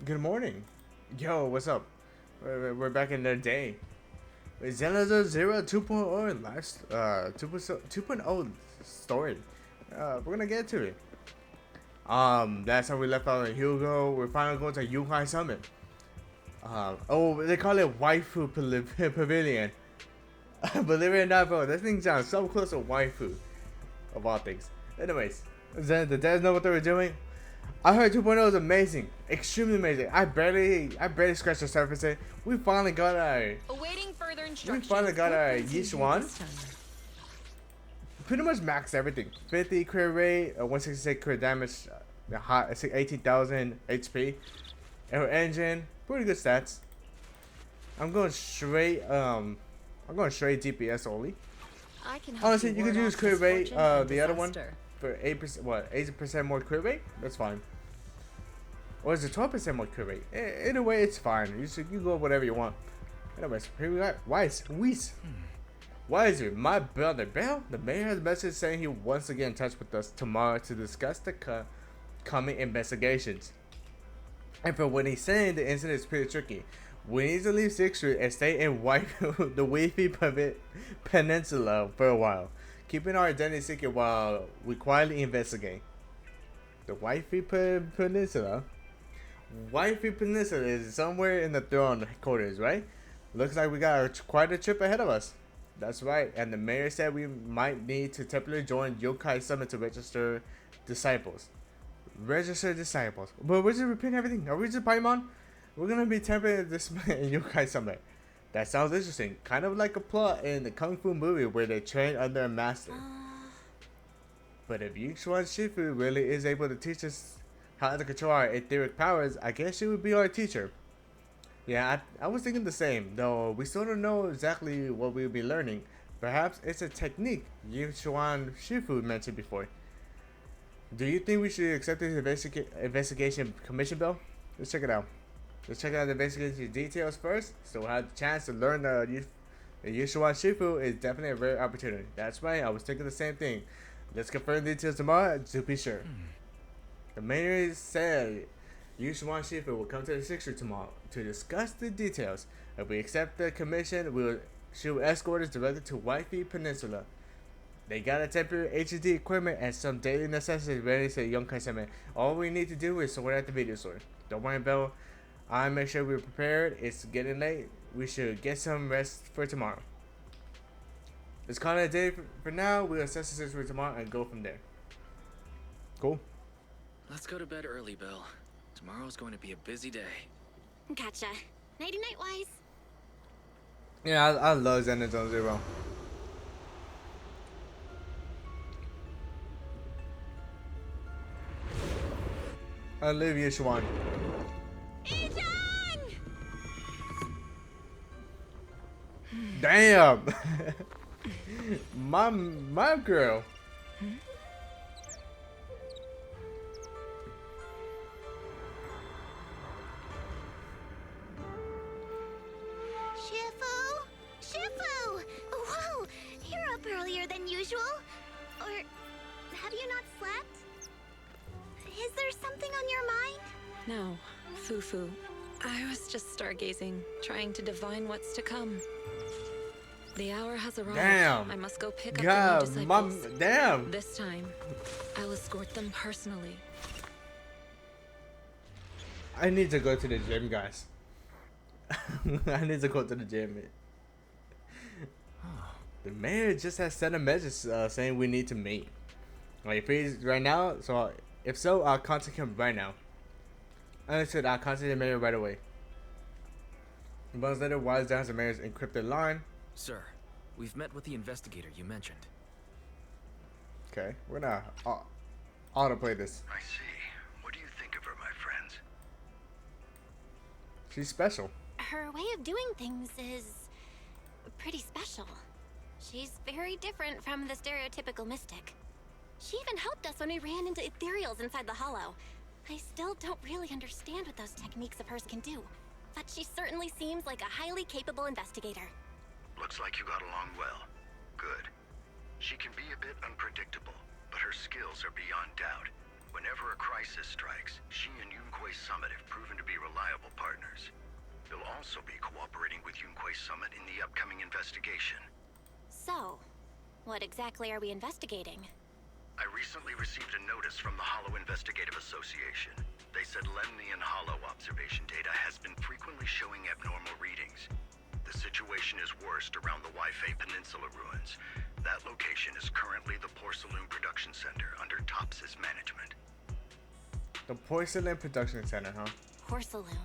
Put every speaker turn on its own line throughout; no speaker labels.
Good morning. Yo, what's up? We're back in the day. ZZZ 2.0 last 2.0 story. We're gonna get to it. That's how we left out in Hugo. We're finally going to Yukai Summit. Oh, they call it Waifu Pavilion. Believe it or not, bro, this thing sounds so close to waifu of all things. Anyways, the devs know what they were doing. I heard 2.0 is amazing, extremely amazing. I barely scratched the surface. We finally got our,
Awaiting further
we
instructions.
finally got our
What brings you here
Yishuan.
this time?
Pretty much maxed everything. 50 crit rate, 166 crit damage, hot 18,000 HP. Aero engine, pretty good stats. I'm going straight DPS only.
I can help
Honestly, you could
ward
use
off
crit rate,
misfortune and
the other one
disaster.
for 8%, what, 80% more crit rate? That's fine. Or is it 12% more crit rate? Either way, it's fine. You go whatever you want. Anyways, here we got Weiss. Wiser, my brother Bell. The mayor has message saying he wants to get in touch with us tomorrow to discuss the coming investigations. And from what he's saying, the incident is pretty tricky. We need to leave 6th Street and stay in the Wi-Fi Peninsula for a while, keeping our identity secret while we quietly investigate. The Wi-Fi Peninsula? Wi-Fi Peninsula is somewhere in the throne quarters, right? Looks like we got quite a trip ahead of us. That's right, and the mayor said we might need to temporarily join Yokai Summit to register disciples. Register disciples. But we're just repeating everything. Are we just Paimon? We're gonna be temporarily this in Yokai Summit. That sounds interesting. Kind of like a plot in the Kung Fu movie where they train under a master. But if Yuxuan Shifu really is able to teach us how to control our etheric powers, I guess she would be our teacher. Yeah, I was thinking the same, though we still don't know exactly what we'll be learning. Perhaps it's a technique Yuxuan Shifu mentioned before. Do you think we should accept this investigation commission bill? Let's check it out. Let's check out the investigation details first, so we'll have the chance to learn the Yushuan Shifu is definitely a rare opportunity. That's right, I was thinking the same thing. Let's confirm details tomorrow to be sure. The mayor said Yushuan Shifu will come to the 6th Street tomorrow to discuss the details. If we accept the commission, she will escort us directly to Wi-Fi Peninsula. They got a temporary HD equipment and some daily necessities ready to Yonkai Summit. All we need to do is sort out the video store. Don't worry, Bell. I'll make sure we're prepared. It's getting late. We should get some rest for tomorrow. Let's call it a day for now. We'll assess the situation tomorrow and go from there. Cool.
Let's go to bed early, Bill. Tomorrow's going to be a busy day.
Gotcha. Nighty night, Wise.
Yeah, I love Zen Zone Zero. I love you, Shwan. Damn! my girl.
Shifu! Whoa! You're up earlier than usual. Or have you not slept? Is there something on your mind?
No, Fufu. I was just stargazing, trying to divine what's to come. The hour has arrived.
Damn.
I must go pick up
God,
the new disciples.
damn.
This time, I'll escort them personally.
I need to go to the gym, guys. I need to go to the gym. The mayor just has sent a message saying we need to meet. Like, if he's right now, so if so, I'll contact him right now. Understood, I'll contact the mayor right away. Months later, Wise down the mayor's encrypted line.
Sir, we've met with the investigator you mentioned.
Okay, we're gonna autoplay this.
I see. What do you think of her, my friends?
She's special.
Her way of doing things is pretty special. She's very different from the stereotypical mystic. She even helped us when we ran into ethereals inside the hollow. I still don't really understand what those techniques of hers can do, but she certainly seems like a highly capable investigator.
Looks like you got along well. Good. She can be a bit unpredictable, but her skills are beyond doubt. Whenever a crisis strikes, she and Yunquei Summit have proven to be reliable Summit in the upcoming investigation.
So, what exactly are we investigating?
I recently received a notice from the Hollow Investigative Association. They said Lemnian Hollow observation data has been frequently showing abnormal readings. The situation is worst around the Waifei Peninsula ruins. That location is currently the Porcelain Production Center under Tops's management.
The Porcelain Production Center, huh?
Porcelain.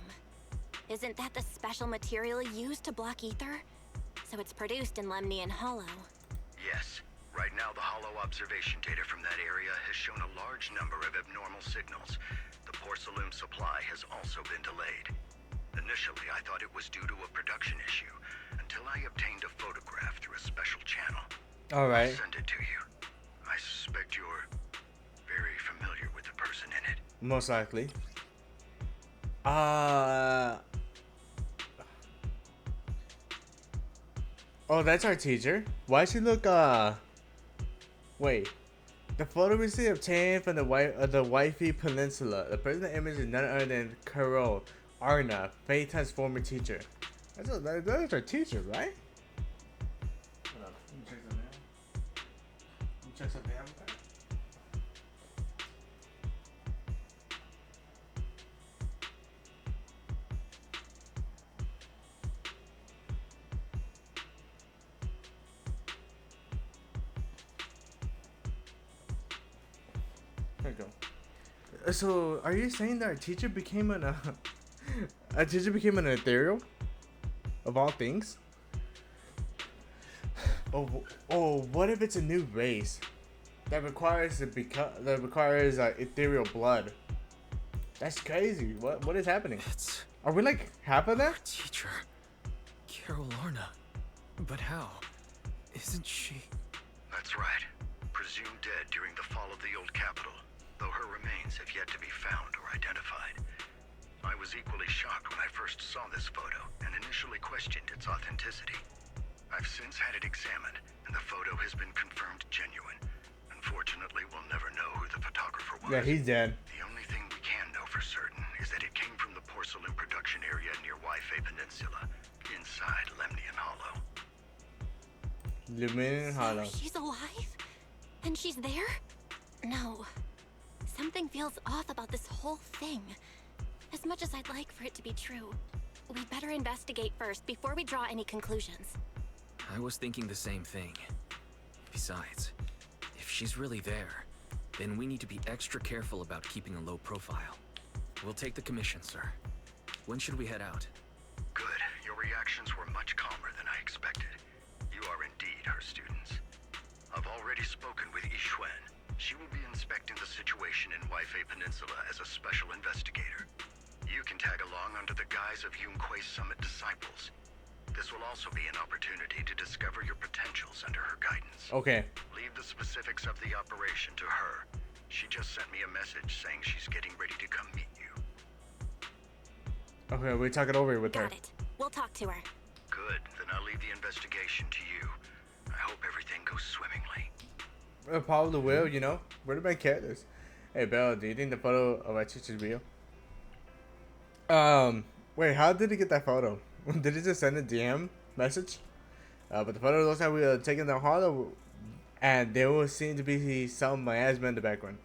Isn't that the special material used to block ether? So it's produced in Lemnian Hollow.
Yes. Right now, the Hollow observation data from that area has shown a large number of abnormal signals. The porcelain supply has also been delayed. Initially, I thought it was due to a production issue, until I obtained a photograph through a special channel.
Alright.
I'll send it to you. I suspect you're very familiar with the person in it.
Most likely. Oh, that's our teacher. Why she look, wait. The photo recently obtained from the Waifei Peninsula. The person in the image is none other than Kuro Arna, Phaeton's former teacher. That's our teacher, right? Hold up. Let me check something out. Let me check something out. There you go. So, are you saying that our teacher became an ethereal? Of all things? Oh, what if it's a new race that requires ethereal blood? That's crazy. What is happening? Are we like half of that?
Teacher, Carol Lorna. But how? Isn't she?
That's right. Presumed dead during the fall of the old capital, though her remains have yet to be found or identified. I was equally shocked when I first saw this photo and initially questioned its authenticity. I've since had it examined, and the photo has been confirmed genuine. Unfortunately, we'll never know who the photographer was.
Yeah, he's dead.
The only thing we can know for certain is that it came from the porcelain production area near Waifei Peninsula, inside Lemnian Hollow.
Lemnian Hollow.
So she's alive? And she's there? No. Something feels off about this whole thing. As much as I'd like for it to be true, we'd better investigate first before we draw any conclusions.
I was thinking the same thing. Besides, if she's really there, then we need to be extra careful about keeping a low profile. We'll take the commission, sir. When should we head out?
Good. Your reactions were much calmer than I expected. You are indeed her students. I've already spoken with Yixuan. She will be inspecting the situation in Waifei Peninsula as a special investigator. You can tag along under the guise of Yunque's Summit disciples. This will also be an opportunity to discover your potentials under her guidance.
Okay.
Leave the specifics of the operation to her. She just sent me a message saying she's getting ready to come meet you.
Okay, we talk it over with her.
Got it. We'll talk to her.
Good. Then I'll leave the investigation to you. I hope everything goes swimmingly.
Probably will, you know. Where do my characters? Hey, Belle, do you think the photo of our teacher is real? Wait, how did he get that photo? Did he just send a DM message? But the photo looks like we were taking the hollow, and there will seem to be some miasma in the background.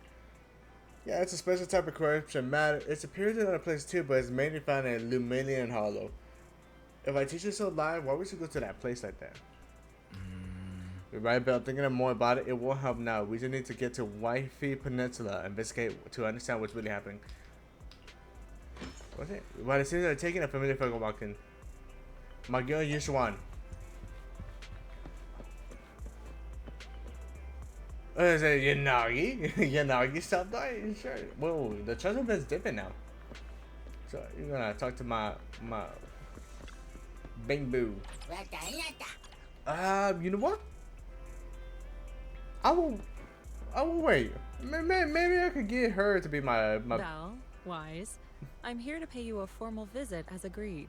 Yeah, it's a special type of corruption matter. It's appears in other places too, but it's mainly found in Luminian Hollow. If our teacher's still alive, why would she go to that place like that? Right, Belle, thinking more about it, it won't help now. We just need to get to Waifei Peninsula and investigate to understand what's really happening. What's it? Well, it seems they're taking a familiar figure walking. Magyar Yixuan. Is it Yanagi? Yanagi stopped by? Sure. Whoa, the treasure bed's dipping now. So you're gonna talk to my Bing Boo. You know what? I will wait. Maybe I could get her to be my.
Val, Wise, I'm here to pay you a formal visit as agreed.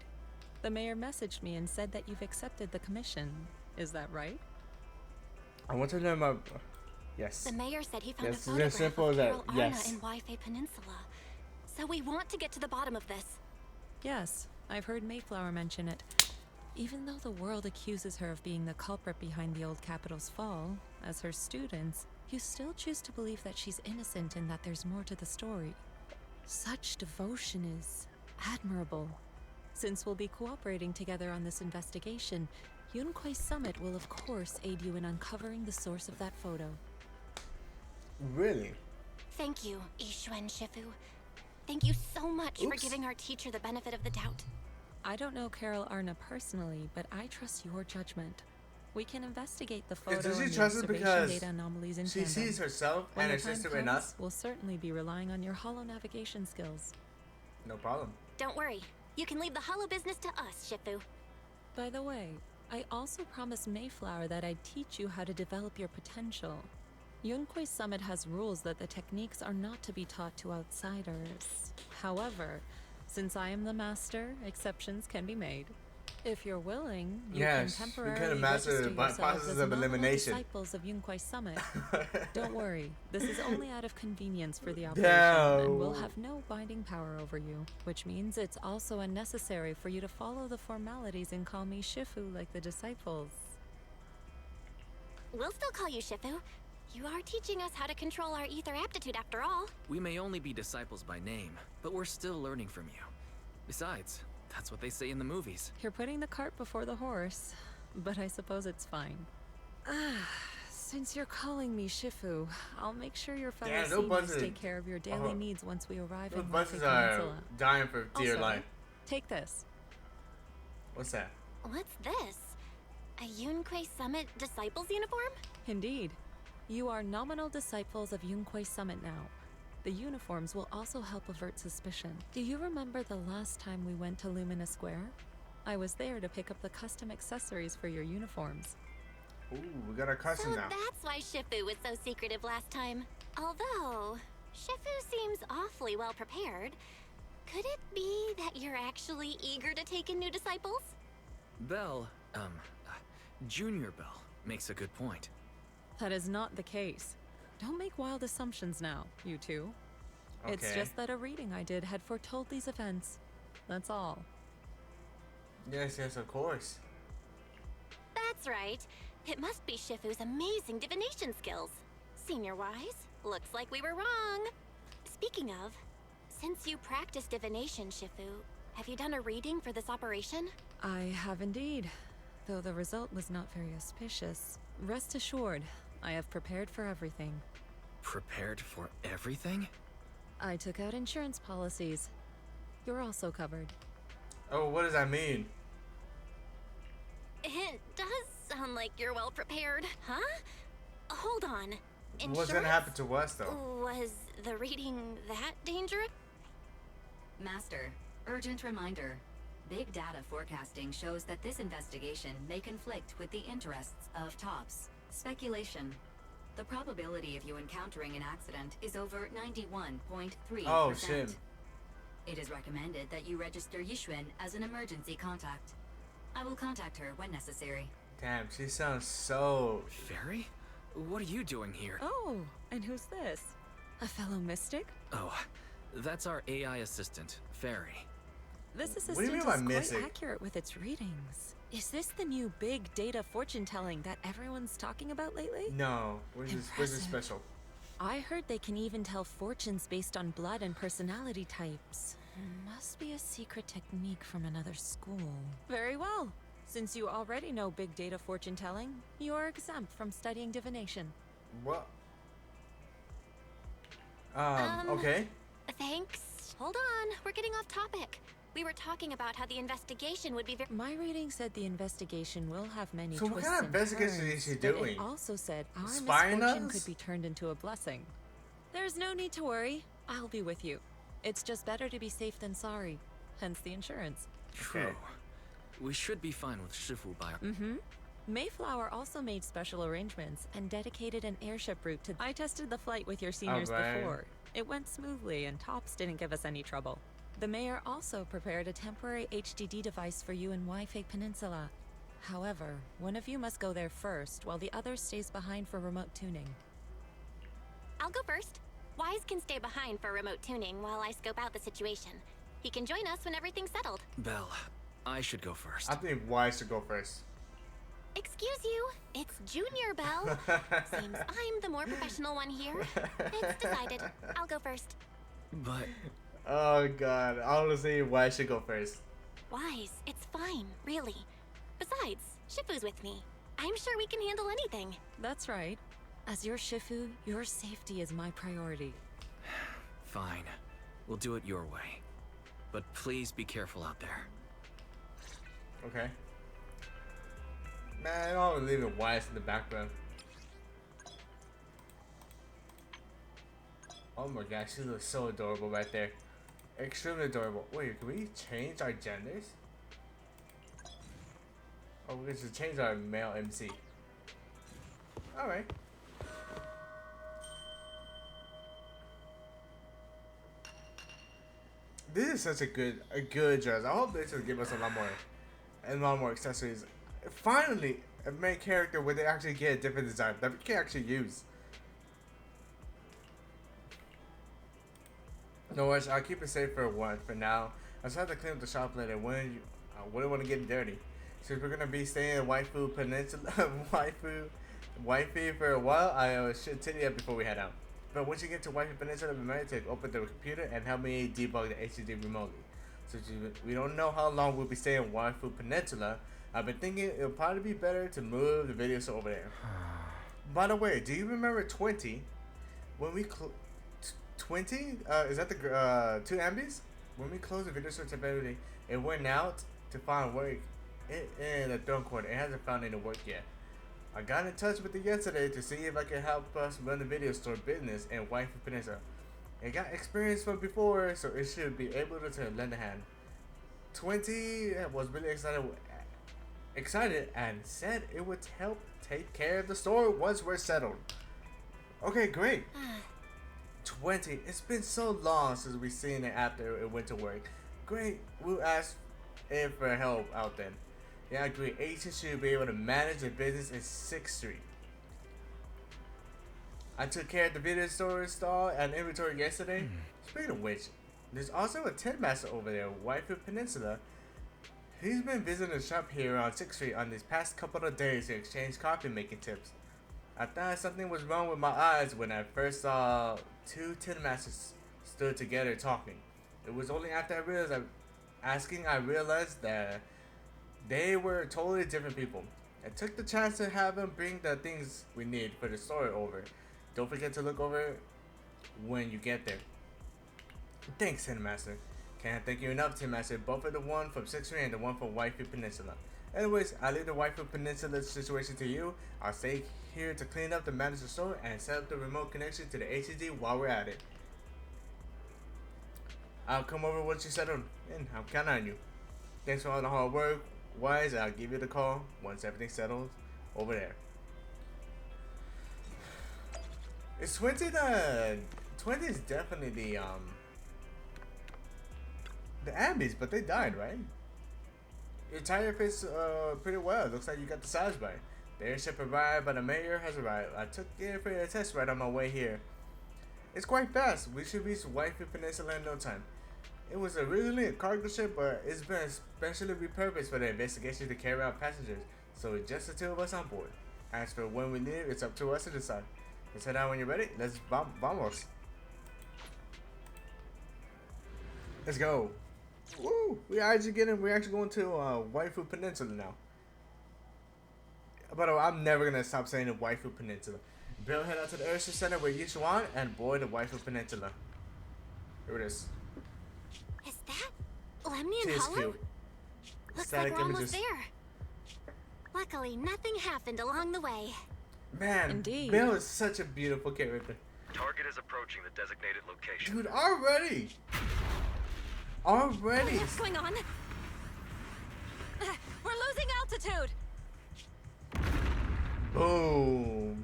The mayor messaged me and said that you've accepted the commission. Is that right?
I want to know my. Yes.
The mayor said he found
Yes,
a
it's
photograph
as simple
of
as that.
Carol Arna
Yes.
in Waifei Peninsula. So we want to get to the bottom of this.
Yes, I've heard Mayflower mention it. Even though the world accuses her of being the culprit behind the old capital's fall, as her students, you still choose to believe that she's innocent and that there's more to the story. Such devotion is admirable. Since we'll be cooperating together on this investigation, Yunquei Summit will of course aid you in uncovering the source of that photo.
Really?
Thank you, Yixuan Shifu. Thank you so much for
Oops.
giving our teacher the benefit of the doubt.
I don't know Carol Arna personally, but I trust your judgment. We can investigate the photo
Does she
and the
trust it
observation
because
data anomalies in
she
tandem.
sees herself
When
and
the
her
time
sister in
comes,
us?
we'll certainly be relying on your holo navigation skills.
No problem.
Don't worry. You can leave the hollow business to us, Shifu.
By the way, I also promised Mayflower that I'd teach you how to develop your potential. Yunquei Summit has rules that the techniques are not to be taught to outsiders. However, since I am the master, exceptions can be made. If you're willing, you
Yes,
can
we
temporarily
could have mastered
register
the process
yourselves as
of
nominal
elimination.
disciples of Yunquei Summit. Don't worry, this is only out of convenience for the operation,
Damn.
and will have no binding power over you, which means it's also unnecessary for you to follow the formalities and call me Shifu like the disciples.
We'll still call you Shifu. You are teaching us how to control our ether aptitude after all.
We may only be disciples by name, but we're still learning from you. Besides, that's what they say in the movies.
You're putting the cart before the horse, but I suppose it's fine. Since you're calling me Shifu, I'll make sure your fellow
Damn, those
seniors
buses-
take care of your daily needs once we arrive
Those
in
buses
Waikiki
are
Peninsula.
dying for dear
Also,
life.
take this.
What's that?
What's this? A Yunquei Summit disciples uniform?
Indeed. You are nominal disciples of Yunquei Summit now. The uniforms will also help avert suspicion. Do you remember the last time we went to Lumina Square? I was there to pick up the custom accessories for your uniforms.
Ooh, we got our
So
custom now.
that's why Shifu was so secretive last time. Although, Shifu seems awfully well prepared. Could it be that you're actually eager to take in new disciples?
Belle, Junior Belle, makes a good point.
That is not the case. Don't make wild assumptions now, you two. It's
Okay.
just that a reading I did had foretold these events. That's all.
Yes, yes, of course.
That's right. It must be Shifu's amazing divination skills. Senior-wise, looks like we were wrong. Speaking of, since you practice divination, Shifu, have you done a reading for this operation?
I have indeed, though the result was not very auspicious. Rest assured, I have prepared for everything.
Prepared for everything?
I took out insurance policies. You're also covered.
Oh, what does that mean?
It does sound like you're well prepared, huh? Hold on.
What's gonna happen to us though?
Was the reading that dangerous?
Master, urgent reminder. Big data forecasting shows that this investigation may conflict with the interests of TOPS. Speculation. The probability of you encountering an accident is over 91.3%.
Oh, shit.
It is recommended that you register Yixuan as an emergency contact. I will contact her when necessary.
Damn, she sounds so...
Fairy? What are you doing here?
Oh, and who's this? A fellow mystic?
Oh, that's our AI assistant, Fairy.
This
What do
assistant
you mean
is
by
quite
mystic?
accurate with its readings. Is this the new big data fortune telling that everyone's talking about lately?
No, where's this
Impressive.
special?
I heard they can even tell fortunes based on blood and personality types. Must be a secret technique from another school. Very well. Since you already know big data fortune telling, you are exempt from studying divination.
What? Okay.
Thanks. Hold on, we're getting off topic. We were talking about how the investigation would be very...
My reading said the investigation will have many
So what
twists
kind of
and
investigation
turns,
is she
but
doing?
It also said our
Spying
misfortune
us?
could be turned into a blessing. There's no need to worry. I'll be with you. It's just better to be safe than sorry. Hence the insurance.
True. We should be fine with Shifu by...
Mayflower also made special arrangements and dedicated an airship route to... I tested the flight with your seniors
Alright.
before. It went smoothly and Tops didn't give us any trouble. The mayor also prepared a temporary HDD device for you in Waifei Peninsula. However, one of you must go there first while the other stays behind for remote tuning.
I'll go first. Wise can stay behind for remote tuning while I scope out the situation. He can join us when everything's settled.
Belle, I should go first.
I think Y should go first.
Excuse you, it's Junior Bell. Seems I'm the more professional one here. It's decided. I'll go first.
But
Oh god, honestly, Y should go first.
Wise, it's fine, really. Besides, Shifu's with me. I'm sure we can handle anything.
That's right. As your Shifu, your safety is my priority.
fine. We'll do it your way. But please be careful out there.
Okay. Man, I'll leave it Wise in the background. Oh my gosh, she looks so adorable right there. Extremely adorable. Wait, can we change our genders? Oh, we should change our male MC. Alright. This is such a good dress. I hope they should give us a lot more accessories. Finally, a main character where they actually get a different design that we can actually use. No worries, I'll keep it safe for now. I just have to clean up the shop later when I wouldn't want to get dirty. Since we're gonna be staying in Waifu Peninsula, Waifu for a while, I should tell you that before we head out. But once you get to Waifu Peninsula, remember to open the computer and help me debug the HDD remotely. Since we don't know how long we'll be staying in Waifu Peninsula, I've been thinking it'll probably be better to move the video store over there. By the way, do you remember 20? When we 20? Is that the 2 ambies? When we closed the video store temporarily, it went out to find work in the throne quarter. It hasn't found any work yet. I got in touch with it yesterday to see if I could help us run the video store business in Waifu Peninsula. It got experience from before, so it should be able to lend a hand. 20 was really excited and said it would help take care of the store once we're settled. Okay, great. 20, it's been so long since we've seen it after it went to work. Great, we'll ask it for help out then. Yeah, I agree. Agents should be able to manage the business in 6th Street. I took care of the video store stall and inventory yesterday. Speaking of which, there's also a tin master over there, Waifu Peninsula. He's been visiting the shop here on 6th Street on these past couple of days to exchange coffee making tips. I thought something was wrong with my eyes when I first saw 2 tin masters stood together talking. It was only after I realized that they were totally different people. I took the chance to have them bring the things we need for the story over. Don't forget to look over it when you get there. Thanks, Tin Master. Can't thank you enough, Tin Master. Both of the one from 6th Street and the one from Waifu Peninsula. Anyways, I'll leave the Waifu Peninsula situation to you. I'll stay here to clean up the manager store and set up the remote connection to the HDD while we're at it. I'll come over once you settle in. I'm counting on you. Thanks for all the hard work. Wise, I'll give you the call once everything settles over there. Is 20 the 20 is definitely the ambies, but they died, right? Your tire fits pretty well. Looks like you got the size right. The airship arrived, but the mayor has arrived. I took it for a test ride on my way here. It's quite fast. We should reach Waifu Peninsula in no time. It was originally a cargo ship, but it's been specially repurposed for the investigation to carry out passengers, so it's just the 2 of us on board. As for when we leave, it's up to us to decide. Let's head out when you're ready. Let's vamos. Let's go. Woo! We're actually going to Waifu Peninsula now. By the way, I'm never gonna stop saying the Waifu Peninsula. Bill head out to the airship center with Yishuan and board the Waifu Peninsula. Here it is.
Is that Lemnian
Cheers,
Hollow?
cute.
Looks
Static
like we're
images.
almost there. Luckily, nothing happened along the way.
Man,
Indeed.
Bill is such a beautiful character.
Target is approaching the designated location.
Dude, already! Already!
What's going on?
We're losing altitude!
Boom!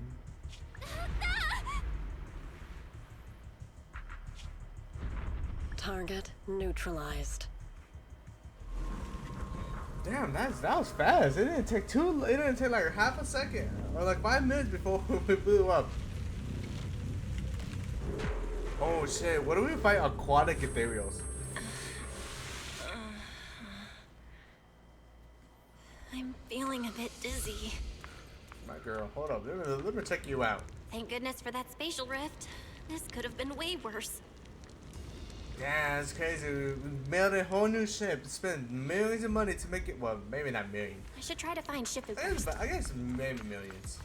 Target neutralized.
Damn, that was fast. It didn't take like half a second or like 5 minutes before we blew up. Oh shit, what do we fight? Aquatic ethereals.
I'm feeling a bit dizzy.
My girl, hold up. Let me check you out.
Thank goodness for that spatial rift. This could have been way worse.
Yeah, it's crazy. We made a whole new ship. Spent millions of money to make it. Well, maybe not millions.
I should try to find Shifu first.
I guess maybe millions.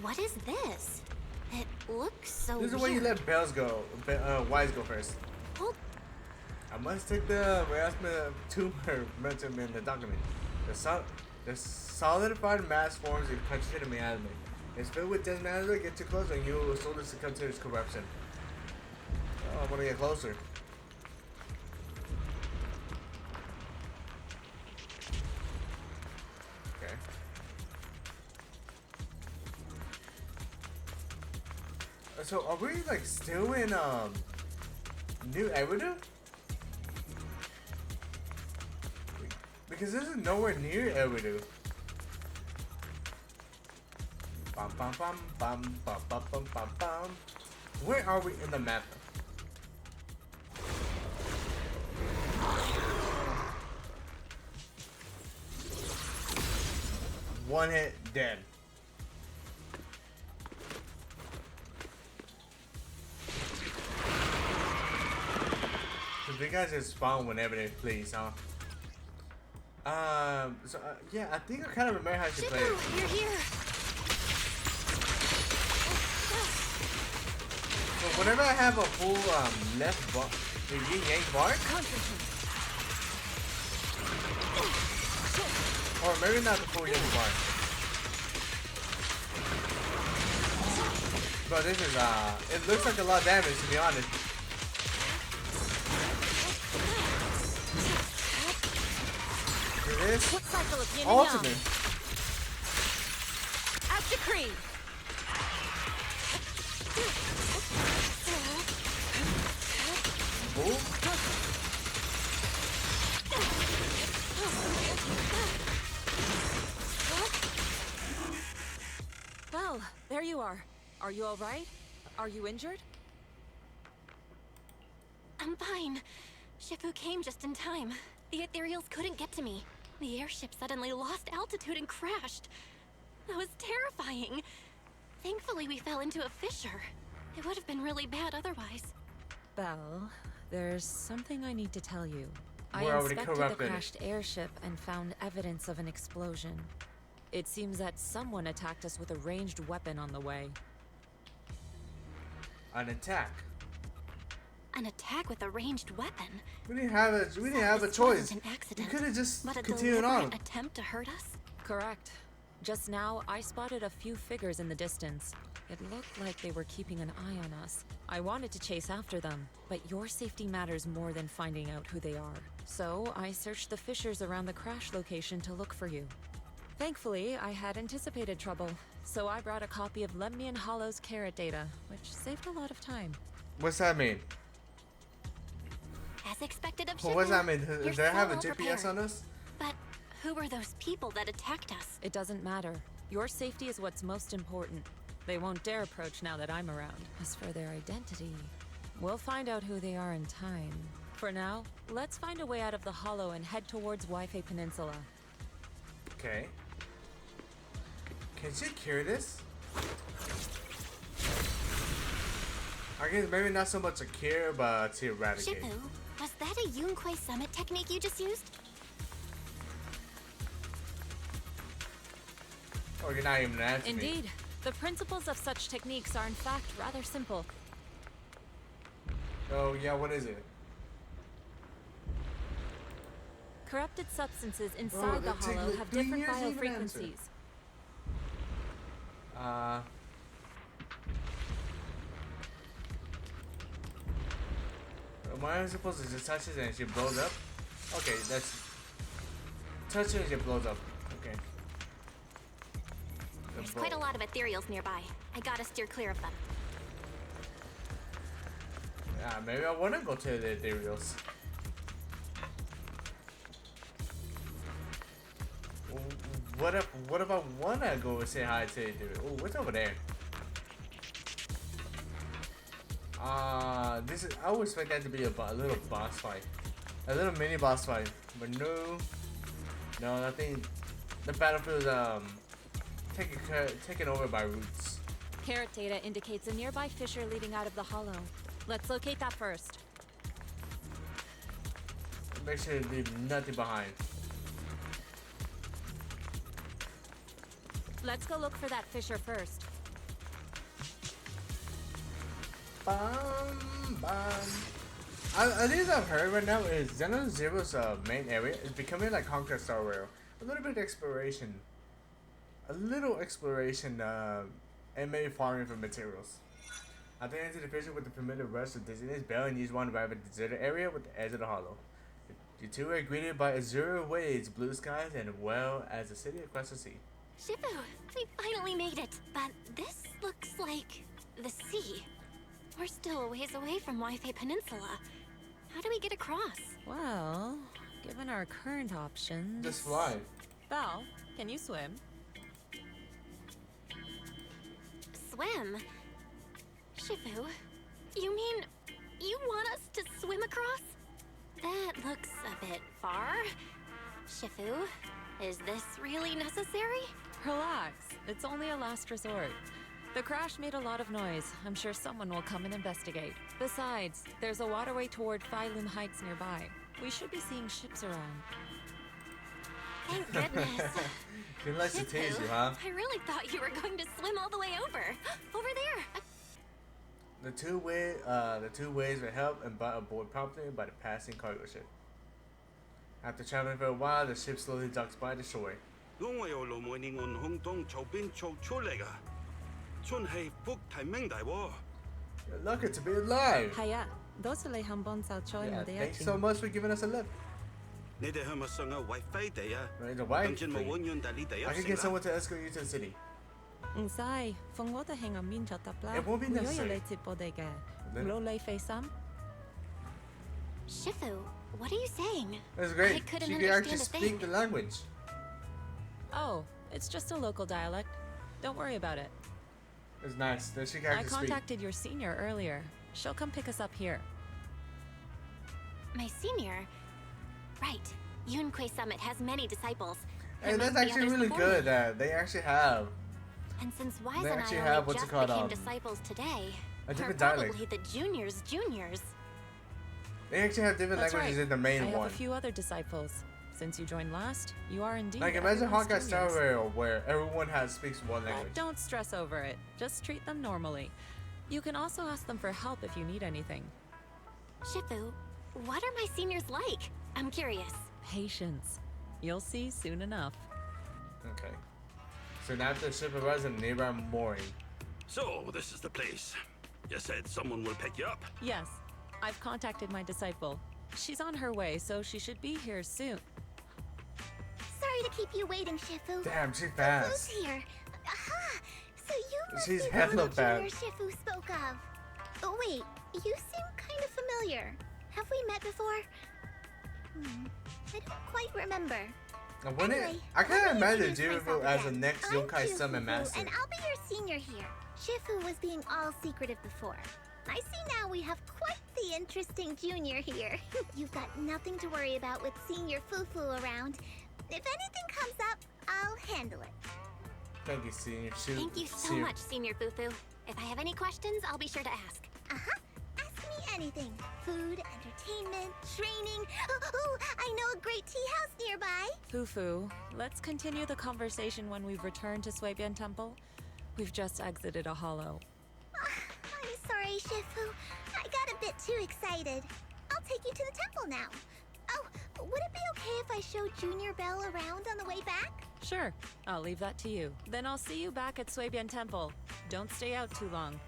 What is this? It looks so
This is the
weird.
way you let bells go. Wise go first.
Hold.
I must take the harassment tumor mentioned in the document. The solidified mass forms a considered miasma. It's filled with dense matter. Get too close and you will slowly succumb to its corruption. Oh, I want to get closer. Okay. So are we like still in New Eridu? Because this is nowhere near Eridu. Bum bum bum bum bum bum bum bum bum. Where are we in the map? One hit, dead. So you guys just spawn whenever they please, huh? Yeah, I think I kind of remember how to play it.
Shifu, you're here.
So whenever I have a full left bar, the yin yang bar, or maybe not the full yin bar. But this is it looks like a lot of damage to be honest. This
What cycle of yin
ultimate.
and yang? Out decree.
Ooh.
Well, there you are. Are you all right? Are you injured?
I'm fine. Shifu came just in time. The ethereals couldn't get to me. The airship suddenly lost altitude and crashed. That was terrifying. Thankfully, we fell into a fissure. It would have been really bad otherwise.
Belle, there's something I need to tell you. I
We're already
inspected the
corrupted.
crashed airship and found evidence of an explosion. It seems that someone attacked us with a ranged weapon on the way.
An attack.
An attack with a ranged weapon.
We didn't have a
This
choice.
wasn't an
We
accident,
could have just
but a
continued
deliberate
on.
attempt to hurt us.
Correct. Just now, I spotted a few figures in the distance. It looked like they were keeping an eye on us. I wanted to chase after them, but your safety matters more than finding out who they are. So, I searched the fissures around the crash location to look for you. Thankfully, I had anticipated trouble, so I brought a copy of Lemnian Hollow's carrot data, which saved a lot of time.
What's that mean?
As expected of
Well, what's that
Shifu,
mean?
you're
Does that have a
so
GPS
well-prepared.
on us?
But who were those people that attacked us?
It doesn't matter. Your safety is what's most important. They won't dare approach now that I'm around. As for their identity, we'll find out who they are in time. For now, let's find a way out of the hollow and head towards Waifei Peninsula.
Okay. Can she cure this? I guess maybe not so much a cure, but to eradicate.
Shifu, was that a Yunquei summit technique you just used?
Or you're not even answering me.
Indeed. The principles of such techniques are in fact rather simple.
Oh yeah, what is it?
Corrupted substances inside the
that takes
hollow
like
have
3
different
years to even answer.
biofrequencies.
Am I supposed to just touch it and she blows up? Okay, that's... Touch it and she blows up. Okay.
There's quite a lot of ethereals nearby. I gotta steer clear of them.
Yeah, maybe I want to go to the ethereals. What if I want to go and say hi to the ethereals? Oh, what's over there? This is... I would expect that to be a little boss fight. A little mini boss fight, but no, nothing. The battlefield is taken over by roots.
Carrot data indicates a nearby fissure leading out of the hollow. Let's locate that first.
Make sure to leave nothing behind.
Let's go look for that fissure first.
A thing I've heard right now is Xeno Zero's main area is becoming like Conquer Star Rail. A little bit of exploration. And maybe farming for materials. I think into the fissure with the familiar rush of dizziness, Bell and Use one to arrive at the deserted area with the edge of the hollow. The two are greeted by azure waves, blue skies, and well as a city across the sea.
Jifu, we finally made it. But this looks like the sea. We're still a ways away from Wi-Fi Peninsula. How do we get across?
Well, given our current options...
Just fly.
Val, can you swim?
Swim? Jifu, you mean you want us to swim across? That looks a bit far. Jifu, is this really necessary?
Relax. It's only a last resort. The crash made a lot of noise. I'm sure someone will come and investigate. Besides, there's a waterway toward Phylum Heights nearby. We should be seeing ships around.
Thank goodness.
He likes to tease you, huh?
I really thought you were going to swim all the way over. Over there.
The two ways were helped and brought aboard promptly by the passing cargo ship. After traveling for a while, the ship slowly docks by the shore. You're lucky to be alive.
Hiya, 도시를 한번 살펴야
Yeah,
돼요.
thanks so much for giving us a lift. Right, the wife. I can get someone to escort you to the city.
Sai, fungoda henga min chata pla.
It won't be necessary.
Jifu, what are you saying?
That's
I
great.
couldn't
She can actually
understand a
speak
thing.
the language.
Oh, it's just a local dialect. Don't worry about it.
It's nice that she can
I
actually speak.
contacted your senior earlier. She'll come pick us up here.
My senior? Right. Yunquei Summit has many disciples.
Hey,
There
that's
must be
actually
others
really
before
good
me.
that they actually have
And since Wise
They
and I
actually
only
have what's
just
it called,
became disciples today,
a
we're
different
probably
dialect.
the juniors.
They actually have different
That's
languages
right.
in the main
I have
one.
a few other disciples. Since you joined last, you are indeed
Like imagine
everyone's
Hawkeye Star
juniors.
Rail where everyone speaks one language.
But don't stress over it. Just treat them normally. You can also ask them for help if you need anything.
Jifu, what are my seniors like? I'm curious.
Patience. You'll see soon enough.
Okay. So now the ship arrives at a nearby mooring.
So, this is the place. You said someone will pick you up.
Yes, I've contacted my disciple. She's on her way, so she should be here soon.
Sorry to keep you waiting, Shifu.
Damn, she's
Who's
fast.
here? Aha! So you must
She's
be the
hella
little junior
fast.
Shifu spoke of. Oh wait, you seem kind of familiar. Have we met before? I don't quite remember. Anyway,
I can't
let me
imagine
introduce
Jifufu
myself
as the
again.
next
I'm
Yokai Summon
Jifufu,
Master.
and I'll be your senior here. Shifu was being all secretive before. I see now we have quite the interesting junior here. You've got nothing to worry about with Senior Fufu around. If anything comes up, I'll handle it.
Thank you, Senior.
Thank you so much, Senior Fufu. If I have any questions, I'll be sure to ask.
Ask me anything. Food, entertainment, training. Oh, I know a great tea house nearby.
Fufu, let's continue the conversation when we've returned to Suibian Temple. We've just exited a hollow.
I'm sorry, Shifu. I got a bit too excited. I'll take you to the temple now. Oh, would it be okay if I showed Junior Bell around on the way back?
Sure, I'll leave that to you. Then I'll see you back at Suibian Temple. Don't stay out too long.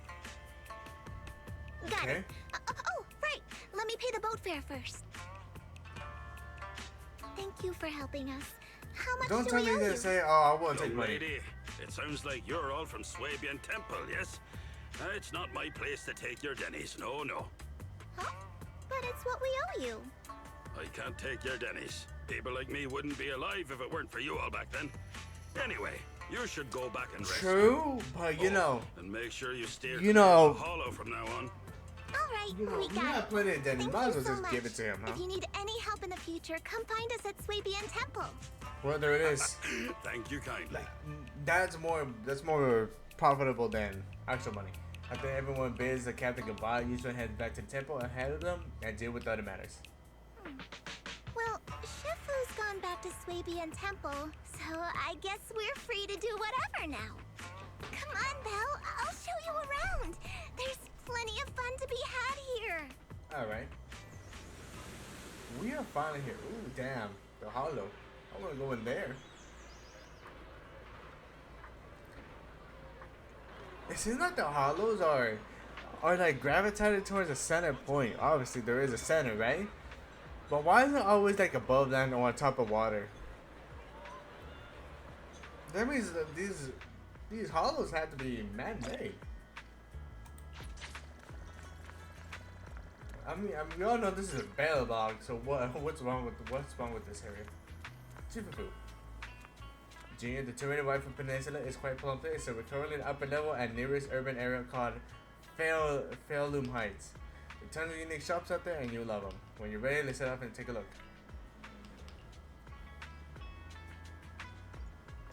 Got
Okay.
it. Oh, right. Let me pay the boat fare first. Thank you for helping us. How much
Don't
do
tell
we
me
owe
to
you?
say, oh, I won't take
Young
money.
lady, it sounds like you're all from Swabian Temple, yes? It's not my place to take your dennies, no.
Huh? But it's what we owe you.
I can't take your dennies. People like me wouldn't be alive if it weren't for you all back then. Anyway, you should go back and rest.
True, but you know,
And make sure you steer
You
clear of
know-
the hollow from now on.
All right. Alright,
You know,
we
you
got
got
it.
plenty of Denny.
Thank
Might as
you
well
so
just give it
much.
to him, huh?
If you need any help in the future, come find us at Swabian Temple.
Well, there it is.
Thank you kindly.
That's more profitable than actual money. After everyone bids the captain goodbye, you should head back to the temple ahead of them and deal with other matters.
Well, Shifu's gone back to Swabian Temple, so I guess we're free to do whatever now. Come on, Belle, I'll show you around. There's plenty of fun to be had here.
Alright. We are finally here. Ooh, damn. The hollow. I want to go in there. It seems like the hollows are like gravitated towards a center point. Obviously, there is a center, right? But why is it always like above land or on top of water? That means that these hollows have to be man-made. I mean, we all know this is a battle log, so what's wrong with this area? Jifufu. Junior, the Terrain Waifu Peninsula is quite plumpy. It's a currently upper level and nearest urban area called Fairloom Heights. There are tons of unique shops out there and you'll love them. When you're ready, let's set up and take a look.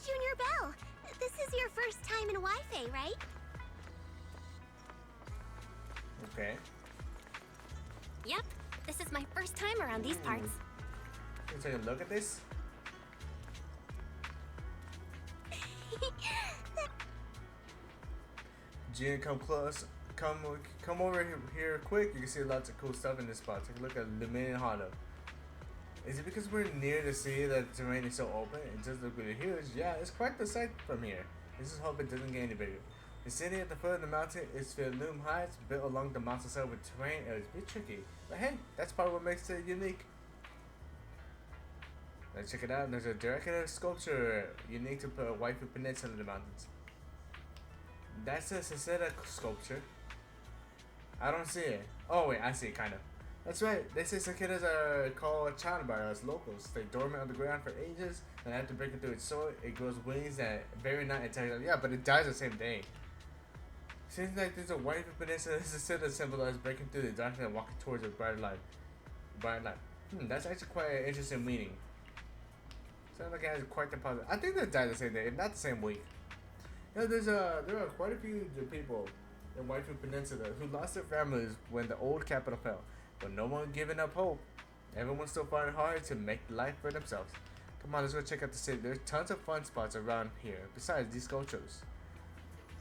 Junior Belle, this is your first time in Wi-Fi, right?
Okay.
Yep, this is my first time around these parts.
Let's take a look at this. Junior, come close. Come over here quick. You can see lots of cool stuff in this spot. Take a look at Luminian Hollow. Is it because we're near the sea that the terrain is so open? It does look really huge. Yeah, it's quite the sight from here. Let's just hope it doesn't get any bigger. The city at the foot of the mountain is Fairloom Heights, built along the mountainside with terrain. It was a bit tricky, but hey, that's part of what makes it unique. Let's check it out. There's a decorative sculpture unique to Waifu Peninsula in the mountains. That's a ZZZ sculpture. I don't see it. Oh wait, I see it kind of. That's right. They say cicadas are called child by us locals. They dormant on the ground for ages, and after breaking through its soil, it grows wings that very night attack. Yeah, but it dies the same day. Seems like there's a Waifu Peninsula ZZZ symbolizes breaking through the darkness and walking towards a brighter light. That's actually quite an interesting meaning. Sounds like it has quite the positive. I think they died the same day, if not the same week. You know, there are quite a few people in Waifu Peninsula who lost their families when the old capital fell, but no one giving up hope. Everyone's still fighting hard to make life for themselves. Come on, let's go check out the city. There's tons of fun spots around here besides these sculptures.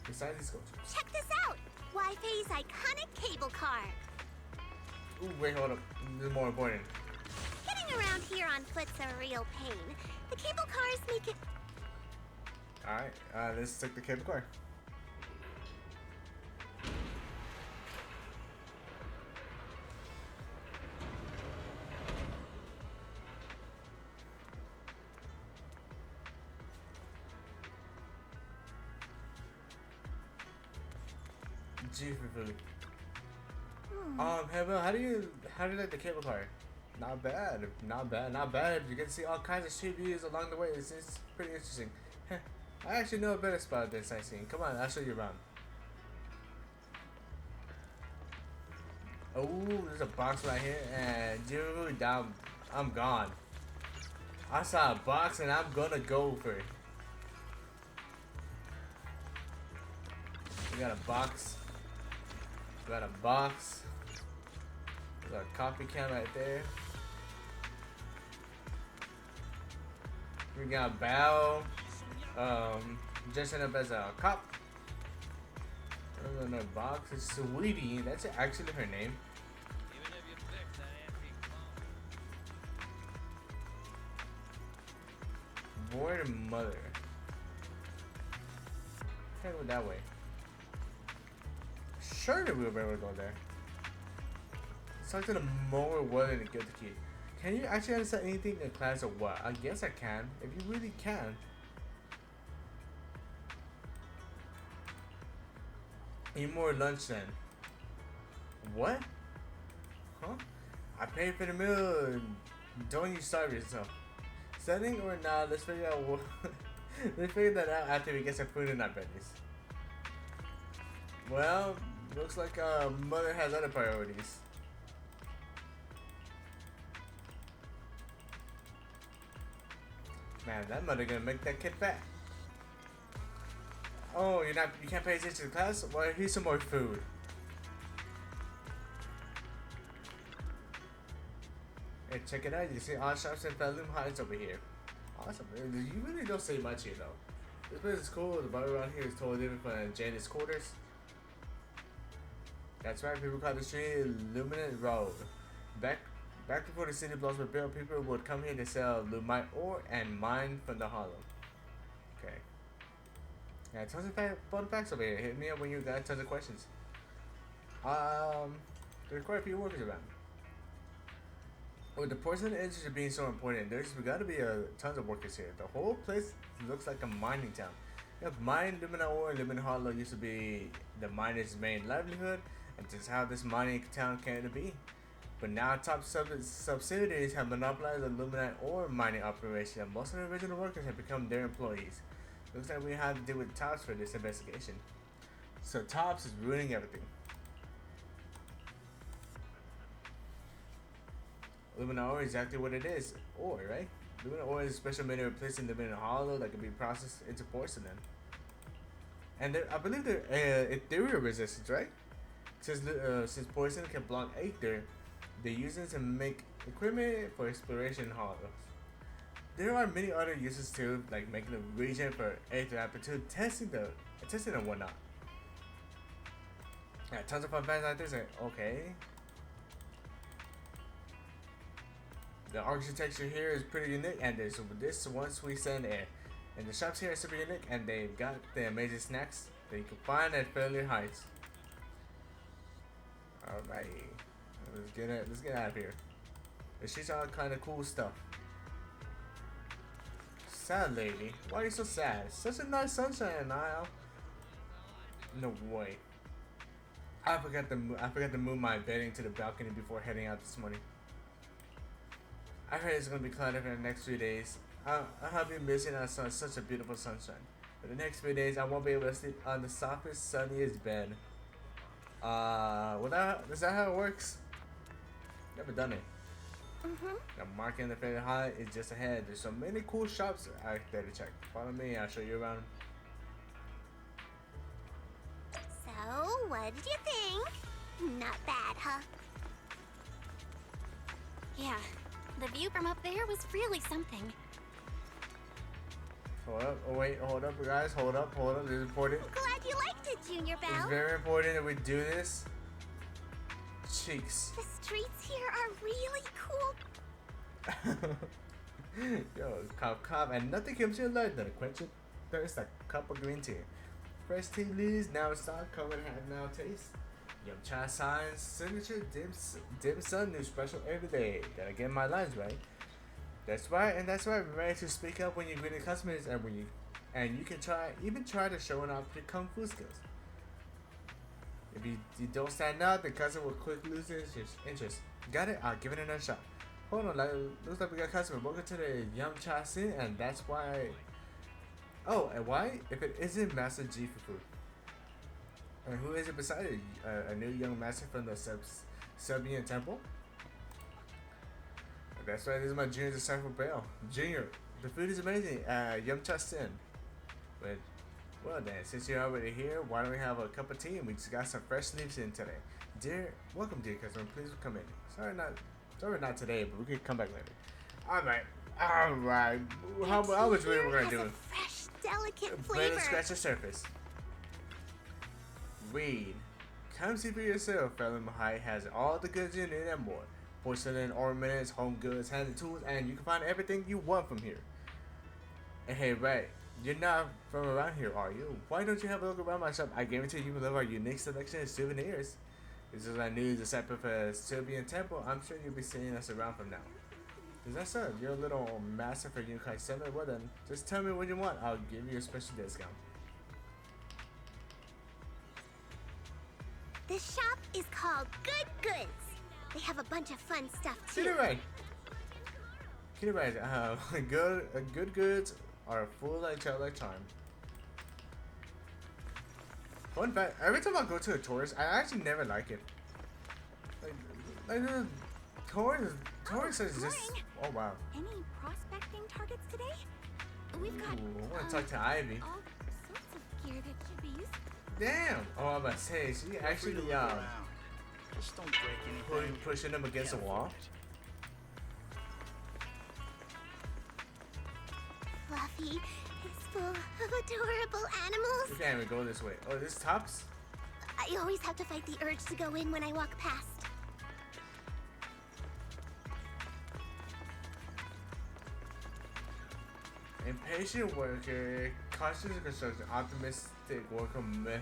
Check this out! Wi-Fi's iconic cable car.
Ooh, wait, hold up. This is more important.
Getting around here on foot's a real pain. The cable cars make it...
Alright, let's take the cable car. Jifufu. Heba, how do you like the cable car? Not bad. You can see all kinds of street views along the way. It's pretty interesting. I actually know a better spot than sightseeing. Come on, I'll show you around. Oh, there's a box right here, and dude, I'm gone. I saw a box, and I'm gonna go for it. We got a box. We got a coffee can right there. We got Bao. Dressing up as a cop. Another box. It's Sweetie. That's actually her name. Born mother. Can't go that way. Surely we'll be able to go there. Let's talk to the mower willing to get the key. Can you actually understand anything in class or what? I guess I can. If you really can. Eat more lunch then. What? Huh? I paid for the meal. Don't you starve yourself. Setting or not? Let's figure out what. Let's figure that out after we get some food in our bellies. Well, Looks like mother has other priorities. Man, that mother gonna make that kid fat. Oh, you can't pay attention to class? Well, here's some more food. Hey, check it out. You see all shops and Falloon Heights over here. Awesome. You really don't see much here, though. This place is cool. The bar around here is totally different from Janice quarters. That's right. People call the street Luminant Road. Back before the city blocks were built, people would come here to sell lumite ore and mine from the hollow. Okay. Yeah, tons of fun facts over here. Hit me up when you got tons of questions. There's quite a few workers around. With the porcelain industry being so important, there's got to be tons of workers here. The whole place looks like a mining town. You have mine, Lumina ore, and Lumina Hollow used to be the miners' main livelihood, and this is how this mining town came to be. But now top subsidiaries have monopolized the Lumina ore mining operation, and most of the original workers have become their employees. Looks like we have to deal with Tops for this investigation. So Tops is ruining everything. Lumina ore is exactly what it is, ore, right? Lumina ore is a special mineral placed in the Lumina hollow that can be processed into porcelain. And I believe they're ethereal resistance, right? Since porcelain can block aether, they use it to make equipment for exploration hollows. There are many other uses too, like making a reagent for aether aptitude, testing and whatnot. Yeah, tons of fun facts like this. Okay. The architecture here is pretty unique, and there's this one sweet sand air. And the shops here are super unique, and they've got the amazing snacks that you can find at Fairly Heights. Alright, let's get out of here. She's all kind of cool stuff. Sad lady, why are you so sad? Such a nice sunshine, Niall. No way. I forgot to move my bedding to the balcony before heading out this morning. I heard it's gonna be cloudy for the next few days. I'll be missing out on such a beautiful sunshine. For the next few days, I won't be able to sleep on the softest, sunniest bed. Is that how it works? Never done it. The market in the Fairly High is just ahead. There's so many cool shops out there to check. Follow me, I'll show you around.
So, what did you think? Not bad, huh?
Yeah, the view from up there was really something.
Hold up, oh wait, hold up guys, hold up, this is important.
Glad you liked it, Junior Belle.
It's very important that we do this. Cheeks.
The streets here are really cool.
Yo, cop, and nothing comes to your life than a quench it. There's a cup of green tea. Fresh tea leaves, now it's stock, covered have now taste. Yum Cha Science, signature dim sum, new special every day. Gotta get my lines right. That's right, remember to speak up when you're greeting customers, and you can try to showing off your kung fu skills. If you don't stand out, the customer will quickly lose his interest. Got it? I'll give it another shot. Hold on, looks like we got a customer. Welcome to the Yum Cha Sin, and that's why. Oh, and why? If it isn't Master Jifufu. And who is it beside it? A new young master from the Subian Temple? That's right, this is my junior disciple Bale. Junior, the food is amazing. Yum Cha Sin. But, well then, since you're already here, why don't we have a cup of tea and we just got some fresh leaves in today. Welcome dear customer, please come in. Sorry not today, but we can come back later. Alright. How much we're gonna do?
Fresh, delicate flavor.
Barely scratch the surface. Read. Come see for yourself. Fairly High has all the goods you need and more. Porcelain, ornaments, home goods, handy tools, and you can find everything you want from here. And hey, right, you're not from around here, are you? Why don't you have a look around my shop? I guarantee you will love our unique selection of souvenirs. This is our new disciple for Subian Temple. I'm sure you'll be seeing us around from now. Is that so? You're a little master for Unikai Summit. Well then, just tell me what you want. I'll give you a special discount.
This shop is called Good Goods. They have a bunch of fun stuff too.
Get it right. Good goods are full like childlike charm. Fun fact, every time I go to a tourist, I actually never like it. Like the tourist is just, oh wow.
Any prospecting targets today? We've got
Ooh, I want to talk to Ivy.
all sorts of gear that should be useful.
Damn. Oh, I'm about to say, she actually
Just don't break anything.
pushing them against the wall.
Fluffy is full of adorable animals.
We can't even go this way. Oh, this Tops?
I always have to fight the urge to go in when I walk past.
Impatient worker, cautious construction, optimistic worker, meh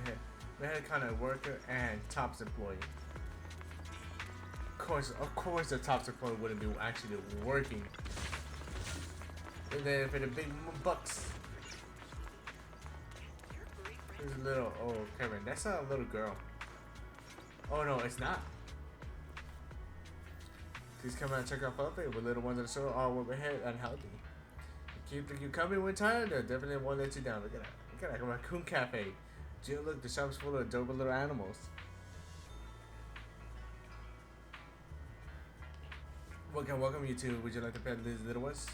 kind of worker, and Tops employee. Of course, the Tops employee wouldn't be actually working. And then for the big bucks, there's a little. Oh, Kevin, that's not a little girl. Oh no, it's not. Please come out and check out Fluffy. With little ones in the store all overhead unhealthy. Keep you coming when tired, they'll definitely won't let you down. Look at that. Look at that raccoon cafe. Jill, look, the shop's full of adorable little animals. Welcome you two. Would you like to pet these little ones?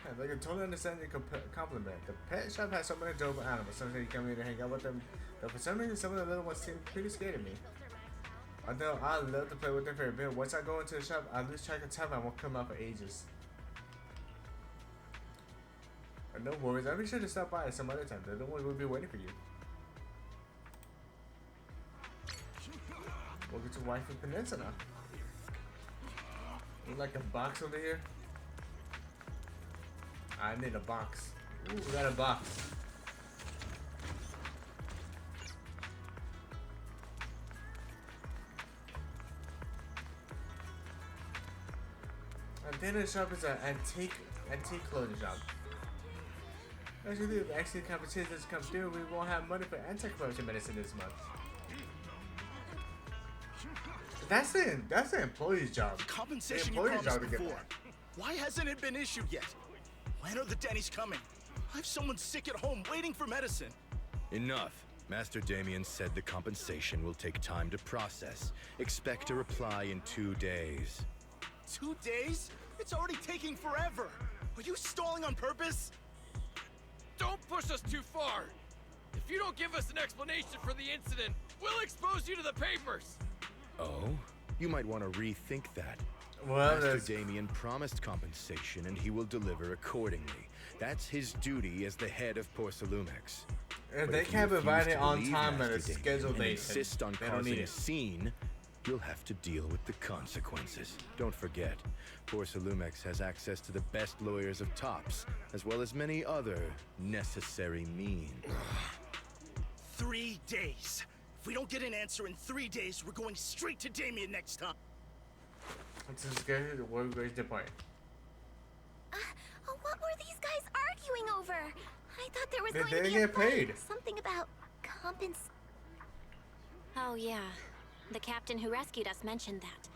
Yeah, they can totally understand your compliment. The pet shop has so many adorable animals. Sometimes you come here to hang out with them, but for some reason, some of the little ones seem pretty scared of me. Although I love to play with them for a bit, once I go into the shop, I lose track of time. I won't come out for ages. No worries, I'll be sure to stop by some other time. The little one will be waiting for you. Welcome to Waifu Peninsula. You like a box over here? I need a box. Ooh, we got a box. A dinner shop is an antique clothing shop. Actually, if actually competitions come through, we won't have money for anti-corruption medicine this month. That's the employee's job.
Compensation
the
you
employee's
promised
job to get
before.
that.
Why hasn't it been issued yet? When are the Denny's coming? I have someone sick at home waiting for medicine.
Enough. Master Damien said the compensation will take time to process. Expect a reply in 2 days.
2 days? It's already taking forever. Are you stalling on purpose?
Don't push us too far! If you don't give us an explanation for the incident, we'll expose you to the papers!
Oh? You might want to rethink that.
Well,
Master Damien promised compensation and he will deliver accordingly. That's his duty as the head of Porcelumex.
If they can't provide it on time at a scheduled date,
insist on
they don't
causing
need
a
it.
scene, you'll have to deal with the consequences. Don't forget, Porcelumex has access to the best lawyers of Tops, as well as many other necessary means.
3 days. If we don't get an answer in 3 days, we're going straight to Damien next time.
It's a scary word goes to point.
What were these guys arguing over? I thought there was
They
going to
didn't
be a
get
fight.
paid.
Something about
Oh yeah, the captain who rescued us mentioned that.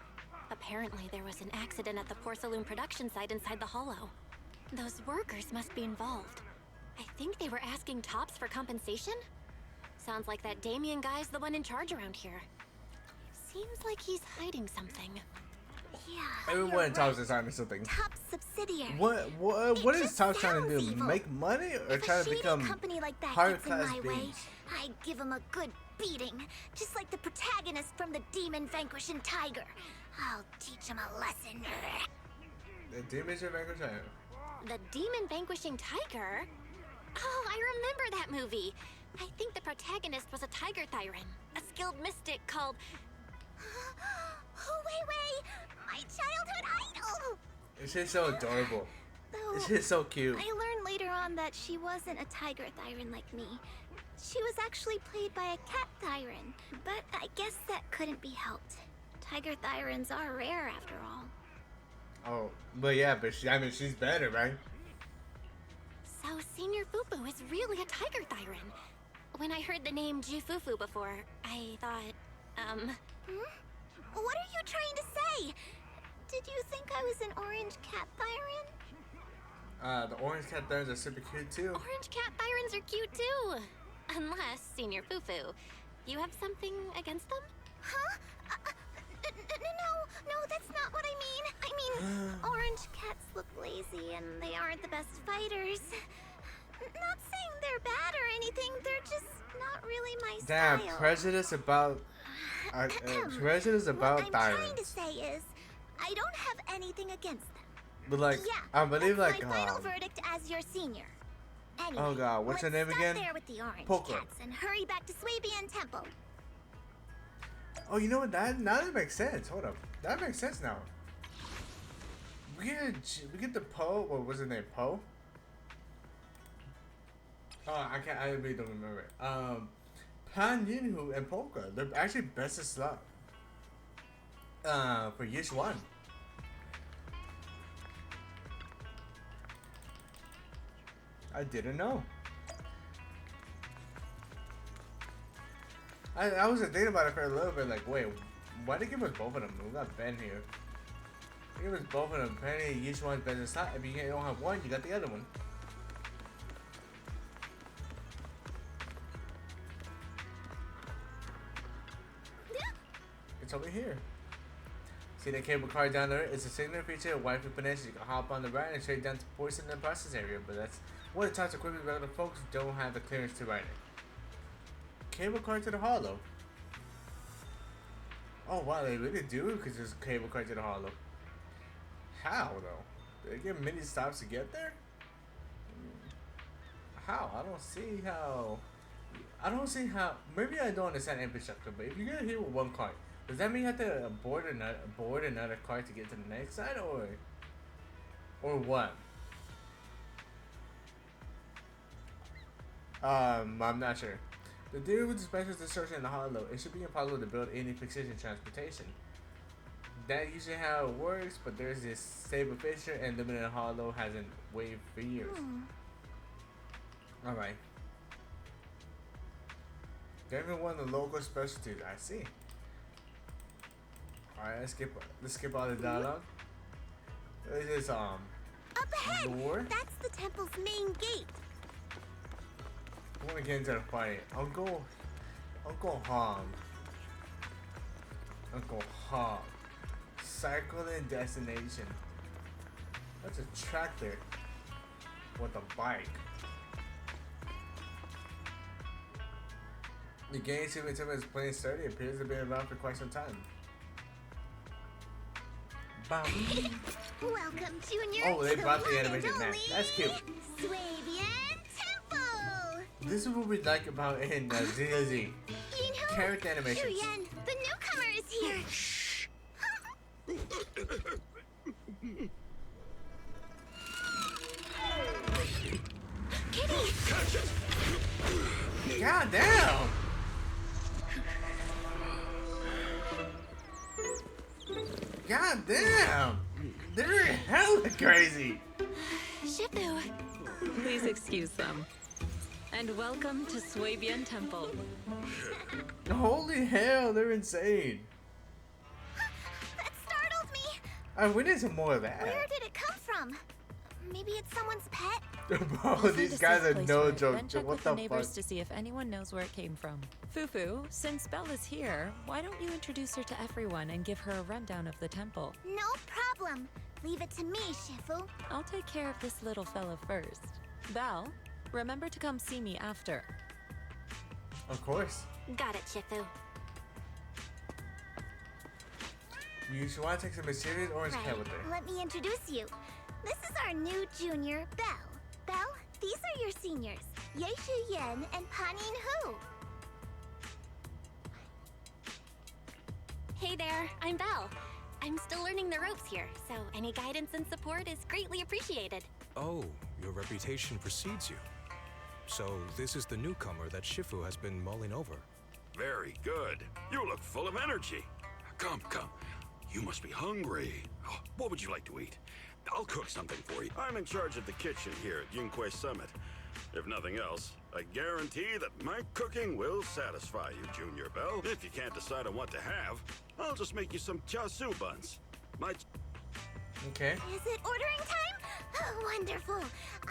Apparently there was an accident at the porcelain production site inside the hollow. Those workers must be involved. I think they were asking Tops for compensation? Sounds like that Damien guy's the one in charge around here. Seems like he's hiding something.
Yeah.
Everyone in Tops is hiding something.
Top subsidiary.
What is
just
Tops trying to do?
sounds evil.
Make money or
If
try
a
to
shady
become
company like that
higher
gets in
class
my way,
beings?
I'd give him a good beating, just like the protagonist from the Demon Vanquishing Tiger. I'll teach him a lesson.
The Demon Vanquishing Tiger.
The Demon Vanquishing Tiger? Oh, I remember that movie. I think the protagonist was a tiger thyran, a skilled mystic called...
Wait, my childhood idol!
It's just so adorable.
Though,
It's just so cute.
I learned later on that she wasn't a tiger thyran like me. She was actually played by a cat thyran, but I guess that couldn't be helped. Tiger thyrans are rare after all.
Oh, but yeah, but she's better, right?
So Senior Fufu is really a tiger thyran. When I heard the name Jifufu before, I thought,
What are you trying to say? Did you think I was an orange cat thyran?
The orange cat thyrans are super cute too.
Orange cat thyrans are cute too. Unless, Senior Fufu, you have something against them?
Huh? No, that's not what I mean. I mean, orange cats look lazy and they aren't the best fighters. Not saying they're bad or anything, they're just not really my
Damn,
style.
prejudice about prejudice about
what I'm trying to
tyrants.
say is, I don't have anything against them.
But like,
Yeah,
I believe
that's
like
my final verdict as your senior. Anyway,
oh god, what's her name
let's
again?
stop there with the orange
Poker.
cats and hurry back to Swabian Temple.
Oh, you know what? That now that makes sense. Hold up, that makes sense now. We get the Poe. What was his name? Poe. Oh, I can't. I really don't remember it. Pan Yinhu and Polka. They're actually best of slot. For Yishuan. I didn't know. I was thinking about it for a little bit, like, wait, why did they give us both of them? We got Ben here. They give us both of them. Penny, Yishuan's better side. If you don't have one, you got the other one. It's over here. See that cable car down there? It's a signature feature of Wi-Fi connection. You can hop on the ride and straight down to Poison and process area, but that's one of the types of equipment regular folks don't have the clearance to ride it. Cable car to the hollow. Oh wow, they really do, because there's a cable car to the hollow. How though? Do they get many stops to get there? How? I don't see how. I don't see how. Maybe I don't understand infrastructure, but if you get here with one car, does that mean you have to board another car to get to the next side, or what? I'm not sure. The deal with the special destruction in the hollow, it should be impossible to build any precision transportation. That usually how it works, but there's this stable feature and limited hollow hasn't waived for years. Alright. Definitely one of the local specialties, I see. Alright, let's skip all the dialogue. This is
Up ahead!
lore.
That's the temple's main gate.
I want to get into the fight. Uncle Hong. Cycling destination. That's a tractor with a bike. The game is playing sturdy. Appears to have been around for quite some time.
Welcome, Junior.
Oh, they
to
brought the
one
animated
and
man.
only
That's cute.
Swabian Temple.
This is what we like about in ZZZ.
You know,
Character animations.
Julian, the newcomer is here. Kitty!
Catch it!
God damn! God damn! They're hella crazy!
Shifu!
Please excuse them. And welcome to Swabian Temple.
Holy hell, they're insane!
That startled me.
We need some more of that.
Where did it come from? Maybe it's someone's pet?
Bro, these guys are no joke.
Then check
What
with the
the
neighbors
fuck?
to see if anyone knows where it came from. Fufu, since Belle is here, why don't you introduce her to everyone and give her a rundown of the temple?
No problem. Leave it to me, Shifu.
I'll take care of this little fella first. Belle, remember to come see me after.
Of course.
Got it, Shifu.
You should want to take some mysterious orange cat with her.
Let me introduce you. This is our new junior, Belle. Belle, these are your seniors, Yeishu Yen and Panin Hu.
Hey there, I'm Belle. I'm still learning the ropes here, so any guidance and support is greatly appreciated.
Oh, your reputation precedes you. So this is the newcomer that Shifu has been mulling over.
Very good. You look full of energy. Come. You must be hungry. Oh, what would you like to eat? I'll cook something for you. I'm in charge of the kitchen here at Yunque Summit. If nothing else, I guarantee that my cooking will satisfy you, Junior Belle. If you can't decide on what to have, I'll just make you some chasu buns.
Okay.
Is it ordering time? Oh, wonderful.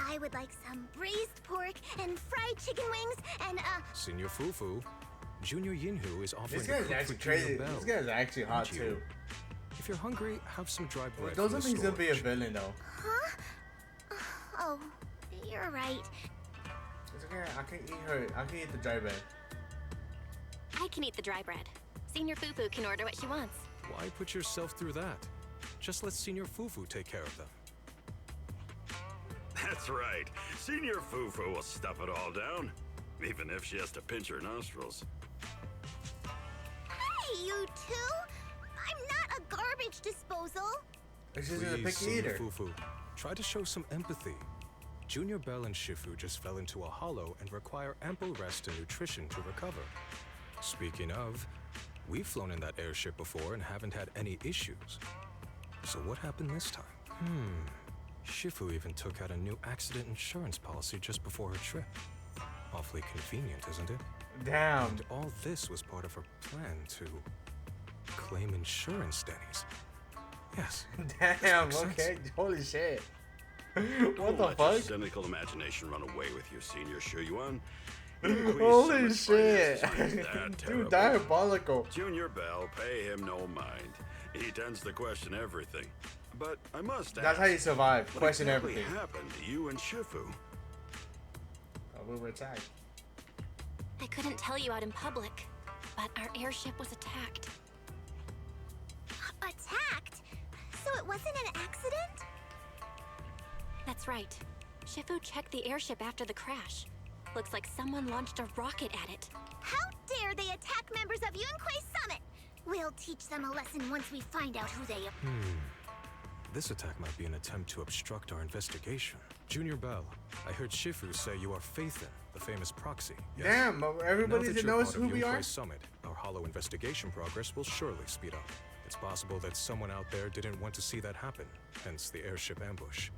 I would like some braised pork and fried chicken wings and
Senior Fufu, Junior Yinhu is offering
This
to
guy's
cook
actually
for Junior
crazy.
Bell.
This guy's actually hot
Aren't you?
too.
If you're hungry, have some dry bread.
Those
from
are
the
things gonna be a
storage.
villain though.
huh? Oh, you're right.
It's okay. I can eat her. I can eat the dry bread.
I can eat the dry bread. Senior Fufu can order what she wants.
Why put yourself through that? Just let Senior Fufu take care of them.
That's right. Senior Fufu will stuff it all down, even if she has to pinch her nostrils.
Hey, you two! I'm not a garbage disposal.
This isn't a
Please,
picky
Senior
eater.
Fufu, try to show some empathy. Junior Bell and Shifu just fell into a hollow and require ample rest and nutrition to recover. Speaking of, we've flown in that airship before and haven't had any issues. So what happened this time? Shifu even took out a new accident insurance policy just before her trip. Awfully convenient, isn't it?
Damn.
And all this was part of her plan to claim insurance, Denny's. Yes.
Damn.
This makes
Okay.
sense.
Holy shit.
Don't
What the
let your
fuck?
cynical imagination run away with you, Senior Shuyuan.
Holy shit.
Dude,
Dude, diabolical.
Junior Bell, pay him no mind. He tends to question everything. But I must ask.
That's how you survive.
What
Question
exactly
everything.
happened to you and Shifu?
Oh, we were attacked.
I couldn't tell you out in public, but our airship was attacked.
Attacked? So it wasn't an accident?
That's right. Shifu checked the airship after the crash. Looks like someone launched a rocket at it.
How dare they attack members of Yunquei Summit? We'll teach them a lesson once we find out who they are.
This attack might be an attempt to obstruct our investigation. Junior Bell, I heard Shifu say you are Faithin, the famous proxy. Yes?
Damn, everybody
Now
that
you're
knows
part of
who we
Yunquei
are.
Summit, our hollow investigation progress will surely speed up. It's possible that someone out there didn't want to see that happen, hence the airship ambush.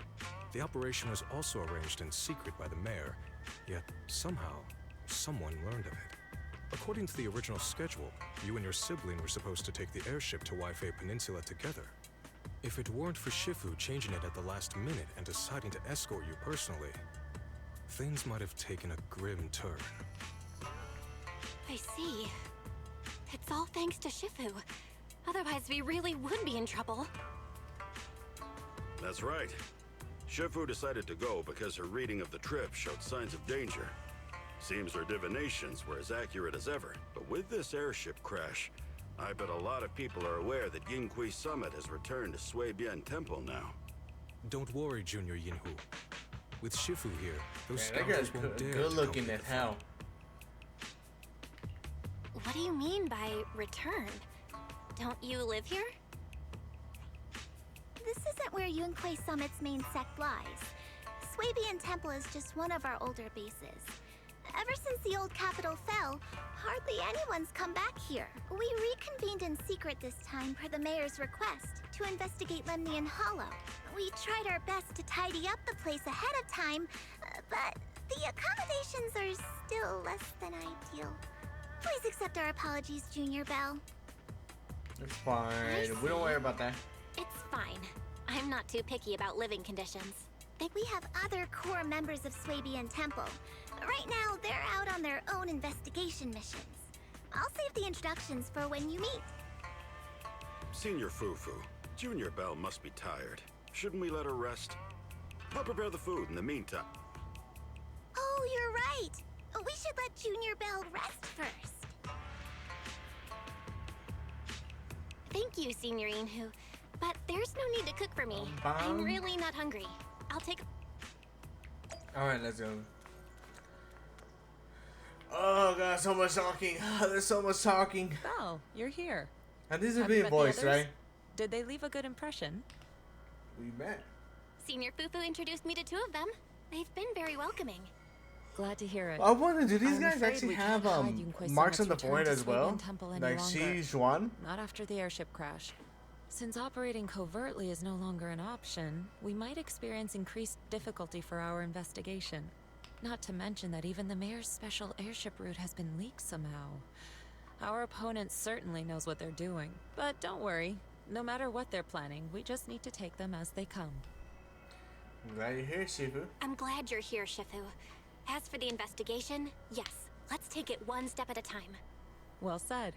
The operation was also arranged in secret by the mayor, yet somehow, someone learned of it. According to the original schedule, you and your sibling were supposed to take the airship to Waifei Peninsula together. If it weren't for Shifu changing it at the last minute and deciding to escort you personally, things might have taken a grim turn.
I see. It's all thanks to Shifu. Otherwise, we really would be in trouble.
That's right. Shifu decided to go because her reading of the trip showed signs of danger. Seems her divinations were as accurate as ever. But with this airship crash, I bet a lot of people are aware that Yingqi Summit has returned to Suibian Temple now.
Don't worry, Junior Yinhu. With Shifu here, those
Man, that guy's
scoundrels won't dare
good
to
looking
complete
as
the
hell.
What do you mean by return? Don't you live here?
This isn't where Yunquei Summit's main sect lies. Suibian Temple is just one of our older bases. Ever since the old capital fell, hardly anyone's come back here. We reconvened in secret this time per the mayor's request to investigate Lemnian Hollow. We tried our best to tidy up the place ahead of time, but the accommodations are still less than ideal. Please accept our apologies, Junior Bell.
It's fine. We don't worry about that.
It's fine. I'm not too picky about living conditions.
We have other core members of Suibian Temple. Right now, they're out on their own investigation missions. I'll save the introductions for when you meet.
Senior Fufu, Junior Bell must be tired. Shouldn't we let her rest? I'll prepare the food in the meantime.
Oh, you're right. We should let Junior Bell rest first.
Thank you, Senior Inhu. But there's no need to cook for me. I'm really not hungry. I'll take...
Alright, let's go. Oh god, so much talking. There's so much talking.
Belle, you're here.
And this is
Have you
being
met the
voiced,
others?
right?
Did they leave a good impression?
We met.
Senior Fufu introduced me to two of them. They've been very welcoming.
Glad to hear it.
I wonder, do these
I'm
guys
afraid
actually
we
have
can't hide Yunquei
marks on
Summit's
the
return
point
to
as well?
Suibian Temple any
Like
longer.
Sijuan?
Not after the airship crash. Since operating covertly is no longer an option, we might experience increased difficulty for our investigation. Not to mention that even the mayor's special airship route has been leaked somehow. Our opponent certainly knows what they're doing. But don't worry, No matter what they're planning, we just need to take them as they come.
I'm glad you're here, Shifu.
I'm glad you're here, Shifu. As for the investigation, yes, let's take it one step at a time.
Well said.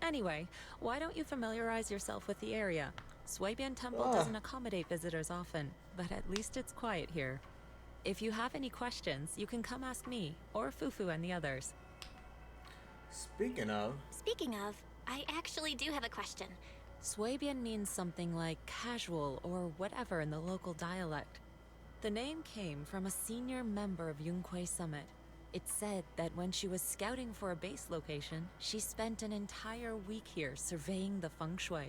Anyway, why don't you familiarize yourself with the area? Swabian Temple doesn't accommodate visitors often, but at least it's quiet here. If you have any questions, you can come ask me, or Fufu and the others.
Speaking of,
I actually do have a question.
Swabian means something like casual or whatever in the local dialect. The name came from a senior member of Yunquay Summit. It's said that when she was scouting for a base location, she spent an entire week here surveying the feng shui.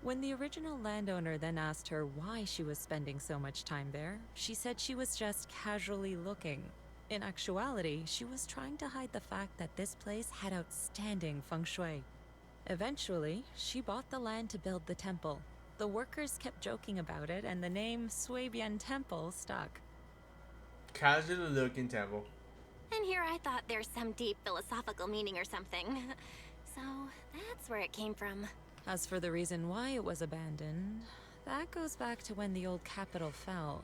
When the original landowner then asked her why she was spending so much time there, she said she was just casually looking. In actuality, she was trying to hide the fact that this place had outstanding feng shui. Eventually, she bought the land to build the temple. The workers kept joking about it, and the name Swabian Temple stuck.
casually looking temple.
And here I thought there's some deep philosophical meaning or something. So that's where it came from.
As for the reason why it was abandoned, that goes back to when the old capital fell.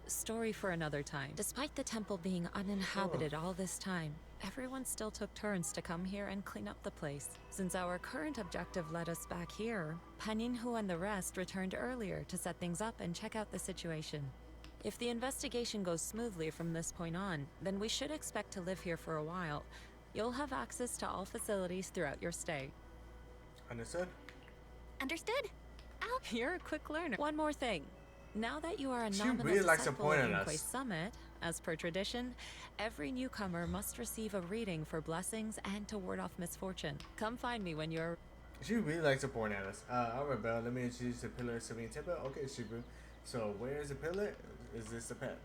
Story for another time. Despite the temple being uninhabited all this time, everyone still took turns to come here and clean up the place. Since our current objective led us back here, Paninhu and the rest returned earlier to set things up and check out the situation. If the investigation goes smoothly from this point on, then we should expect to live here for a while. You'll have access to all facilities throughout your stay.
Understood?
Understood?
You're a quick learner. One more thing. Now that you are a
She
nominal
really likes to
disciple
point
of
at
Yunquay
us.
Summit, as per tradition, every newcomer must receive a reading for blessings and to ward off misfortune. Come find me when you're...
She really likes to point at us. Alright, Bella, let me introduce the pillar of Serene Temple. Okay, Shibu. So, where is the pillar? Is this the pet?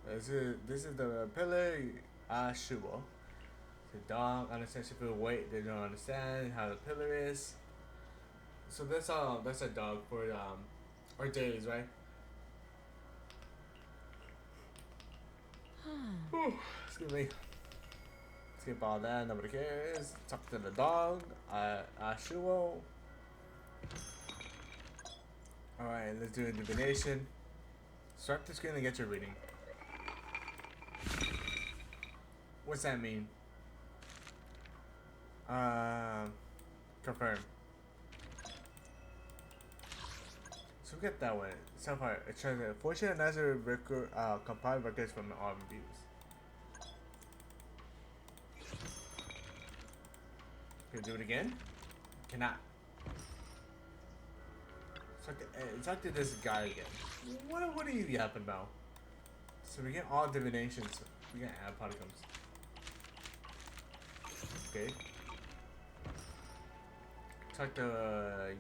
This is the pillar, Shubo. The dog understands Shifu. Wait, they don't understand how the pillar is. So that's a dog for our dailies, right? Excuse me. Skip all that, nobody cares. Talk to the dog, Shubo. Alright, let's do a divination. Swipe the screen and get your reading. What's that mean? Confirm. So we get that one. So far, it shows that fortune and other record, compiled records from all reviews. Can we do it again? Cannot. Talk to this guy again. What are you yapping about? So we get all divinations. We can add particles. Okay. Talk to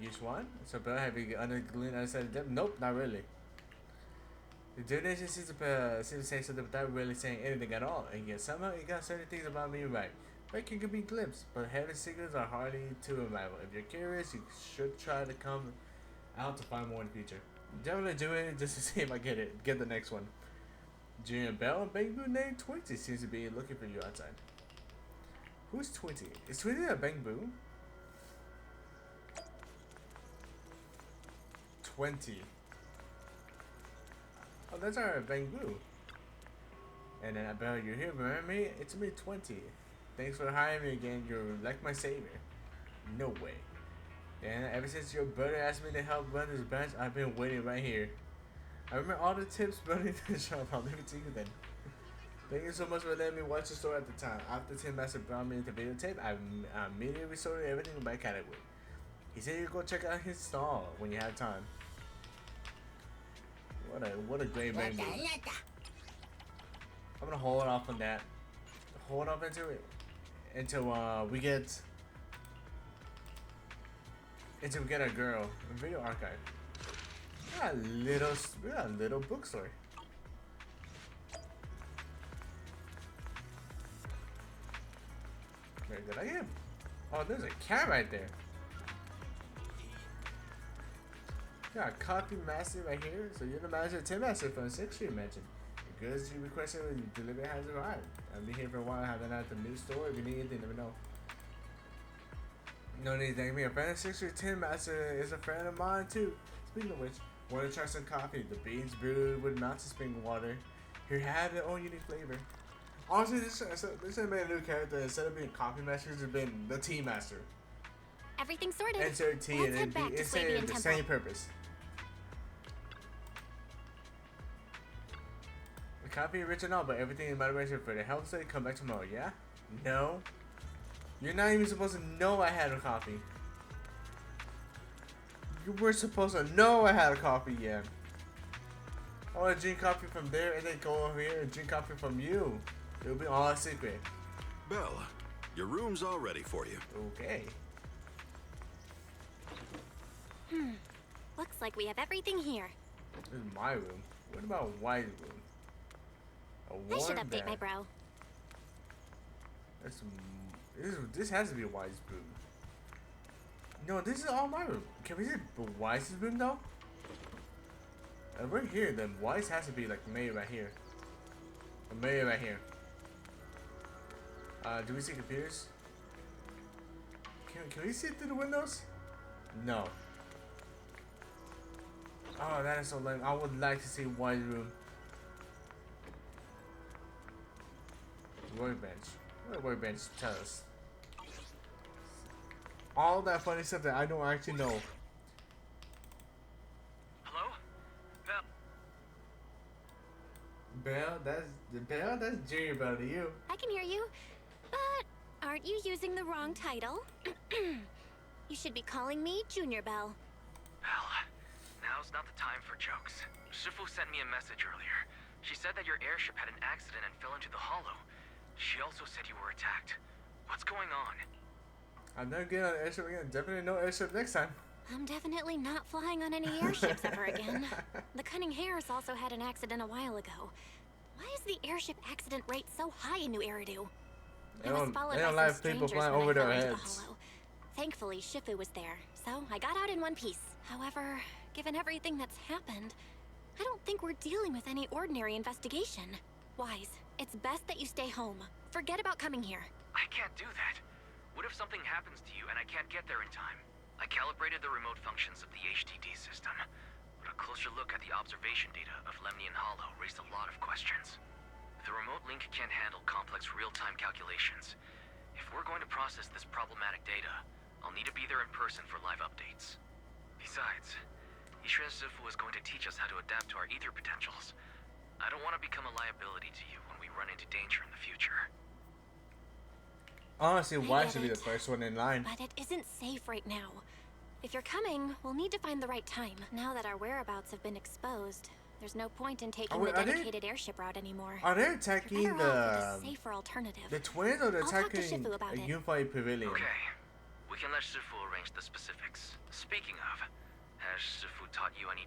Yushwan. So Bella, have you undergleaned outside of them? Nope, not really. The divination seems to say something without really saying anything at all, and yet somehow you got certain things about me right. Right can be glimpsed, but heaven's secrets are hardly to unravel. If you're curious, you should try to come out to find more in the future. Definitely do it just to see if I get the next one. Junior Bell and Bangbu named 20 seems to be looking for you outside. Who's 20? Is 20 a Bangbu? 20. Oh, that's our Bangbu. And then Bell, you're here, remember me? It's me, 20. Thanks for hiring me again. You're like my savior. No way. And ever since your brother asked me to help run this branch, I've been waiting right here. I remember all the tips running the shop. I'll leave it to you then. Thank you so much for letting me watch the store at the time. After Tim Master brought me the videotape, I immediately resorted everything by category. He said you go check out his stall when you have time. What a great baby. I'm gonna hold off on that. Hold off until we get a girl. Video archive. We got a little bookstore. Where did I get him? Oh, there's a cat right there. Got a copy master right here. So you're the manager of Tim Master from 6th Street Mansion. The goods you requested when you deliver has arrived. I've been here for a while, haven't had the new store. If you need anything, let me know. No need to thank me. A fan of 610 Master is a friend of mine too. Speaking of which, want to try some coffee? The beans brewed with mountain spring water. Here have their own unique flavor. Honestly, this has made a new character. Instead of being coffee master, it's been the tea master.
Everything's sorted.
Insert tea
Let's
and
head back to
it's
Swabian
the
Temple.
same purpose. The coffee original, but everything in moderation for the health study. Come back tomorrow. Yeah? No. You're not even supposed to know I had a coffee. You were supposed to know I had a coffee, yeah. I want to drink coffee from there and then go over here and drink coffee from you. It'll be all a secret.
Belle, your room's all ready for you.
Okay.
Looks like we have everything here.
This is my room. What about Wise room? A
I should
warm
update
bed.
my bro.
This has to be a Wise room. No, this is all my room. Can we see Wise's room though? If we're here, then Wise has to be like maybe right here. Or maybe right here. Do we see computers? Can we see through the windows? No. Oh, that is so lame. I would like to see Wise room. Workbench. What workbench tell us? All that funny stuff that I don't actually know.
Hello?
Belle, that's Junior Belle to you.
I can hear you, but aren't you using the wrong title? You should be calling me Junior Belle.
Belle, now's not the time for jokes. Shifu sent me a message earlier. She said that your airship had an accident and fell into the hollow. She also said you were attacked. What's going on?
I'm never getting on an airship again. Definitely no airship next time.
I'm definitely not flying on any airships ever again. The Cunning Hares also had an accident a while ago. Why is the airship accident rate so high in New Eridu?
They
I was
don't
followed by
like
some
people
strangers
flying
when
over
I fell
their
into the
heads.
hollow. Thankfully, Shifu was there, so I got out in one piece. However, given everything that's happened, I don't think we're dealing with any ordinary investigation. Wise, it's best that you stay home. Forget about coming here.
I can't do that. What if something happens to you and I can't get there in time? I calibrated the remote functions of the HDD system, but a closer look at the observation data of Lemnian Hollow raised a lot of questions. The remote link can't handle complex real-time calculations. If we're going to process this problematic data, I'll need to be there in person for live updates. Besides, Yishuan Zifu is going to teach us how to adapt to our ether potentials. I don't want to become a liability to you when we run into danger in the future.
Honestly,
I
why
get
should be the
it,
first one in line?
But it isn't safe right now. If you're coming, we'll need to find the right time. Now that our whereabouts have been exposed, there's no point in taking the dedicated airship route anymore.
Are they attacking
You're better off with a safer alternative.
the twins or they're
I'll talk to
attacking
Shifu about
a
it.
unified pavilion?
Okay, we can let Shifu arrange the specifics. Speaking of, has Shifu taught you any...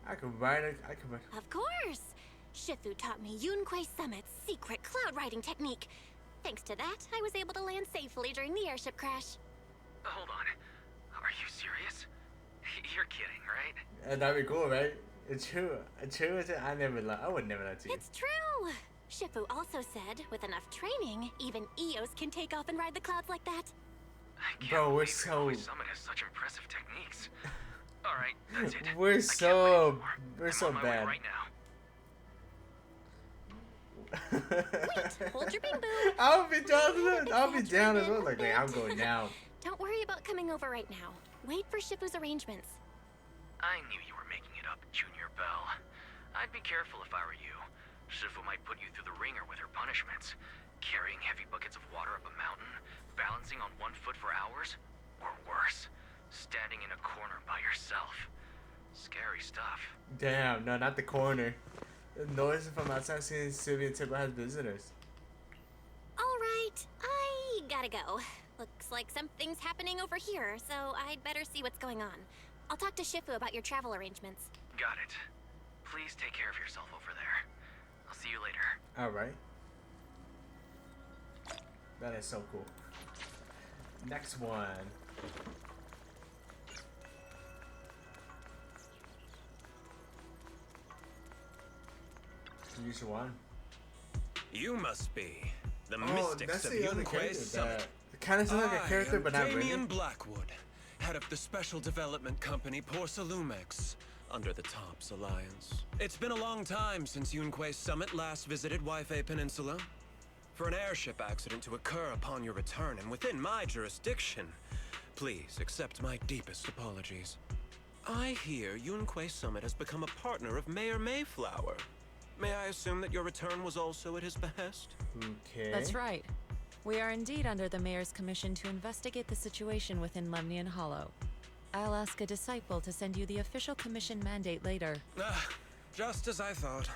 I could ride it. I could ride.
Of course! Shifu taught me Yunquei Summit's secret cloud riding technique. Thanks to that, I was able to land safely during the airship crash.
Hold on. Are you serious? You're kidding, right?
And that'd be cool, right? It's true. It's true. I would never lie to you.
It's true! Shifu also said, with enough training, even Eos can take off and ride the clouds like that.
Bro, we're so.
Summit has such impressive techniques. All right, that's it.
We're so
I'm on my way
bad.
right now.
Wait, hold your bing boo.
I'll be down. I'll be down as well. Like, hey, I'm going now.
Don't worry about coming over right now. Wait for Shifu's arrangements.
I knew you were making it up, Junior Belle. I'd be careful if I were you. Shifu might put you through the ringer with her punishments. Carrying heavy buckets of water up a mountain, balancing on one foot for hours, or worse, standing in a corner by yourself. Scary stuff.
Damn, no, not the corner. The noise from outside saying Sylvian Temple has visitors.
Alright, I gotta go. Looks like something's happening over here, so I'd better see what's going on. I'll talk to Shifu about your travel arrangements.
Got it. Please take care of yourself over there. I'll see you later.
Alright. That is so cool. Next one. Use one.
You must be the
Oh,
mystics
that's
of
the other
Yunquei
character.
Summit.
The kind of sounds like a character, but not really.
Damian Blackwood, head of the special development company Porcelumex, under the TOPS Alliance. It's been a long time since Yunque's summit last visited Waifei Peninsula. For an airship accident to occur upon your return and within my jurisdiction, please accept my deepest apologies. I hear Yunque Summit has become a partner of Mayor Mayflower. May I assume that your return was also at his behest?
Okay.
That's right. We are indeed under the Mayor's commission to investigate the situation within Lemnian Hollow. I'll ask a disciple to send you the official commission mandate later.
Just as I thought.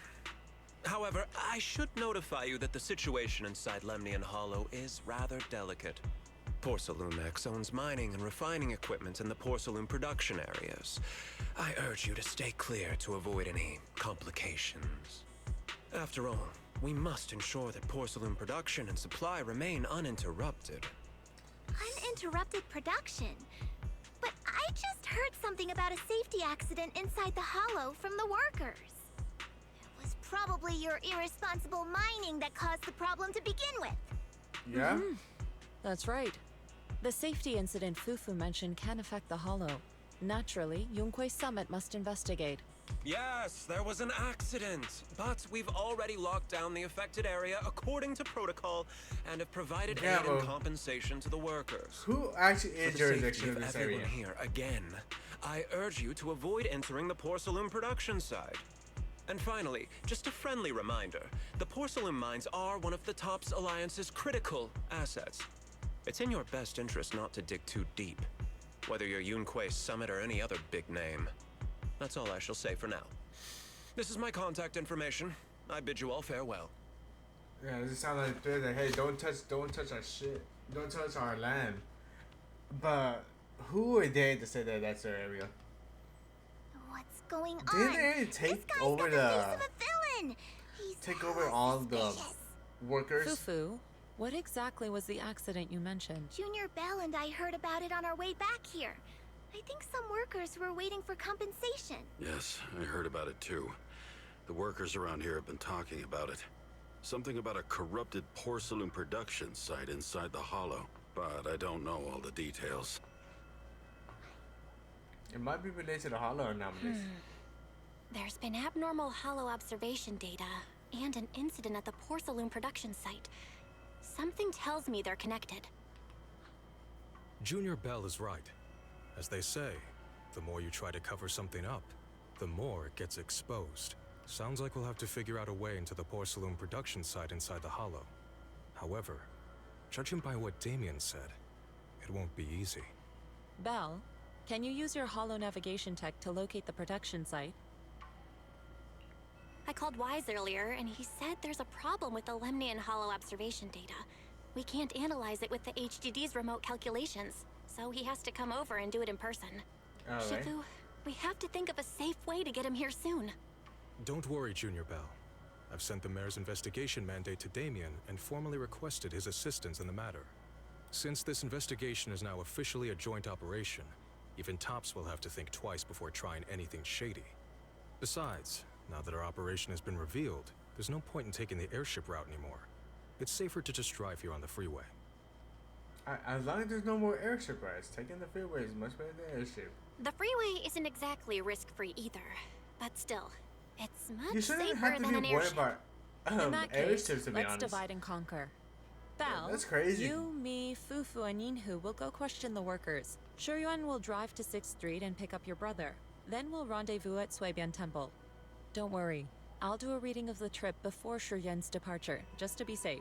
However, I should notify you that the situation inside Lemnian Hollow is rather delicate. Porcelumex owns mining and refining equipment in the porcelain production areas. I urge you to stay clear to avoid any complications. After all, we must ensure that porcelain production and supply remain uninterrupted.
Uninterrupted production? But I just heard something about a safety accident inside the hollow from the workers. It was probably your irresponsible mining that caused the problem to begin with.
Yeah?
That's right. The safety incident Fufu mentioned can affect the hollow. Naturally, Yunque Summit must investigate.
Yes, there was an accident, but we've already locked down the affected area according to protocol and have provided aid and compensation to the workers.
Who actually is
For the
jurisdiction
safety
of
of
this
everyone
area?
here, again, I urge you to avoid entering the porcelain production side. And finally, just a friendly reminder, the porcelain mines are one of the TOPS Alliance's critical assets. It's in your best interest not to dig too deep, whether you're Yunque Summit or any other big name. That's all I shall say for now. This is my contact information. I bid you all farewell.
Yeah, this sounds like they're like, hey, don't touch our shit. Don't touch our land. But who are they to say that that's their area?
What's going
Didn't
on?
they take over the take over all the workers?
Fufu, what exactly was the accident you mentioned?
Junior Bell and I heard about it on our way back here. I think some workers were waiting for compensation.
Yes, I heard about it too. The workers around here have been talking about it. Something about a corrupted porcelain production site inside the hollow, but I don't know all the details.
It might be related to the hollow anomalies.
There's been abnormal hollow observation data and an incident at the porcelain production site. Something tells me they're connected.
Junior Bell is right. As they say, the more you try to cover something up, the more it gets exposed. Sounds like we'll have to figure out a way into the porcelain production site inside the hollow. However, judging by what Damien said, it won't be easy.
Bell, can you use your hollow navigation tech to locate the production site?
I called Wise earlier, and he said there's a problem with the Lemnian hollow observation data. We can't analyze it with the HDD's remote calculations, so he has to come over and do it in person.
All right.
Shifu, we have to think of a safe way to get him here soon.
Don't worry, Junior Bell. I've sent the mayor's investigation mandate to Damien and formally requested his assistance in the matter. Since this investigation is now officially a joint operation, even TOPS will have to think twice before trying anything shady. Besides, now that our operation has been revealed, there's no point in taking the airship route anymore. It's safer to just drive here on the freeway.
As long as there's no more airship rides, taking the freeway is much better than airship.
The freeway isn't exactly risk-free either, but still, it's
You
much
shouldn't
safer
have to
than
be
an
worried
airship.
about
In that case,
airships, to be
let's
honest.
divide and conquer. Bell,
that's crazy.
You, me, Fufu, and Yinhu will go question the workers. Shuryuan will drive to 6th Street and pick up your brother. Then we'll rendezvous at Suibian Temple. Don't worry, I'll do a reading of the trip before Shuryuan's departure, just to be safe.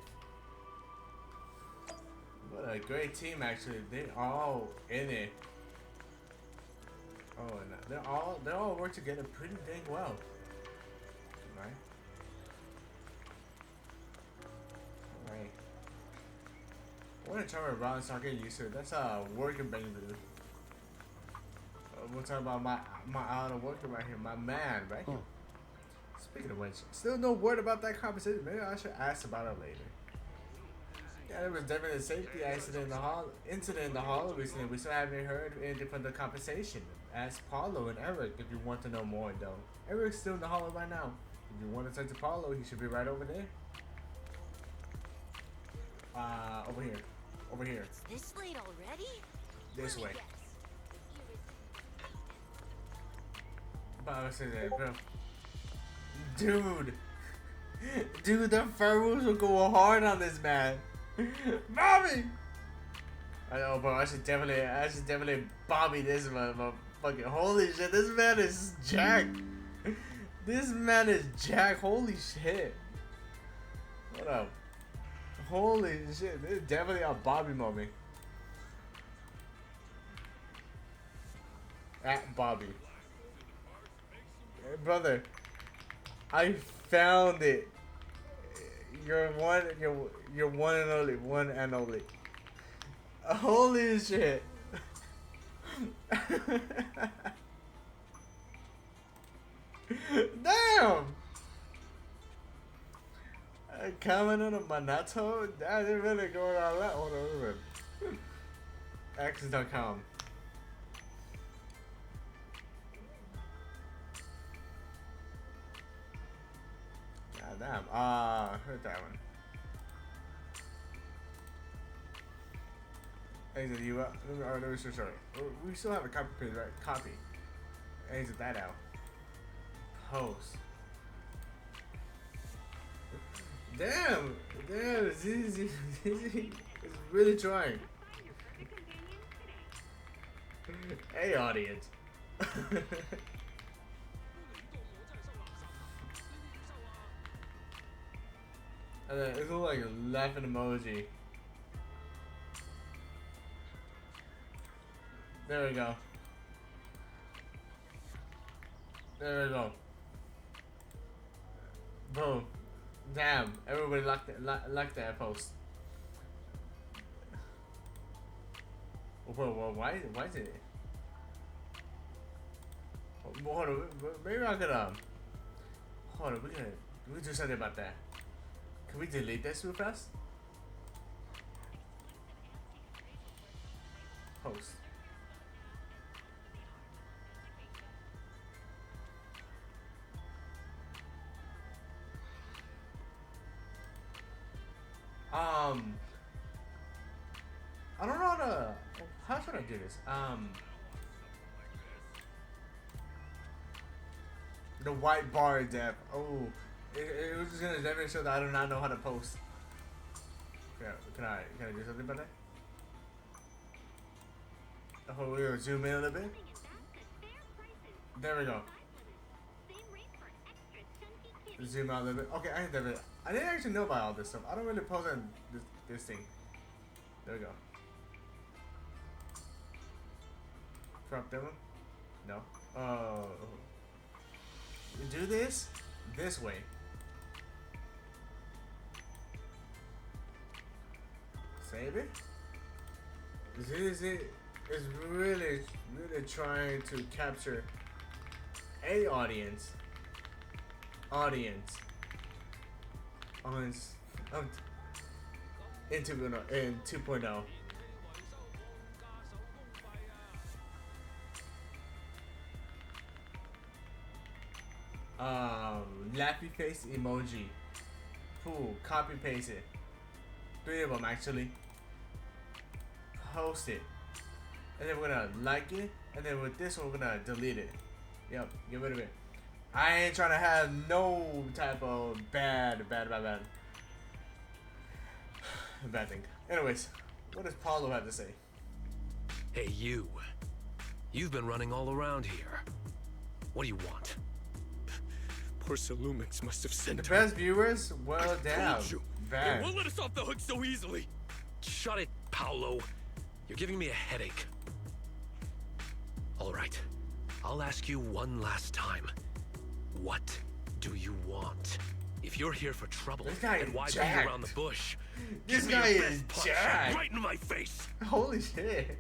What a great team, actually. They're all in it. Oh, and they all work together pretty dang well. Right. Alright. I want to try my round so I get used to it. That's a working baby. We'll talk about my other worker right here, my man right here. Speaking of which, still no word about that conversation. Maybe I should ask about it later. Yeah, there was definitely a safety accident in the hall recently. We still haven't heard anything from the compensation. Ask Paulo and Eric if you want to know more, though. Eric's still in the hall right now. If you want to talk to Paulo, he should be right over there. Over here. Over here.
This late already?
This way. But bro. Dude. Dude, the furries will go hard on this man. Bobby! I know, bro. I should definitely Bobby this motherfucker. Holy shit, this man is jacked. This man is jacked. Holy shit. What up? Holy shit, this is definitely a Bobby moment. At Bobby. Hey, brother. I found it. You're one and only. Holy shit. Damn. Comment on a Manato? That is really going on that. Hold on. X.com. God damn. Heard that one. Exit you up. Sorry. We still have a copy page, right? Copy. Exit that out. Post. Damn, ZZZ is really trying. Hey, audience. And then it's like a laughing emoji. There we go. There we go. Boom. Damn, everybody liked that post. Whoa, why is it? Hold on, maybe I could hold on, we do something about that. Can we delete this real fast? Post. I don't know how should I do this? The white bar depth. Oh, it was just gonna definitely show that I do not know how to post. Yeah, can I do something about that? Oh, we're gonna zoom in a little bit. There we go. Zoom out a little bit. Okay, I didn't actually know about all this stuff. I don't really post on this thing. There we go. Crop that one? No. Do this way. Save it. ZZZ is really trying to capture a audience in 2.0. Laughy face emoji. Cool. Copy paste it. 3 of them actually. Post it. And then we're gonna like it. And then with this one we're gonna delete it. Yep, get rid of it. I ain't trying to have no type of bad thing. Anyways, what does Paulo have to say?
Hey you. You've been running all around here. What do you want?
Poor Salumix must have sent
the best viewers? Well, damn.
They won't let us off the hook so easily. Shut it, Paolo. You're giving me a headache. All right. I'll ask you one last time. What do you want? If you're here for trouble, and why beat around the bush?
This guy is jacked.
Right in my face.
Holy shit.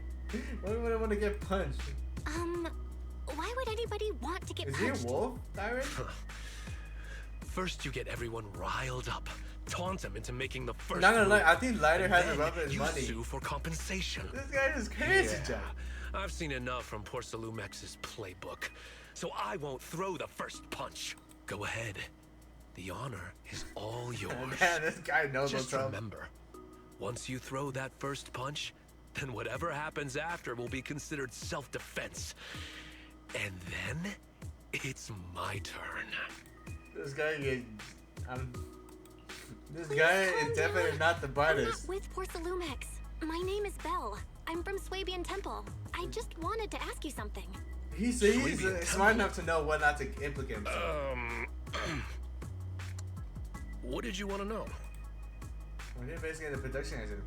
Why would I want to get punched?
Why would anybody want to get punched?
Is he a wolf, Byron?
First you get everyone riled up, taunt them into making the first
Not gonna lie,
move,
I think Lighter has
then
a rub his
you
money.
sue for compensation.
This guy is crazy,
Yeah, I've seen enough from poor Salumex's playbook, so I won't throw the first punch. Go ahead. The honor is all yours.
Man, this guy knows
Just
what's up.
remember, Once you throw that first punch, then whatever happens after will be considered self-defense. And then, it's my turn.
This guy is... this guy is definitely not the brightest.
I'm not with Porcelumex. My name is Belle. I'm from Swabian Temple. I just wanted to ask you something.
He's smart enough to know what not to implicate himself.
What did you want to know?
We're investigating the production agent.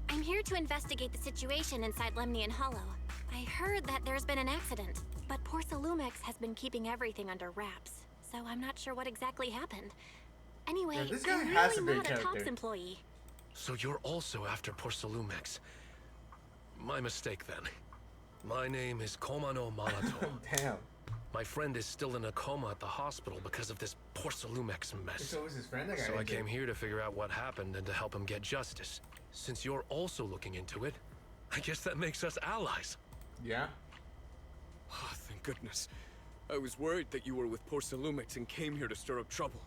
I'm here to investigate the situation inside Lemnian Hollow. I heard that there's been an accident, but Porcelumex has been keeping everything under wraps, so I'm not sure what exactly happened. Anyway,
this guy
I'm
has to
really
be a
not a
character.
TOPS employee.
So you're also after Porcelumex. My mistake then. My name is Komano Malato.
Damn.
My friend is still in a coma at the hospital because of this Porcelumex mess.
So was his friend that got
So I
injured?
came here to figure out what happened and to help him get justice. Since you're also looking into it, I guess that makes us allies.
Yeah?
Oh, thank goodness. I was worried that you were with Porcelumex and came here to stir up trouble.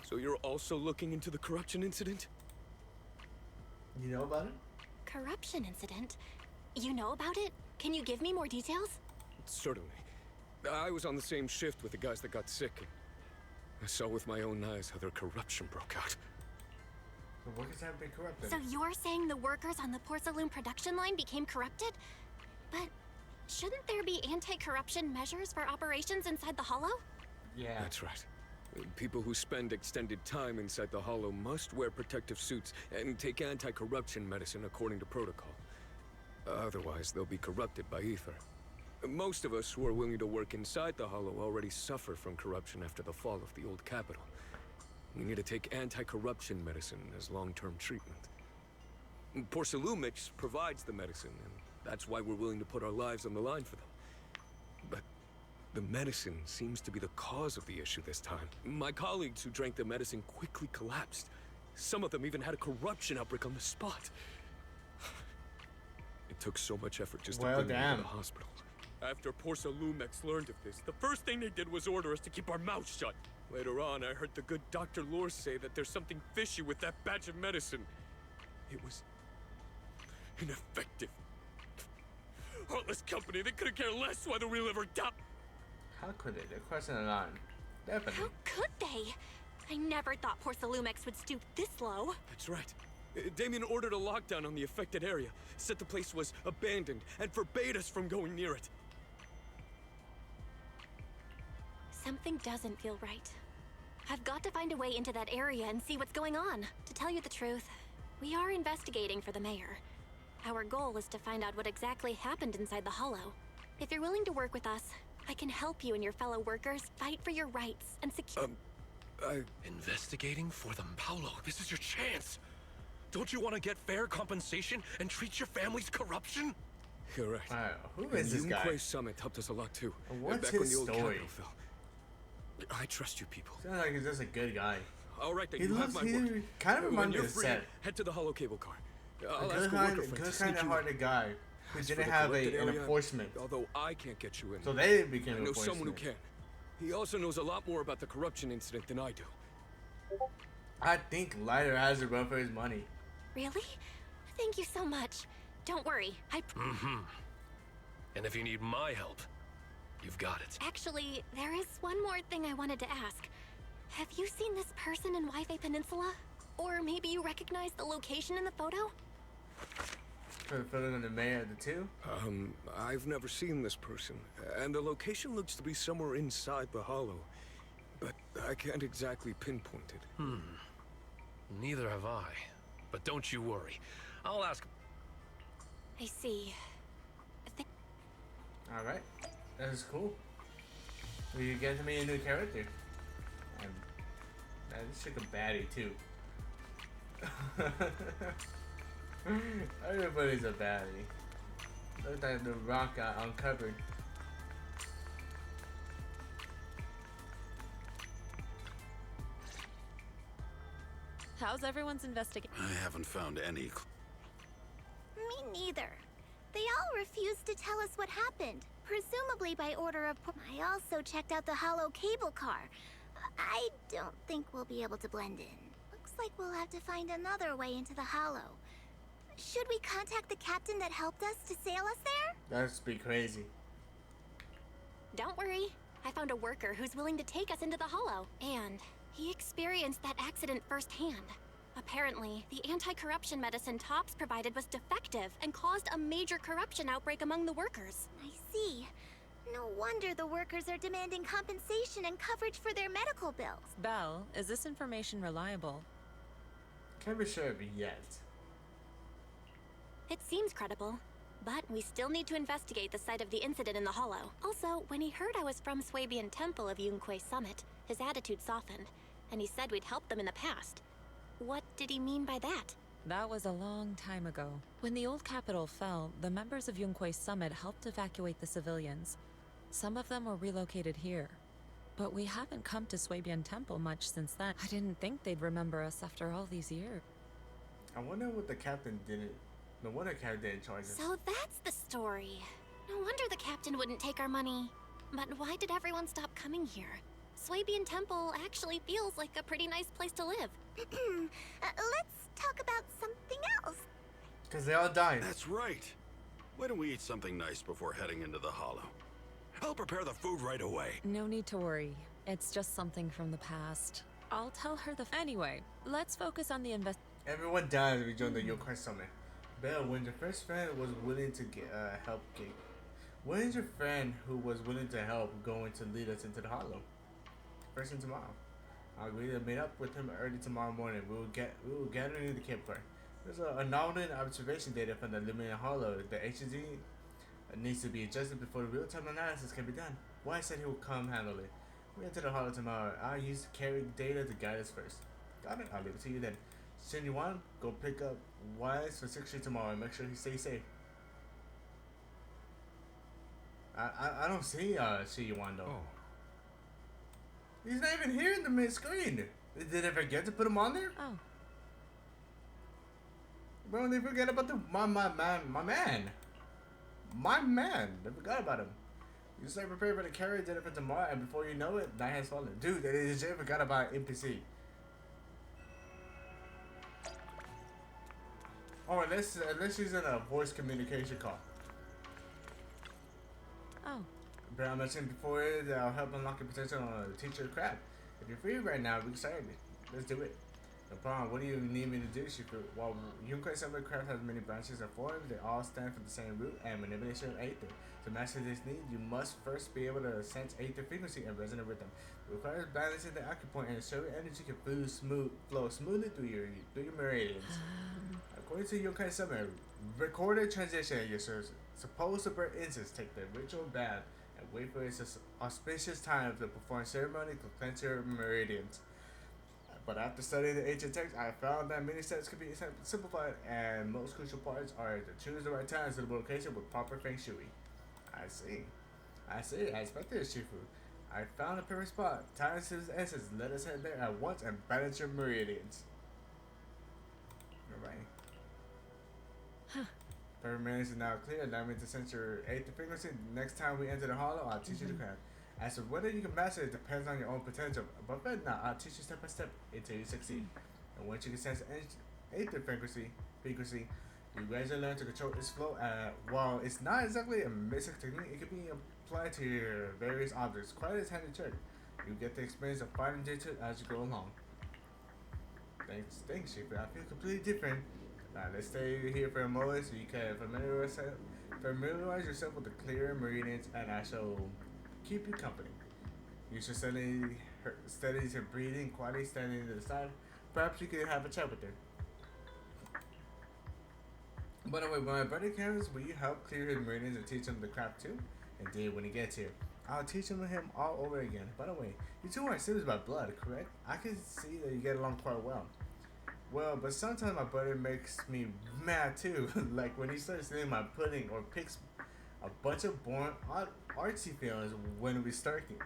So you're also looking into the corruption incident?
You know about it?
Corruption incident? You know about it? Can you give me more details?
Certainly. I was on the same shift with the guys that got sick, and I saw with my own eyes how their corruption broke out.
The workers haven't been corrupted.
So you're saying the workers on the porcelain production line became corrupted? But shouldn't there be anti-corruption measures for operations inside the Hollow?
Yeah.
That's right. People who spend extended time inside the Hollow must wear protective suits and take anti-corruption medicine according to protocol. Otherwise, they'll be corrupted by ether. Most of us who are willing to work inside the Hollow already suffer from corruption after the fall of the old capital. We need to take anti-corruption medicine as long-term treatment. Porcelumex provides the medicine, and that's why we're willing to put our lives on the line for them. But the medicine seems to be the cause of the issue this time. My colleagues who drank the medicine quickly collapsed. Some of them even had a corruption outbreak on the spot. It took so much effort just to bring them to the hospital. After Porcelumex learned of this, the first thing they did was order us to keep our mouths shut. Later on, I heard the good Dr. Lore say that there's something fishy with that batch of medicine. It was ineffective. Heartless company, they couldn't care less whether we live or die.
How could they? They're crossing the line. Definitely.
How could they? I never thought Porcelumex would stoop this low.
That's right. Damien ordered a lockdown on the affected area, said the place was abandoned, and forbade us from going near it.
Something doesn't feel right. I've got to find a way into that area and see what's going on. To tell you the truth, we are investigating for the mayor. Our goal is to find out what exactly happened inside the Hollow. If you're willing to work with us, I can help you and your fellow workers fight for your rights and secure.
Investigating for them, Paolo. This is your chance. Don't you want to get fair compensation and treat your family's corruption?
You're right.
Who is this guy?
Yunque Summit helped us a lot too.
What's
back when
his
the old
story?
capital fell. I trust you people.
Sounds like he's just a good guy.
All right, then
He
you
looks,
have my
he
word.
kind of
When
reminds me
you're
of
free,
Seth.
head to the hollow cable car. I'll
A
ask
good
a worker friend to
kind
sneak
of
you
hearted guy who
As
didn't
for the
have
corrupted
an
area,
enforcement.
Although I can't get you in.
So they became
I know
enforcement.
someone who can. He also knows a lot more about the corruption incident than I do.
I think Lighter has to run for his money.
Really? Thank you so much. Don't worry,
And if you need my help, you've got it.
Actually, there is one more thing I wanted to ask. Have you seen this person in Wi-Fi Peninsula? Or maybe you recognize the location in the photo?
For the photo of the mayor of the two?
I've never seen this person, and the location looks to be somewhere inside the hollow, but I can't exactly pinpoint it.
Neither have I. But don't you worry. I'll ask.
I see.
Alright. That is cool. You get to meet a new character. This chick a baddie too. Everybody's a baddie. Looks like the rock got uncovered.
How's everyone's investigation?
I haven't found any.
Me neither. They all refused to tell us what happened, presumably by order of... I also checked out the hollow cable car. I don't think we'll be able to blend in. Looks Looks like we'll have to find another way into the hollow. Should we contact the captain that helped us to sail us there?
That's be crazy.
Don't worry. I found a worker who's willing to take us into the hollow. And he experienced that accident firsthand. Apparently, the anti-corruption medicine Tops provided was defective and caused a major corruption outbreak among the workers.
I see. No wonder the workers are demanding compensation and coverage for their medical bills.
Belle, is this information reliable?
Can't be sure yet.
It seems credible, but we still need to investigate the site of the incident in the hollow. Also, when he heard I was from Swabian Temple of Yunque Summit, his attitude softened, and he said we'd helped them in the past. What did he mean by that?
That was a long time ago. When the old capital fell, the members of Yunque Summit helped evacuate the civilians. Some of them were relocated here. But we haven't come to Swabian Temple much since then. I didn't think they'd remember us after all these years.
I wonder what the captain didn't. No wonder the captain didn't charge us.
So that's the story. No wonder the captain wouldn't take our money. But why did everyone stop coming here? Swabian Temple actually feels like a pretty nice place to live.
Let's talk about something else.
Because they all died.
That's right. Why don't we eat something nice before heading into the hollow? I'll prepare the food right away.
No need to worry. It's just something from the past. I'll tell her the... Anyway, let's focus on the
Everyone died when we joined the Yokai Summit. Belle, when your first friend was willing to help get... When is your friend who was willing to help going to lead us into the hollow? First thing tomorrow. I'll agree to meet up with him early tomorrow morning. We will gather in the campfire. There's a anomaly observation data from the Luminant Hollow. The HZ needs to be adjusted before the real-time analysis can be done. Wise said he will come handle it. We enter the hollow tomorrow. I'll use the carry data to guide us first. Got it? I'll leave it to you then. Shin Yuan, go pick up Wise for 6 tomorrow and make sure he stays safe. I don't see Shin Yuan though.
Oh.
He's not even here in the mid-screen. Did they forget to put him on there?
Oh.
Bro, they forget about my man. They forgot about him. You start preparing for the carry dinner for tomorrow, and before you know it, night has fallen. Dude, they legit forgot about NPC. Oh, unless she's in a voice communication call.
Oh.
But I mentioned before that I'll help unlock your potential on a teacher crab. If you're free right now, we started it. Let's do it. No problem. What do you need me to do, Shifu? While Yunkai Summit Craft has many branches and forms, they all stand for the same root and manipulation of Aether. To master this need, you must first be able to sense Aether frequency and resonate with them. It requires balancing the acupoint and ensure energy can flow smoothly through your meridians. According to Yunkai Summit, recorded transition, you're supposed to burn incense, take the ritual bath, and wait for its auspicious time to perform ceremony to cleanse your meridians. But after studying the ancient text, I found that many steps could be simplified, and most crucial parts are to choose the right time and suitable location with proper feng shui. I see. I expected it, Shifu. I found a perfect spot. Time to his essence. Let us head there at once and balance your meridians. Alright.
Huh.
Perfect meridians is now clear. Allow me to sense your 8th frequency. Next time we enter the hollow, I'll teach you the craft. As to whether you can master it depends on your own potential. But right now, I'll teach you step by step until you succeed. And once you can sense 8th frequency, you gradually learn to control its flow. While it's not exactly a basic technique, it can be applied to your various objects. Quite as handy trick. You get the experience of fighting Jitu as you go along. Thanks, Shifu. I feel completely different. Now let's stay here for a moment so you can familiarize yourself with the clear meridians, and I shall keep you company. You should study her breathing, quietly standing to the side. Perhaps you could have a chat with her. By the way, when my brother comes, will you help clear his meridians and teach him the craft too? Indeed, when he gets here, I'll teach him all over again. By the way, you two aren't siblings by blood, correct? I can see that you get along quite well. Well, but sometimes my brother makes me mad too. Like when he starts stealing my pudding or picks a bunch of boring artsy feelings when we stocking.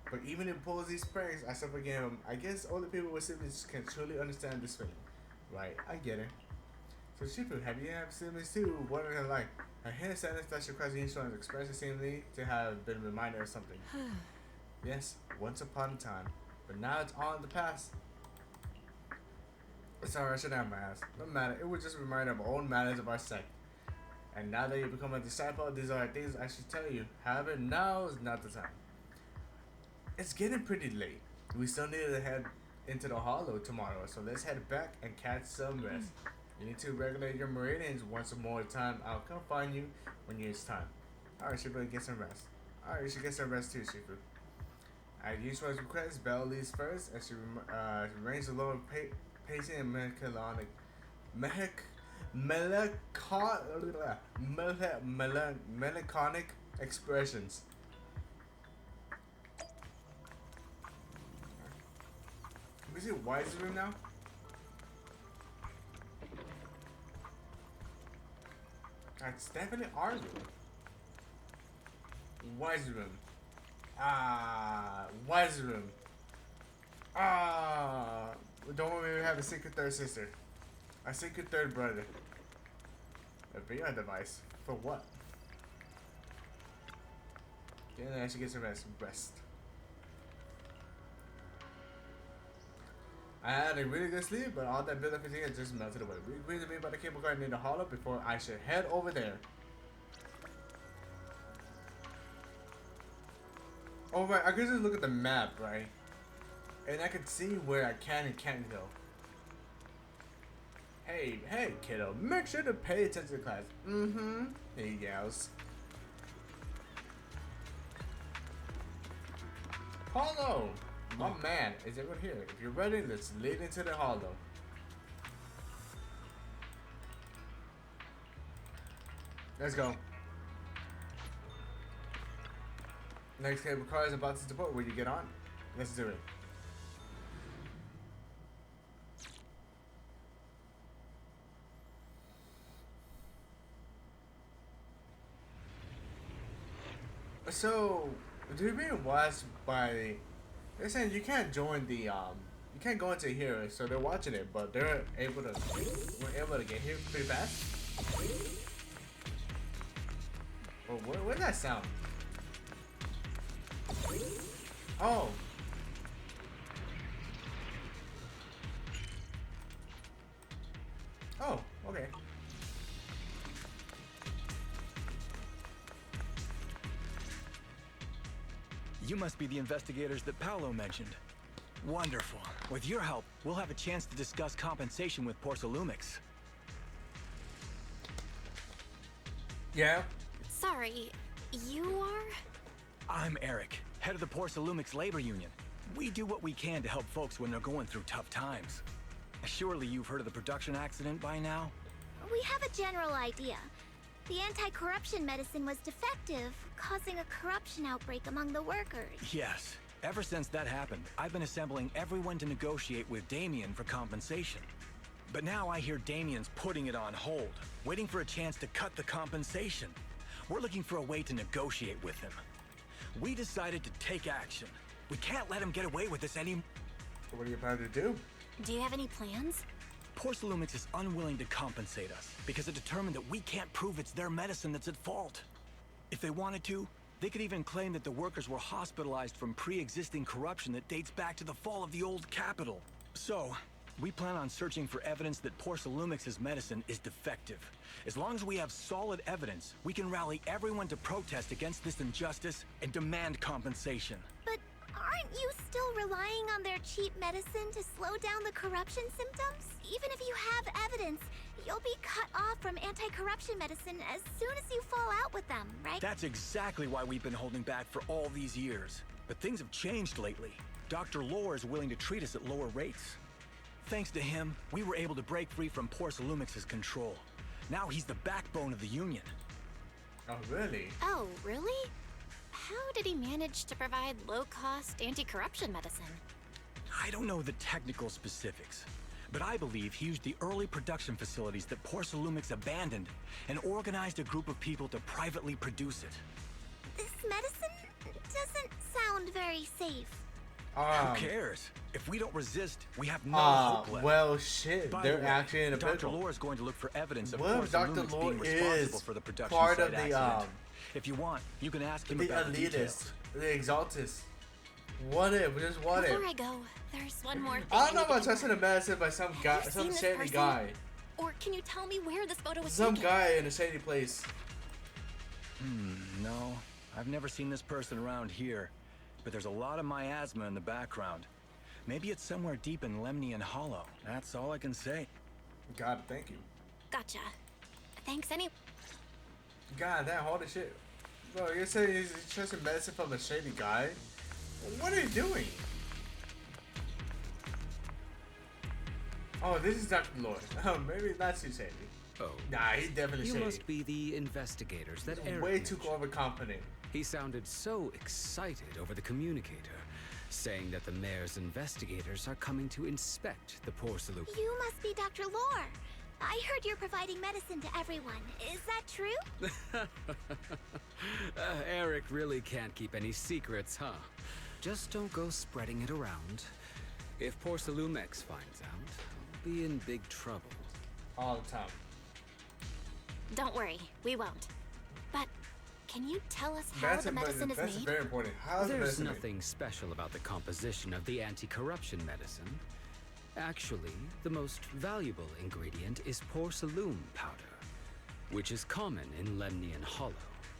But even if he pulls these pranks, I still forgive him. I guess only people with siblings can truly understand this feeling. Right, I get it. So Shifu, have you had siblings too? What are they like? A hint of sadness that requires the insurance expression seemingly to have been a reminder of something. Yes, once upon a time. But now it's all in the past. Sorry, I shouldn't have mask. No matter. It was just a reminder of old manners of our sect. And now that you become a disciple, these are things I should tell you. However, now is not the time. It's getting pretty late. We still need to head into the hollow tomorrow, so let's head back and catch some rest. You need to regulate your meridians once more time. I'll come find you when it's time. Alright, Shifu, get some rest. Alright, you should get some rest too, Shifu. At Yushua's request, Belle leads first as she remains the lower pacing and melancholic expressions. Can we see Wise's room now? That's definitely our room. Wise's room. Wise's room. Don't worry, we have a secret third sister. A secret third brother. A VR device. For what? Okay, then I should get some rest. I had a really good sleep, but all that build-up fatigue just melted away. We agreed to meet by the cable car near the hollow before I should head over there. Oh right, I could just look at the map, right? And I could see where I can and can't go. Hey, kiddo, make sure to pay attention to class. He yells. Hollow! My man, is everyone here? If you're ready, let's lead into the hollow. Let's go. Next cable car is about to depart. Will you get on? Let's do it. So, they're being watched by. They're saying you can't join the you can't go into here. So they're watching it, but they're able to. We're able to get here pretty fast. Well, where's that sound? Oh. Oh, okay.
You must be the investigators that Paolo mentioned. Wonderful. With your help, we'll have a chance to discuss compensation with Porsalumix.
Yeah?
Sorry, you are?
I'm Eric, head of the Porsalumix Labor Union. We do what we can to help folks when they're going through tough times. Surely you've heard of the production accident by now?
We have a general idea. The anti-corruption medicine was defective, causing a corruption outbreak among the workers.
Yes. Ever since that happened, I've been assembling everyone to negotiate with Damien for compensation. But now I hear Damien's putting it on hold, waiting for a chance to cut the compensation. We're looking for a way to negotiate with him. We decided to take action. We can't let him get away with this anymore.
What are you about to do?
Do you have any plans?
Porsalumix is unwilling to compensate us because it determined that we can't prove it's their medicine that's at fault. If they wanted to, they could even claim that the workers were hospitalized from pre-existing corruption that dates back to the fall of the old capital. So, we plan on searching for evidence that Porsalumix's medicine is defective. As long as we have solid evidence, we can rally everyone to protest against this injustice and demand compensation.
But aren't you still relying on their cheap medicine to slow down the corruption symptoms? Even if you have evidence, you'll be cut off from anti-corruption medicine as soon as you fall out with them, right?
That's exactly why we've been holding back for all these years. But things have changed lately. Dr. Lore is willing to treat us at lower rates. Thanks to him, we were able to break free from Porsalumix's control. Now he's the backbone of the Union.
Oh, really?
Oh, really? How did he manage to provide low-cost anti-corruption medicine?
I don't know the technical specifics, but I believe he used the early production facilities that Porsalumix abandoned and organized a group of people to privately produce it.
This medicine doesn't sound very safe.
Who cares? If we don't resist, we have no hope left.
Well, shit.
By
They're
the way,
actually in a
Dr.
pickle.
Lore is going to look for evidence of
What if Dr.
Porsalumix
Lore
being responsible
is
for the production
part
site
of the
accident. If you want, you can ask him
the
about the
elitist,
details.
the exaltist? What if? Just what if?
Before I go, there's one more thing.
I don't know about trusting a medicine by some guy, some shady guy.
Or can you tell me where this photo was
Some
taken?
guy in a shady place.
No. I've never seen this person around here. But there's a lot of miasma in the background. Maybe it's somewhere deep in Lemnian Hollow. That's all I can say.
God, thank you.
Gotcha. Thanks any.
God, that holy shit. Bro, you're saying he's trusting medicine from a shady guy? What are you doing? Oh, this is Dr. Lord. Oh, maybe not too shady.
Oh.
Nah, he's definitely
You
shady.
must be the investigators that
He's
Eric
way
mentioned.
too overconfident.
He sounded so excited over the communicator, saying that the mayor's investigators are coming to inspect the porcelain.
You must be Dr. Lore. I heard you're providing medicine to everyone. Is that true?
Eric really can't keep any secrets, huh? Just don't go spreading it around. If Porcelumex finds out, I'll be in big trouble.
All the time.
Don't worry, we won't. But can you tell us how the medicine is
That's
made?
very important. How is the
There's
medicine made?
nothing special about the composition of the anti-corruption medicine. Actually, the most valuable ingredient is porcelain powder, which is common in Lemnian Hollow.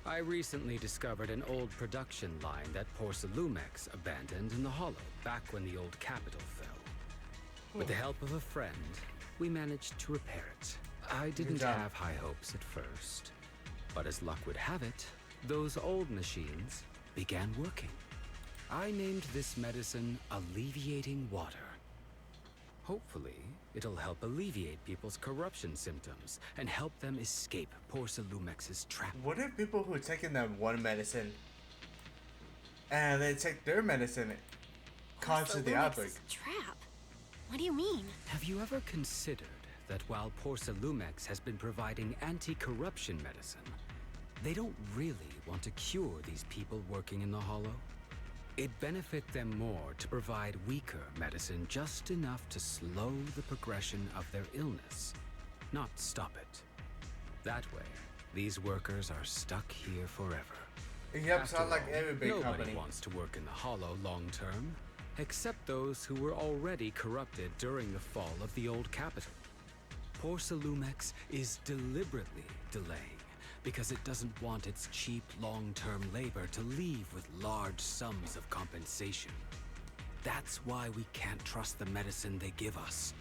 I recently discovered an old production line that Porcelumex abandoned in the Hollow back when the old capital fell. With the help of a friend, we managed to repair it. I didn't have high hopes at first, but as luck would have it, those old machines began working. I named this medicine Alleviating Water. Hopefully, it'll help alleviate people's corruption symptoms and help them escape Porcelumex's trap.
What if people who are taking that one medicine and they take their medicine causes the outbreak?
Trap? What do you mean?
Have you ever considered that while Porcelumex has been providing anti-corruption medicine, they don't really want to cure these people working in the Hollow? It'd benefit them more to provide weaker medicine just enough to slow the progression of their illness, not stop it. That way, these workers are stuck here forever.
Yep,
After
sounds like
all,
every big
nobody
company.
wants to work in the Hollow long term, except those who were already corrupted during the fall of the old capital. Porcelumex is deliberately delaying because it doesn't want its cheap long-term labor to leave with large sums of compensation. That's why we can't trust the medicine they give us.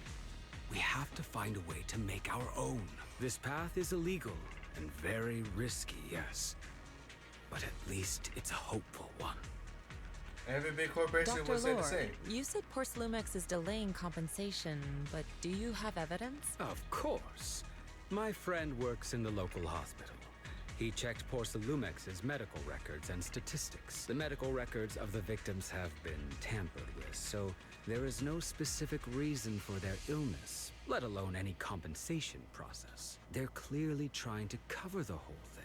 We have to find a way to make our own. This path is illegal and very risky, yes. But at least it's a hopeful one.
Every big corporation
Dr.
will say the
Lore,
same.
you said Porcelumex is delaying compensation, but do you have evidence?
Of course. My friend works in the local hospital. He checked Porcelumex's medical records and statistics. The medical records of the victims have been tampered with, so there is no specific reason for their illness, let alone any compensation process. They're clearly trying to cover the whole thing.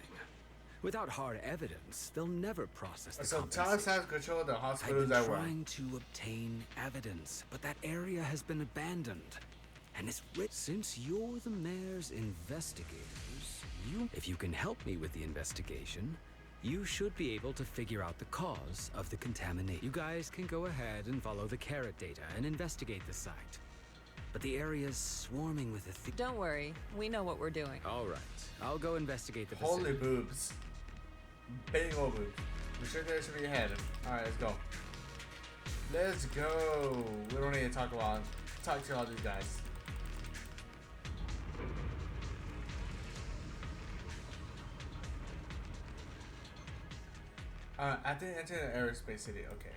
Without hard evidence, they'll never process the
So
compensation.
Tops has control of the
I've
hospitals
been
that way.
trying to obtain evidence, but that area has been abandoned. And it's since you're the mayor's investigators, if you can help me with the investigation, you should be able to figure out the cause of the contamination. You guys can go ahead and follow the carrot data and investigate the site. But the area's swarming with a
Don't worry, we know what we're doing.
All right, I'll go investigate the
Holy
vicinity.
boobs. Big old boobs. We should there should be ahead. Alright, let's go. Let's go. We don't need to talk to all these guys. I didn't enter the aerospace city. Okay.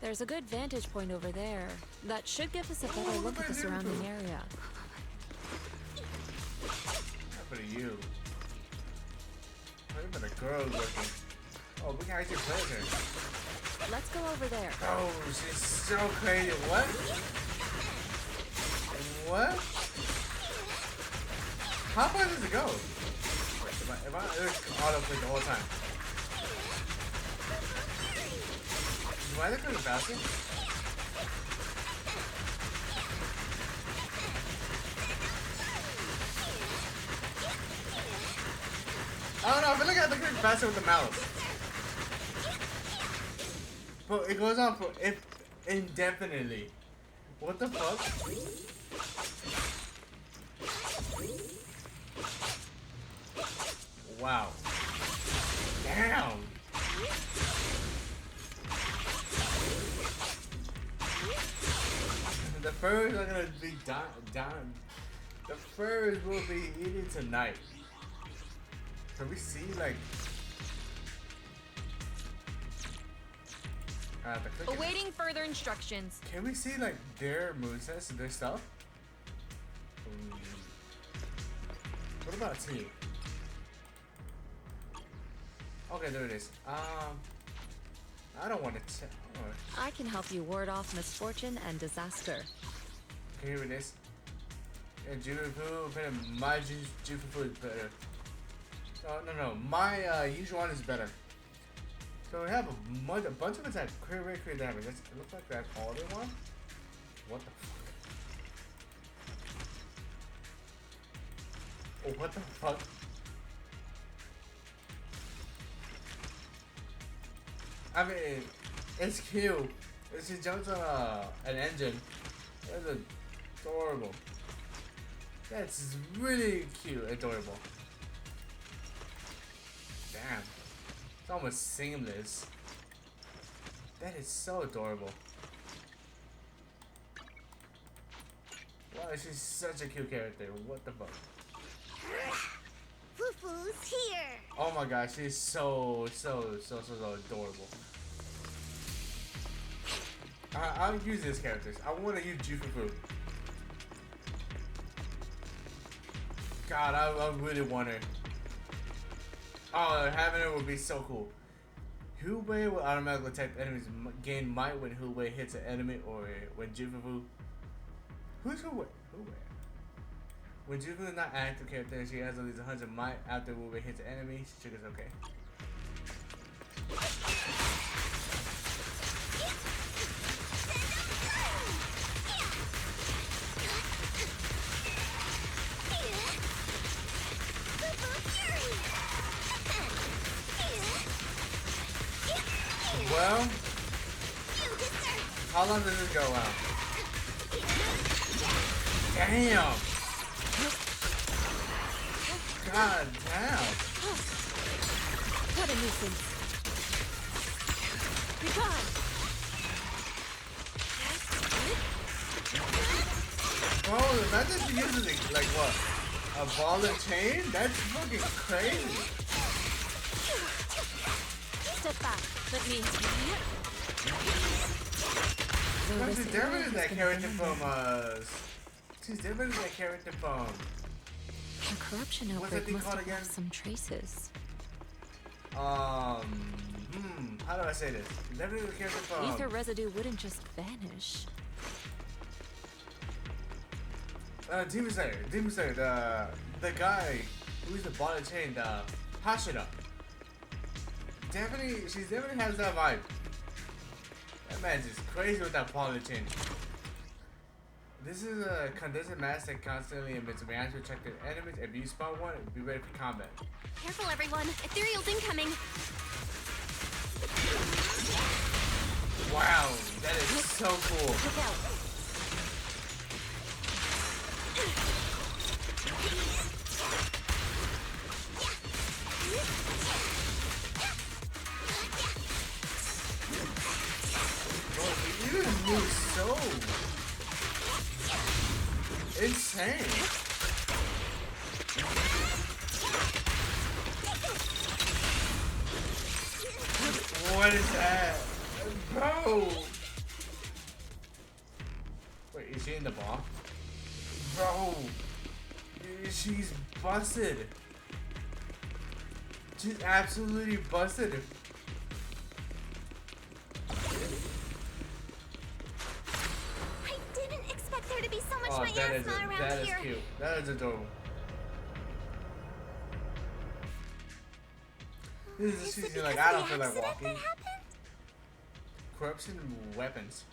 There's a good vantage point over there. That should give us a better look at the surrounding area.
What are you? What about a girl looking? Oh, we can actually play with her.
Let's go over there.
Oh, she's so crazy. What? What? How far does it go? If I autoplay the whole time. Do I look really faster? I don't know, I feel like I look really faster with the mouse. But it goes on for indefinitely. What the fuck? Wow. Damn. The furs are gonna be down. The furs will be eaten tonight. Can we see like?
Awaiting further instructions.
Can we see like their movesets, their stuff? What about T? Okay, there it is. I don't want to tell.
I can help you ward off misfortune and disaster.
Can you hear this? Yeah, Jifufu, better. My Jifufu is better. No. My usual one is better. So we have a bunch of attacks. Crit damage. It looks like that's all they want. What the fuck? Oh, what the fuck? I mean, it's cute. She jumps on an engine. That's adorable. That's really cute, adorable. Damn. It's almost seamless. That is so adorable. Wow, she's such a cute character. What the fuck?
Fufu's here.
Oh my gosh, she's so adorable. I'll use these characters. I want to use Jifufu. God, I really want her. Oh, having her would be so cool. Hu-Wei will automatically attack enemies, gain might when Hu-Wei hits an enemy or when Jifufu. Who's Hu-Wei? When Jifufu is not an active character and she has at least 100 might after Hu-Wei hits an enemy, she triggers okay. Well, how long does this go on? Damn! God damn!
What a nuisance. Be gone.
Bro, imagine if she uses it like what? A ball and chain? That's fucking crazy.
Step back. Let me.
She's different than that character from she's different than that character from.
The corruption outbreak must have left some traces.
How do I say this? Different than the character from.
Ether residue wouldn't just vanish.
Demon Slayer, the guy who's the ball and chain, the Hashira. She definitely has that vibe. That man's just crazy with that politician. This is a condensed mass that constantly emits reactions to check the enemies. If you spawn one, be ready for combat.
Careful, everyone. Ethereal's incoming.
Wow, that is so cool.
Look out.
You move so insane. What is that? Bro! Wait, is she in the ball? Bro! She's busted. She's absolutely busted.
There to be so much miasma around
that
here.
Is cute. That is adorable. This is just she's like, I don't feel like walking. Corruption weapons.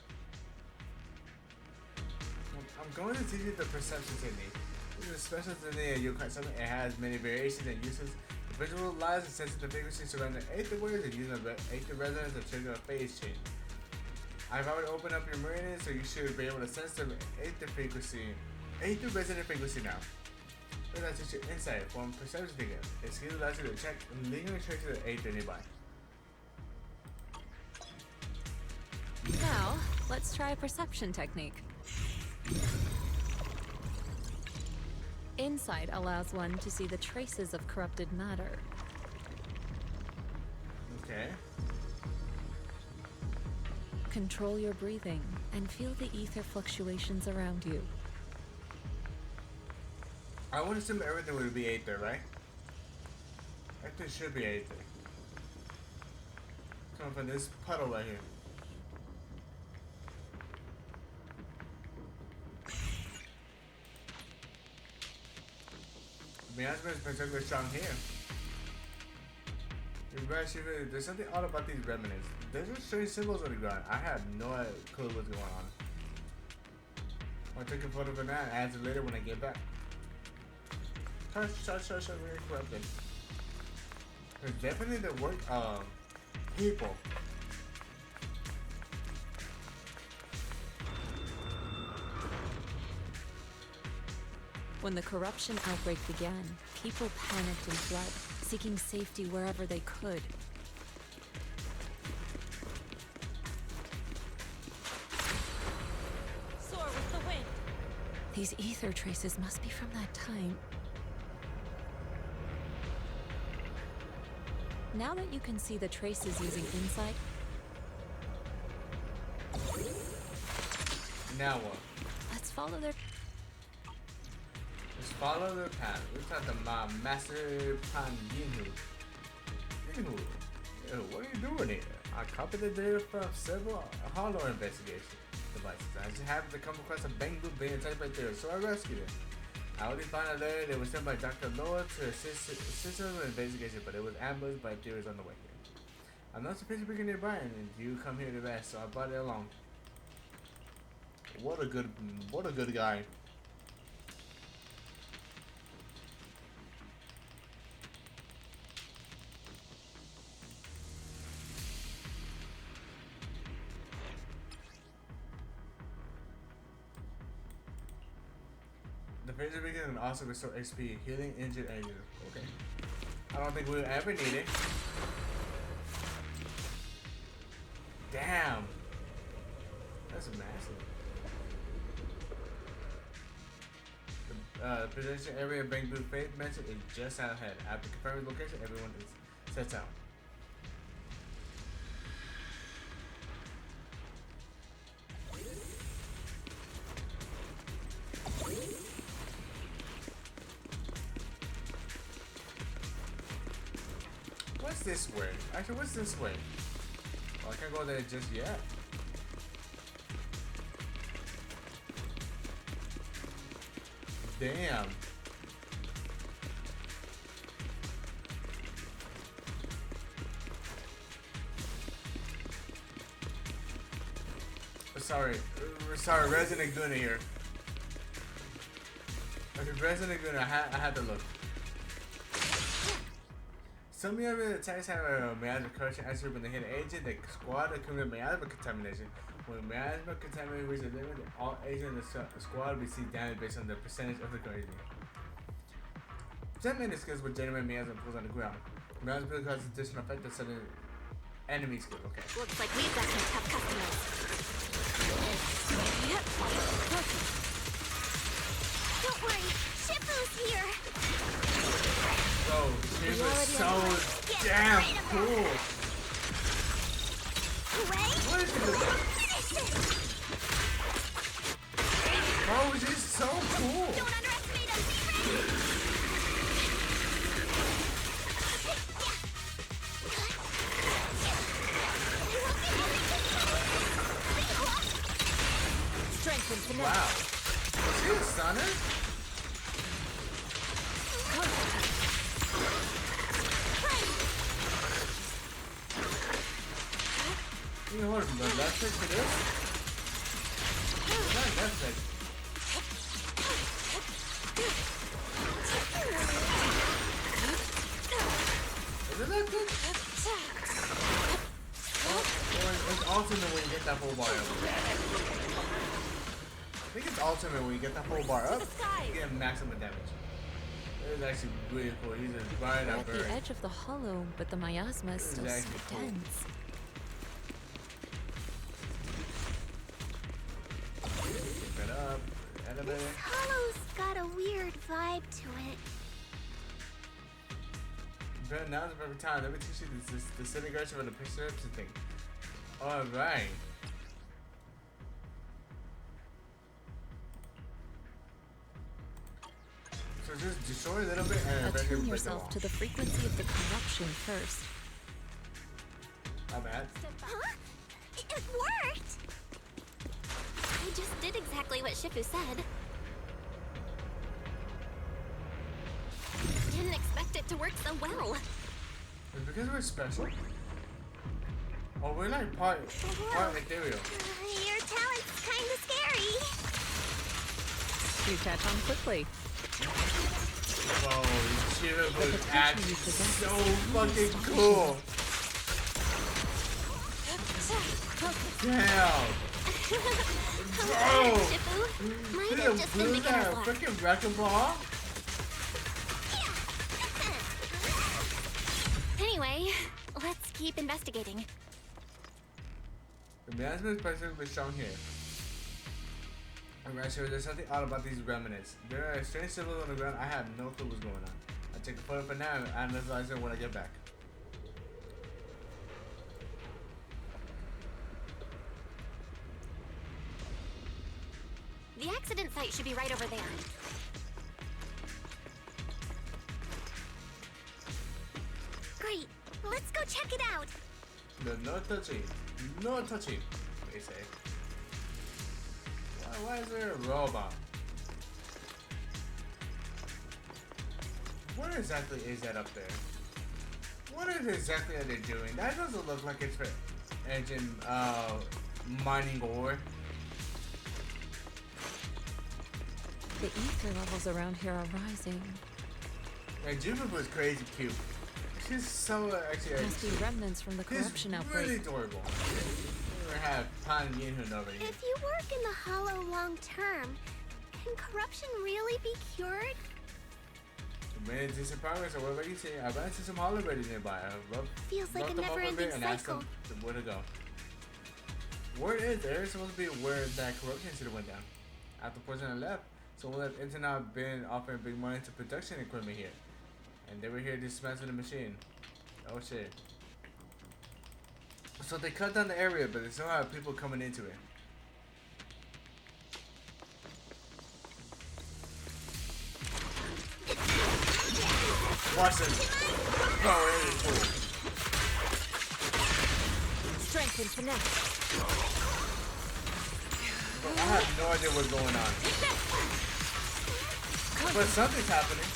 I'm going to teach you the perception technique. This is a special technique you can something. It has many variations and uses. The visual lies and sensitive frequency surrounding 8 words and using 8 resonance to trigger a phase change. I've already opened up your meridian, so you should be able to sense the eighth resonant frequency now. Let's teach you insight from perception thinking. It skill allows you to check lingering traces of the eighth nearby.
Now, let's try a perception technique. Insight allows one to see the traces of corrupted matter.
Okay.
Control your breathing and feel the ether fluctuations around you.
I would assume everything would be Aether, right? Everything should be Aether. Coming from this puddle right here. Miasma is particularly strong here. There's something odd about these remnants. There's just strange symbols on the ground. I have no clue what's going on. I'll take a photo for that and add it later when I get back. Really corrupted. There's definitely the work of people.
When the corruption outbreak began, people panicked and fled, seeking safety wherever they could.
Soar with the wind.
These ether traces must be from that time. Now that you can see the traces using insight,
now what?
let's follow their
Follow the path. We're talking about Master Pandinu. Anywho, what are you doing here? I copied the data from several hollow investigation devices. I just happened to come across a bamboo being attacked by there, so I rescued it. I only found out later that it was sent by Dr. Loa to assist in the investigation, but it was ambushed by theories on the way here. I'm not supposed to be nearby, and you come here to rest, so I brought it along. What a good guy. The phaser beacon can also restore XP, healing injured agents. Okay. I don't think we'll ever need it. Damn. That's massive. The position area Bamboo Faith mentioned is just out ahead. After confirming location, everyone is sets out. What's this way? Actually, what's this way? Oh, I can't go there just yet. Damn. Sorry, Resident Guna here. Okay, Resident Guna, I had to look. Some of the other attacks have a miasma corruption actually when they hit an agent, the squad that committed miasma contamination. When miasma contamination reaches a limit, all agents in the squad receive damage based on the percentage of the corrosion. Some many skills with generate miasma pulls on the ground. Miasma causes additional effect of sudden enemy skill. Okay.
Looks like we've got some tough customers. Yep.
Don't worry, Shifu's here.
Bro, she was so damn cool. What is this? Bro, she's so cool.
Don't underestimate us. Be ready.
Strengthen finesse.
Wow. Is she a stunner? You know what? The left click for this? Not left click. Is it left click? Or is ultimate when you get that full bar up. I think it's ultimate when you get that full bar up, you get maximum damage. It is actually really cool. He's just right
We're
up
at the edge of the hollow, but the miasma is still so dense.
Keep it up. Elevator.
This hollow's got a weird vibe to it.
But now is every time. Let me teach you this disintegration of the perception thing. Alright. So just destroy a little bit and eventually
Attune
break the
yourself
wall.
to the frequency of the corruption first.
Not bad.
Huh? It worked!
I just did exactly what Shifu said. Didn't expect it to work so well.
It's because we're special. Oh, we're like part ethereal.
Your talent's kinda scary.
You catch on quickly.
Whoa, Shifu was actually so fucking cool. Damn. Bro.
Shifu. Might
Did
have
it
just been
blew
beginner's
that
luck.
freaking wrecking ball?
Anyway, let's keep investigating.
The management person was shown here. I'm right sure there's something odd about these remnants. There are strange symbols on the ground. I have no clue what's going on. I'll take a photo for now and analyze it when I get back.
The accident site should be right over there.
Great. Let's go check it out.
No touching. No touching, they say. Why is there a robot? What exactly is that up there? What is exactly are they doing? That doesn't look like it's for engine mining ore.
The ether levels around here are rising.
And Jifufu is crazy cute. She's so actually.
Must be remnants from the corruption outbreak.
Really adorable. We have Pan Yinhun over here.
If you work in the hollow long term, can corruption really be cured?
We made decent progress, or whatever you say. I ran into some hollow buddies nearby. I
Feels like a
them up
never-ending
bit and asked
cycle.
them where to go. Where is there? It's supposed to be where that corruption incident went down. After the person left, someone left Internet been offering big money to production equipment here. And they were here to dismantle the machine. Oh shit. So they cut down the area, but they still have people coming into it. Watch this. Oh, it is cool.
Strength and finesse.
Bro, I have no idea what's going on. But something's happening.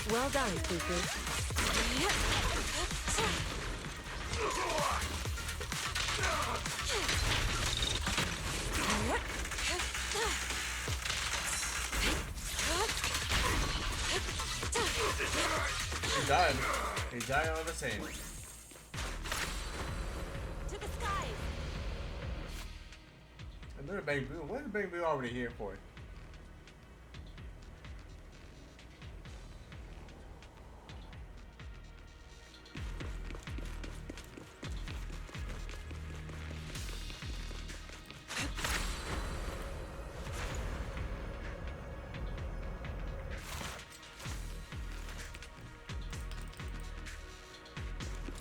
Well done, Fufu.
He died. He died all the same.
To the skies.
Another Bang Boo. What is Bang Boo already here for?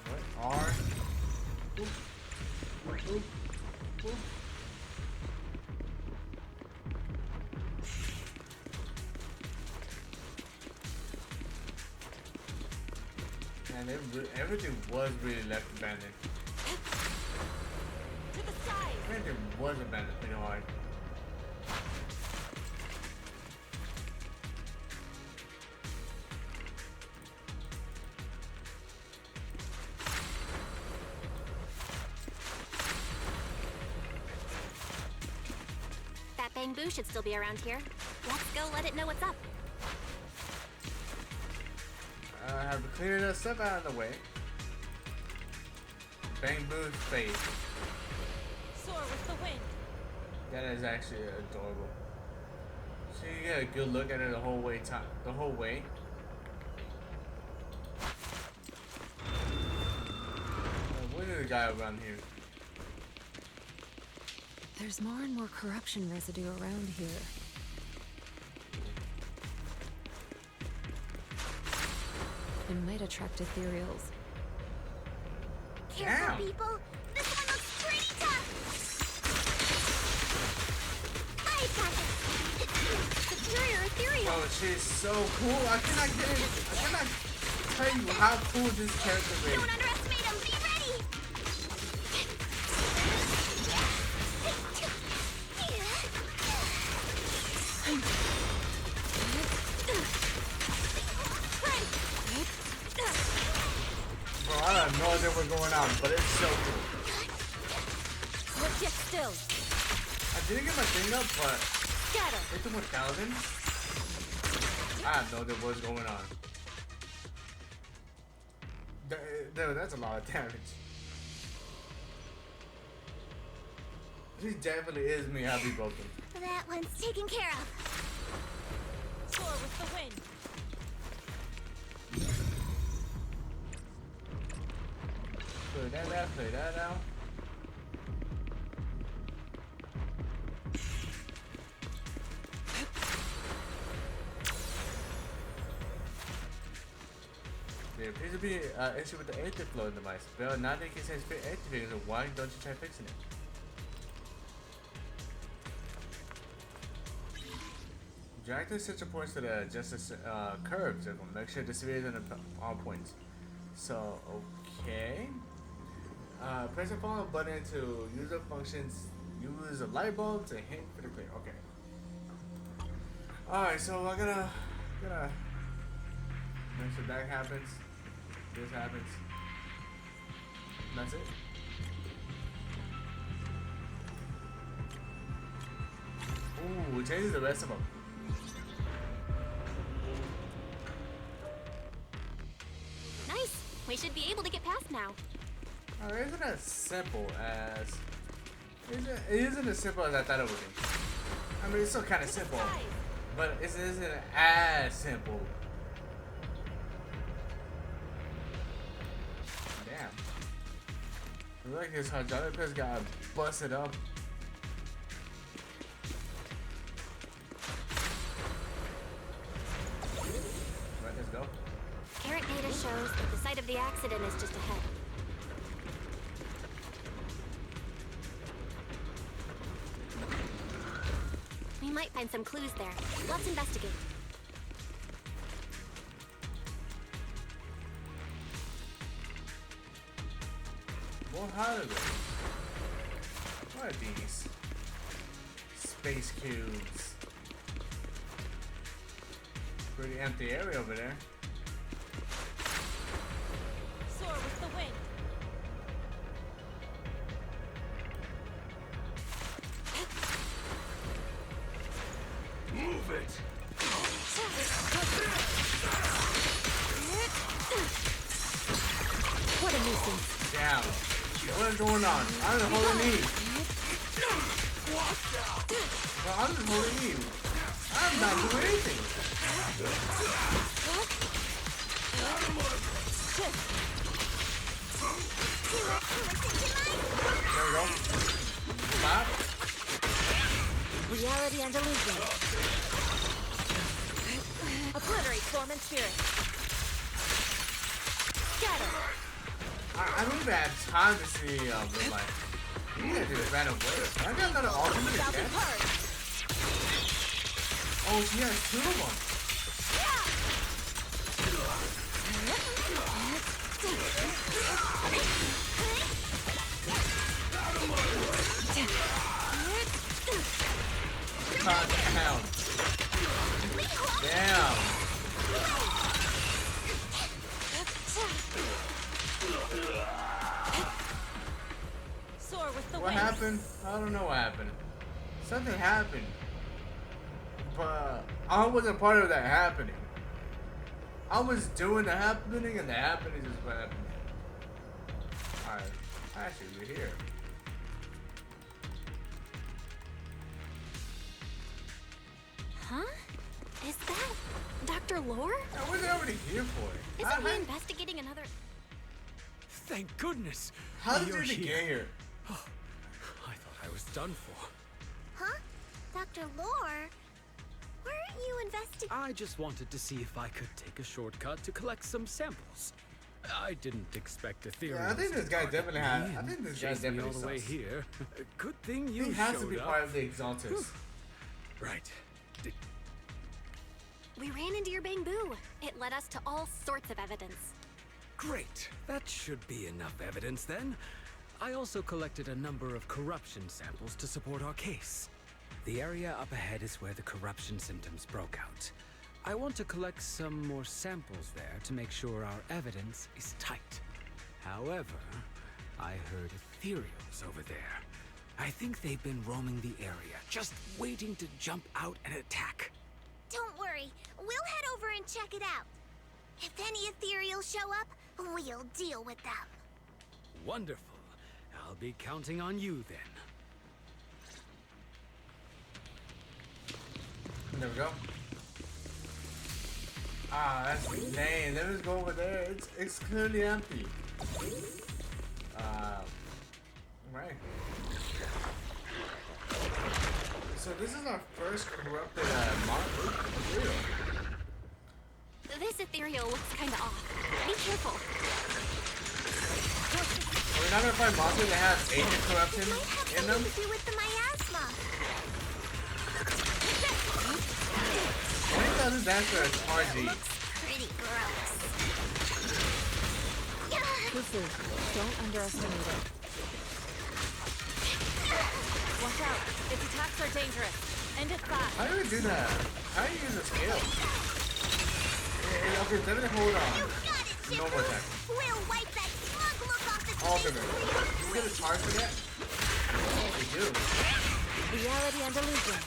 What? R? Oop. Oop. Oop. Man, everything was really left abandoned.
To the skies.
Everything was abandoned pretty hard.
That bamboo should still be around here. Let's go let it know what's up.
I have to clear that stuff out of the way. Bamboo face.
Soar with the wind.
That is actually adorable. So you get a good look at her the whole way. Where's the guy around here?
There's more and more corruption residue around here. It might attract ethereals.
Careful, people. This one looks pretty tough. I got it. Superior ethereal.
Oh, she's so cool. I cannot tell you how cool this character is.
Don't underestimate him. Be ready.
Bro, I have no idea what's going on, but it's so cool.
Let's get still.
I didn't get my thing up, but
Scatter.
it's 1,000. I have no idea what's going on. Dude, that's a lot of damage. She definitely is me happy broken.
That one's taken care of.
Soar with the wind.
Play that out. There appears to be an issue with the active flow in the device. But now they can sense activating, so why don't you try fixing it? Drag the sensor points to the adjust curves and make sure the severity on all points. So, okay. Press the follow button to use the functions. Use a light bulb to hint for the clear. Okay. Alright, so I gotta make sure that happens. This happens. That's it. Ooh, it changes the rest of them.
Nice. We should be able to get past now.
Alright, isn't as simple as... It isn't as simple as I thought it would be. I mean, it's still kind of simple. But it isn't as simple. Damn. I like this how Johnny Piss got busted up. Right, let's go.
Current data shows that the site of the accident is just ahead. We might find some clues there. Let's investigate.
What are they? What are these? Space cubes. Pretty empty area over there.
Soar with the wind.
Move it!
What a nuisance.
Down. What is going on? I'm just holding E. Well, I'm just holding E. I'm not doing anything. There we go. Stop.
Reality and illusion. Obliterate form and spirit. Scatter.
I don't even have time to see with my. You guys just ran away. I got another ultimate again. Oh, she has two of them. Calm down. Damn.
Soar with the
What
wind.
happened? I don't know what happened. Something happened. But I wasn't part of that happening. I was doing the happening and the happening just what happened. Alright. Actually, we're here.
Huh? Is that Dr. Lore?
I wasn't already here for it.
Isn't he investigating another...
Thank goodness.
How did
You're
you get here?
Oh, I thought I was done for.
Huh? Dr. Lore? Weren't you investigating?
I just wanted to see if I could take a shortcut to collect some samples. I didn't expect Ethereum.
Yeah, I think this guy definitely had. I think this guy definitely
all the way
sus.
here. Good thing you
He has
showed
to be
up.
part of the Exaltus.
Right.
We ran into your bamboo. It led us to all sorts of evidence.
Great. That should be enough evidence then. I also collected a number of corruption samples to support our case. The area up ahead is where the corruption symptoms broke out. I want to collect some more samples there to make sure our evidence is tight. However, I heard ethereals over there. I think they've been roaming the area, just waiting to jump out and attack.
Don't worry, we'll head over and check it out. If any ethereals show up, we'll deal with them.
Wonderful. I'll be counting on you then.
There we go. Ah, that's lame. Let us go over there. It's clearly empty. Right. So this is our first corrupted ethereal.
This ethereal looks kinda off. Be careful.
We're not gonna find monsters that have agent corruption in them.
To do with the miasma.
20,000 dancer is RG.
Pretty gross.
Fufu, don't underestimate it. Watch out. Its attacks are dangerous. End it fast.
How do we do that? How do you use a scale? Okay, definitely hold on. No more attack.
We'll wipe that smug look off its
Ultimate. Do we get a charge for that? We do.
Reality and illusion.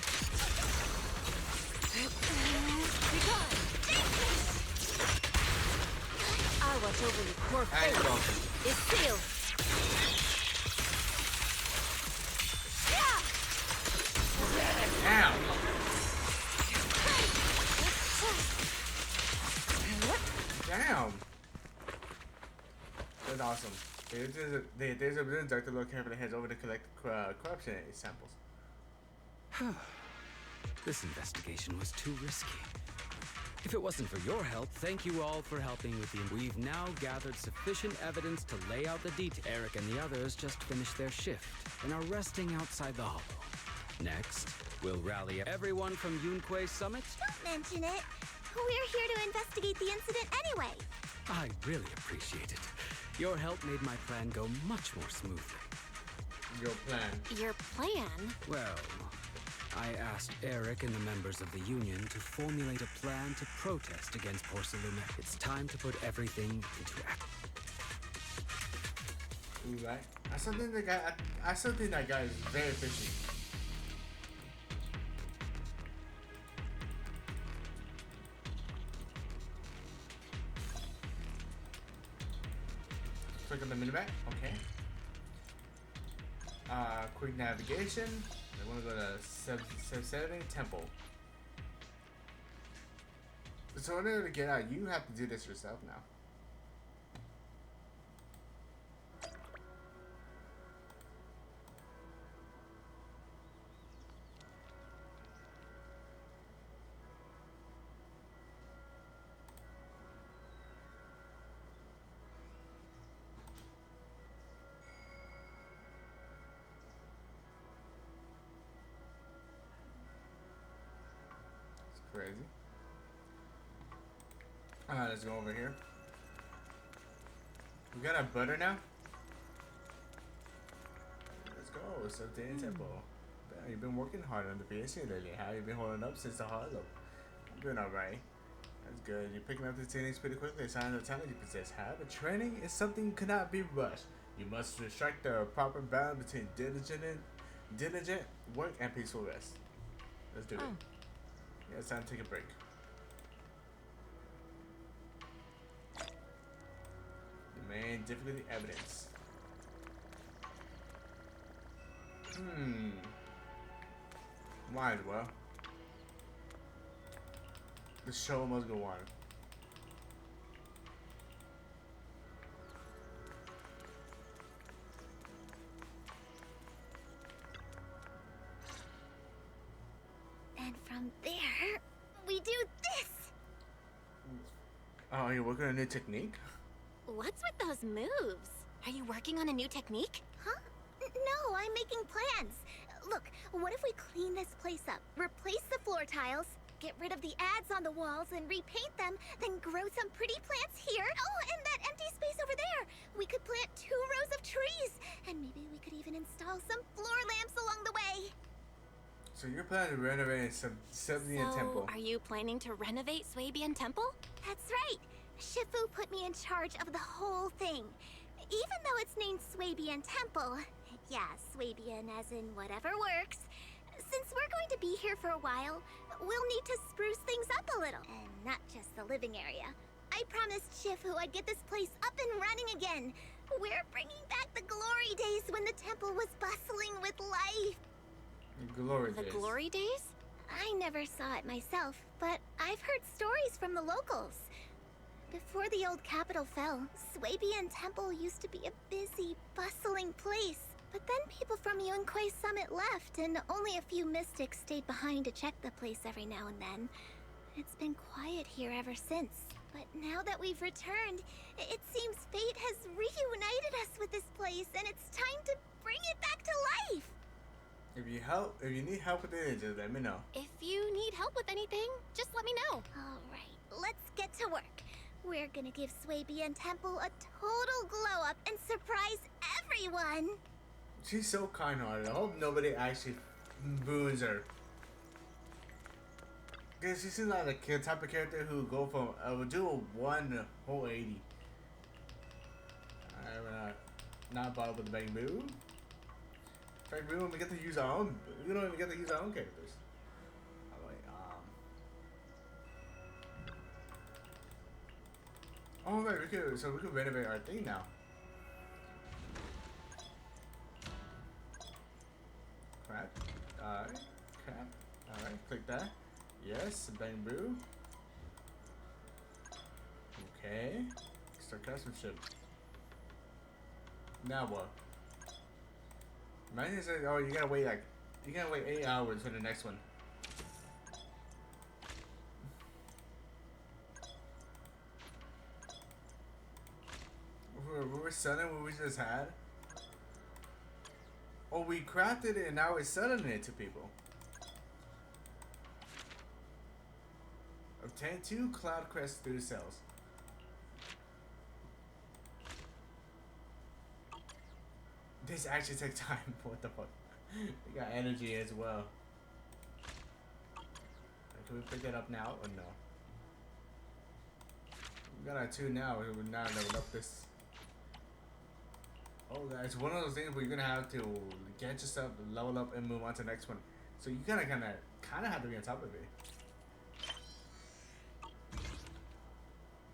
Be gone. I watch over your poor face. It's sealed.
Damn. Damn. That's awesome. There's a blue Dr. Lore carefully heads over to collect corruption samples.
This investigation was too risky. If it wasn't for your help, thank you all for helping with the... We've now gathered sufficient evidence to lay out the details. Eric and the others just finished their shift and are resting outside the hollow. Next, we'll rally everyone from Yunquei Summit.
Don't mention it. We're here to investigate the incident anyway.
I really appreciate it. Your help made my plan go much more smoothly.
Your plan?
Your plan?
Well, I asked Eric and the members of the Union to formulate a plan to protest against Porcelain. It's time to put everything into action.
Right. I still think that guy is very fishy. Click on the minimap. Okay. Quick navigation. I want to go to 7 Temple. So in order to get out, you have to do this yourself now. Crazy. Alright, let's go over here. We got our butter now. Let's go. Subterranean Temple. Man, you've been working hard on the PSC lately. How you been holding up since the hollow? I'm doing alright. That's good. You're picking up the techniques pretty quickly. Signs of talent you possess. However, training is something that cannot be rushed. You must strike the proper balance between diligent work and peaceful rest. Let's do it. Yeah, it's time to take a break. Main difficulty evidence. Might as well. The show must go on.
And from there, we do this!
Oh, you're working on a new technique?
What's with those moves? Are you working on a new technique?
Huh? No, I'm making plans. Look, what if we clean this place up, replace the floor tiles, get rid of the ads on the walls and repaint them, then grow some pretty plants here? Oh, and that empty space over there! We could plant 2 rows of trees, and maybe we could even install some floor lamps along the way.
So you're planning to renovate Swabian Temple?
Are you planning to renovate Swabian Temple?
That's right. Shifu put me in charge of the whole thing. Even though it's named Swabian Temple. Yeah, Swabian as in whatever works. Since we're going to be here for a while, we'll need to spruce things up a little. And not just the living area. I promised Shifu I'd get this place up and running again. We're bringing back the glory days when the temple was bustling with life.
Glory days.
The glory days?
I never saw it myself, but I've heard stories from the locals. Before the old capital fell, Swabian Temple used to be a busy, bustling place. But then people from Yunquei Summit left, and only a few mystics stayed behind to check the place every now and then. It's been quiet here ever since. But now that we've returned, it seems fate has reunited us with this place, and it's time to bring it back to life.
If you need help with it, just let me know.
If you need help with anything, just let me know.
All right, let's get to work. We're gonna give Swabian Temple a total glow up and surprise everyone.
She's so kind-hearted. I hope nobody actually ruins her. Because she seems like the type of character who go from would do a 180. Alright, not bothered with the Bang Boo. In fact, we don't even get to use our own. We don't even get to use our own characters. Oh right, we could renovate our thing now. Crap. Alright. Crap. Alright, click that. Yes, Bang Boo. Okay. Start craftsmanship. Now what? Imagine saying, oh, you gotta wait 8 hours for the next one. We're selling what we just had. Oh, we crafted it and now we're selling it to people. Obtain 2 cloud crests through cells. This actually takes time. What the fuck? We got energy as well. Can we pick it up now or no? We got our 2 now. We're not leveled up this. Oh, it's one of those things where you're gonna have to get yourself level up and move on to the next one. So you kind of have to be on top of it.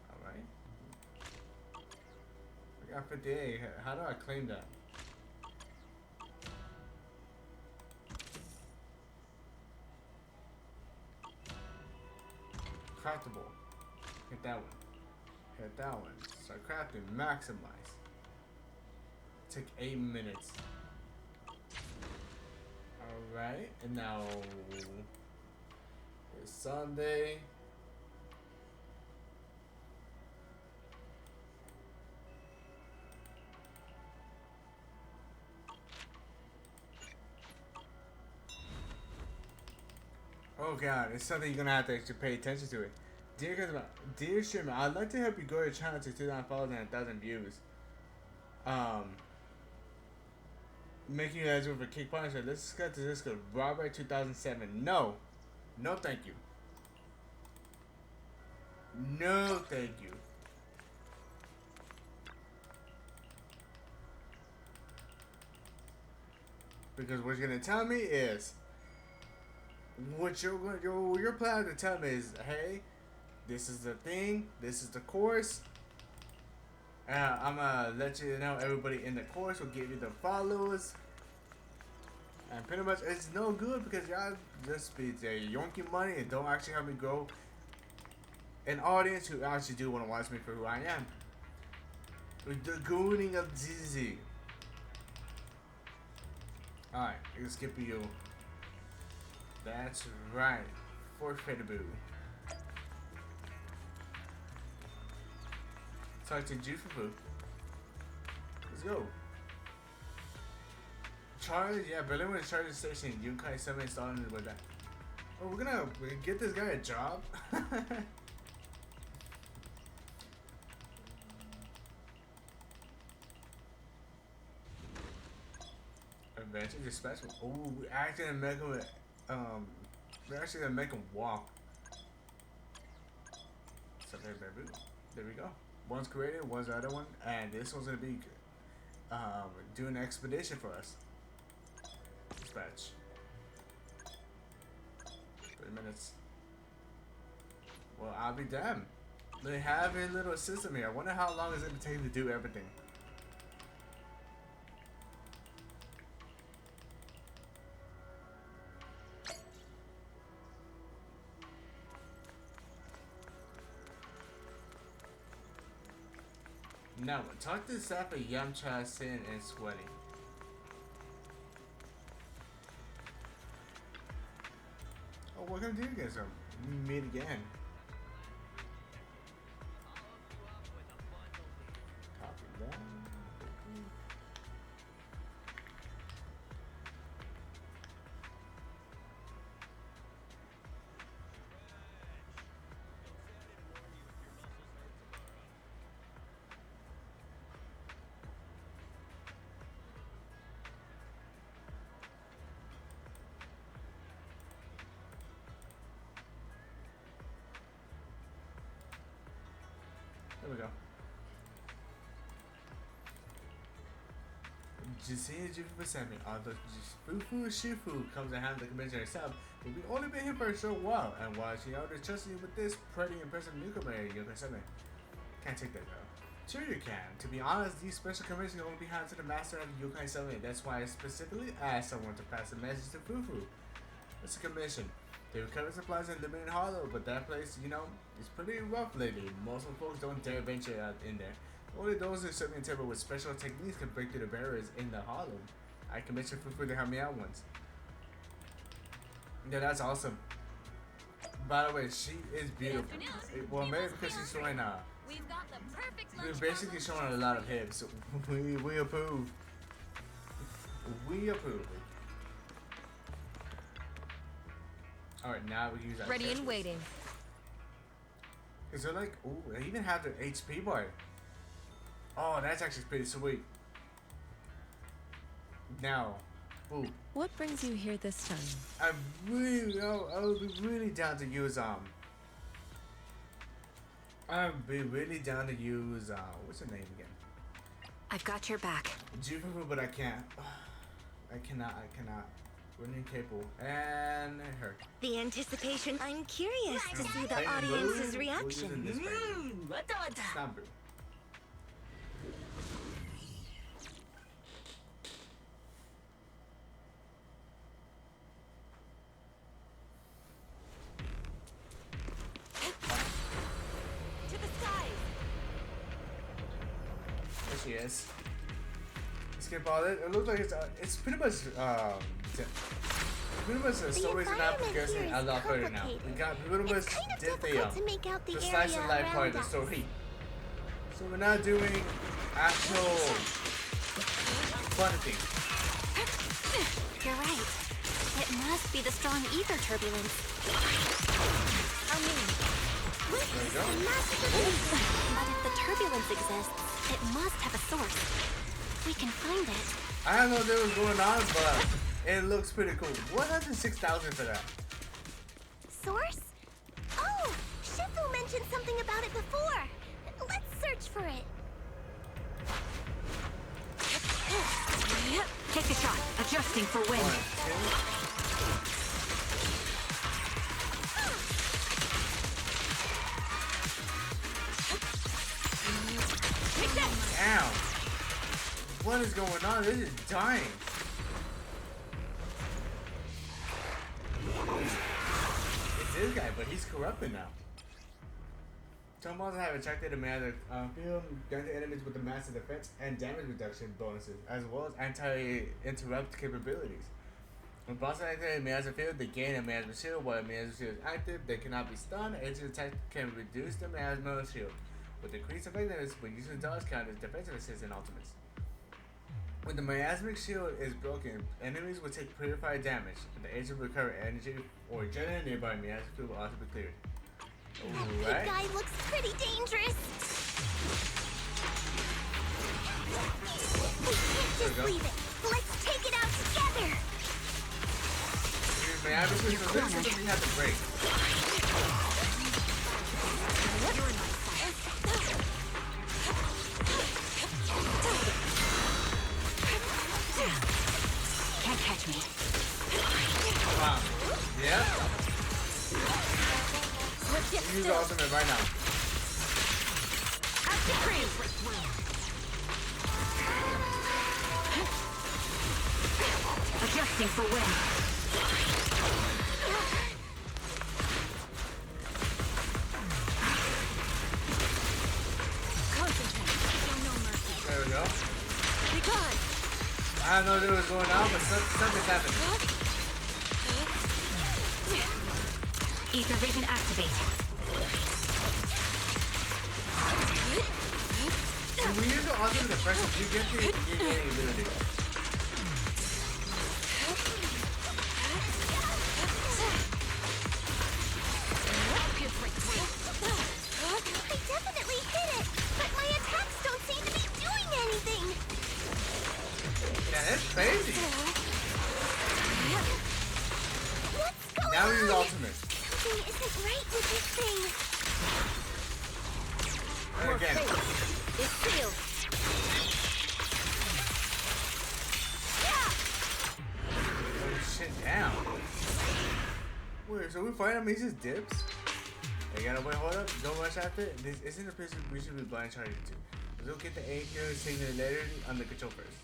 All right. I got 58. How do I claim that? Craftable. Hit that one. Hit that one. Start crafting. Maximize. Take 8 minutes. Alright, and now it's Sunday. Oh god, it's something you're gonna have to actually pay attention to it. Dear Sherman, I'd like to help you grow your channel to 2,000 followers and 1,000 views. Making you guys over Kick Puncher. Let's get to this good. Robert 2007. No. No thank you. No thank you. Because what you're gonna tell me is what you're planning to tell me is, hey, this is the thing, this is the course. I'm gonna let you know everybody in the course will give you the followers. And pretty much it's no good because y'all just be there yonking money and don't actually help me grow an audience who actually do want to watch me for who I am. With the gooning of ZZZ. Alright, let's skip you. That's right. Forfeitable. Talk to Jifufu. Let's go. Charge, yeah, Berlin was charging station. Yunkai 7 installing it with that. Oh, we're gonna get this guy a job? Adventure dispatch. Oh, we're actually gonna make him we're actually gonna make him walk. So there we go. One's created, one's the other one, and this one's gonna be doing an expedition for us. Dispatch. 30 minutes. Well, I'll be damned. They have a little system here. I wonder how long it's gonna take to do everything. Now, talk to the staff at Yamcha, Sin, and Sweaty. Oh, what can I do against them? Meet again. Copy that. There we go. ZZZ Jifufu sent me. Although Jifufu Shifu comes to handle the convention herself, but we've only been here for a short while, and while she already trusted you with this pretty impressive newcomer, Yokai 7. Can't take that though. Sure you can. To be honest, these special conventions only be handed to the master of Yokai 7. That's why I specifically asked someone to pass a message to Fufu. It's a commission. They recover supplies in Limited Hollow, but that place, you know, is pretty rough lately. Most of the folks don't dare venture out in there. Only those who serve in table with special techniques can break through the barriers in the hollow. I commissioned Fufu to help me out once. Yeah, that's awesome. By the way, she is beautiful. Well, maybe because she's showing we're basically showing a lot of hips. We approve. We approve. Alright, now we use our
ready and waiting.
Is there like, ooh, they even have the HP bar. Oh, that's actually pretty sweet. Now, ooh.
What brings you here this time?
I would be really down to use I'd be really down to use what's her name again?
I've got your back.
Jifufu, but I can't. I cannot. We're incapable. And her.
The anticipation. I'm curious to see the audience's reaction.
Stop, bro.
To the skies.
There she is. Skip all it. It looks like it's pretty much the stories are now progressing a lot further now. We got pretty much did the slice of life part of the story. So we're not doing actual fun things.
You're right. It must be the strong ether turbulence.
I mean,
But if the turbulence exists, it must have a source. We can find it.
I don't know what was going on, but it looks pretty cool. 106,000 for that.
Source? Oh, Shifu mentioned something about it before. Let's search for it.
Yep. Take a shot. Adjusting for wind.
1, 2. Damn. What is going on? This is dying. It's this guy, but he's corrupted now. Some models have attracted a man field granted enemies with the massive defense and damage reduction bonuses, as well as anti-interrupt capabilities. When bosses enter a Miasma field, they gain a Miasma shield. While a Miasma shield is active, they cannot be stunned. Extra attack can reduce the Miasma shield, with increased effectiveness when using dodge counters, defensive assists, and ultimates. When the miasmic shield is broken, enemies will take purified damage, and the agent will recover energy or generate nearby miasmic field will also be cleared.
That guy looks pretty dangerous. We can't just leave it. Let's take it out together.
Miasmic shield, so this is what we have to break.
Can't catch me.
Wow. Yeah? Use the ultimate right now.
Adjusting for wind.
There we go.
Be gone.
I don't know what was going on, but something's happening.
Ether vision activate.
When we use the ultimate depression, you get to get any ability.
I definitely hit it, but my attacks don't seem to be doing anything.
Yeah, that's crazy.
What's going
Now
on?
we use ultimate.
Something isn't right with this thing.
And again.
It's sealed.
Oh shit, down. Wait, so we fight him, he just dips? Hey, gotta wait, hold up, don't rush after it. This isn't a place we should be blind charging to. Let's go get the AQ singularity on the control first.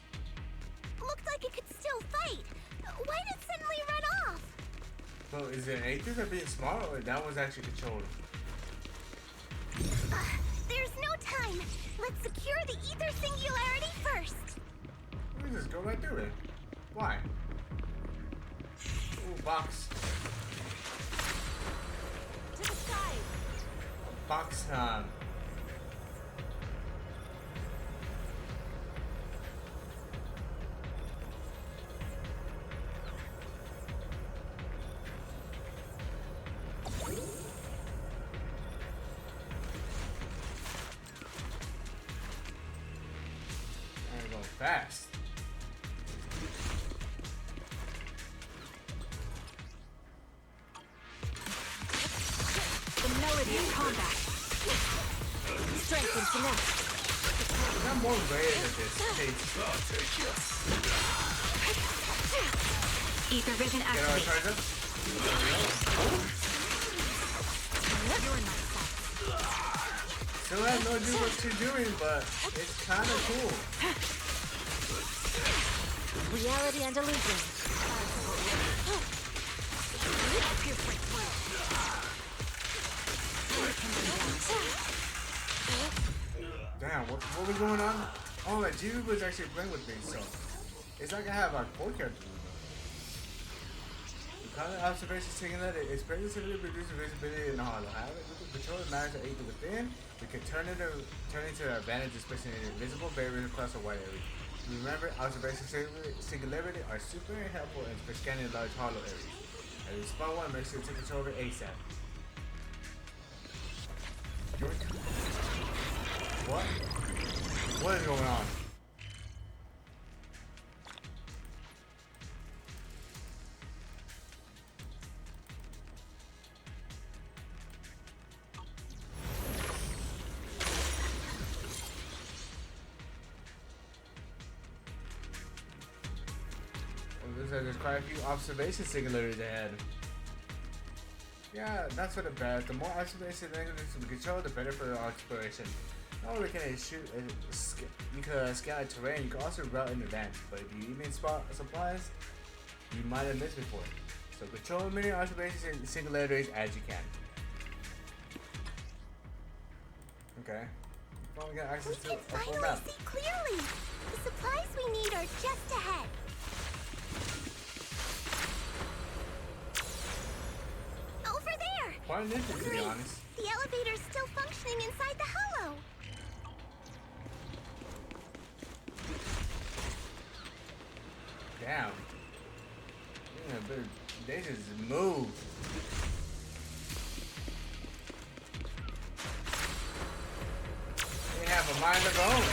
Looked like it could still fight. Why did it suddenly run off?
So is it Aethers are being smart, or that was actually controlled?
There's no time. Let's secure the ether singularity first.
We just go right through it. Why? Ooh, box.
To the side.
Box time. Fast.
The melody of combat. Strength and finesse.
I'm more rated at this case.
Ether vision activate.
Still have no idea what you're doing, but it's kind of cool.
Reality and illusion.
Damn, what was going on? Oh, that Jifufu was actually playing with me, so it's like I have like 4 characters. The constant observation singularity is progressively reducing visibility in the hollow. However, with the control of matters either within, we can turn it to our advantage, especially in invisible barriers across a wide area. Remember, observation singularity are super helpful in scanning large hollow areas. As you spawn one, make sure to control it ASAP. What? What is going on? There's quite a few observation singularities ahead. Yeah, that's for the best. The more observation languages we control, the better for our exploration. Not only can it shoot, you can scout terrain, you can also route in advance. But if you even spot supplies, you might have missed before. So control as many observations and singularities as you can. Okay. Finally got access to a full map.
See clearly. The supplies we need are just ahead. Over there.
Quite an interesting, to be honest.
The elevator's still functioning inside the hollow.
Damn. Yeah, but they just move. They have a mind of their own.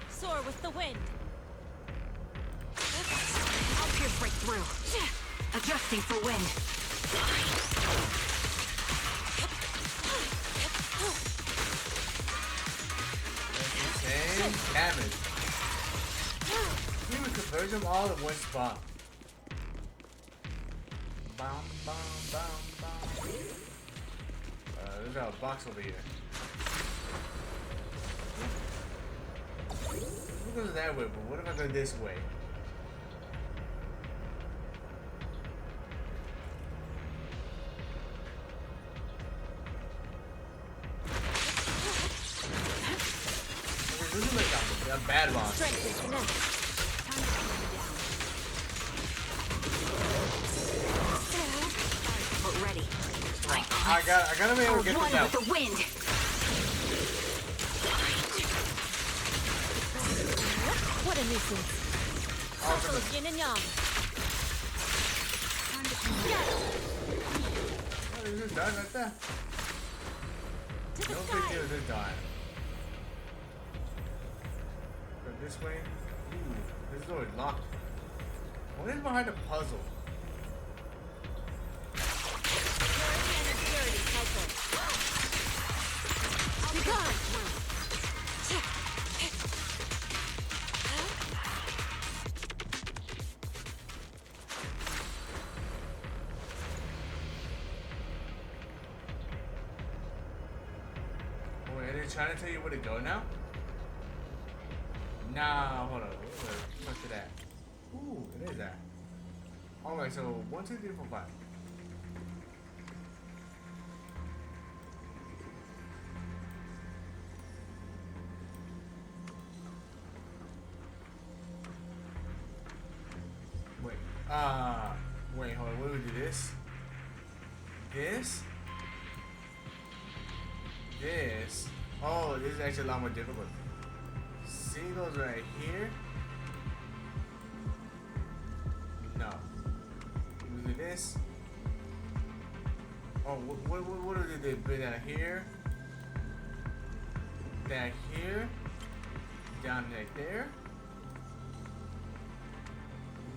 Soar with the wind.
I'll pierce right through. Adjusting for wind.
Same damage. You would converge them all in one spot. Bam, bam, bam, bam. There's a box over here. It goes that way, but what if I go this way? This is like a bad boss.
Ready.
I gotta be able to get this out.
With the wind.
What a nuisance. Couple of yin and yang.
Oh, you just died right there. No big deal, just died. Go this way. Ooh, this door is locked. What is behind the puzzle? Wait, are they trying to tell you where to go now? Nah, hold on. Where the fuck is that? Ooh, it is that. Alright, so 1, 2, 3, 4, 5. Wait, hold on, what do we do this? This? This? Oh, this is actually a lot more difficult. See those right here? No. We do this. Oh, what do they put down here? Down here? Down right there?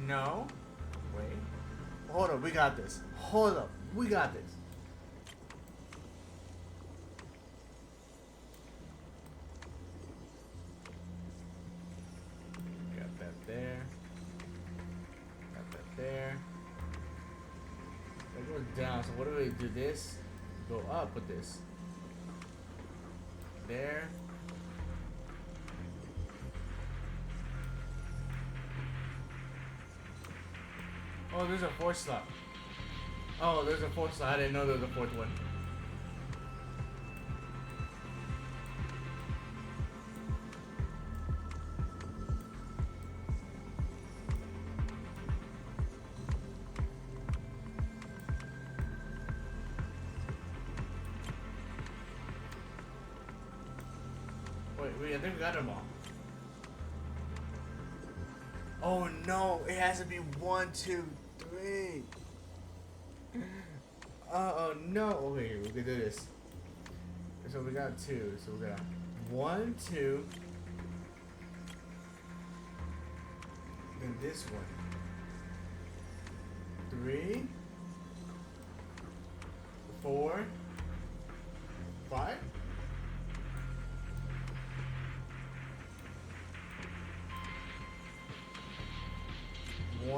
No. Wait. Hold up, we got this. Hold up, we got this. Got that there. Got that there. That goes down, so what do we do this? Go up with this. There. Oh, there's a fourth slot. Oh, there's a fourth slot. I didn't know there was a fourth one. Wait, I think we got them all. Oh no, it has to be 1, 2, 3. Oh no. Okay, we can do this. So we got 2. So we got 1, 2. Then this one. 3, 4, 5.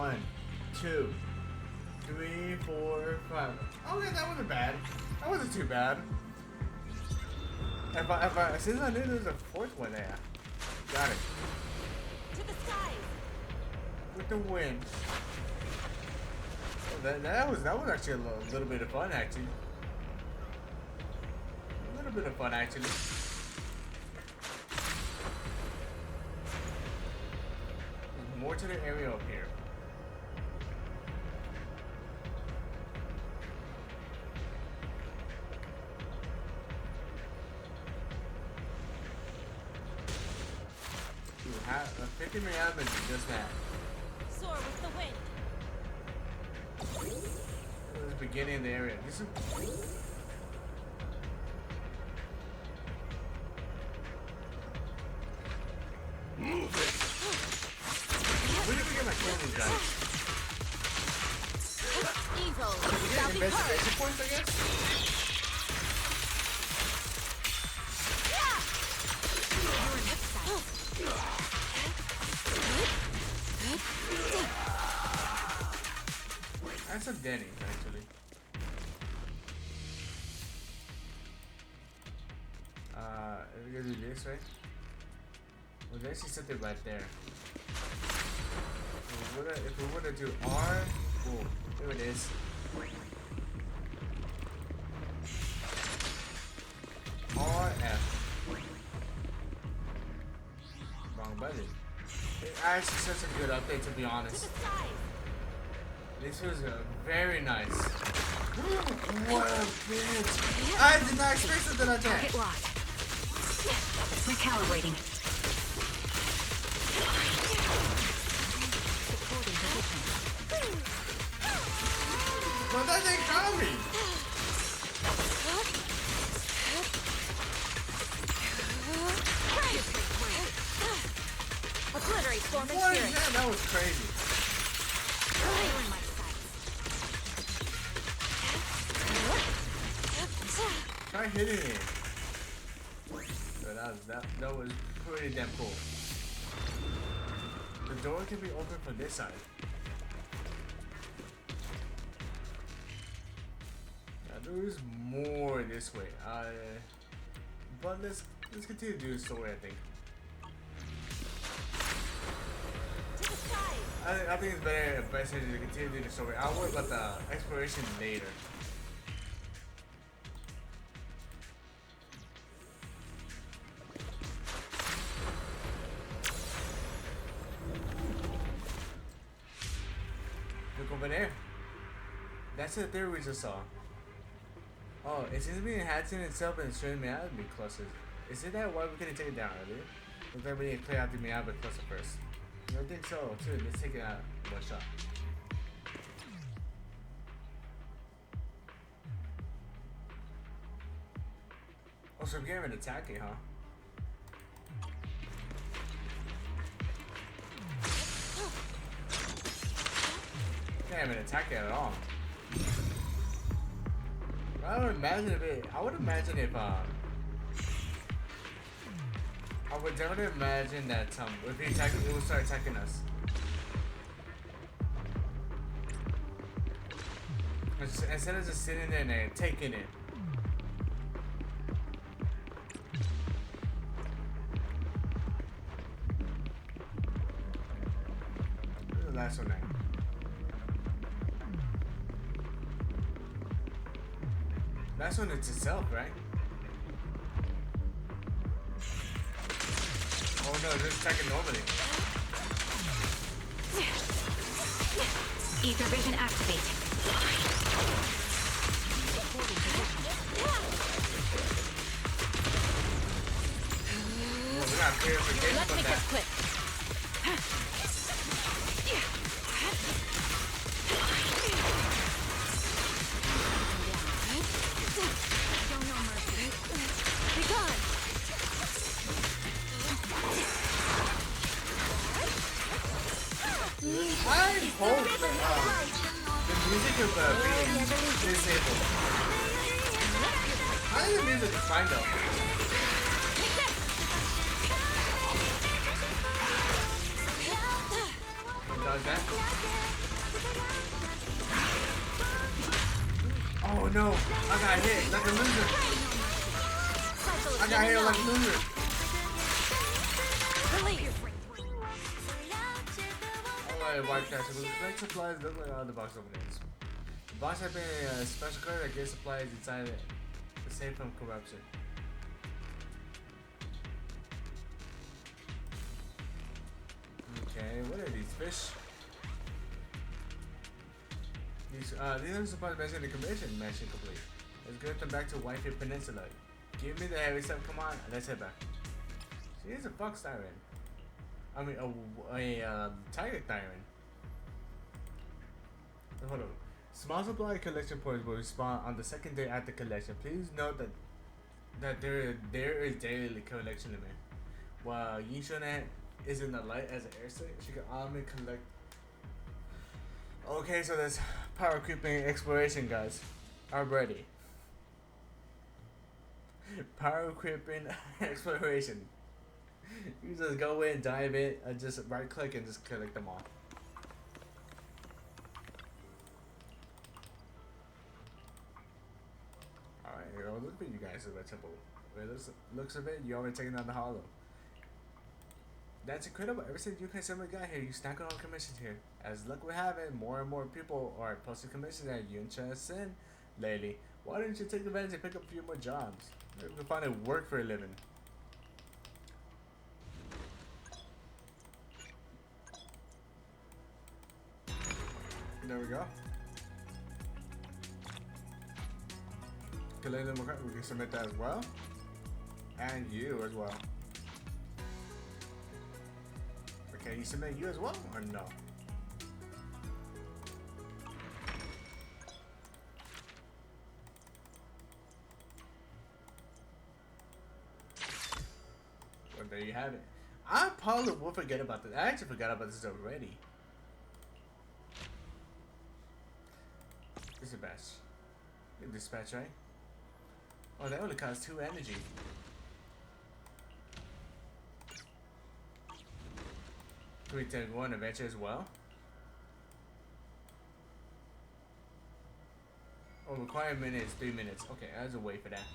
1, 2, 3, 4, 5. Okay, that wasn't bad. That wasn't too bad. Since I knew there was a fourth one there. Got it.
To the skies.
With the wind. Oh, that was actually a little bit of fun, actually. A little bit of fun, actually. There's more to the area up here. You have 50 million is just that.
Soar with the wind.
It was the beginning of the area. This is.
Move it!
Where did we get my cannons, guys?
Evil.
Did we get investigation points, I guess? That's some Denny's, actually. If we go do this, right? Well, there's actually something right there. If we were to do R, oh, there it is. RF. Wrong button. It actually such a good update, to be honest. This was very nice. What a bitch! I did not expect something like that.
Target locked. Recalibrating. Supporting position.
Well, that didn't call me.
Obliterate swarming
What is
spirit.
that? That was crazy. Try hitting it. But that was pretty damn cool. The door can be open from this side. Now there's more this way. But let's continue to do the story, I think. I think it's better to continue to do the story. I'll worry about the exploration later. Look over there. That's the theory we just saw. Oh, it seems to be enhancing itself and showing me out of the clusters. Is it that why we couldn't take it down earlier? Looks like we need to clear out the Miaba cluster first. I think so too. Let's take it out one shot. Oh, so we can't even attack it, huh? Can't even attack it at all. I would imagine if I would definitely imagine that if we attack it, it would start attacking us. Instead of just sitting there and taking it. Where's the last one now? Last one it's itself, right? Oh no, they're attacking normally.
Ether vision activate.
Well, we got clarification
Let's
on
make
that.
this quick.
Show no mercy.
Be gone.
I hope the music is being disabled. I think the music is fine though. Does that? no, I got hit like a loser. I got hit like a loser. Alright, white cash. Collect supplies look like all the box openings. The box has been a special card that gives supplies inside it. Safe from corruption. Okay, what are these fish? These are supposed to mention the commission mission complete. Let's get them back to Whitefield Peninsula. Give me the heavy stuff, come on, let's head back. She is a fox siren. I mean, a tiger siren. Hold on. Small supply collection points will respawn on the second day after collection. Please note that there is daily collection limit. While Yishunan isn't alight as an airset, she can only collect. Okay, so there's power creeping exploration, guys. Already. Power creeping exploration. You just go in, dive in, and just right click and just collect them all. Alright, look at you guys at the temple. Looks of it, you already taken down the hollow. That's incredible. Ever since UK Summer got here, you snack on all commissions here. As luck would have it, more and more people are posting commissions that you're interested in lately. Why don't you take advantage and pick up a few more jobs? Maybe we can find a work for a living. There we go. Collect them, we can submit that as well. And you as well. Okay, you submit you as well or no? Well, there you have it. I probably will forget about this. I actually forgot about this already. Dispatch. Dispatch, right? Oh, that only costs 2 energy. Can we take 1 adventure as well? Oh, required minute is 3 minutes. Okay, I have to wait for that.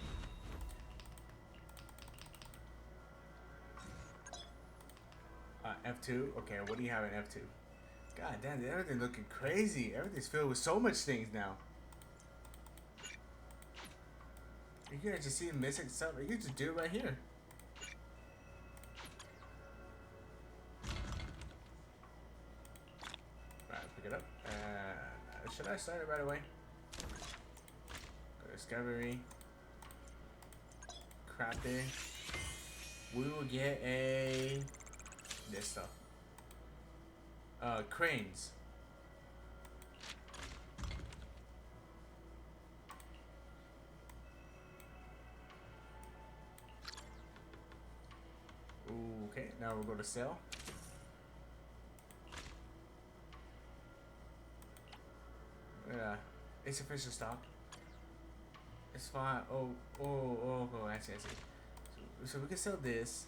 F2. Okay, what do you have in F2? God damn, everything's looking crazy. Everything's filled with so much things now. You can just see missing stuff. You can just do it right here. Right, pick it up. Should I start it right away? Go to discovery. Crafting. We will get this stuff. Cranes. Okay, now we'll go to sell. Yeah, it's official stock. It's fine. Oh, I see. So we can sell this.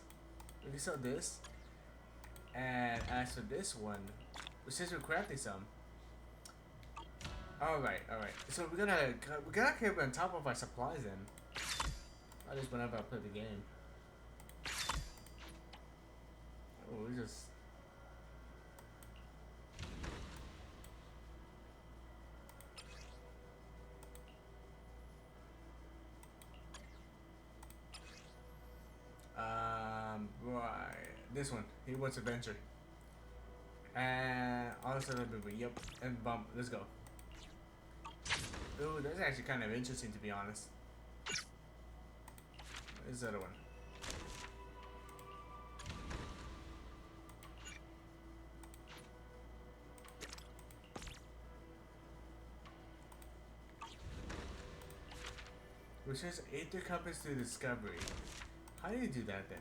We can sell this. And as for this one, since we're crafting some. Alright. So we gotta keep on top of our supplies then. At least whenever I play the game. Oh, we just. Right. This one. He wants adventure. And also yep. And bump. Let's go. Ooh, that's actually kind of interesting to be honest. Where's the other one? Which says aid their companies through discovery. How do you do that then?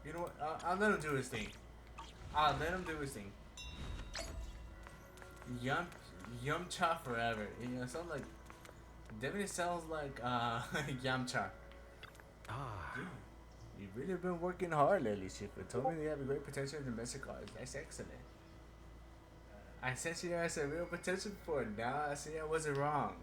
You know what? I'll let him do his thing. I'll let him do his thing. Yum Yumcha forever. You know, it sounds like definitely sounds like Yamcha.
Ah.
Yeah. You've really been working hard lately, Shifu. Told me you have a great potential in domestic cars. That's excellent. I sent you as a real potential before. Now I see I wasn't wrong.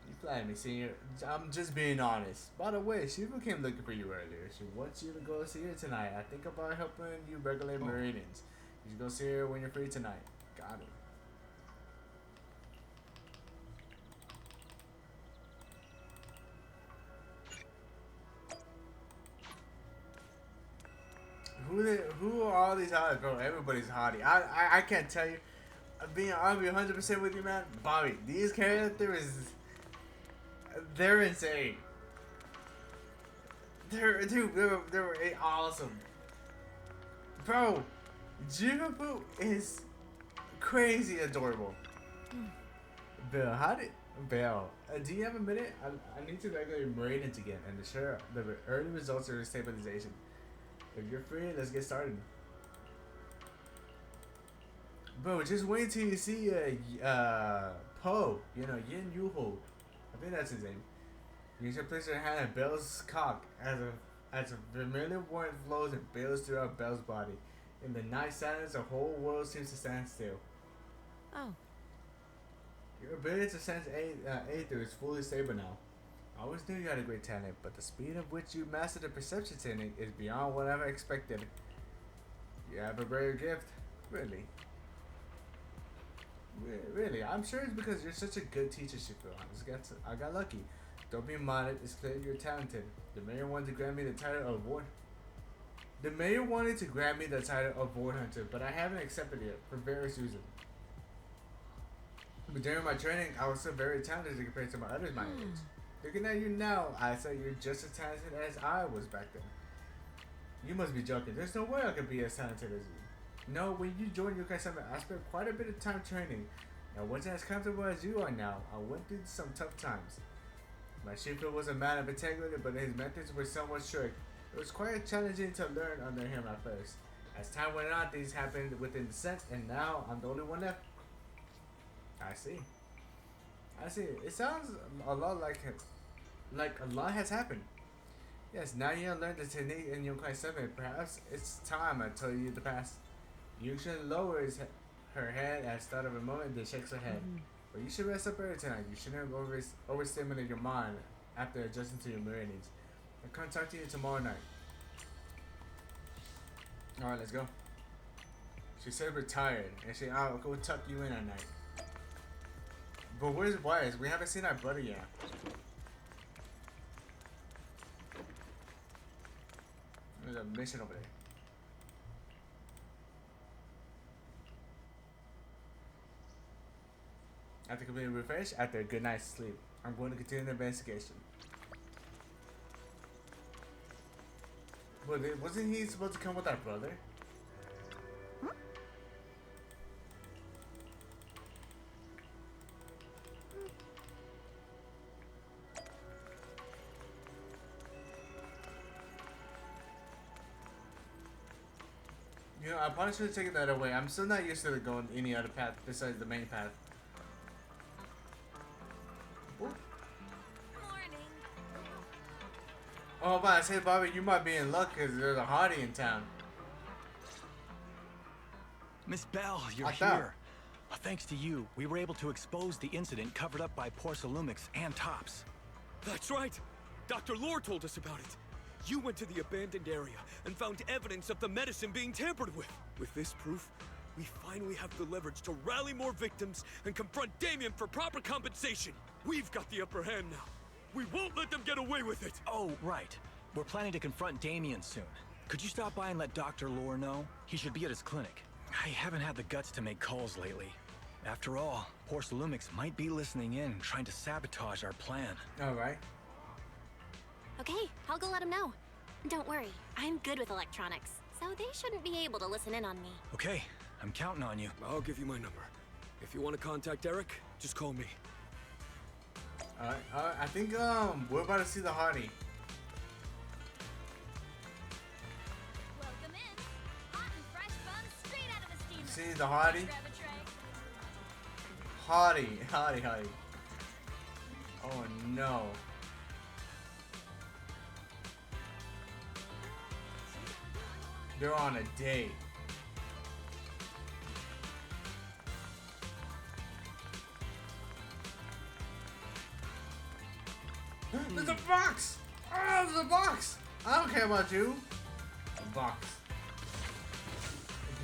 You flattered me, senior. I'm just being honest. By the way, Shifu came looking for you earlier. She wants you to go see her tonight. I think about helping you regulate meridians. You should go see her when you're free tonight. Got it. Who are all these hotties, bro? Everybody's hottie. I can't tell you. I'll be 100% with you, man. Bobby, these characters, they're insane. They were awesome. Bro, Jifufu is crazy adorable. Bill, do you have a minute? I need to regulate meridians again and to share the early results of your stabilization. If you're free, let's get started. Bro, just wait till you see Po, you know, Yin Yuho. I think that's his name. You should place your hand on Bell's cock as a familiar warmth flows and builds throughout Bell's body. In the night silence, the whole world seems to stand still.
Oh.
Your ability to sense Aether is fully stable now. I always knew you had a great talent, but the speed at which you mastered the perception technique is beyond what I ever expected. You have a rare gift. Really? Really? I'm sure it's because you're such a good teacher, Shifu. I got lucky. Don't be modest. It's clear you're talented. The mayor wanted to grant me the title of Ward. The mayor wanted to grant me the title of Ward Hunter, but I haven't accepted it for various reasons. But during my training, I was still very talented compared to my others my age. Looking at you now, I say you're just as talented as I was back then. You must be joking. There's no way I could be as talented as you. No, when you joined Yokai Summit, I spent quite a bit of time training. I wasn't as comfortable as you are now. I went through some tough times. My Shifu was a man of integrity, but his methods were somewhat strict. It was quite challenging to learn under him at first. As time went on, things happened within the set, and now I'm the only one left. I see. It sounds a lot like a lot has happened. Yes, now you have learned the technique in Yokai 7. Perhaps it's time I tell you the past. Yushin lowers her head at the start of a moment, then shakes her head. But you should rest up early tonight. You shouldn't overstimulate your mind after adjusting to your meridians. I'll come talk to you tomorrow night. Alright, let's go. She said we're tired, and I'll go tuck you in at night. But where's Wise? We haven't seen our brother yet. There's a mission over there. After completing refresh, after a good night's sleep, I'm going to continue the investigation. But wasn't he supposed to come with our brother? You know, I probably should have taken that away. I'm still not used to going any other path besides the main path. Morning. Oh, but I say, Bobby, you might be in luck because there's a hottie in town.
Miss Bell, you're here. Thanks to you, we were able to expose the incident covered up by Porcelumix and Tops.
That's right. Dr. Lore told us about it. You went to the abandoned area and found evidence of the medicine being tampered with. With this proof, we finally have the leverage to rally more victims and confront Damien for proper compensation. We've got the upper hand now. We won't let them get away with it.
Oh, right. We're planning to confront Damien soon. Could you stop by and let Dr. Lore know? He should be at his clinic. I haven't had the guts to make calls lately. After all, Porcelumix might be listening in, trying to sabotage our plan.
All right.
Okay, I'll go let him know. Don't worry, I'm good with electronics, so they shouldn't be able to listen in on me.
Okay, I'm counting on you.
I'll give you my number. If you want to contact Eric, just call me.
Alright, I think we're about to see the hottie.
Welcome in. Hot and fresh buns straight out of the steamer.
See the hottie? Hottie. Oh no. They're on a date. There's a box! Oh, there's a box! I don't care about you. A box.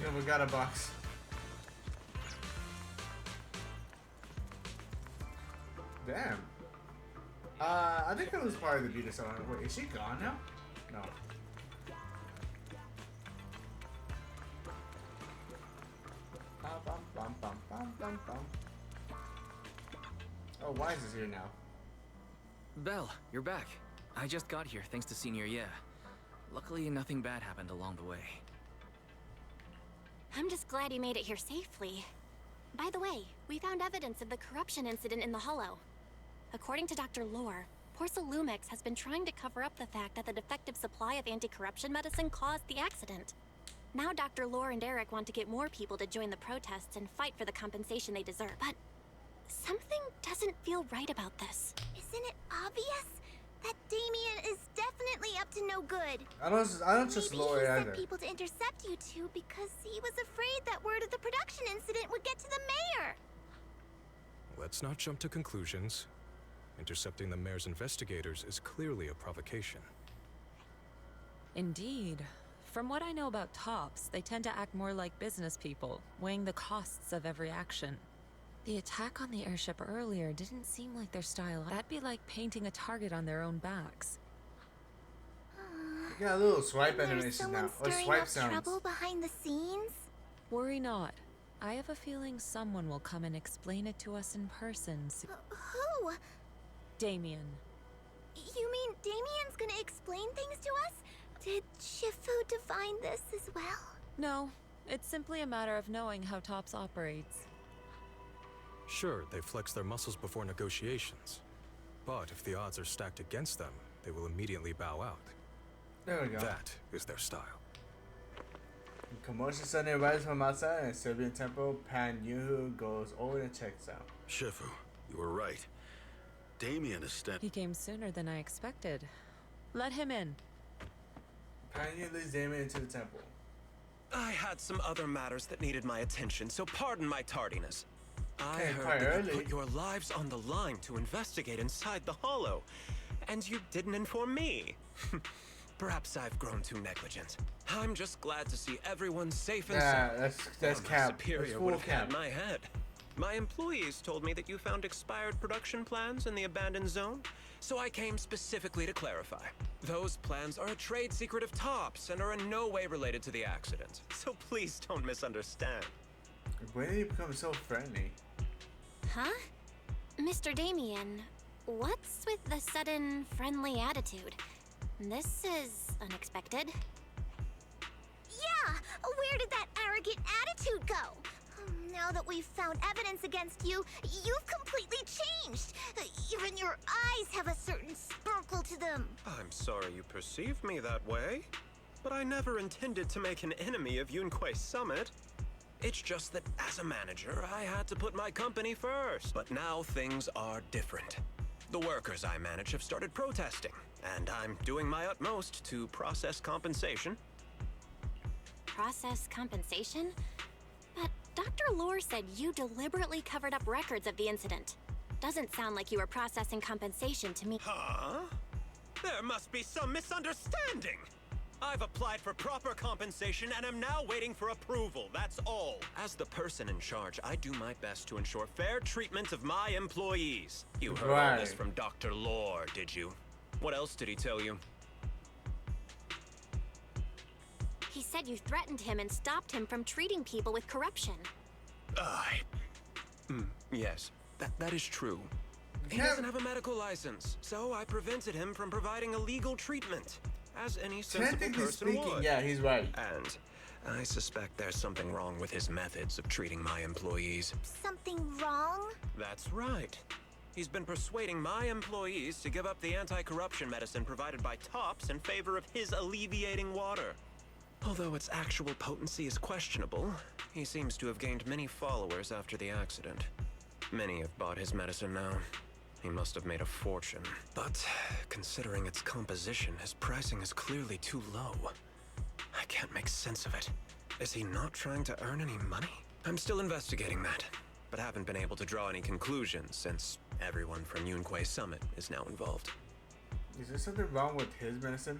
Okay, we got a box. Damn. I think it was part of the beta song. Wait, is she gone now? No. Oh, Wise is here now.
Belle, you're back. I just got here thanks to Senior Yeah. Luckily, nothing bad happened along the way.
I'm just glad you made it here safely. By the way, we found evidence of the corruption incident in the Hollow. According to Dr. Lore, Porsalumix has been trying to cover up the fact that the defective supply of anti-corruption medicine caused the accident. Now Dr. Lore and Eric want to get more people to join the protests and fight for the compensation they deserve. But something doesn't feel right about this.
Isn't it obvious? That Damien is definitely up to no good.
I don't just Lore
Maybe he
either.
sent people to intercept you two because he was afraid that word of the production incident would get to the mayor.
Let's not jump to conclusions. Intercepting the mayor's investigators is clearly a provocation.
Indeed. From what I know about Tops, they tend to act more like business people, weighing the costs of every action. The attack on the airship earlier didn't seem like their style. That'd be like painting a target on their own backs.
You got a little swipe
There's
animation
someone
now. Or
stirring
swipe
up
sounds.
trouble behind the scenes?
Worry not. I have a feeling someone will come and explain it to us in person.
Who?
Damien.
You mean Damien's gonna explain things to us? Did Jifufu divine this as well?
No, it's simply a matter of knowing how Tops operates.
Sure, they flex their muscles before negotiations. But if the odds are stacked against them, they will immediately bow out.
There we go.
That is their style.
Commotion suddenly arises from outside and Serbian temple. Pan Yuhu goes over and checks out.
Shifu, you were right. Damien is
He came sooner than I expected. Let him in.
Pan Yuhu leads Damien into the temple.
I had some other matters that needed my attention, so pardon my tardiness. I
Okay,
heard
quite
that
early.
you put your lives on the line to investigate inside the Hollow, and you didn't inform me. Perhaps I've grown too negligent. I'm just glad to see everyone safe and sound.
That's
Or my
cap.
superior
That's
would
full
have had
cap.
my head. My employees told me that you found expired production plans in the abandoned zone, so I came specifically to clarify. Those plans are a trade secret of Tops and are in no way related to the accident, so please don't misunderstand.
When did he become so friendly?
Huh? Mr. Damien, what's with the sudden friendly attitude? This is unexpected.
Yeah! Where did that arrogant attitude go? Now that we've found evidence against you, you've completely changed. Even your eyes have a certain sparkle to them.
I'm sorry you perceive me that way, but I never intended to make an enemy of Yunquei Summit. It's just that as a manager, I had to put my company first. But now things are different. The workers I manage have started protesting, and I'm doing my utmost to process compensation.
Process compensation? But Dr. Lore said you deliberately covered up records of the incident. Doesn't sound like you were processing compensation to me.
Huh? There must be some misunderstanding! I've applied for proper compensation and am now waiting for approval, that's all. As the person in charge, I do my best to ensure fair treatment of my employees. You heard all this from Dr. Lore, did you? What else did he tell you?
He said you threatened him and stopped him from treating people with corruption.
Yes, that is true. He doesn't have a medical license, so I prevented him from providing illegal treatment, as any sensible
Technically
person
speaking,
would.
yeah, he's right.
And I suspect there's something wrong with his methods of treating my employees.
Something wrong?
That's right. He's been persuading my employees to give up the anti-corruption medicine provided by Tops in favor of his alleviating water. Although its actual potency is questionable, he seems to have gained many followers after the accident. Many have bought his medicine now. He must have made a fortune. But considering its composition, his pricing is clearly too low. I can't make sense of it. Is he not trying to earn any money? I'm still investigating that, but haven't been able to draw any conclusions since everyone from Yunquay Summit is now involved.
Is there something wrong with his medicine?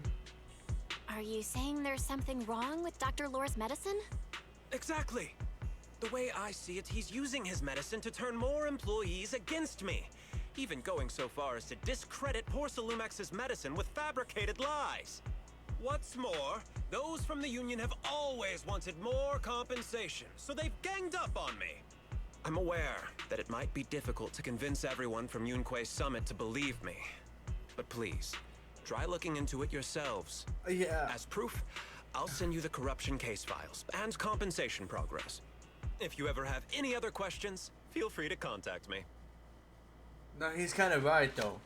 Are you saying there's something wrong with Dr. Lore's medicine?
Exactly! The way I see it, he's using his medicine to turn more employees against me. Even going so far as to discredit Porcelumex's medicine with fabricated lies. What's more, those from the Union have always wanted more compensation, so they've ganged up on me. I'm aware that it might be difficult to convince everyone from Yunquay Summit to believe me. But please, try looking into it yourselves.
Yeah.
As proof, I'll send you the corruption case files and compensation progress. If you ever have any other questions, feel free to contact me.
No, he's kind of right though.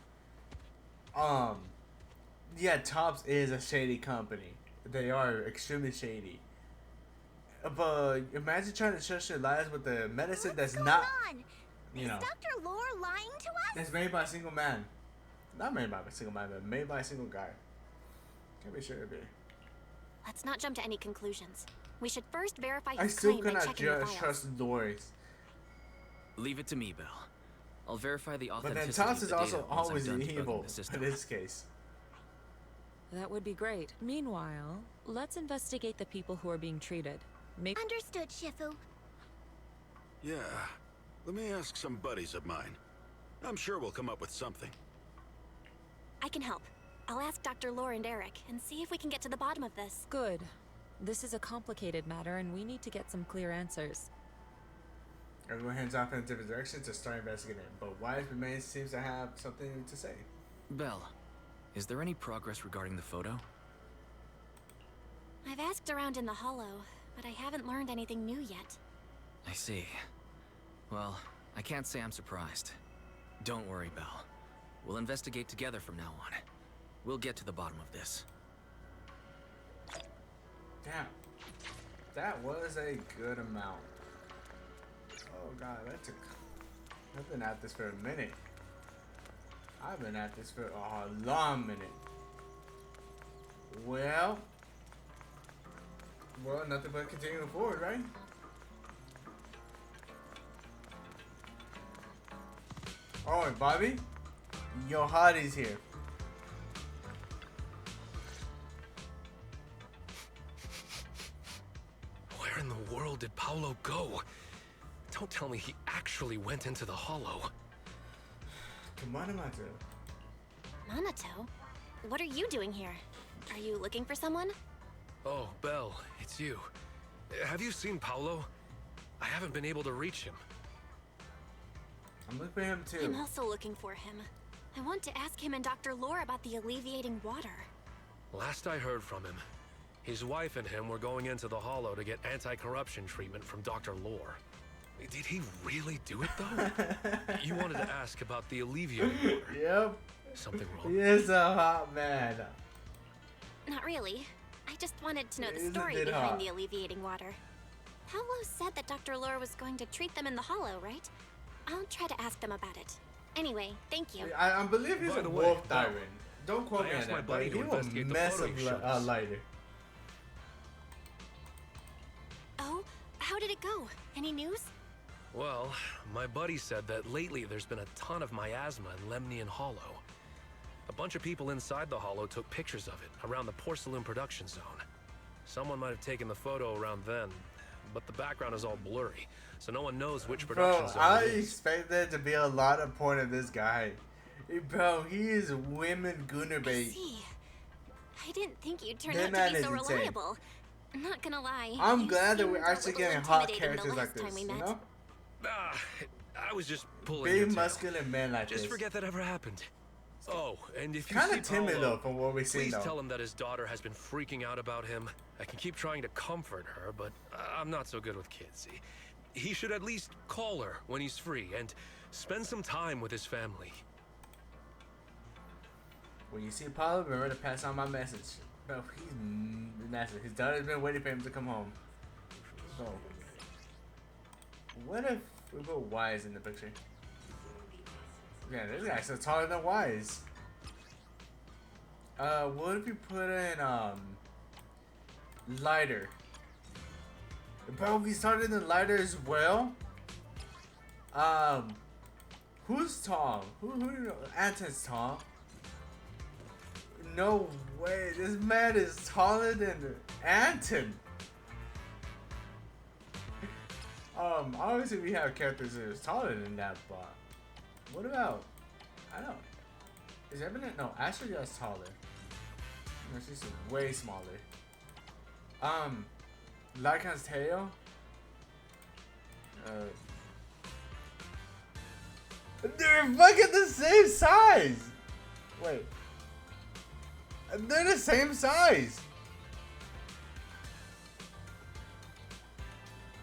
Yeah, Tops is a shady company. They are extremely shady. But imagine trying to trust your lives with the medicine that's not, you know,
Is Dr. Lore lying to us?
that's made by a single man. Not made by a single man, but made by a single guy. Can't be sure it'd be.
Let's not jump to any conclusions. We should first verify
I
his
still
claim by
cannot
checking the
just
files.
trust Doris.
Leave it to me, Bell. I'll verify the
But then
authenticity
Tops
of
is
the
also
data once I'm
always
done debugging
evil
the system.
in this case.
That would be great. Meanwhile, let's investigate the people who are being treated.
Understood, Shifu.
Yeah. Let me ask some buddies of mine. I'm sure we'll come up with something.
I can help. I'll ask Dr. Lore and Eric and see if we can get to the bottom of this.
Good. This is a complicated matter and we need to get some clear answers.
Everyone hands off in different directions to start investigating, but Wise remains seems to have something to say.
Bell, is there any progress regarding the photo?
I've asked around in the hollow, but I haven't learned anything new yet.
I see. Well, I can't say I'm surprised. Don't worry, Bell. We'll investigate together from now on. We'll get to the bottom of this.
Damn. That was a good amount. Oh god, that took... I've been at this for a minute. I've been at this for a long minute. Well, nothing but continuing forward, right? Oh, and Bobby, your hottie's here.
Where in the world did Paolo go? Don't tell me he actually went into the hollow.
Come on, Amato.
Minato? What are you doing here? Are you looking for someone?
Oh, Belle, it's you. Have you seen Paolo? I haven't been able to reach him.
I'm looking for him too.
I'm also looking for him. I want to ask him and Dr. Lore about the alleviating water.
Last I heard from him, his wife and him were going into the hollow to get anti-corruption treatment from Dr. Lore. Did he really do it, though? You wanted to ask about the alleviating water.
Yep.
Something wrong?
He is a hot man.
Not really. I just wanted to know the
Isn't
story
it
behind
hot?
the alleviating water. Paolo said that Dr. Lore was going to treat them in the hollow, right? I'll try to ask them about it. Anyway, thank you.
I believe he's
By
a
the way,
wolf tyrant. Don't quote
I
me on
asked my
that, but
buddy
he
to
will
investigate the
mess
photo
up
he showed us.
lighter.
Oh, how did it go? Any news?
Well, my buddy said that lately there's been a ton of miasma in Lemnian Hollow. A bunch of people inside the hollow took pictures of it around the porcelain production zone. Someone might have taken the photo around then, but the background is all blurry, so no one knows which production
Bro,
zone
I
it is.
expect there to be a lot of point of this guy. Bro, he is women gooner bait.
See, I didn't think you'd turn
That
out
man
to be
is
so
insane.
reliable. I'm not gonna lie.
I'm
you
glad that we're
seemed a
actually
little
getting hot
intimidating the
characters like
last
this,
time we
you
met.
know?
I was just pulling your
Big
tail.
muscular men like
Just
this.
forget that ever happened. Oh, and if you
Kinda
see
timid,
Paolo,
though, from what we've seen,
please
though.
tell him that his daughter has been freaking out about him. I can keep trying to comfort her, but I'm not so good with kids. He should at least call her when he's free and spend some time with his family.
When you see Paolo, remember to pass on my message. No, he's massive. His daughter's been waiting for him to come home. So, what if we put Wise in the picture? Yeah, this guy's so taller than Wise. What if you put in, Lighter? Bro, we started in Lighter as well? Who's Tom? Who do you know? Anton's Tom. No way, this man is taller than Anton. Obviously we have characters that is taller than that, but what about, I don't know. Is Eminent? No, Ashley is taller. No, she's way smaller. Lycan's tail. They're fucking the same size. Wait. They're the same size.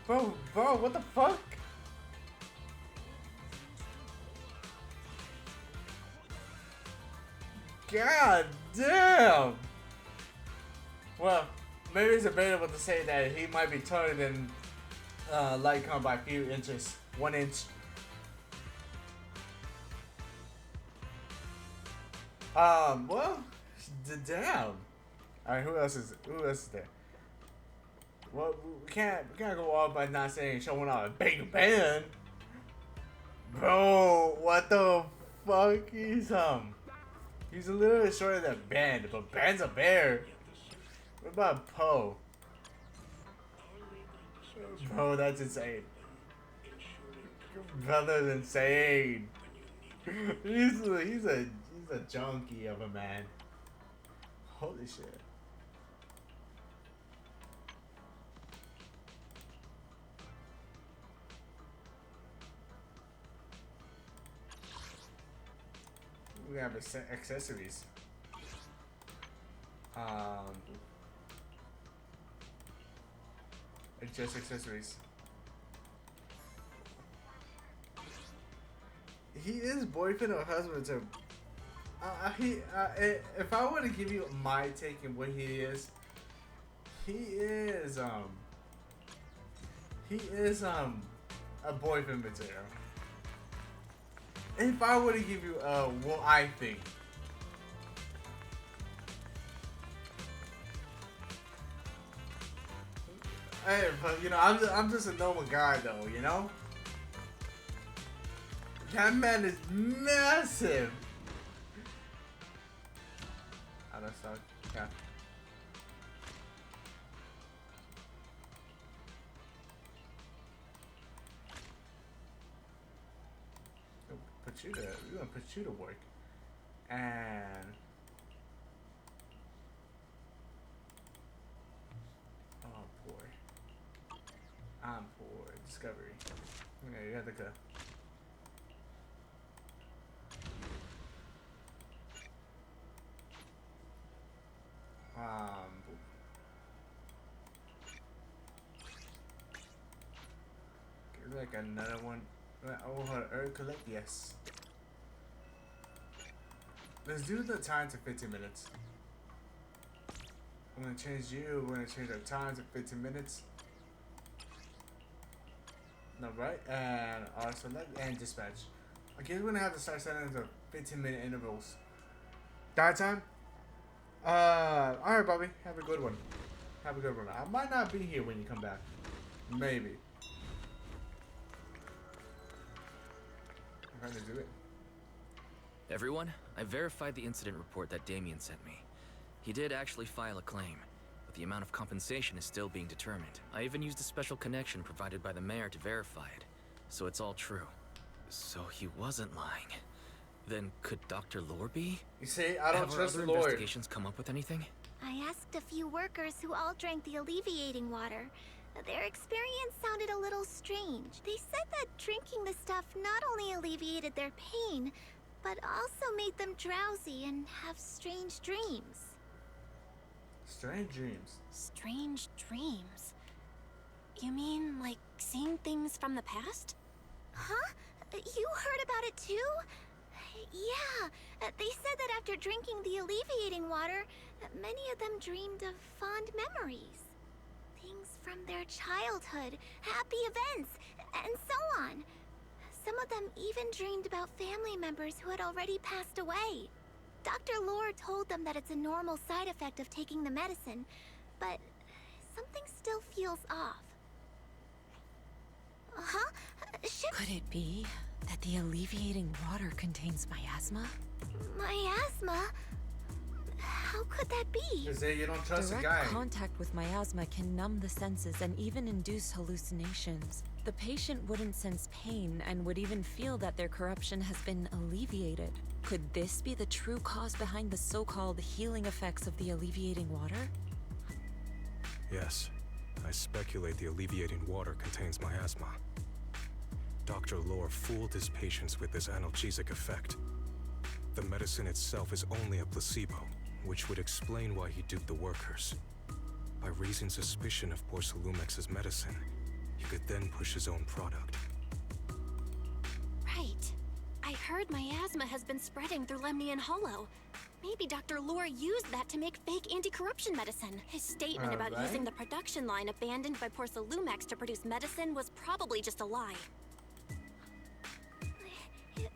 Bro, what the fuck? God damn. Well, maybe it's debatable to say that he might be taller than Lycon by a few inches. 1 inch. Well, damn. Alright, who else is there? Well, we can't go off by not saying showing out a big band. Bro, what the fuck? He's a little bit shorter than Band, but Band's a bear. What about Poe? Bro, that's insane. Brother's insane. He's a junkie of a man. Holy shit. We have accessories. It's just accessories. He is boyfriend or husband to. If I were to give you my take on what he is a boyfriend material. If I were to give you what I think. Hey, but you know, I'm just a normal guy though, you know? That man is massive. I don't suck. Yeah. We're gonna put you to work. And oh boy. I'm poor. Discovery. Okay, you got the go. Like another one. Oh, her collect, yes. Let's do the time to 15 minutes. I'm gonna change you. We're gonna change our time to 15 minutes. No, right? And our select and dispatch. I guess we're gonna have to start setting the 15-minute intervals. That time? Alright, Bobby. Have a good one. Have a good one. I might not be here when you come back. Maybe. I'm trying to do it.
Everyone, I verified the incident report that Damien sent me. He did actually file a claim, but the amount of compensation is still being determined. I even used a special connection provided by the mayor to verify it, so it's all true. So he wasn't lying. Then could Dr. Lore be?
You see, I don't trust
other
Lore.
Investigations come up with anything?
I asked a few workers who all drank the alleviating water. Their experience sounded a little strange. They said that drinking the stuff not only alleviated their pain, but also made them drowsy and have strange dreams.
Strange dreams?
Strange dreams? You mean like seeing things from the past?
Huh? You heard about it too? Yeah, they said that after drinking the alleviating water, many of them dreamed of fond memories. Things from their childhood, happy events, and so on. Some of them even dreamed about family members who had already passed away. Dr. Lore told them that it's a normal side effect of taking the medicine, but something still feels off. Huh?
Could it be that the alleviating water contains miasma?
Miasma? How could that be?
Because you don't trust the guy.
Direct contact with miasma can numb the senses and even induce hallucinations. The patient wouldn't sense pain and would even feel that their corruption has been alleviated. Could this be the true cause behind the so-called healing effects of the alleviating water?
Yes, I speculate the alleviating water contains miasma. Dr. Lore fooled his patients with this analgesic effect. The medicine itself is only a placebo, which would explain why he duped the workers. By raising suspicion of Porcelumex's medicine, he could then push his own product.
Right. I heard miasma has been spreading through Lemnian Hollow. Maybe Dr. Lore used that to make fake anti-corruption medicine. His statement about using the production line abandoned by Porcelumex to produce medicine was probably just a lie.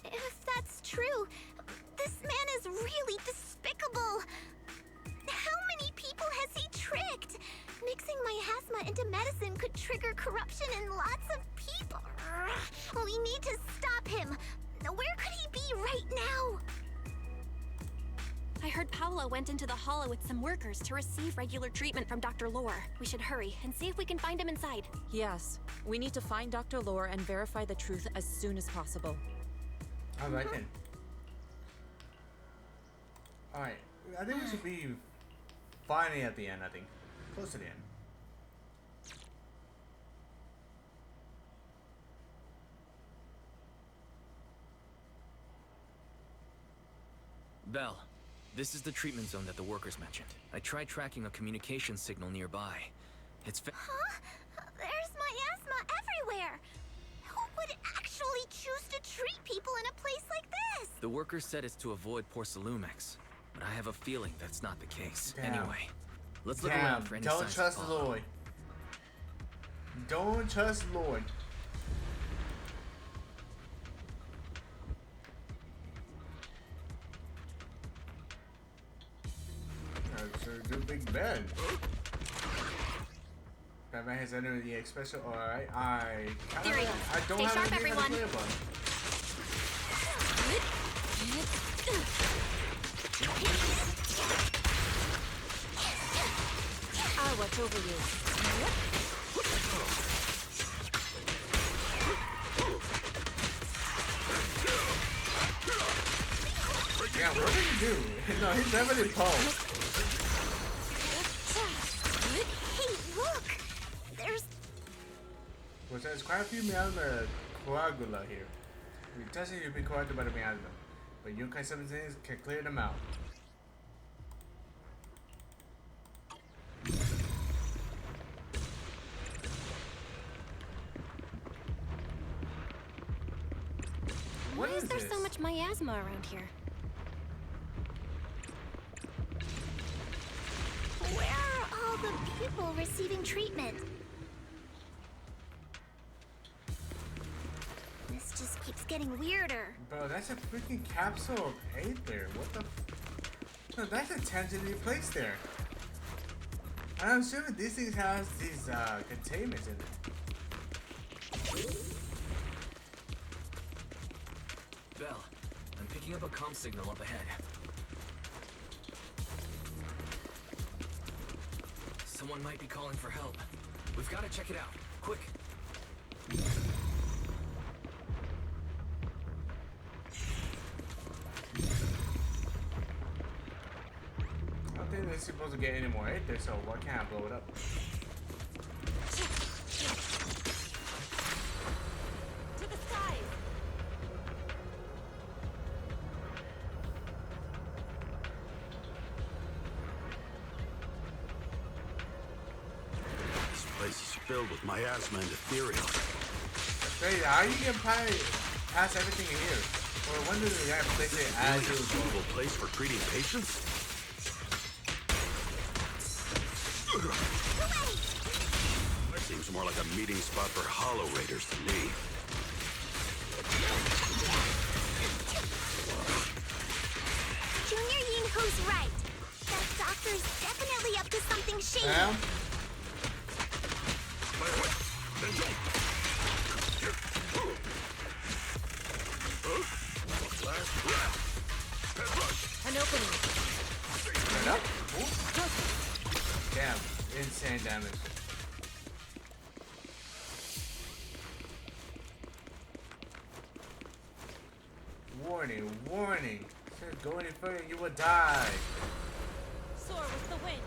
If that's true, this man is really despicable. How many people has he tricked? Mixing miasma into medicine could trigger corruption in lots of people. We need to stop him. Where could he be right now?
I heard Paolo went into the hollow with some workers to receive regular treatment from Dr. Lore. We should hurry and see if we can find him inside.
Yes, we need to find Dr. Lore and verify the truth as soon as possible.
Alright then. Alright, I think we should be finally at the end, I think. Close to the end.
Belle, this is the treatment zone that the workers mentioned. I tried tracking a communication signal nearby. It's
Huh? There's miasma everywhere! Who would actually choose to treat people in a place like this?
The workers said it's to avoid Porcelumex, but I have a feeling that's not the case.
Damn.
Anyway, let's look around for any
Don't
signs
trust
of
Lloyd. Don't trust Lloyd. So do Big Ben. Batman has entered the special. Alright, I don't
Stay
have
sharp,
anything
everyone.
to play about.
I'll watch over you.
Yeah, what did he do? No, he's definitely Paul.
Hey, look! There's...
Well, there's quite a few miasma coagula here. If you touch it, you'll be corrupted by the miasma. But Yunkai 17 can clear them out.
Why is there so much miasma around here?
Where are all the people receiving treatment? This just keeps getting weirder.
Bro, that's a freaking capsule of 8 there. What the no, that's intentionally placed there. I'm assuming these things have these containments in it.
Belle, I'm picking up a comm signal up ahead. Someone might be calling for help. We've got to check it out. Quick.
I don't think they're supposed to get any more 8 there, so why can't I blow it up?
To the skies!
This place is filled with miasma and ethereal.
That's crazy. How are you gonna past everything in here? Or when did the guy place it as
Really
it
a
was
suitable place for treating patients? That seems more like a meeting spot for Hollow Raiders to me.
Junior Yinho's right. That doctor's definitely up to something shady.
Yeah.
An opening.
Right up. Ooh. Damn. Insane damage. Warning, warning. If you go any further, you will die.
Soar with the wind.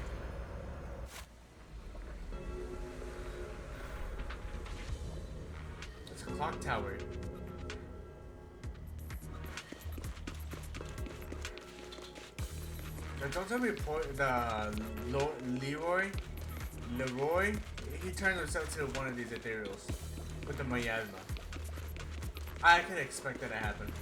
It's a clock tower. Now, don't tell me Leroy, he turned himself to one of these ethereals with the miasma. I can expect that to happen.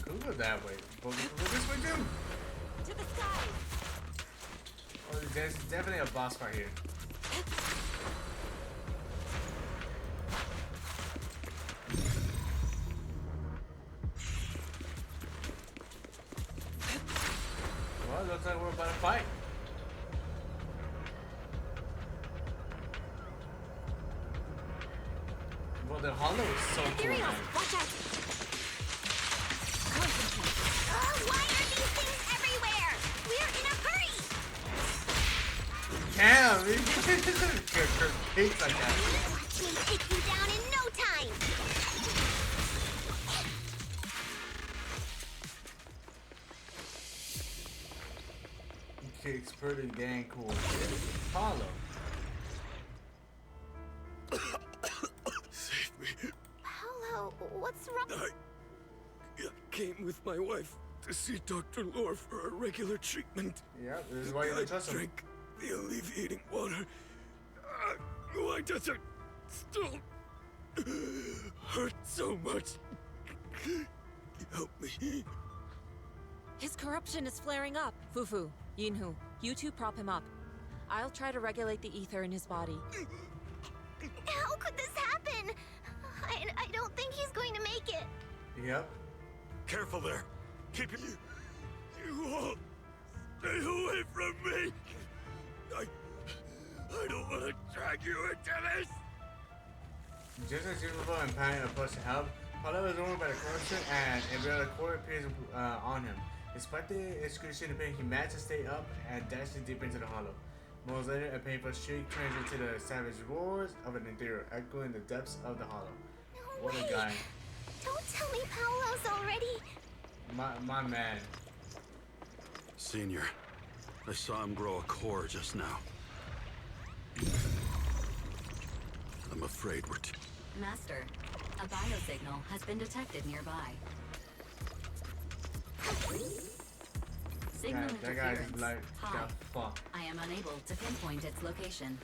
Could go that way, but we can go this way too.
To the sky.
Oh, there's definitely a boss fight here. Well, it looks like we're about to fight. Well, the hollow is so cool, man.
Watch out! Why are these things everywhere? We're in a hurry!
Damn, it takes like that.
Watch me take you down in no time!
Kicks pretty dang cool. Hollow.
Save me.
Paolo, what's wrong?
I came with my wife to see Dr. Lore for a regular treatment.
Yeah, this is why you don't trust him.
Drink the alleviating water. Why does it still hurt so much? Help me.
His corruption is flaring up. Fufu, Yinhu, you two prop him up. I'll try to regulate the ether in his body.
How could this happen? I don't think he's going to make it.
Yep.
Careful there. Keep it. You all stay away from me. I don't want to drag you into this.
Just as usual and Panic are supposed to help, Paulo is overwhelmed by the corruption and every other core appears on him. Despite the excruciating pain, he manages to stay up and dashes deep into the hollow. Moments later, a painful shriek turns into the savage roars of an ethereal, echoing the depths of the hollow. What a guy.
Don't tell me Paolo's already...
My man.
Senior, I saw him grow a core just now. I'm afraid we're
Master, a biosignal has been detected nearby. Signal
that guy is
interference.
like,
High.
the fuck.
I am unable to pinpoint its location.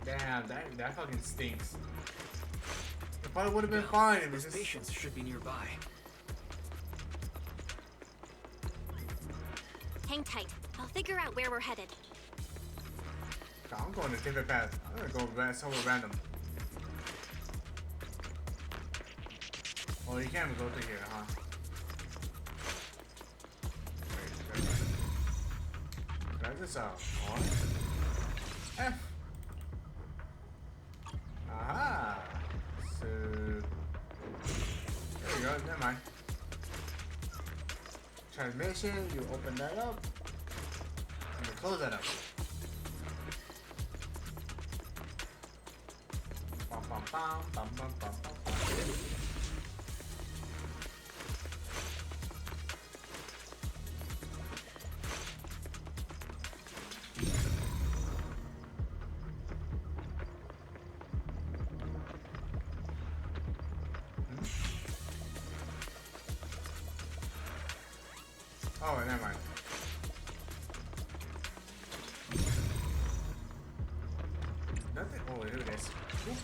Damn, that fucking stinks. It probably would have been fine if it was
Those
just...
patients should be nearby.
Hang tight. I'll figure out where we're headed.
I'm going a different path. I'm gonna go somewhere random. Oh, you can't even go through here, huh? Wait, this out. On. F. Aha. So there you go. Never mind. Transmission. You open that up. And you close that up. Bum, bum, bum, bum, bum, bum, bum. Oh, never mind. Nothing. Oh, here it is. Ooh.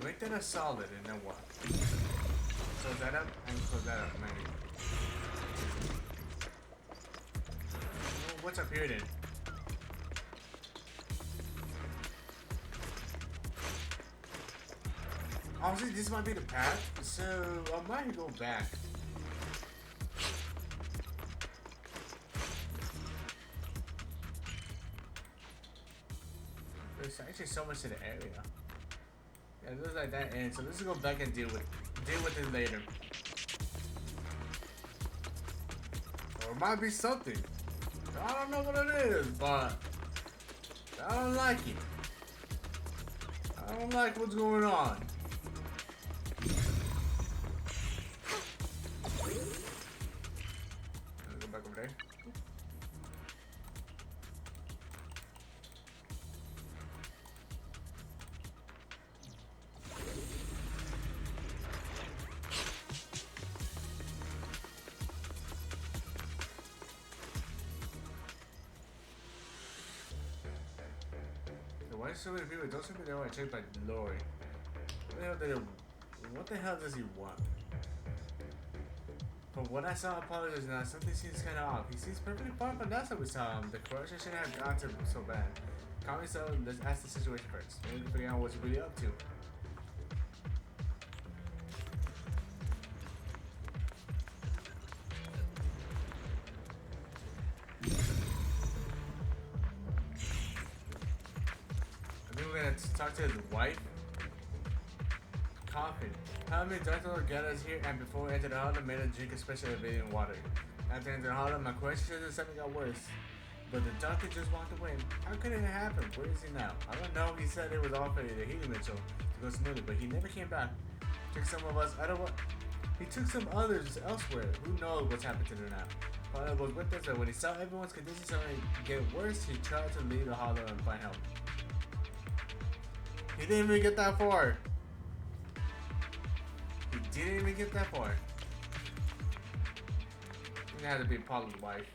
Make that a solid and then what? Close that up and close that up, maybe. What's up here then? Honestly, this might be the path, so I might go back. There's actually so much to the area. Yeah, it looks like that ends, so let's go back and deal with it later. Or it might be something. I don't know what it is, but I don't like it. I don't like what's going on. Let's go back over there. Why so many people? Don't tell me they want to check by Lori. What the hell does he want? From what I saw, I apologize now. Something seems kind of off. He seems perfectly fine, but last time we saw him, the corruption shouldn't have gone to so bad. Calm yourself. Let's ask the situation first. We need to figure out what you're really up to. Talk to his wife. Coffin. How many Dr. get us here and before we enter the hall, made a drink of special elevating water. After entering the hall, my question is something got worse. But the doctor just walked away. How could it happen? Where is he now? I don't know. He said it was all for the healing Mitchell to go smoothly, but he never came back. Took some of us. He took some others elsewhere. Who knows what's happened to them now? Father was with us, but when he saw everyone's condition starting to get worse, he tried to leave the hollow and find help. He didn't even get that far. He didn't even get that far. It had to be Paula's wife.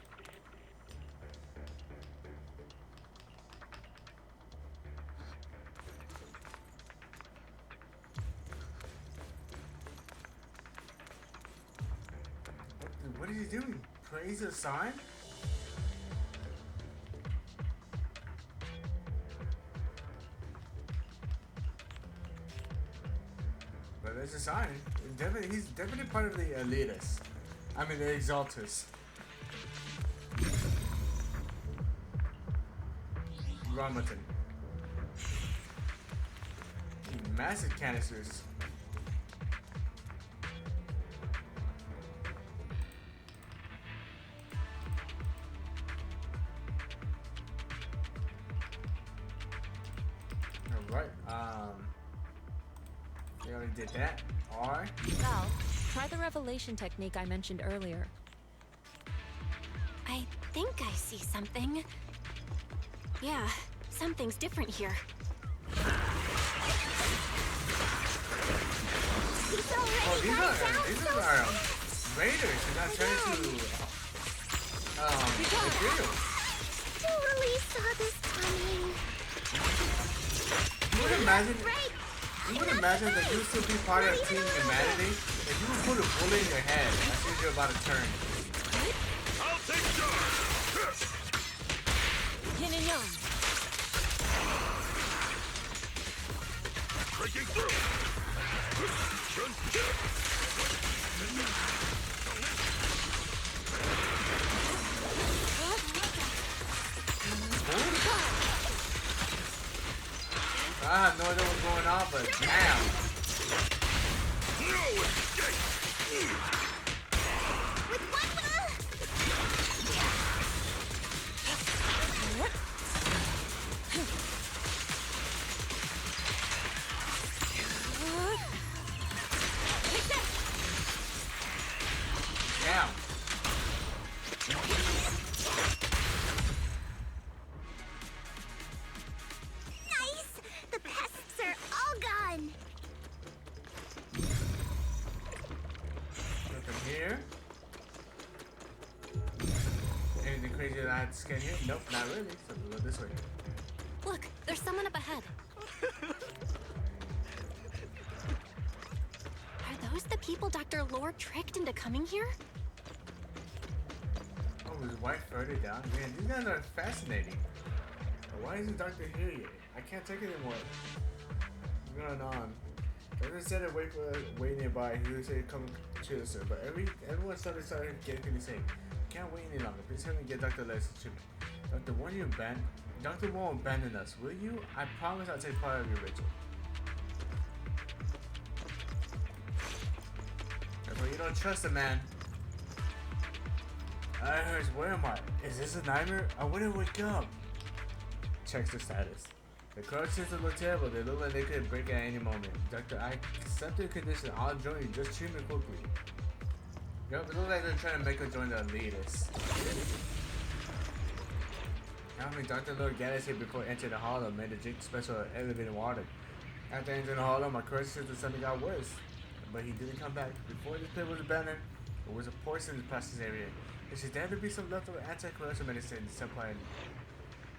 What is he doing? Praise a sign? There's a sign. He's definitely part of the elitists. I mean, the exalters. Romaton. Massive canisters. Alright, we already did that. R.
Val, try the revelation technique I mentioned earlier.
I think I see something. Yeah, something's different here.
Oh, these are raiders. They're not trying to Imperials.
Totally saw this coming.
You would imagine that you would still be part of Team Humanity if you would put a bullet in your head as soon as you're about to turn.
I'll take charge.
Yin and yang.
Breaking through.
I have no idea what's going on, but damn.
No escape.
Damn. have to scan here? Nope, not really. So we'll go this way.
Look, there's someone up ahead. Are those the people Dr. Lore tricked into coming here?
Oh, his wife further down? Man, these guys are fascinating. But why isn't Doctor here yet? I can't take it anymore. What's going on? Doctor said to wait nearby. He would say come to us, sir. But everyone started getting pretty sick. Can't wait any longer. Please help me get Dr. Lex to treatment. Doctor won't abandon us, will you? I promise I'll take part of your ritual. But you don't trust the man. I heard, where am I? Is this a nightmare? I wouldn't wake up. Checks the status. The corrupt systems look terrible. They look like they could break at any moment. Doctor, I accept the condition. I'll join you. Just treat me quickly. Yup, it looks like they're trying to make her join the elitists. I mean, Dr. Lord gathered here before entering the hollow, made the drink special elevated water. After entering the hollow, my corrupt system suddenly got worse. But he didn't come back. Before this pit was abandoned, there was a poison in the process area. There should there to be some leftover anti-corruption medicine supplied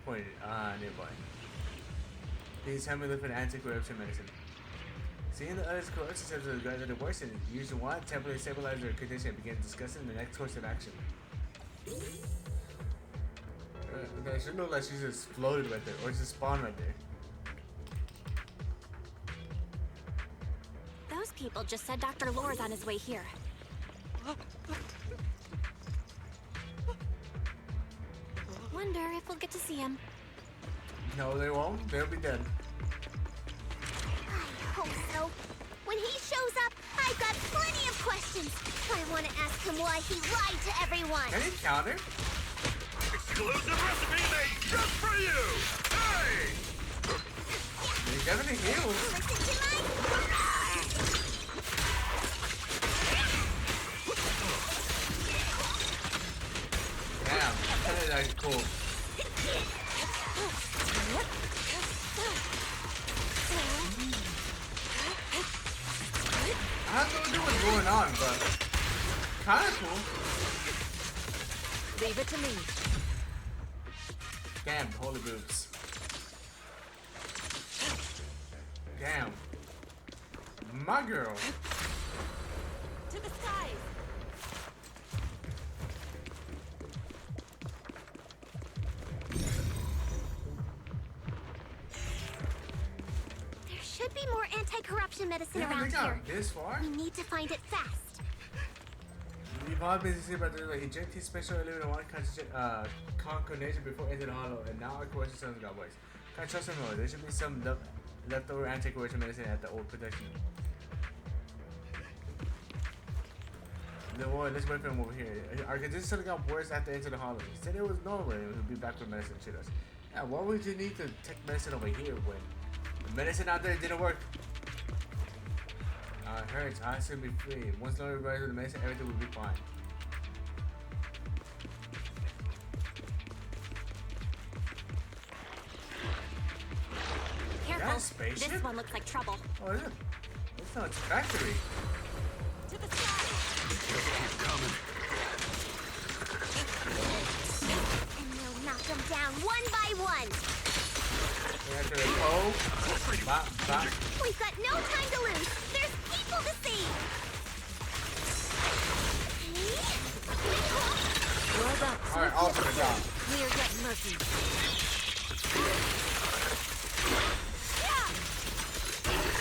pointed nearby. Please help me look for the anti-corruption medicine. Seeing the others' corruption systems are gradually worsening, use one temporarily stabilize their condition and begin discussing the next course of action. It should look like she just floated right there, or just spawned right there.
Those people just said Dr. Lore's on his way here. Wonder if we'll get to see him.
No, they won't. They'll be dead.
I hope so. When he shows up, I've got plenty of questions. I want to ask him why he lied to everyone.
Can he counter?
Exclusive recipe made just for you! Hey!
He definitely heals.
Listen to my...
Damn, that is cool. I have no idea what's going on, but kind of cool.
Leave it to me.
Damn, holy boobs. Damn. My girl.
To the skies.
There should be more anti-corruption medicine
Yeah,
around
they got
here.
this far?
We need to find it fast.
We've all been see about this. He drank his special eliminated water concoction before entering the hollow, and now our corruption systems got worse. Can't trust him more. There should be some leftover anti-corruption medicine at the old protection. Let's wait for him over here. Our condition suddenly got worse after entering the hollow. He said it was normal and he would be back with medicine to treat us. Yeah, why would you need to take medicine over here when the medicine out there didn't work? It hurts. I should be free. Once Lord arrives with the medicine, everything will be fine.
Careful.
Spaceship?
This one looks like trouble.
Oh, is it? It's not. It's a factory.
To the sky.
Keep coming.
And we'll knock them down one by one.
After the pole. Bop, bop.
We've got no time to lose. There's people to see.
Well done.
Alright, ultimate job.
Clear yet murky.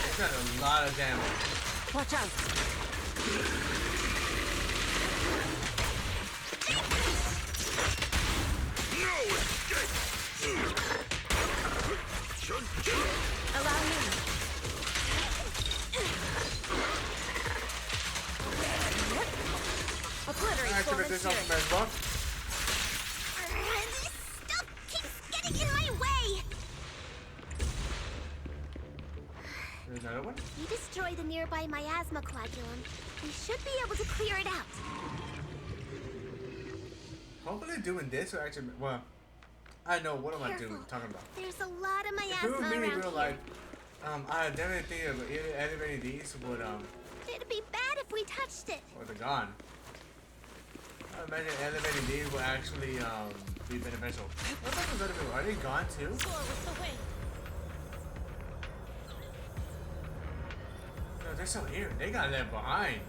It's got a lot of damage.
Watch out.
No escape!
Allow me. Obliterate
Activate this
Foreman's
ultimate as well.
This stuff keeps getting in my way.
There's another one.
You destroy the nearby miasma coagulum. We should be able to clear it out.
Hopefully doing this will actually, well, I know, what am I doing, talking about?
There's a lot of
If it
miasma
were me in
around
real
here.
life, I definitely think of either elevating these would,
It'd be bad if we touched it.
or they're gone. I imagine elevating these will actually, be beneficial. What about those other people? Are they gone too? No, they're still here. They got left behind.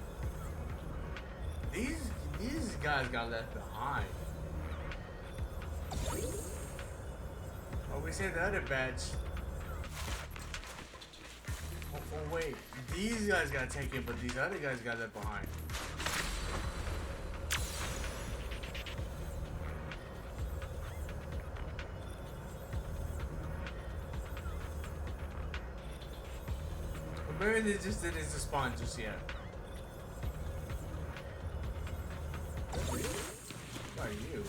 These guys got left behind. Oh, we saved the other batch. Oh wait, these guys got taken, but these other guys got left behind. Maybe they just didn't spawn just yet. What are you?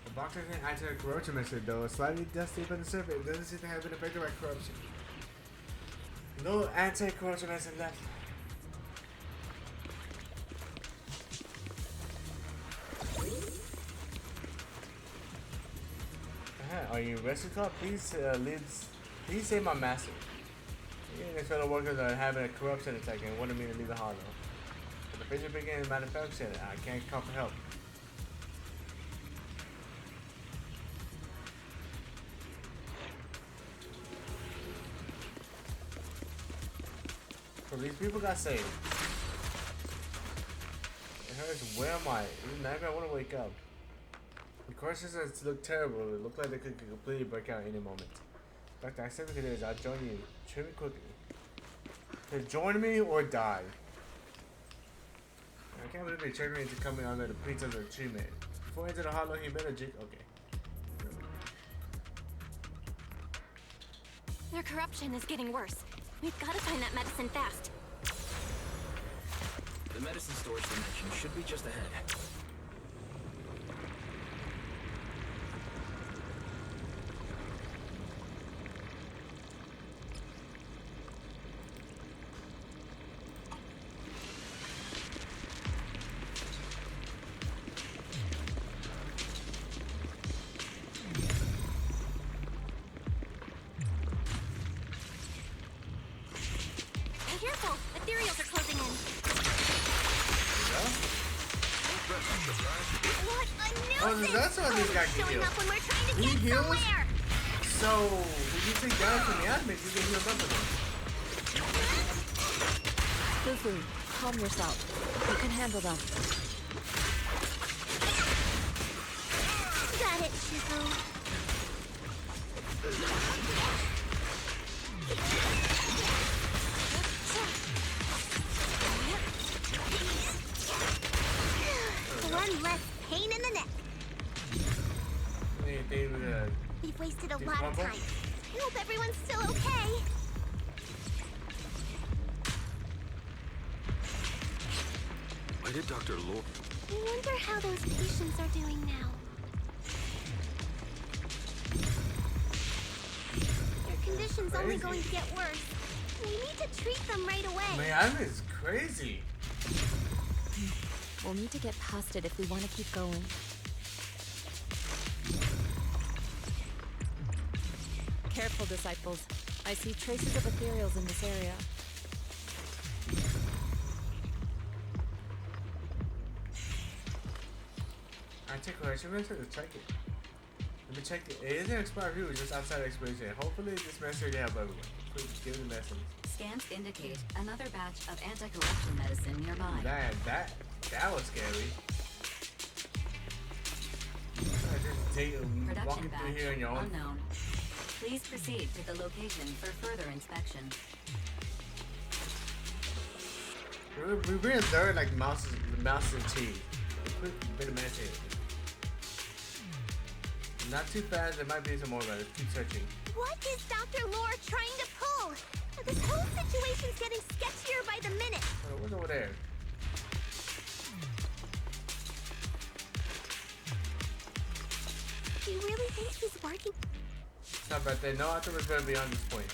The box has an anti-corruption method though. It's slightly dusty but the surface. It doesn't seem to have been affected by corruption. No anti-corruption method left. Are you rescue cop? Please please save my master. His fellow workers are having a corruption attack and wanted me to leave the hollow. But the patient began manufacturing it. I can't call for help. So these people got saved. It hurts. Where am I? Maybe I want to wake up. The courses look terrible. It looked like they could completely break out any moment. Doctor, I said it is. I'll join you. Treat me quickly. To join me or die. I can't believe they tricked me into coming under the pretense of treatment. Before I enter the hollow, he better jig. Okay.
Their corruption is getting worse. We've got to find that medicine fast.
The medicine storage dimension should be just ahead.
Careful! Ethereals are closing in. What a nuisance!
That's why this guy can heal.
Up when we're trying to
He
get
heals?
somewhere.
So, when you take damage from the animate, you get healed up again.
Fufu, calm yourself. You can handle them.
Got it, Shifu. One less pain in the neck. We've wasted a lot of time. I hope everyone's still okay.
Why did Dr. Lore...
I wonder how those patients are doing now. Their condition's only going to get worse. We need to treat them right away.
Man, is crazy.
We'll need to get past it if we want to keep going. Careful, disciples. I see traces of ethereals in this area.
I take correction message to check it. Let me check it. It isn't expired view, it's just outside exploration. Hopefully this message will help everyone. Please give the message.
Scans indicate another batch of anti-corruption medicine nearby.
That was scary.
Production
walking
batch
through here on your own.
unknown. Please proceed to the location for further inspection.
We really learned like mouse and cheese. Quick bit of magic. Not too fast, there might be some more, but let's keep searching.
What is Dr. Lore trying to pull? This whole situation's getting sketchier by the minute.
What's over there?
Do you really think he's working?
Stop right there. No, I thought it was going to be on this point.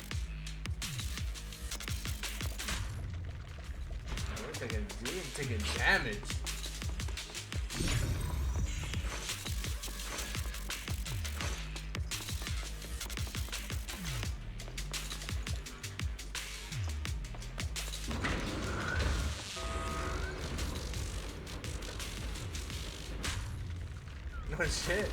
Oh, we're taking damage. Oh shit.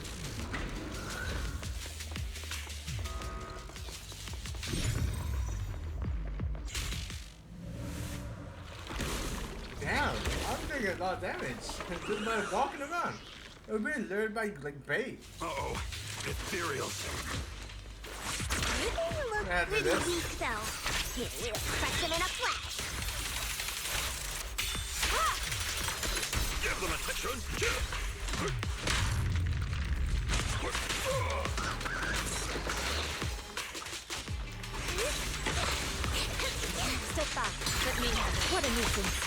Damn, I'm taking a lot of damage. Just by walking around. We're being lured by like bait.
Uh-oh. Ethereals.
You look pretty weak, though. Here, we'll crush them in a flash.
Give them attention.
Step back. Let me have it. What a nuisance.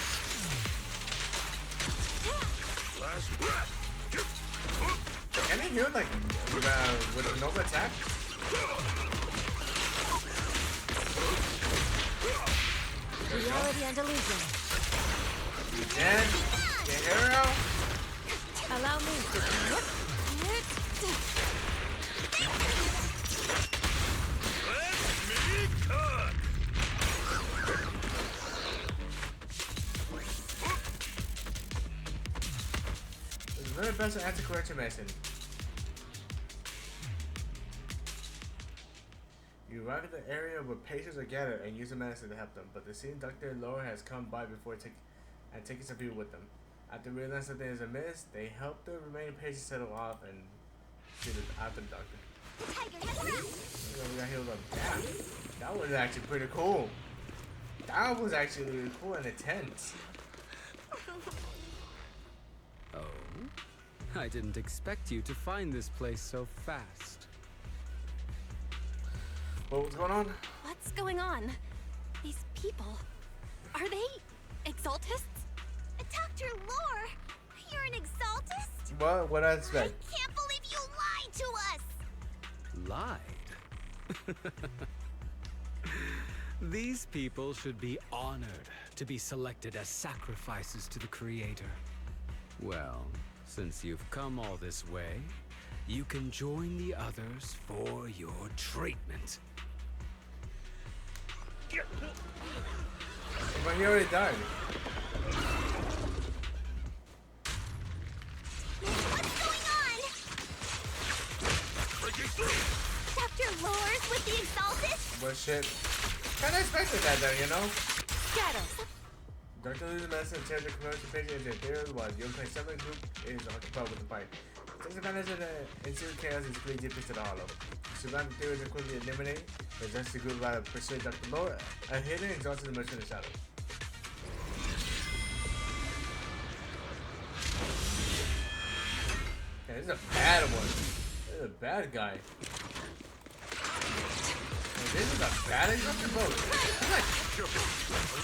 Last breath.
Can he heal like with a normal attack?
Reality and illusion.
You dead? The hero?
Allow me to
It's very best anti-correction medicine. You arrive at the area where patients are gathered and use the medicine to help them, but the senior Dr. Laura has come by before taking some people with them. After realizing that there is a miss, they help the remaining patients settle off and see the after the doctor. We got healed up. Damn, that was actually pretty cool. That was actually really cool and intense.
Oh, I didn't expect you to find this place so fast.
What's going on?
What's going on? These people, are they Exaltists?
Dr. Lore, you're an Exaltist?
What I expect?
I can't believe you lied to us!
Lied? These people should be honored to be selected as sacrifices to the Creator. Well, since you've come all this way, you can join the others for your treatment.
But he already died.
What's going on? Dr. Lore's with the Exaltist?
But shit. Kinda expected that though, you know?
Scatter.
Dr. Lose medicine tells the commercial patient is ethereal while the Yokai 7 group is occupied with the fight. Takes advantage of the ensuing chaos and flee deep into the hollow. Surviving theory is quickly eliminated, but just the group rather persuade Dr. Lore, a hidden exalted emerges in the shadow. Yeah, this is a bad one. This is a bad guy. This is a bad example, bro. Like,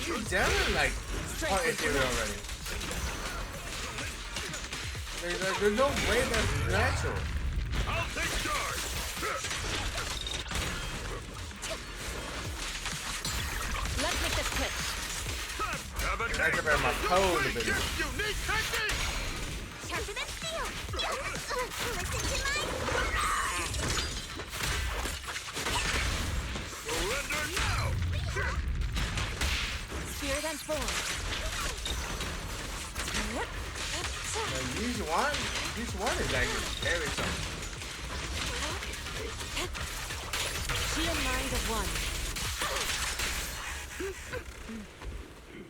you damn like part ethereal already. There's no way that's natural.
I'll take charge.
Let's make this quick.
I can bear my code a bit.
Unique technique.
Sharper than steel. Listen to my...
Surrender now.
Spirit and form.
Use one is actually very something.
She and mind of one.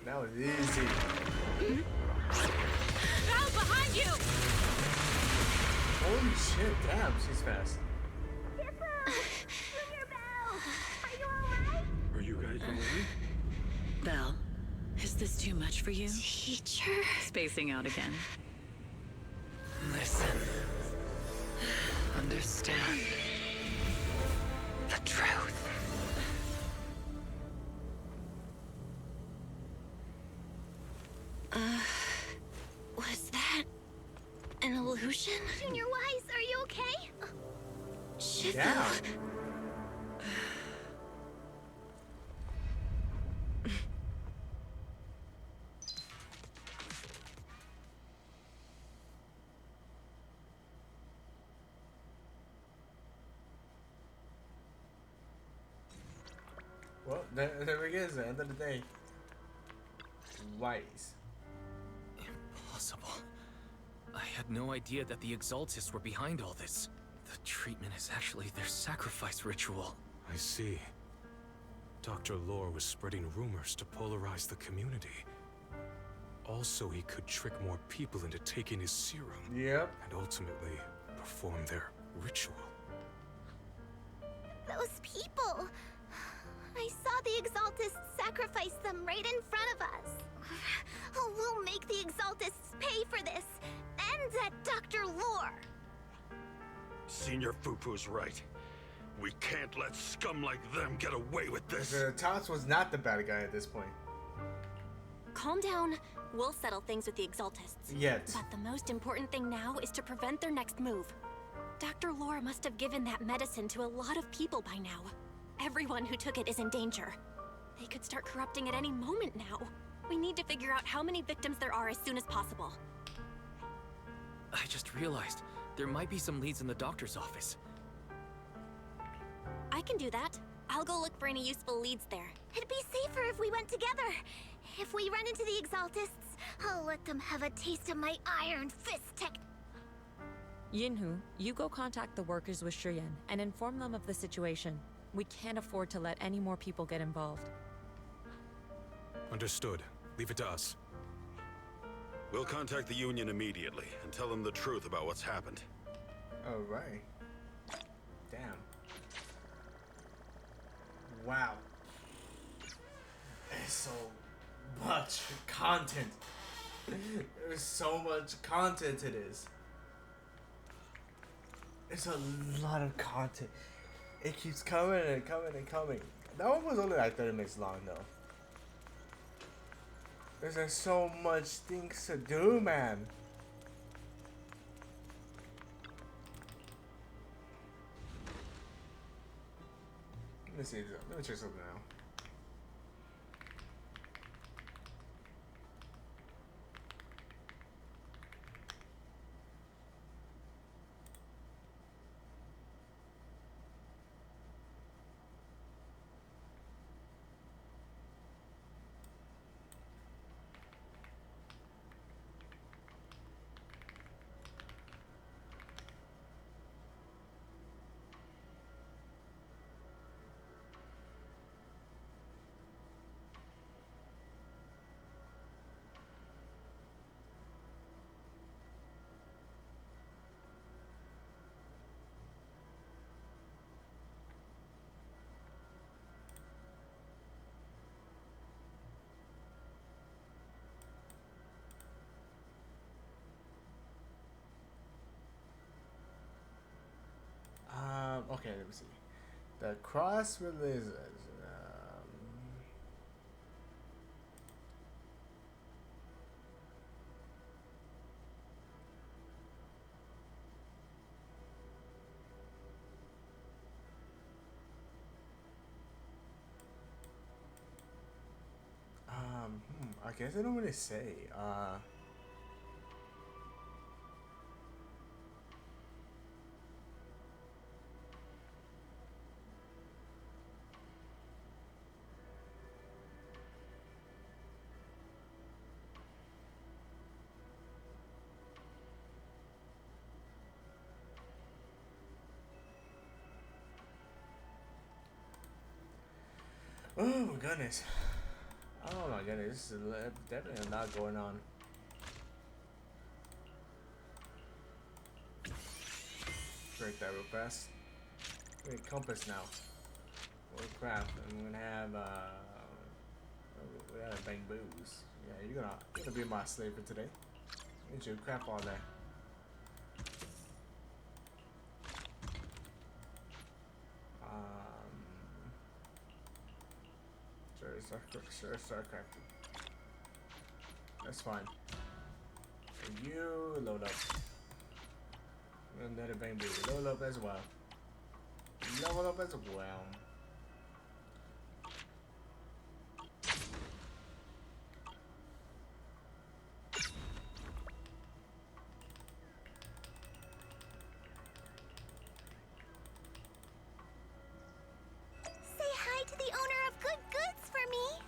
That was easy.
Now behind you!
Holy shit, damn, she's fast.
Are you guys alright?
Belle, is this too much for you?
Teacher.
Spacing out again. Listen. Understand. The truth.
Was that an illusion?
Junior Wise, are you okay?
Shifu.
Yeah. Well, there we go. At the end of the day, Wise.
Impossible. I had no idea that the Exaltists were behind all this. The treatment is actually their sacrifice ritual.
I see. Dr. Lore was spreading rumors to polarize the community. Also, he could trick more people into taking his serum.
Yep.
And ultimately, perform their ritual.
Those people! I saw the Exaltists sacrifice them right in front of us. We'll make the Exaltists pay for this. And that Dr. Lore.
Senior Fufu's right. We can't let scum like them get away with this.
Tots was not the bad guy at this point.
Calm down. We'll settle things with the Exaltists.
Yet.
But the most important thing now is to prevent their next move. Dr. Lore must have given that medicine to a lot of people by now. Everyone who took it is in danger. They could start corrupting at any moment now. We need to figure out how many victims there are as soon as possible.
I just realized there might be some leads in the doctor's office.
I can do that. I'll go look for any useful leads there.
It'd be safer if we went together. If we run into the Exaltists, I'll let them have a taste of my iron fist tech.
Yinhu, you go contact the workers with Shiyan and inform them of the situation. We can't afford to let any more people get involved.
Understood. Leave it to us.
We'll contact the Union immediately and tell them the truth about what's happened.
Alright. Damn. Wow. There's so much content. There's so much content to this. It's a lot of content. It keeps coming and coming and coming. That one was only like 30 minutes long though. There's just so much things to do, man. Let me see. Let me check something out. Okay, let me see. The cross releases. I guess I don't really say. Oh my goodness. Oh my goodness, this is definitely a lot going on. Break that real fast. We need compass now. Holy crap, and we're gonna have we gotta bang booze. Yeah, you're gonna be my slave for today. Need you crap all day. Sure, start crafting. That's fine. So you load up. Another bang booze. Load up as well. Level up as well.
Say hi to the owner of Good Goods for me.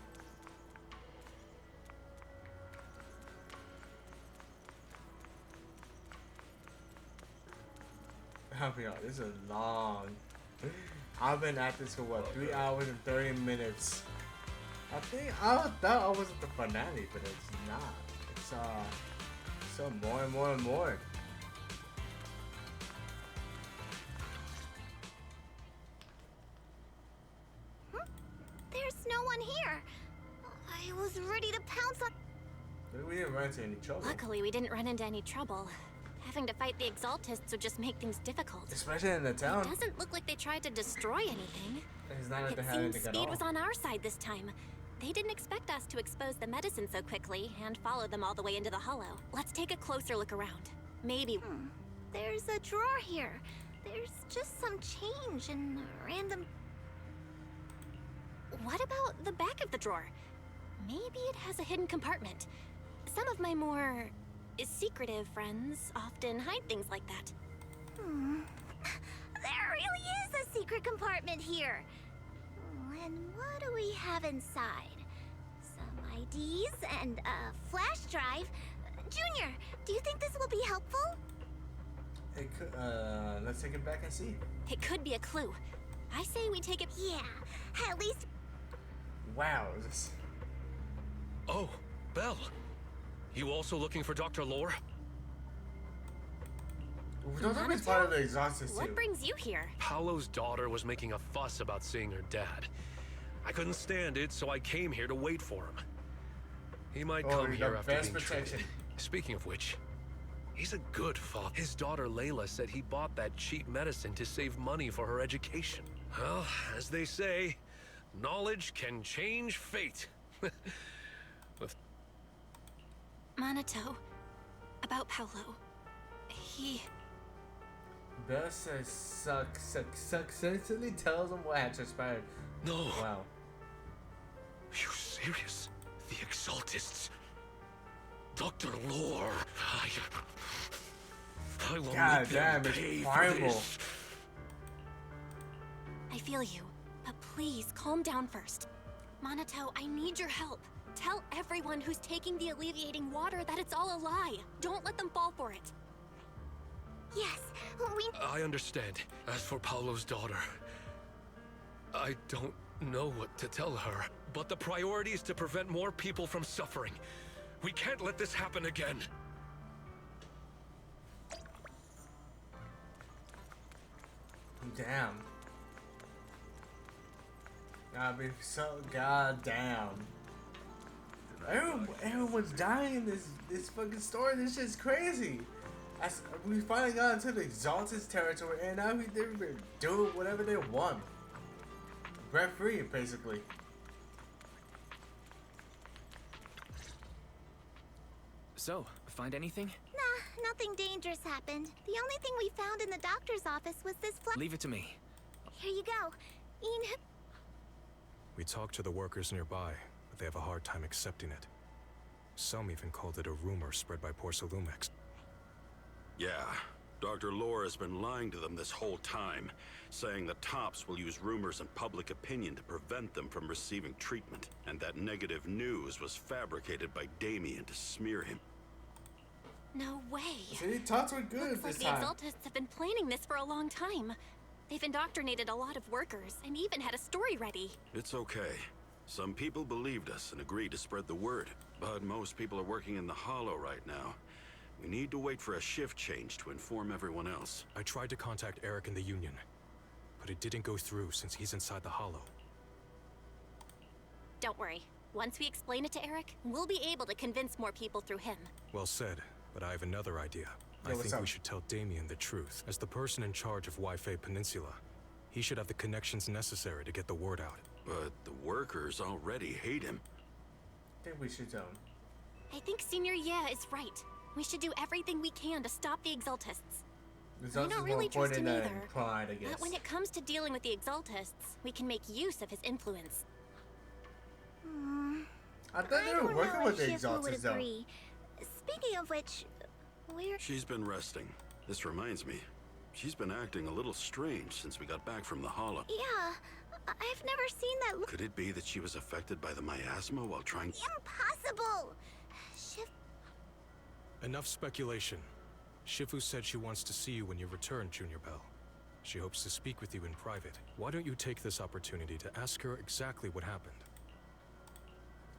Oh my god, this is long. I've been at this for what, 3 hours and 30 minutes. I thought I was at the finale, but it's not. It's so more and more and more.
There's no one here. I was ready to pounce on.
We didn't run into any trouble.
Luckily, we didn't run into any trouble. Having to fight the Exaltists would just make things difficult.
Especially in the town.
It doesn't look like they tried to destroy anything.
It's not like they
It
had
seems
anything at
speed
all.
was on our side this time. They didn't expect us to expose the medicine so quickly and follow them all the way into the hollow. Let's take a closer look around. Maybe.
There's a drawer here. There's just some change and random.
What about the back of the drawer? Maybe it has a hidden compartment. Some of my more secretive friends often hide things like that.
There really is a secret compartment here. And what do we have inside? Some IDs and a flash drive. Junior, do you think this will be helpful?
It could, let's take it back and see.
It could be a clue. I say we take it.
Yeah, at least.
Wow.
Oh, Belle. You also looking for Dr. Lore?
Don't tell me it's part of the Exhausted
What
too.
brings you here?
Paolo's daughter was making a fuss about seeing her dad. I couldn't stand it, so I came here to wait for him. He might come here after being treated. Speaking of which, he's a good father. His daughter Layla said he bought that cheap medicine to save money for her education. Well, as they say, knowledge can change fate. With
Minato, about Paolo. He...
Bella says successfully tells him what had transpired.
No.
Wow.
You serious? The Exaltists? Dr. Lore? I will
God
make
damn,
them
it's
pay for
primal.
this.
I feel you, but please calm down first. Minato, I need your help. Tell everyone who's taking the alleviating water that it's all a lie. Don't let them fall for it.
Yes, we...
I understand. As for Paolo's daughter, I don't know what to tell her. But the priority is to prevent more people from suffering. We can't let this happen again.
Damn. I'd be so goddamn. Everyone's dying in this fucking story. This shit's crazy. We finally got into the Exalted territory, and now they're doing whatever they want. Breath free, basically.
So, find anything?
Nah, nothing dangerous happened. The only thing we found in the doctor's office was this
Leave it to me.
Here you go.
We talked to the workers nearby, but they have a hard time accepting it. Some even called it a rumor spread by Porcelumex.
Yeah, Dr. Lore has been lying to them this whole time, saying the Tops will use rumors and public opinion to prevent them from receiving treatment, and that negative news was fabricated by Damien to smear him.
No way.
See, Tots were good
Looks like
this
the
time.
Exaltists have been planning this for a long time. They've indoctrinated a lot of workers and even had a story ready.
It's okay. Some people believed us and agreed to spread the word, but most people are working in the Hollow right now. We need to wait for a shift change to inform everyone else.
I tried to contact Eric in the Union, but it didn't go through since he's inside the Hollow.
Don't worry. Once we explain it to Eric, we'll be able to convince more people through him.
Well said, but I have another idea. I
what's
think
up?
we should tell Damien the truth. As the person in charge of Waifei Peninsula, he should have the connections necessary to get the word out.
But the workers already hate him.
I think we should tell him.
I think Senior Ye is right. We should do everything we can to stop the Exaltists.
This
I
also
don't
is more
really trust
important
him
than
either.
pride, I guess.
But when it comes to dealing with the Exaltists, we can make use of his influence.
I thought they were working with the Exaltists, though.
agree. Speaking of which, where...
She's been resting. This reminds me, she's been acting a little strange since we got back from the Hollow.
Yeah, I've never seen that look.
Could it be that she was affected by the miasma while trying...
Impossible!
Enough speculation. Shifu said she wants to see you when you return, Junior Bell. She hopes to speak with you in private. Why don't you take this opportunity to ask her exactly what happened?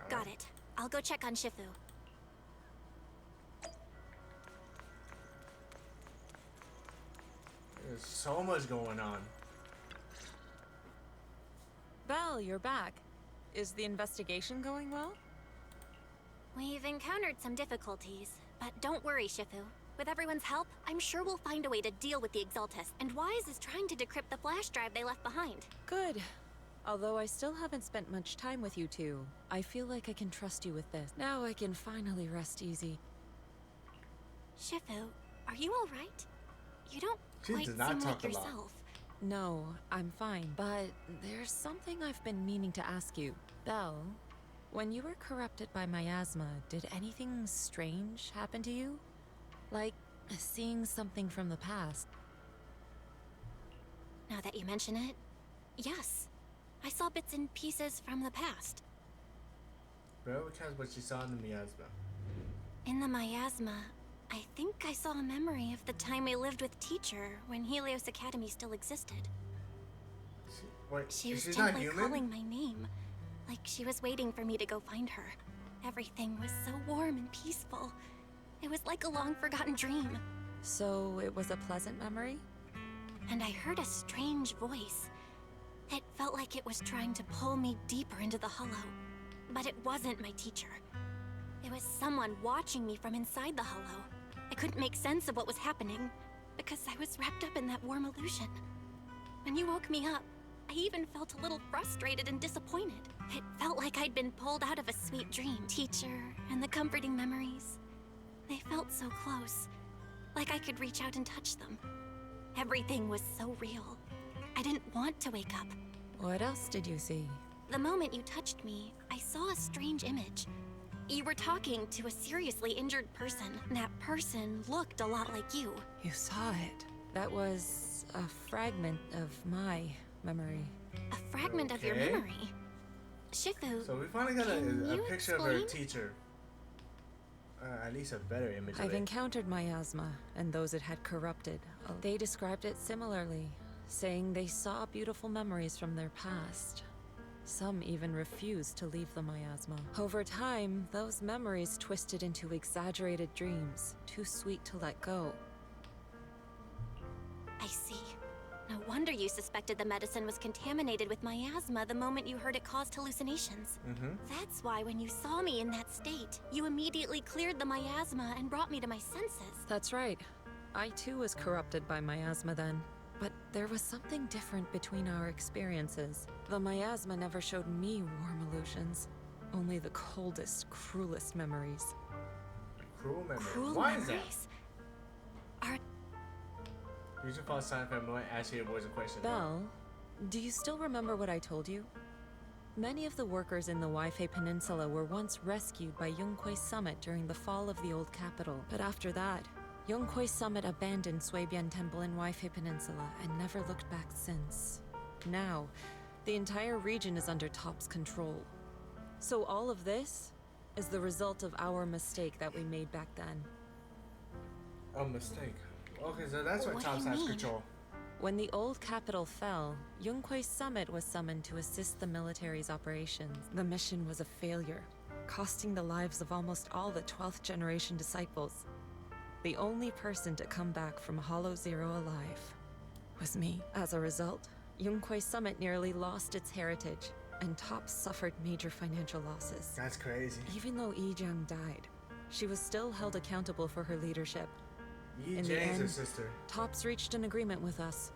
Got it. I'll go check on Shifu.
There's so much going on.
Belle, you're back. Is the investigation going well?
We've encountered some difficulties, but don't worry, Shifu. With everyone's help, I'm sure we'll find a way to deal with the Exaltus, and Wise is trying to decrypt the flash drive they left behind.
Good. Although I still haven't spent much time with you two, I feel like I can trust you with this. Now I can finally rest easy.
Shifu, are you alright? You don't
She
quite
does not
seem
talk
like
a lot.
yourself.
No, I'm fine, but there's something I've been meaning to ask you. Belle, when you were corrupted by miasma, did anything strange happen to you? Like, seeing something from the past?
Now that you mention it, yes. I saw bits and pieces from the past.
Belle recounts what she saw in the miasma.
In the miasma, I think I saw a memory of the time we lived with Teacher when Helios Academy still existed. She was
she's not
gently
human?
calling my name, like she was waiting for me to go find her. Everything was so warm and peaceful. It was like a long-forgotten dream.
So it was a pleasant memory?
And I heard a strange voice. It felt like it was trying to pull me deeper into the hollow. But it wasn't my teacher. It was someone watching me from inside the hollow. I couldn't make sense of what was happening, because I was wrapped up in that warm illusion. When you woke me up, I even felt a little frustrated and disappointed. It felt like I'd been pulled out of a sweet dream. Teacher and the comforting memories. They felt so close, like I could reach out and touch them. Everything was so real. I didn't want to wake up.
What else did you see?
The moment you touched me, I saw a strange image. You were talking to a seriously injured person. That person looked a lot like you.
You saw it. That was a fragment of my memory.
A fragment of your
Okay.
memory? Shifu,
So we finally got a
you
picture of her
explain?
teacher. At least a better image of
I've
it.
encountered miasma and those it had corrupted. They described it similarly, saying they saw beautiful memories from their past. Some even refused to leave the miasma. Over time, those memories twisted into exaggerated dreams, too sweet to let go.
I see. No wonder you suspected the medicine was contaminated with miasma the moment you heard it caused hallucinations. That's why when you saw me in that state, you immediately cleared the miasma and brought me to my senses.
That's right. I too was corrupted by miasma then. But there was something different between our experiences. The miasma never showed me warm illusions. Only the coldest, cruelest memories.
Cruel memory.
Cruel
Why is that?
memories? Are
Use your false sign for a moment, ask you avoids a question.
Belle, do you still remember what I told you? Many of the workers in the Waifei Peninsula were once rescued by Yonghui Summit during the fall of the old capital. But after that, Yonghui Summit abandoned Suibian Temple in Waifei Peninsula and never looked back since. Now, the entire region is under Top's control. So all of this is the result of our mistake that we made back then.
A mistake. Okay, so that's why
What
Top
do you
has
mean?
control.
When the old capital fell, Yonghui Summit was summoned to assist the military's operations. The mission was a failure, costing the lives of almost all the 12th generation disciples. The only person to come back from Hollow Zero alive was me. As a result, Yonghui Summit nearly lost its heritage, and Top suffered major financial losses.
That's crazy.
Even though Yijiang died, she was still held accountable for her leadership.
Yi
In the
Jang's her
end,
sister.
Tops reached an agreement with us.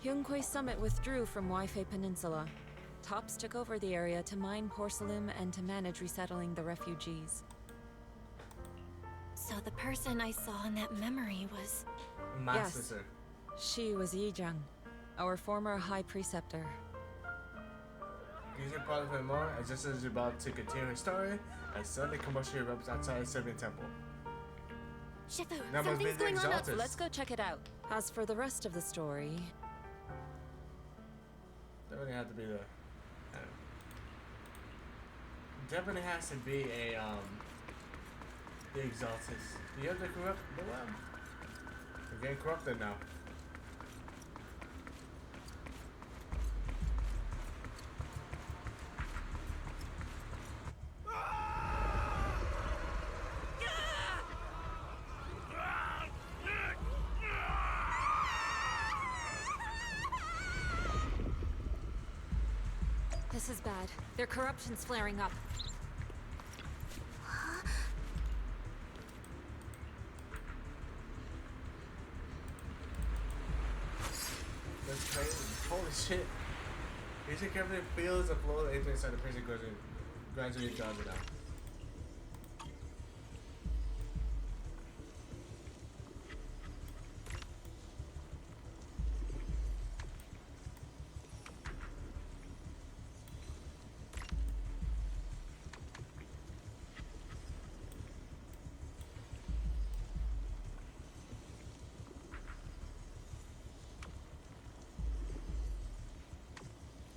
Yonghui Summit withdrew from Waifei Peninsula. Tops took over the area to mine porcelain and to manage resettling the refugees.
So the person I saw in that memory was...
My
Yes.
sister.
She was Yijiang, our former high preceptor.
Use your product for more, as just as you're about to continue her story, as suddenly commotion erupts outside the Serbian temple.
Shifu,
Now must be
something's
the
going on.
Exaltus.
Let's go check it out. As for the rest of the story,
Definitely have to be the. Definitely has to be a the Exaltus. Do you have to corrupt the web? We're getting corrupted now.
This is bad. Their corruption's flaring up.
That's crazy. Holy shit. Basic carefully feels the flow of the inside the prison gradually draws it out.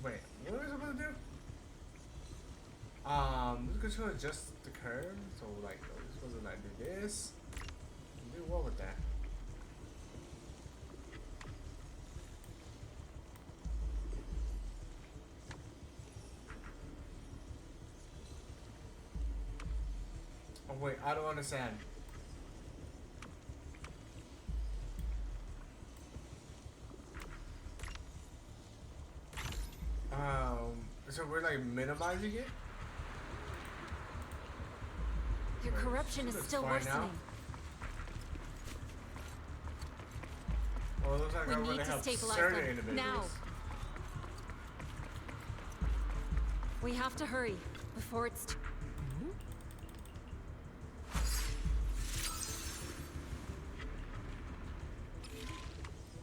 Wait, what are we supposed to do? We're supposed to adjust the curve. So like, we're supposed to like do this. Do what with that? Oh wait, I don't understand. So we're like minimizing it?
Your corruption is still worsening.
Now. Well, it looks like
We
I'm
need
gonna
to
help
stabilize
certain
them
individuals.
now. We have to hurry before it's too...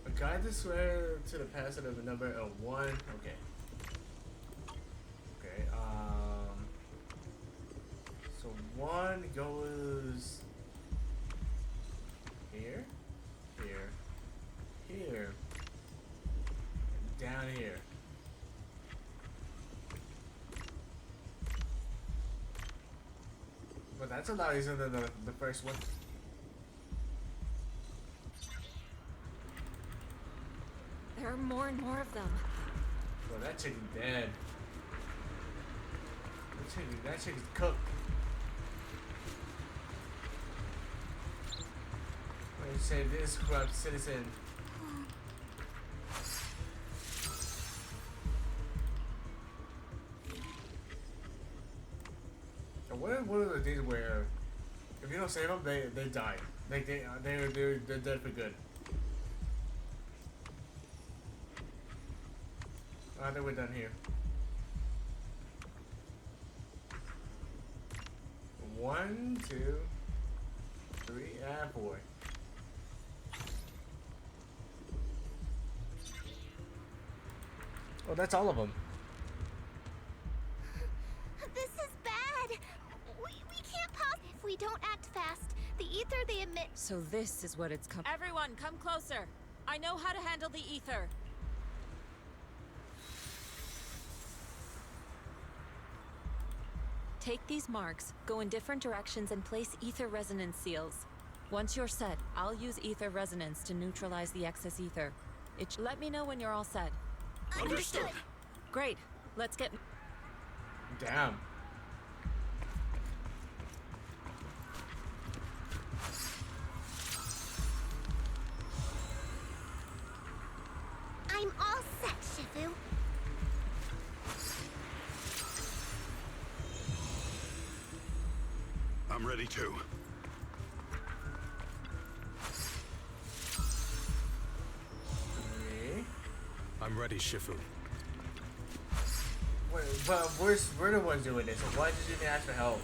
A guide to swear to the passage of the number of 1. Okay. Okay, so 1 goes here, here, here, and down here. But that's a lot easier than the first one.
There are more and more of them.
Well, that chicken's dead. That chicken's cooked. Let me say this corrupt citizen. And what are the things where if you don't save them, they die. They're dead for good. I think we're done here. 1, 2, 3, and 4. Oh, that's all of them.
This is bad. We can't pause if we don't act fast. The ether they emit.
So this is what it's come. Everyone, come closer. I know how to handle the ether. Take these marks, go in different directions, and place ether resonance seals. Once you're set, I'll use ether resonance to neutralize the excess ether. Let me know when you're all set.
Understood.
Great. Let's get...
Damn.
I'm all set, Shifu.
I'm ready too.
I'm ready, Shifu.
Wait, but we're the ones doing this, so why did you even ask for help?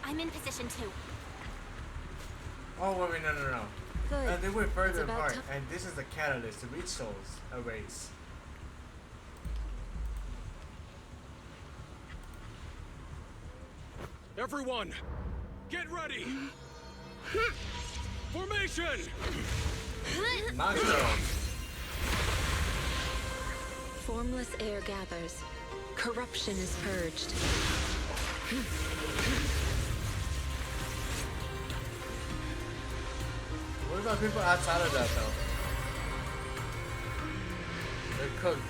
I'm in position 2.
Oh, wait, no.
Good.
They went further
It's about
apart,
time.
and this is the catalyst to reach souls erase.
Everyone, get ready! Formation!
Monster!
Formless air gathers. Corruption is purged.
What about people outside of that, though? They're cooked.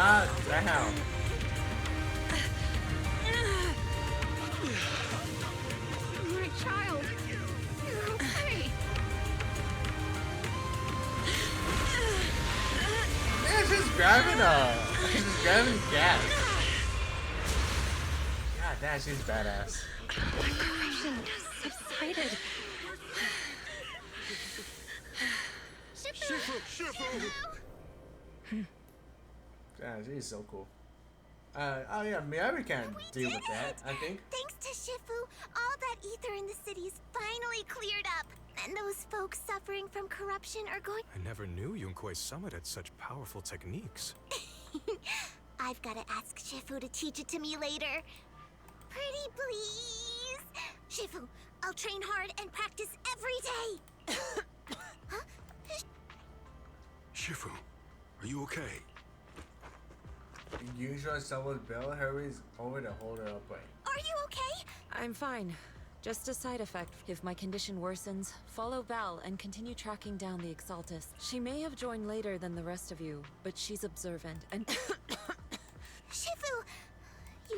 God damn.
My child. You're okay.
Man, she's grabbing gas. God damn, she's badass.
My corruption has subsided.
Shifu!
Yeah, she's so cool. Oh yeah, Miyabi can't deal with that, I think.
Thanks to Shifu, all that ether in the city's finally cleared up. And those folks suffering from corruption are going...
I never knew Yunque's summit had such powerful techniques.
I've got to ask Shifu to teach it to me later. Pretty please. Shifu, I'll train hard and practice every day. Huh?
Shifu, are you okay?
Usually someone's bell hurries over to hold her upright.
Are you okay?
I'm fine. Just a side effect. If my condition worsens, follow Val and continue tracking down the Exaltus. She may have joined later than the rest of you, but she's observant and...
Shifu!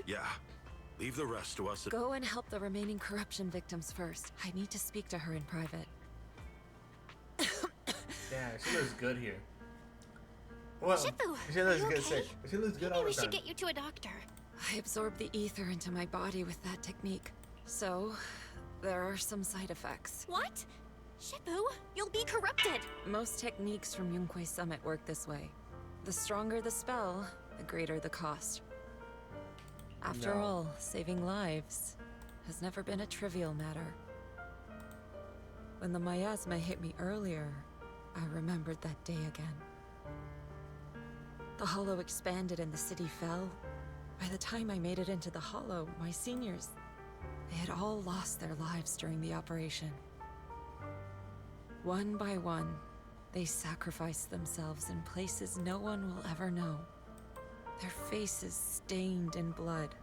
Yeah. Leave the rest to us.
Go and help the remaining corruption victims first. I need to speak to her in private.
Yeah, she looks good here. Well,
Shifu,
she looks
you
good
okay?
sick. She looks good
Maybe
all the
we
time.
should get you to a doctor.
I absorbed the ether into my body with that technique. So, there are some side effects.
What? Shifu, you'll be corrupted.
Most techniques from Yunque's summit work this way. The stronger the spell, the greater the cost. After all, saving lives has never been a trivial matter. When the miasma hit me earlier, I remembered that day again. The hollow expanded and the city fell. By the time I made it into the hollow, my seniors, they had all lost their lives during the operation. One by one, they sacrificed themselves in places no one will ever know. Their faces stained in blood,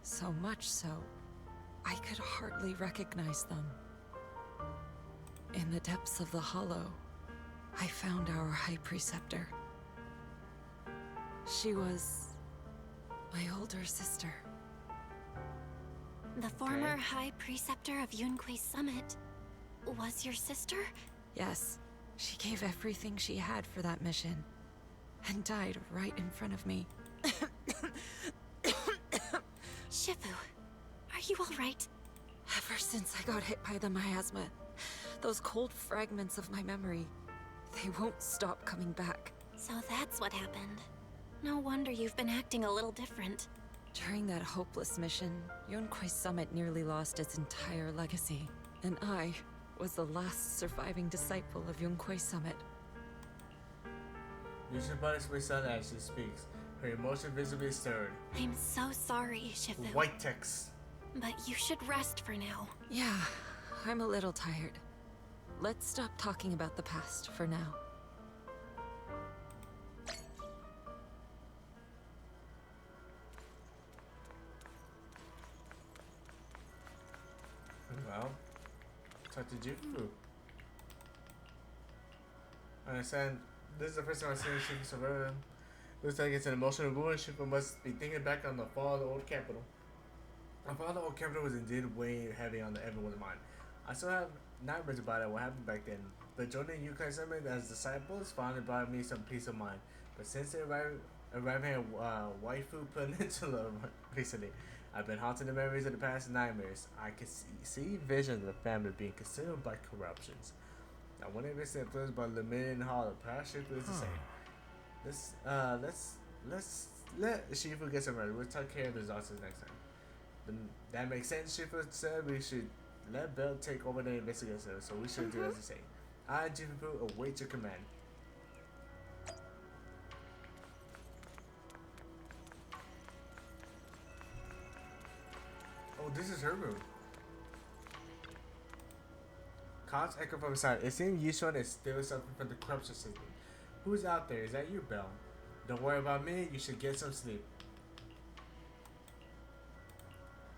so much so, I could hardly recognize them. In the depths of the hollow, I found our High Preceptor. She was my older sister.
The former High Preceptor of Yunque's Summit was your sister?
Yes, she gave everything she had for that mission, and died right in front of me.
Shifu, are you alright?
Ever since I got hit by the miasma, those cold fragments of my memory, they won't stop coming back.
So that's what happened. No wonder you've been acting a little different.
During that hopeless mission, Yunque's Summit nearly lost its entire legacy, and I was the last surviving disciple of Yunque's Summit.
You should punish my son as she speaks. Her emotion visibly stirred.
I'm so sorry, Shifu.
White text.
But you should rest for now.
Yeah, I'm a little tired. Let's stop talking about the past for now.
Well, talk to Jifufu. I understand this is the first time I've seen Shifu survive. Looks like it's an emotional wound. Shifu must be thinking back on the fall of the old capital. The fall of the old capital was indeed weighing heavy on everyone's mind. I still have nightmares about it, what happened back then. But joining Yunque's Summit as disciples finally brought me some peace of mind. But since they arriving at Waifu Peninsula recently, I've been haunted the memories of the past nightmares. I can see visions of the family being consumed by corruptions. I wonder if it's influenced by Limited and Hollow. Perhaps Shifu is the same. Let's let Shifu get some ready. We'll take care of the Zazas next time. That makes sense. Shifu said we should let Bell take over the investigation, so we should do as he say. I, Jifufu, await your command. Oh, this is her room. Calls echo from inside. It seems Yishuan is still suffering from the corruption system. Who's out there? Is that you, Bell? Don't worry about me. You should get some sleep.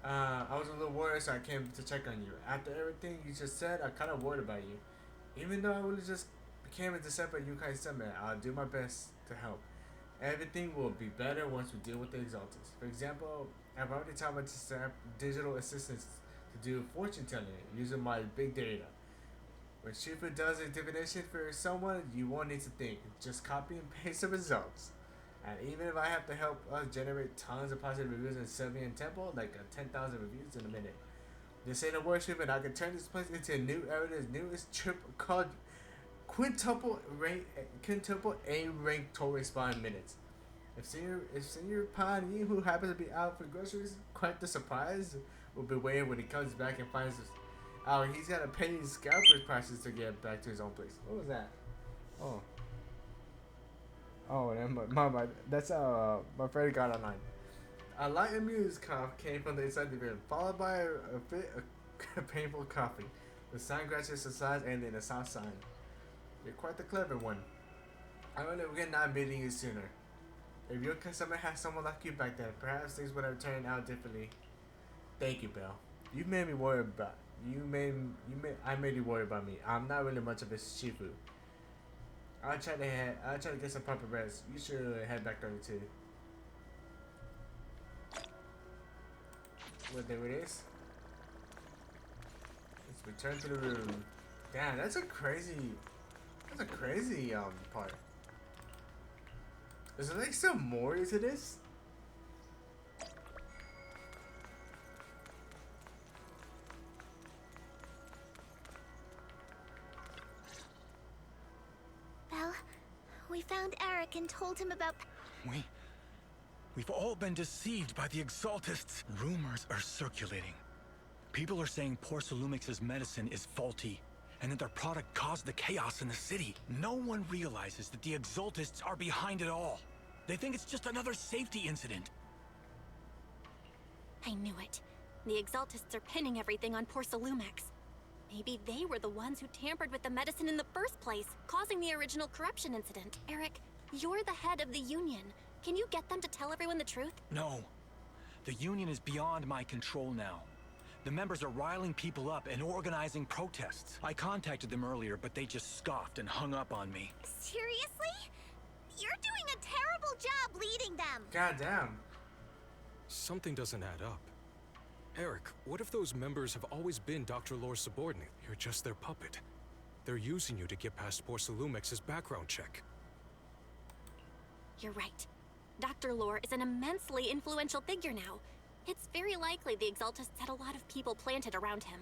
I was a little worried, so I came to check on you. After everything you just said, I kind of worried about you. Even though I would have just became a disciple at Yunque's Summit, I'll do my best to help. Everything will be better once we deal with the Exalters. For example, I've already taught my digital assistants to do fortune telling using my big data. When Shifu does a divination for someone, you won't need to think. Just copy and paste the results. And even if I have to help us generate tons of positive reviews in Sylvian Temple, like 10,000 reviews in a minute. This ain't a worship, and I can turn this place into a new era's newest trip called quintuple A rank total spawn minutes. If Senior Pan Yi, who happens to be out for groceries, quite the surprise, will be waiting when he comes back and finds us. Oh, he's gotta pay his scalpers prices to get back to his own place. What was that? Oh. Oh, and that's my friend got online. A light amused cough came from the inside the room, followed by a fit of painful coughing. The sign scratches the sides and then a soft sign. You're quite the clever one. I wonder if we're not meeting you sooner. If your customer had someone like you back then, perhaps things would have turned out differently. Thank you, Belle. You made me worry about. I made you worry about me. I'm not really much of a Shifu. I'll try to get some proper rest. You should head back early too. Well, there it is. Let's return to the room. Damn, that's a crazy part. Is there like some more to this?
Well, we found Eric and told him about...
We've all been deceived by the Exaltists. Rumors are circulating. People are saying Porcelumix's medicine is faulty, and that their product caused the chaos in the city. No one realizes that the Exaltists are behind it all. They think it's just another safety incident.
I knew it. The Exaltists are pinning everything on Porcelumix. Maybe they were the ones who tampered with the medicine in the first place, causing the original corruption incident. Eric, you're the head of the Union. Can you get them to tell everyone the truth?
No. The Union is beyond my control now. The members are riling people up and organizing protests. I contacted them earlier, but they just scoffed and hung up on me.
Seriously? You're doing a terrible job leading them.
Goddamn.
Something doesn't add up. Eric, what if those members have always been Dr. Lore's subordinate? You're just their puppet. They're using you to get past Porcelumix's background check.
You're right. Dr. Lore is an immensely influential figure now. It's very likely the Exaltists had a lot of people planted around him.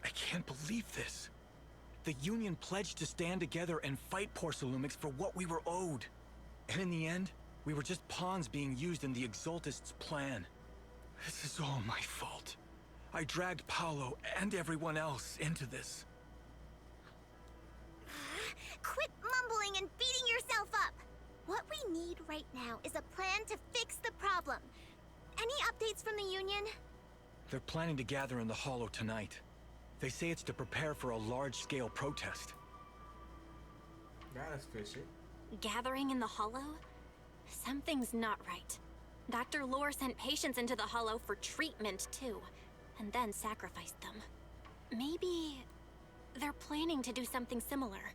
I can't believe this. The Union pledged to stand together and fight Porcelumix for what we were owed. And in the end, we were just pawns being used in the Exaltists' plan. This is all my fault. I dragged Paolo and everyone else into this.
Quit mumbling and beating yourself up. What we need right now is a plan to fix the problem. Any updates from the Union?
They're planning to gather in the Hollow tonight. They say it's to prepare for a large-scale protest.
That's fishy.
Gathering in the Hollow? Something's not right. Dr. Lore sent patients into the Hollow for treatment, too, and then sacrificed them. Maybe they're planning to do something similar.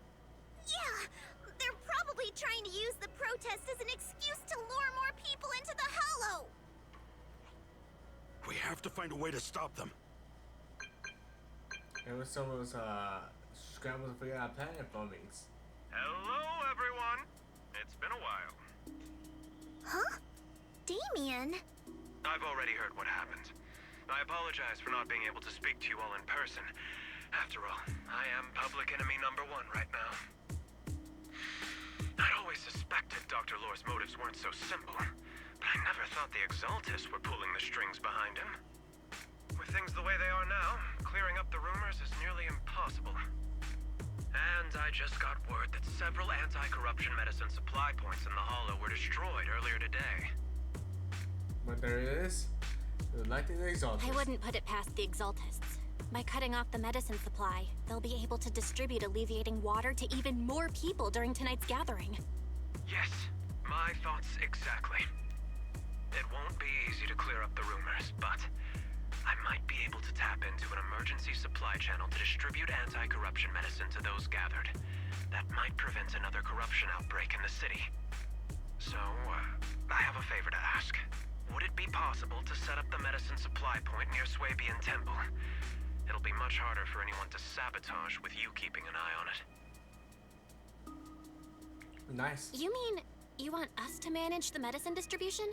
Yeah! They're probably trying to use the protest as an excuse to lure more people into the Hollow!
We have to find a way to stop them.
It was someone's scrambles to figure out planet bombings.
Hello, everyone. It's been a while.
Huh? Damien?
I've already heard what happened. I apologize for not being able to speak to you all in person. After all, I am public enemy #1 right now. I'd always suspected Dr. Lore's motives weren't so simple, but I never thought the Exaltists were pulling the strings behind him. With things the way they are now, clearing up the rumors is nearly impossible. And I just got word that several anti-corruption medicine supply points in the Hollow were destroyed earlier today.
But there it is. Like the Exaltists.
I wouldn't put it past the Exaltists. By cutting off the medicine supply, they'll be able to distribute alleviating water to even more people during tonight's gathering.
Yes, my thoughts exactly. It won't be easy to clear up the rumors, but I might be able to tap into an emergency supply channel to distribute anti-corruption medicine to those gathered. That might prevent another corruption outbreak in the city. So, I have a favor to ask. Would it be possible to set up the medicine supply point near Swabian Temple? It'll be much harder for anyone to sabotage with you keeping an eye on it.
Nice.
You mean you want us to manage the medicine distribution?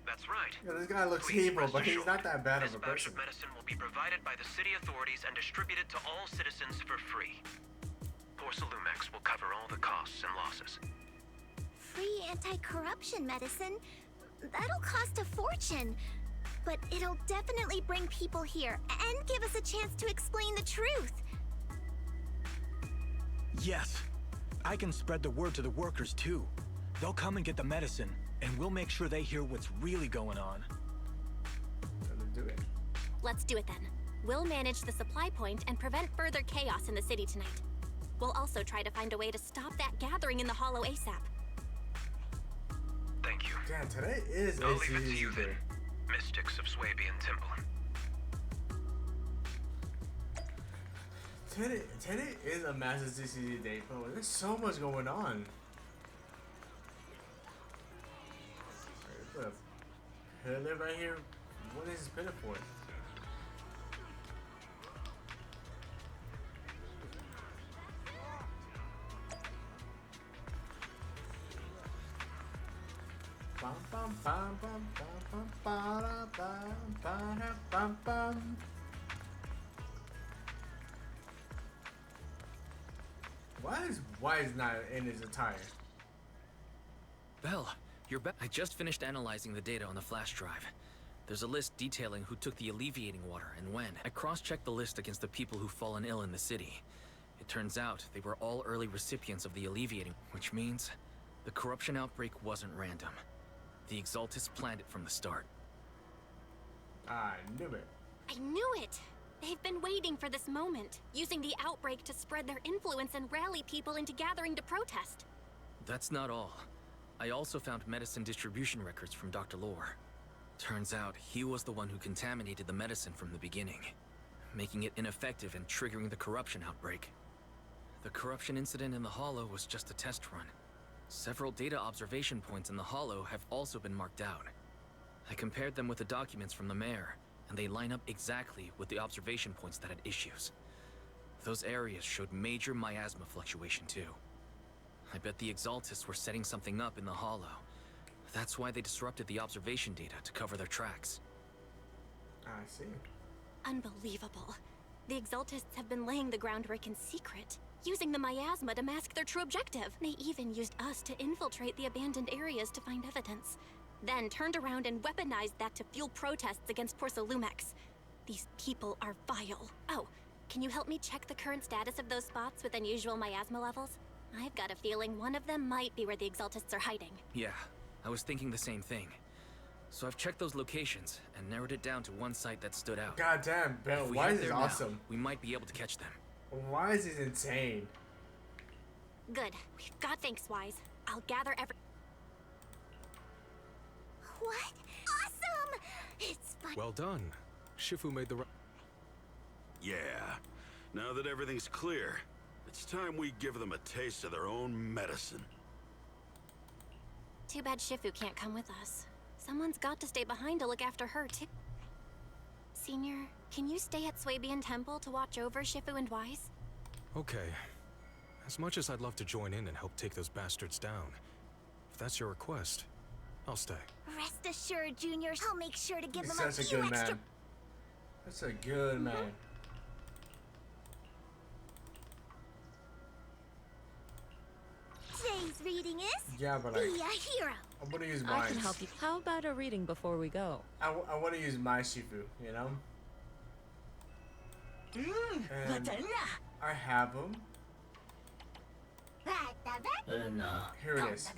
That's right.
Yeah, this guy looks
Please
evil,
rest
but he's
assured,
not that bad of
this
a
batch
person.
of medicine will be provided by the city authorities and distributed to all citizens for free. Porsalumex will cover all the costs and losses.
Free anti-corruption medicine? That'll cost a fortune. But it'll definitely bring people here and give us a chance to explain the truth.
Yes. I can spread the word to the workers too. They'll come and get the medicine, and we'll make sure they hear what's really going on.
Do it.
Let's do it then. We'll manage the supply point and prevent further chaos in the city tonight. We'll also try to find a way to stop that gathering in the Hollow ASAP.
Thank you.
Damn, today is
I'll leave it to you
ACZ
then,
day.
Mystics of Swabian Temple.
Today is a massive ZZZ day, but there's so much going on. Put a pillar right here. What is this pillar for? Bum bum bum bum bum bum bum bum bum. Why is Wise not in his attire?
Belle, you're back. I just finished analyzing the data on the flash drive. There's a list detailing who took the alleviating water and when. I cross-checked the list against the people who've fallen ill in the city. It turns out they were all early recipients of the alleviating, which means the corruption outbreak wasn't random. The Exaltists planned it from the start.
I knew it.
I knew it! They've been waiting for this moment, using the outbreak to spread their influence and rally people into gathering to protest.
That's not all. I also found medicine distribution records from Dr. Lore. Turns out he was the one who contaminated the medicine from the beginning, making it ineffective and triggering the corruption outbreak. The corruption incident in the Hollow was just a test run. Several data observation points in the Hollow have also been marked out. I compared them with the documents from the mayor, and they line up exactly with the observation points that had issues. Those areas showed major miasma fluctuation too. I bet the Exaltists were setting something up in the Hollow. That's why they disrupted the observation data to cover their tracks.
I see.
Unbelievable. The Exaltists have been laying the groundwork in secret, using the miasma to mask their true objective. They even used us to infiltrate the abandoned areas to find evidence. Then turned around and weaponized that to fuel protests against Porsalumex. These people are vile. Oh, can you help me check the current status of those spots with unusual miasma levels? I've got a feeling one of them might be where the Exaltists are hiding.
Yeah, I was thinking the same thing. So I've checked those locations and narrowed it down to one site that stood out.
God damn, Belle,
If we
Wise
head
is
there now,
awesome.
we might be able to catch them.
Wise is insane.
Good. We've got thanks, Wise. I'll gather every...
What? Awesome! It's fun.
Well done. Shifu made the right...
Yeah. Now that everything's clear, it's time we give them a taste of their own medicine.
Too bad Shifu can't come with us. Someone's got to stay behind to look after her, too. Senior, can you stay at Swabian Temple to watch over Shifu and Wise?
Okay. As much as I'd love to join in and help take those bastards down, if that's your request, I'll stay.
Rest assured, Junior, I'll make sure to give
He's
them a
such a
few
good
extra...
man. That's a good man.
Today's reading is...
Yeah, but
Be a hero.
I want to use
I
mine.
can help you. How about a reading before we go?
I want to use my Shifu, you know? And I have him. Here it is.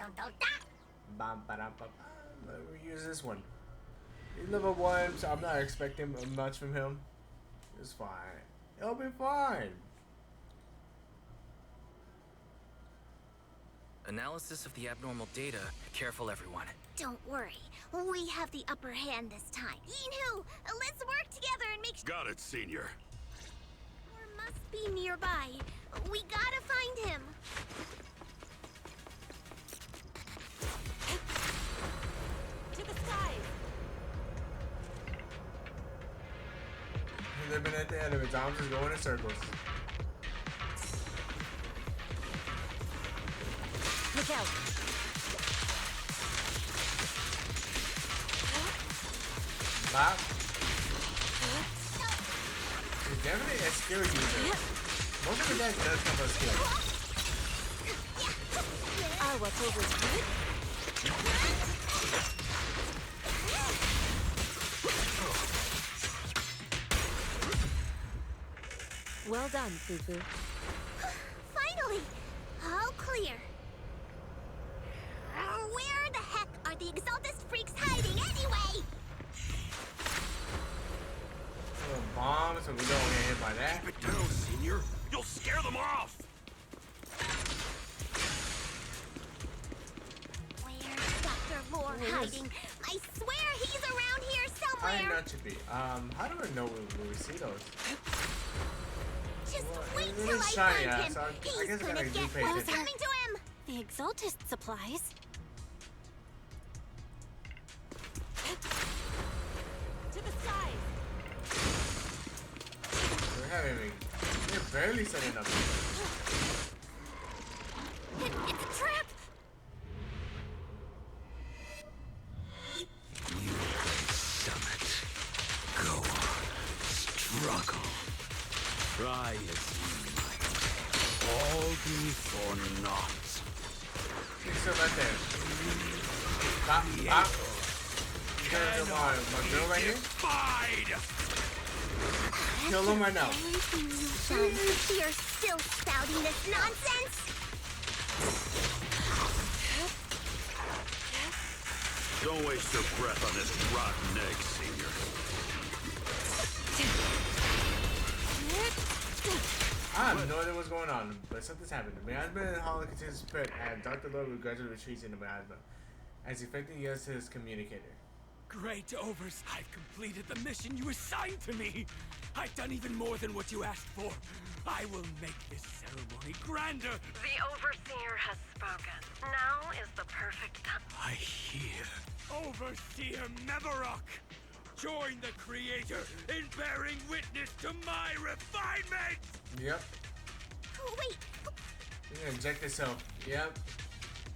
Bam, ba, dum, ba, ba. Let me use this one. He's level 1, so I'm not expecting much from him. It's fine. It'll be fine.
Analysis of the abnormal data. Careful, everyone.
Don't worry. We have the upper hand this time. Yinhu, let's work together and make sure...
Got it, Senior.
Must be nearby. We gotta find him.
at the end of his arms is going in circles.
Look out!
Lap. He's definitely a skill user. Most of the guys does come from skill.
I'll watch over you. Well done, Fufu.
Finally! All clear. Where the heck are the Exaltus freaks hiding anyway?
Little bomb, so we don't get hit by that.
Keep it down, Senior. You'll scare them off.
Where's Dr. Lore hiding? I swear he's around here somewhere.
I know to be. How do I know when we see those?
Just
Well,
wait
it
till
is
I
shiny,
find him.
so I
He's
guess I
gonna
gotta do
get
pay
what's
attention.
coming to him.
The Exaltist supplies.
To the skies!
They're barely setting up.
It's a trap!
Summit. Go on. Struggle. Try as you might. All be for naught.
He's still right there. Stop, stop. You gotta my girl right here? Kill him right now.
You're still spouting this nonsense?
Don't waste your breath on this rotten egg, Senior.
I have no idea what's going on, but something's happened. The miasma in the hollow continues to spread, and Dr. Lord will gradually retreats in the miasma, as effectively yields to his communicator.
Great, Overs. I've completed the mission you assigned to me. I've done even more than what you asked for. I will make this ceremony grander.
The Overseer has spoken. Now is the perfect time.
I hear. Overseer Mevarok, join the Creator in bearing witness to my refinement!
Yep.
Oh, wait.
You're gonna inject yourself. Yep.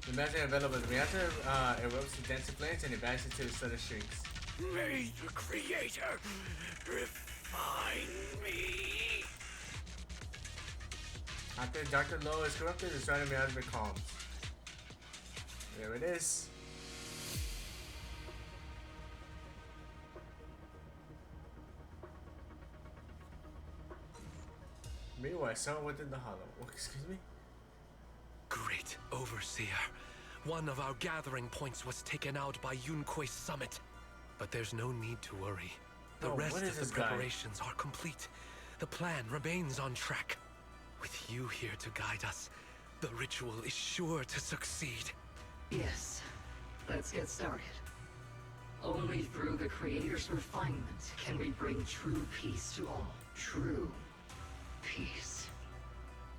The magic available. The reactor erupts to dense flames and advances to the southern streaks.
May the Creator refine me.
After Dr. Lowe is corrupted, the surrounding miasma calms. There it is. Meanwhile, someone within the hollow. Oh, excuse me?
Great Overseer. One of our gathering points was taken out by Yunque's summit. But there's no need to worry. The rest of the preparations are complete. The plan remains on track. With you here to guide us, the ritual is sure to succeed.
Yes. Let's get started. Only through the Creator's refinement can we bring true peace to all. True peace.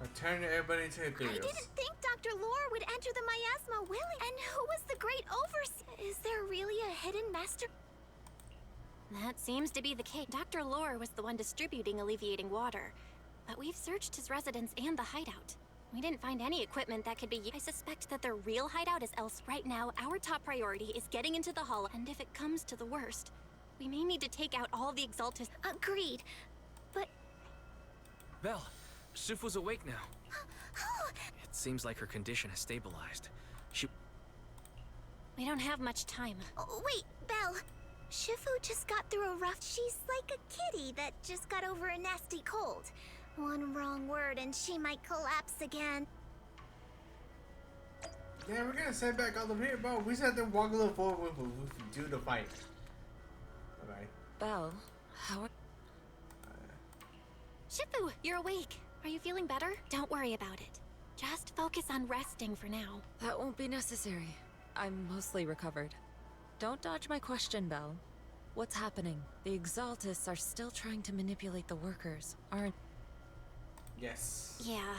I'll turn everybody into
I
ethereals.
didn't think Dr. Lore would enter the miasma willing. And who was the great Overseer? Is there really a hidden master?
That seems to be the case. Dr. Lore was the one distributing alleviating water, but we've searched his residence and the hideout. We didn't find any equipment that could be used. I suspect that their real hideout is else. Right now, our top priority is getting into the hollow, and if it comes to the worst, we may need to take out all the Exaltus.
Agreed, but...
Belle, Shifu's awake now. It seems like her condition has stabilized.
We don't have much time.
Oh, wait, Belle. Shifu just got through a rough... She's like a kitty that just got over a nasty cold. One wrong word and she might collapse again.
Yeah, we're gonna set back all the here, bro. We just have to walk a little forward with do the fight. Alright.
Belle, how are...
Shifu, you're awake. Are you feeling better? Don't worry about it. Just focus on resting for now.
That won't be necessary. I'm mostly recovered. Don't dodge my question, Belle. What's happening? The Exaltists are still trying to manipulate the workers, aren't...
Yes.
Yeah.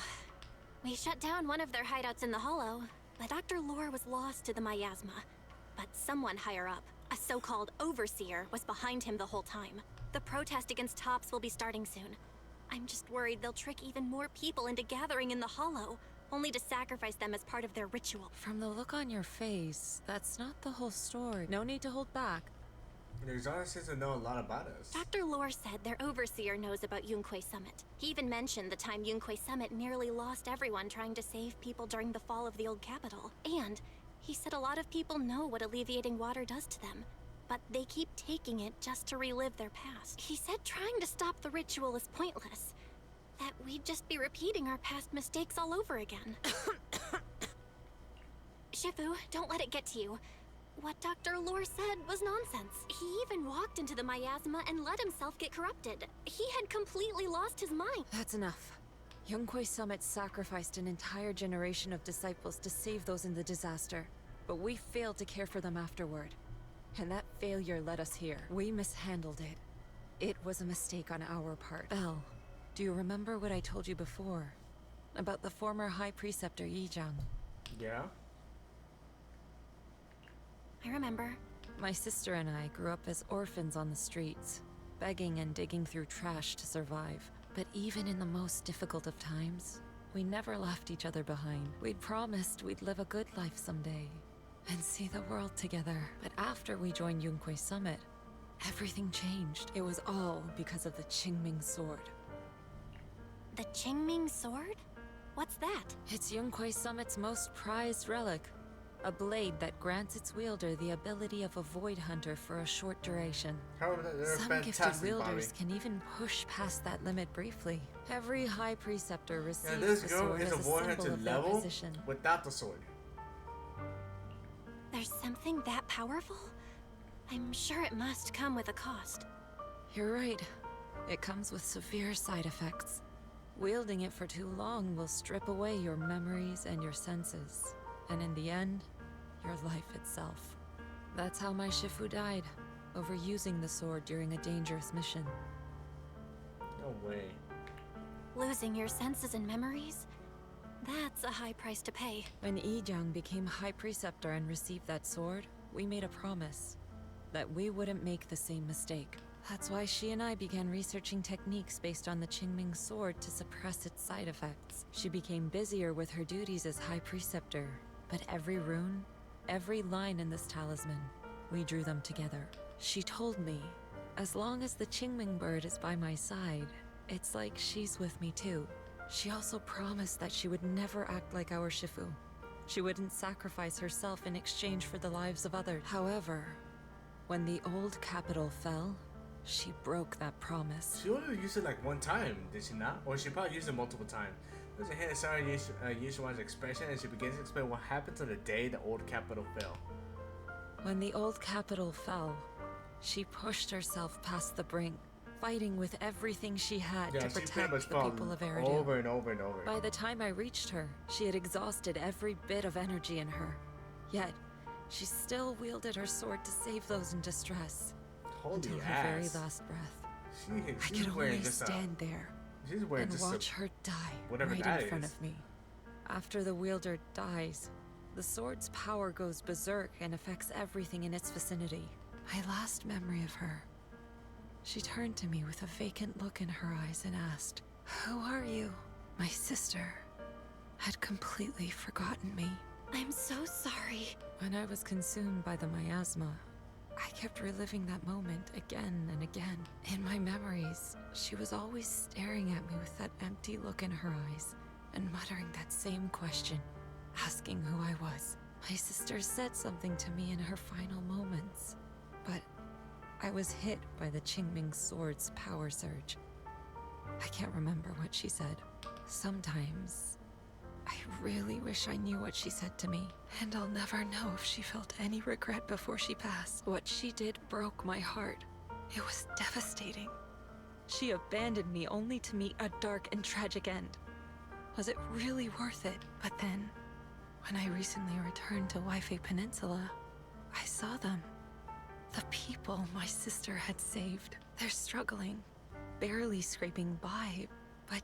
We shut down one of their hideouts in the hollow, but Dr. Lore was lost to the miasma. But someone higher up, a so-called overseer, was behind him the whole time. The protest against Tops will be starting soon. I'm just worried they'll trick even more people into gathering in the Hollow, only to sacrifice them as part of their ritual.
From the look on your face, that's not the whole story. No need to hold back.
The Exotic seems to know a lot about us.
Dr. Lore said their overseer knows about Yunquay Summit. He even mentioned the time Yunquay Summit nearly lost everyone trying to save people during the fall of the old capital. And he said a lot of people know what alleviating water does to them, but they keep taking it just to relive their past. He said trying to stop the ritual is pointless, that we'd just be repeating our past mistakes all over again. Shifu, don't let it get to you. What Dr. Lore said was nonsense. He even walked into the miasma and let himself get corrupted. He had completely lost his mind.
That's enough. Yunquay Summit sacrificed an entire generation of disciples to save those in the disaster, but we failed to care for them afterward. And that failure led us here. We mishandled it. It was a mistake on our part. Belle, do you remember what I told you before? About the former High Preceptor Yijang?
Yeah?
I remember.
My sister and I grew up as orphans on the streets, begging and digging through trash to survive. But even in the most difficult of times, we never left each other behind. We'd promised we'd live a good life someday, and see the world together. But after we joined Yunquay Summit, everything changed. It was all because of the Qingming Sword.
The Qingming Sword? What's that?
It's Yunquay Summit's most prized relic. A blade that grants its wielder the ability of a void hunter for a short duration. Some gifted wielders can even push past that limit briefly. Every High Preceptor receives
this
the
girl
sword
is
as
a
a
void
symbol
hunter
of their
level
position.
without the sword.
There's something that powerful? I'm sure it must come with a cost.
You're right. It comes with severe side effects. Wielding it for too long will strip away your memories and your senses. And in the end, your life itself. That's how my Shifu died, overusing the sword during a dangerous mission.
No way.
Losing your senses and memories? That's a high price to pay.
When Yijang became High Preceptor and received that sword, we made a promise that we wouldn't make the same mistake. That's why she and I began researching techniques based on the Qingming Sword to suppress its side effects. She became busier with her duties as High Preceptor, but every rune, every line in this talisman, we drew them together. She told me, as long as the Qingming bird is by my side, it's like she's with me too. She also promised that she would never act like our Shifu. She wouldn't sacrifice herself in exchange for the lives of others. However, when the old capital fell, she broke that promise.
She only used it like one time, did she not? Or she probably used it multiple times. There's a hint of Sarah Yushuan's expression, and she begins to explain what happened to the day the old capital fell.
When the old capital fell, she pushed herself past the brink, fighting with everything she had to protect the people of Eridu.
Over and over and over.
By the time I reached her, she had exhausted every bit of energy in her. Yet, she still wielded her sword to save those in distress. Until her very last breath. I could only stand there and watch her die right in front of me. After the wielder dies, the sword's power goes berserk and affects everything in its vicinity. My last memory of her, she turned to me with a vacant look in her eyes and asked, "Who are you?" My sister had completely forgotten me.
I'm so sorry.
When I was consumed by the miasma, I kept reliving that moment again and again. In my memories, she was always staring at me with that empty look in her eyes and muttering that same question, asking who I was. My sister said something to me in her final moments, but I was hit by the Qingming Sword's power surge. I can't remember what she said. Sometimes, I really wish I knew what she said to me, and I'll never know if she felt any regret before she passed. What she did broke my heart. It was devastating. She abandoned me only to meet a dark and tragic end. Was it really worth it? But then, when I recently returned to Waifei Peninsula, I saw them. The people my sister had saved. They're struggling, barely scraping by, but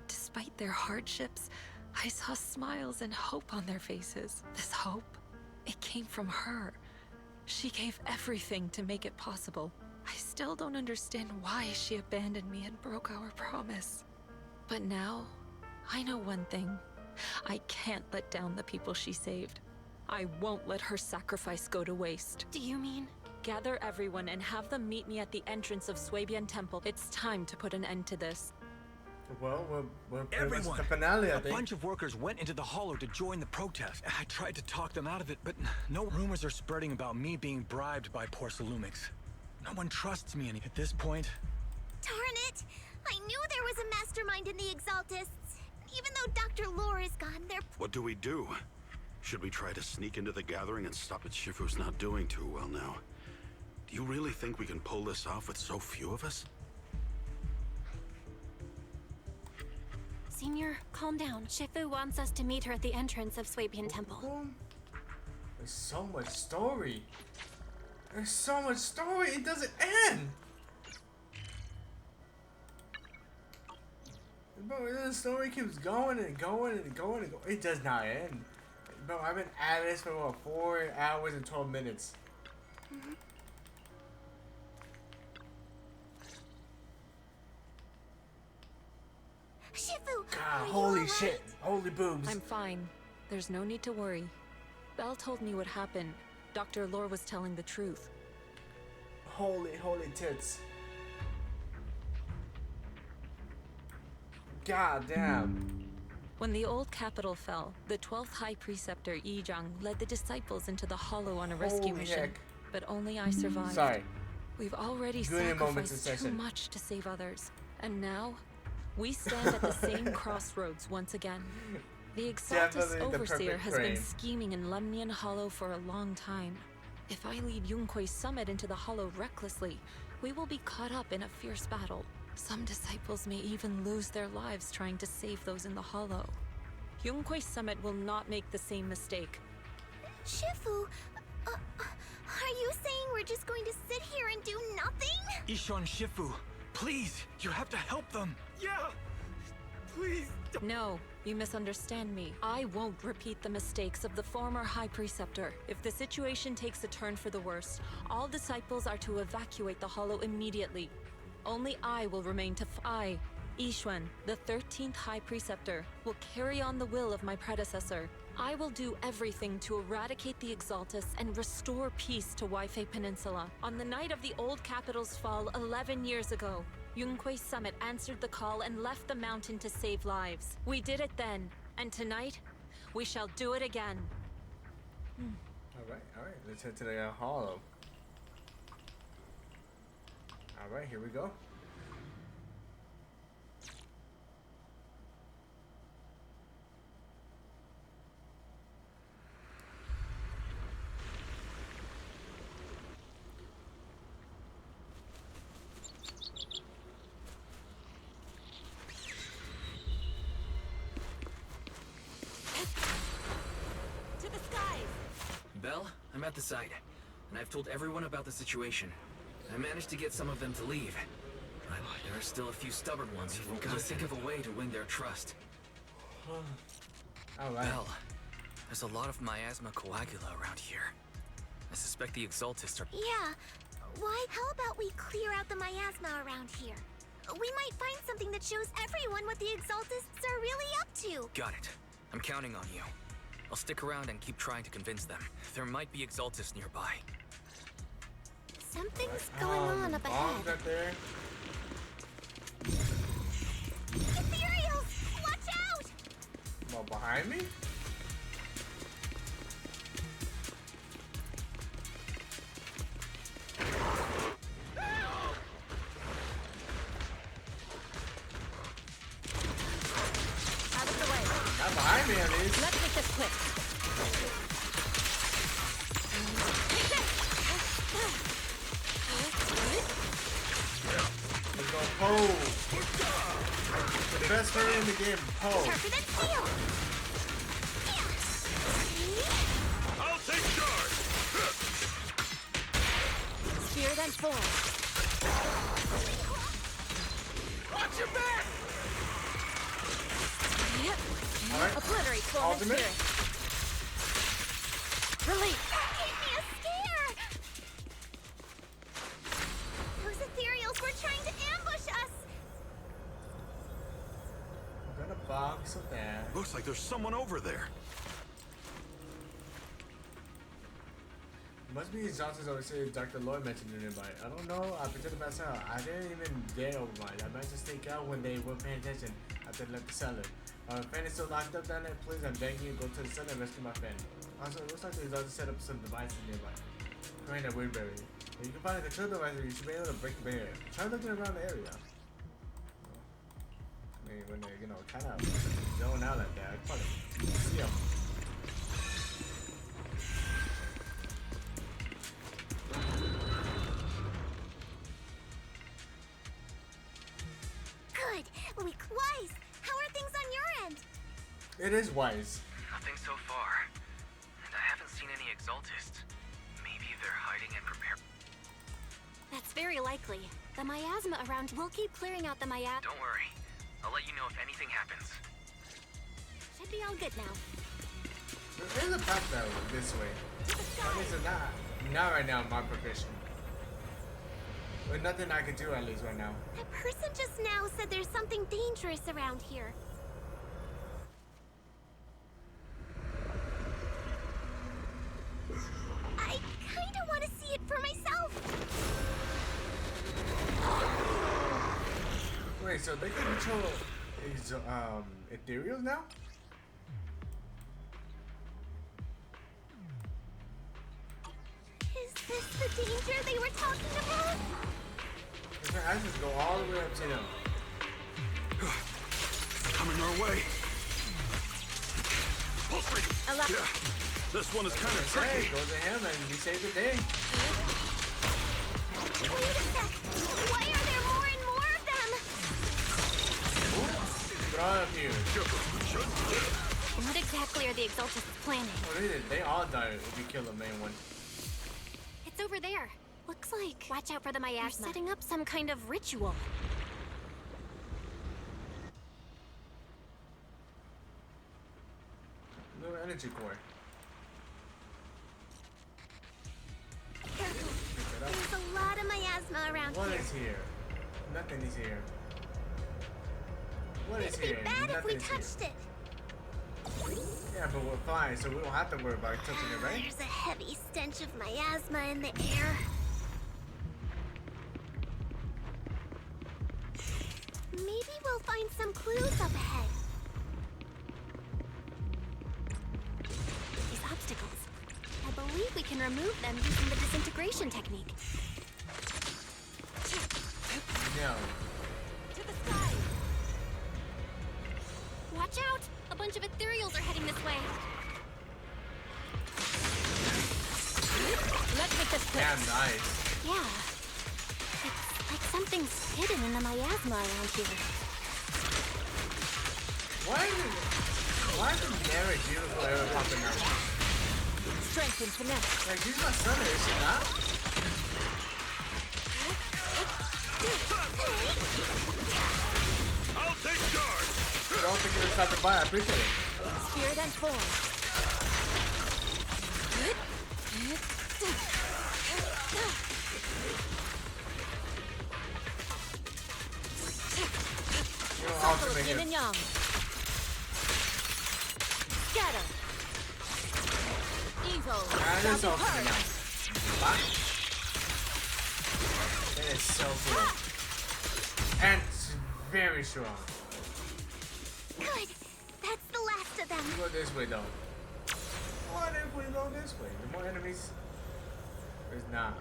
despite their hardships, I saw smiles and hope on their faces. This hope, it came from her. She gave everything to make it possible. I still don't understand why she abandoned me and broke our promise. But now, I know one thing. I can't let down the people she saved. I won't let her sacrifice go to waste.
Do you mean?
Gather everyone and have them meet me at the entrance of Swabian Temple. It's time to put an end to this.
Well, we're pretty much
Everyone!
the finale, I
A
think.
bunch of workers went into the hollow to join the protest. I tried to talk them out of it, but no rumors are spreading about me being bribed by Porcelumix. No one trusts me at this point.
Darn it! I knew there was a mastermind in the Exaltists. Even though Dr. Lore is gone, they're...
What do we do? Should we try to sneak into the gathering and stop it? Shifu's not doing too well now. Do you really think we can pull this off with so few of us?
Senior, calm down. Shifu wants us to meet her at the entrance of Swabian Temple.
There's so much story. There's so much story. It doesn't end. Bro, the story keeps going and going and going and going. It does not end. Bro, I've been at this for what, 4 hours and 12 minutes.
Shifu!
God, holy shit. Holy boobs.
I'm fine. There's no need to worry. Belle told me what happened. Dr. Lore was telling the truth.
Holy tits. God damn.
When the old capital fell, the 12th High Preceptor Yizhang led the disciples into the hollow on a rescue
Holy
mission.
heck.
But only I survived.
Sorry.
We've already
Good moments in
sacrificed too
session.
much to save others. And now, we stand at the same crossroads once again. The Exaltus
Definitely the
Overseer
perfect
has
frame.
been scheming in Lemnian Hollow for a long time. If I lead Yunque's summit into the Hollow recklessly, we will be caught up in a fierce battle. Some disciples may even lose their lives trying to save those in the Hollow. Yunque's summit will not make the same mistake.
Shifu, are you saying we're just going to sit here and do nothing?
Ishan Shifu, please, you have to help them.
Yeah! Please!
No, you misunderstand me. I won't repeat the mistakes of the former High Preceptor. If the situation takes a turn for the worst, all disciples are to evacuate the Hollow immediately. Only I will remain to I, Yixuan, the 13th High Preceptor, will carry on the will of my predecessor. I will do everything to eradicate the Exaltus and restore peace to Waifei Peninsula. On the night of the old capital's fall 11 years ago, Yunque's summit answered the call and left the mountain to save lives. We did it then, and tonight, we shall do it again.
Alright, let's head to the hollow. Alright, here we go.
To the skies!
Belle, I'm at the site, and I've told everyone about the situation. I managed to get some of them to leave, but there are still a few stubborn ones who won't gotta think of a way to win their trust.
Alright.
Belle, there's a lot of miasma coagula around here. I suspect the Exaltists are...
Yeah. Why? How about we clear out the miasma around here? We might find something that shows everyone what the Exaltists are really up to.
Got it. I'm counting on you. I'll stick around and keep trying to convince them. There might be Exaltists nearby.
Something's going on up
Bombs
ahead.
right there.
Ethereals! Watch out!
Well, behind me?
Out of the way.
Not behind me, at least.
Let's make this quick.
Let's go Poe. The best player in the game, Poe.
Sharper than steel!
I'll take charge!
Spear then forward.
Watch your back!
Yep.
Alright.
Obliterate Storm and
Ultimate.
Spirit. Release.
That gave me a scare!
box of that.
Looks like there's someone over there.
Must be Johnson's over here. Dr. Lloyd mentioned it nearby. I don't know. I pretended myself. I didn't even dare open mine. I might just sneak out when they weren't paying attention. I then left the cellar. Fan is still locked up down there. Please, I'm begging you, go to the cellar and rescue my fan. Also, it looks like there's also set up some devices nearby. Find that weird barrier. If you can find a control device, you should be able to break the barrier. Try looking around the area. I mean, when they, you know, kind of zone out like that, I probably see them.
Good. Wise. How are things on your end?
It is wise.
Nothing so far. And I haven't seen any exaltists. Maybe they're hiding and prepared.
That's very likely. The miasma around will keep clearing out the miasma.
Don't worry. I'll let you know if anything happens.
Should be all good now.
There's a path that way, this way. At least not right now in my profession. But nothing I can do at least right now.
That person just now said there's something dangerous around here. I kinda want to see it for myself.
Wait, so they can control these ethereals now?
Is this the danger they were talking about?
I just go all the way up to them.
Coming our way. Pulse rate. Yeah, this one is kind of tricky.
Go to him and he saved the day.
Wait a sec. Why are there more and more of them?
Get all of you.
What exactly are the exaltists planning?
Oh, they all die if you kill the main one.
It's over there. Looks like. Watch out for the miasma. They're setting up some kind of ritual.
Little energy core.
There's a lot of miasma around
What
here.
is here? Nothing is here. What is
It'd be
here?
bad if we
Nothing's
touched it.
Yeah, but we're fine, so we don't have to worry about touching it, right?
There's a heavy stench of miasma in the air. Maybe we'll find some clues up ahead.
These obstacles. I believe we can remove them using the disintegration technique.
No.
To the sky! Watch out! A bunch of ethereals are heading this way.
Let's make this quick.
Damn nice.
Yeah. It's like something's hidden in the miasma around here.
Why is the very beautiful ever popping out?
Strength and finesse.
Like, she's my son, is she not?
I'll take charge.
Don't think you're stopping by. I appreciate it.
Spirit and form.
You're
Cycle
awesome
of
in
yin and
here.
yang. Scatter. Evil.
That is
Shall be
awesome
heard.
now. What? That is so cool. And it's very strong.
Good. That's the last of them.
We go this way, though. What if we go this way? The more enemies... There's not.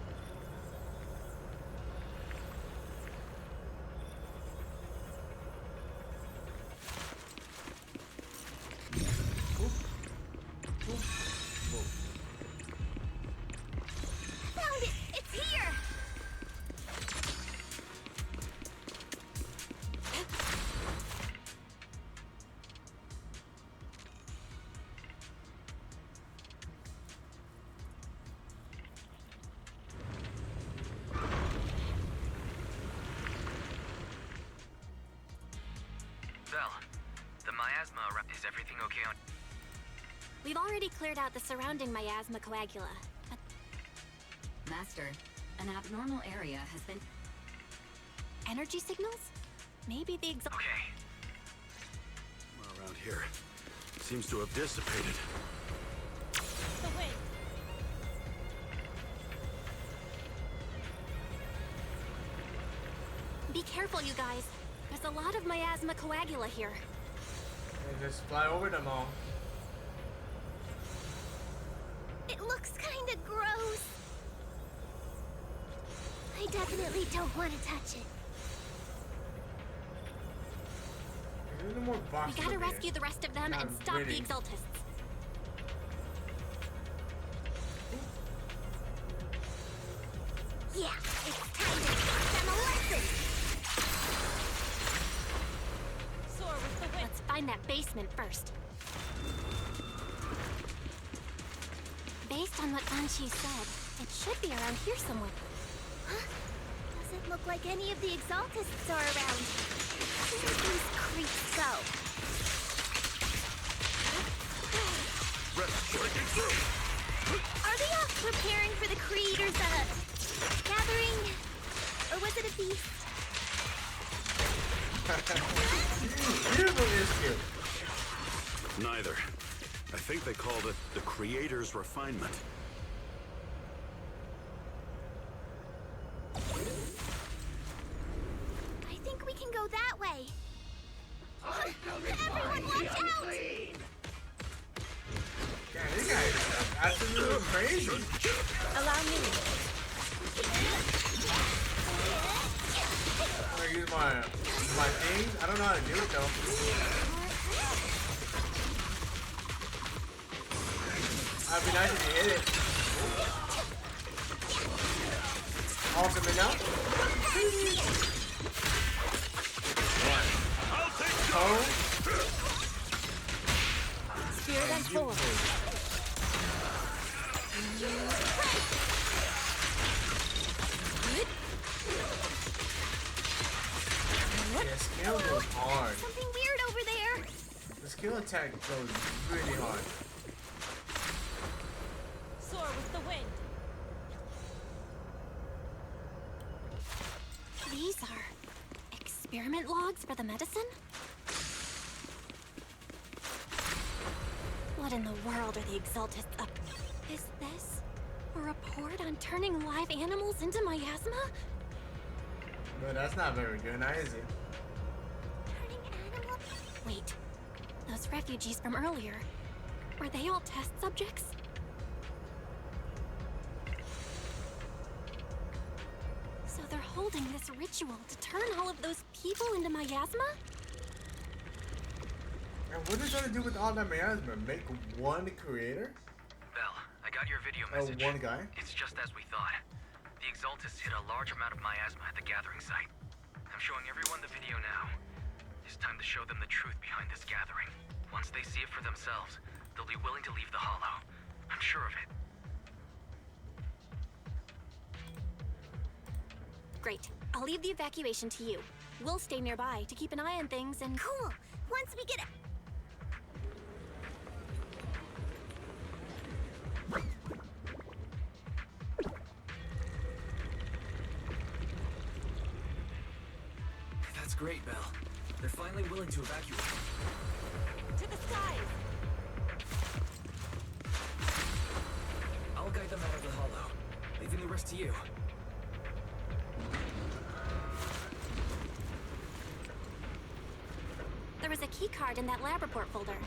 Found it. It's here.
Vel, the miasma around. Is everything okay on?
We've already cleared out the surrounding miasma coagula. But
Master, an abnormal area has been...
energy signals? Maybe the
Okay. Well,
around here seems to have dissipated.
The wind. Be careful, you guys. There's a lot of miasma coagula here.
And just fly over them all.
It looks kinda gross. I definitely don't want to touch it.
We gotta rescue the rest of them and stop the Exaltists.
Yeah, it's time to teach them a lesson.
Soar with the wind. Let's find that basement first. Based on what Banshee said, it should be around here somewhere.
Huh? Doesn't look like any of the Exaltists are around. Where did these creeps go? Are they off preparing for the Creator's, gathering? Or was it a feast?
Neither. I think they called it the Creator's Refinement.
I think we can go that way. Everyone watch out!
Yeah, these guys are absolutely crazy.
Allow me.
I'm gonna use my things. I don't know how to do it though. That'd be nice if you hit it. Awesome enough. Oh.
Spear them forward.
Yeah, skill goes hard.
Something weird over there.
The skill attack goes really hard.
Soar with the wind. These are experiment logs for the medicine? What in the world are the Exaltists up to? Is this a report on turning live animals into miasma?
But that's not very good, now is it?
Wait, those refugees from earlier, were they all test subjects? So they're holding this ritual to turn all of those people into miasma?
And what is that to do with all that miasma? Make one creator?
Bell, I got your video message.
Oh, one guy?
It's just as we thought. The Exaltists hit a large amount of miasma at the gathering site. I'm showing everyone the video now. It's time to show them the truth behind this gathering. Once they see it for themselves, they'll be willing to leave the Hollow. I'm sure of it.
Great. I'll leave the evacuation to you. We'll stay nearby to keep an eye on things and...
Cool. Once we get it.
That's great, Bell. They're finally willing to evacuate.
To the skies!
I'll guide them out of the Hollow, leaving the rest to you.
There was a key card in that lab report folder.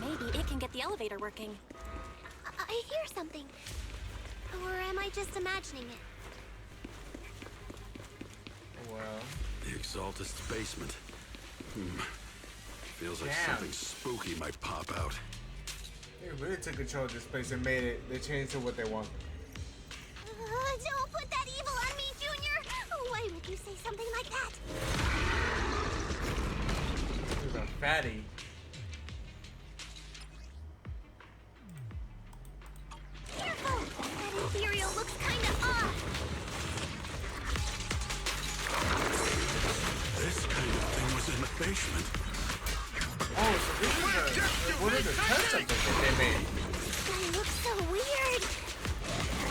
Maybe it can get the elevator working.
I hear something. Or am I just imagining it?
Well...
The Exaltist's basement. Feels like something spooky might pop out.
They really took control of this place and made it. They changed to what they want.
Don't put that evil on me, Junior! Why would you say something like that?
He's a fatty.
Careful! That ethereal looks kinda off!
This kind of thing was in the basement.
Oh, so this is one of the test subjects that they made.
That looks so weird!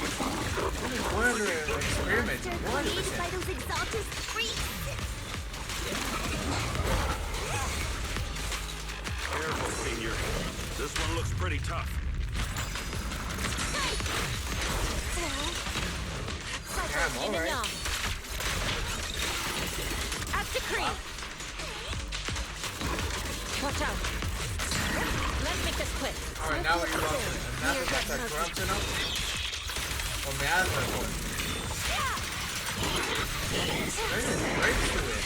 This is one of the experiments.
Created by those Exaltist freaks!
Careful. Junior. This one looks pretty tough.
Damn, alright.
After creep. Watch out. Let's make this quick.
Alright, now we're erupting. Now we got that corruption up. Or miasma going. This is great to it.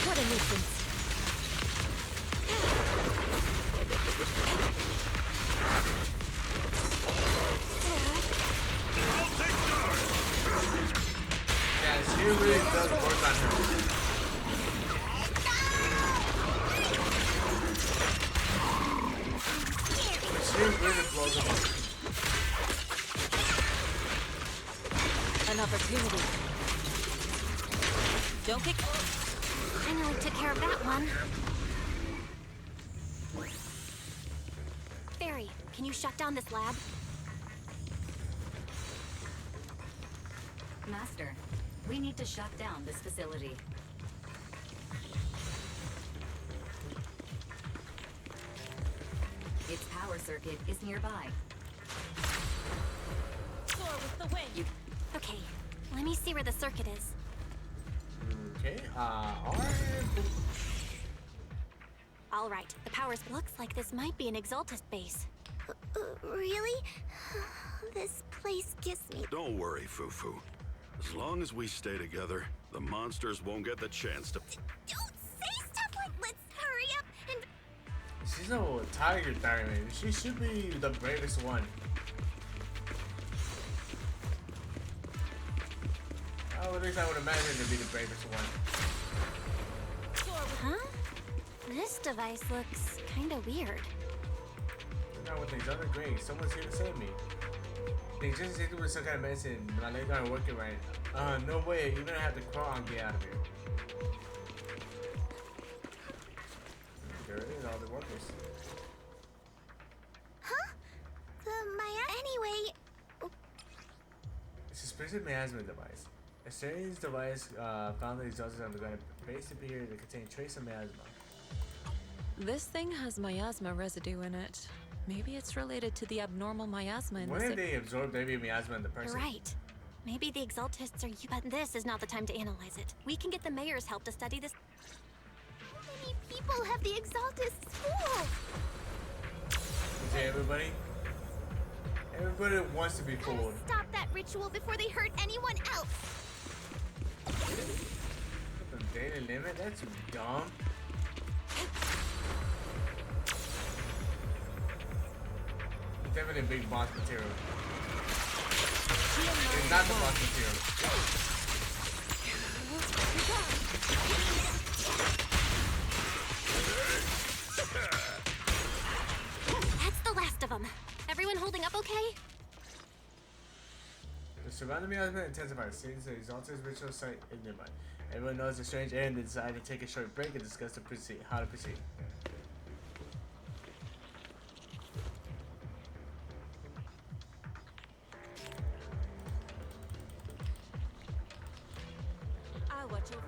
What a nuisance.
Yeah, she really does work on her. She really blows them up.
An opportunity. Don't get...
Finally took care of that one. Barry, can you shut down this lab?
Master, we need to shut down this facility. Its power circuit is nearby.
Soar with the wind.
Okay, let me see where the circuit is.
Okay, alright.
All right, the power looks like this might be an Exaltus base.
Really? This place gives me...
Don't worry, Fufu. As long as we stay together, the monsters won't get the chance to...
Don't say stuff like, let's hurry up and...
She's no tiger diamond. She should be the bravest one. Oh, at least I would imagine to be the bravest one.
Huh? This device looks kinda weird.
Not with these other grades. Someone's here to save me. They just hit me with some kind of medicine. My legs aren't working right. No way. You're gonna have to crawl and get out of here. There it is, all the workers.
Huh? Anyway...
Suspicious miasma device. A strange device found the results on the ground base appear to contain trace of miasma.
This thing has miasma residue in it. Maybe it's related to the abnormal miasma in
When
the
did they absorb maybe miasma in the person?
You're right. Maybe the Exaltists are you, but this is not the time to analyze it. We can get the mayor's help to study this.
How many people have the Exaltists fooled?
Okay, everybody? Everybody wants to be fooled.
Stop that ritual before they hurt anyone else.
The daily limit? That's dumb. Definitely big boss material. It's not the boss material.
That's the last of them. Everyone holding up okay?
The surrounding miasma intensifies. Since the Exalted ritual site is nearby. Everyone knows the strange end and decide to take a short break and discuss how to proceed.
I'll watch over.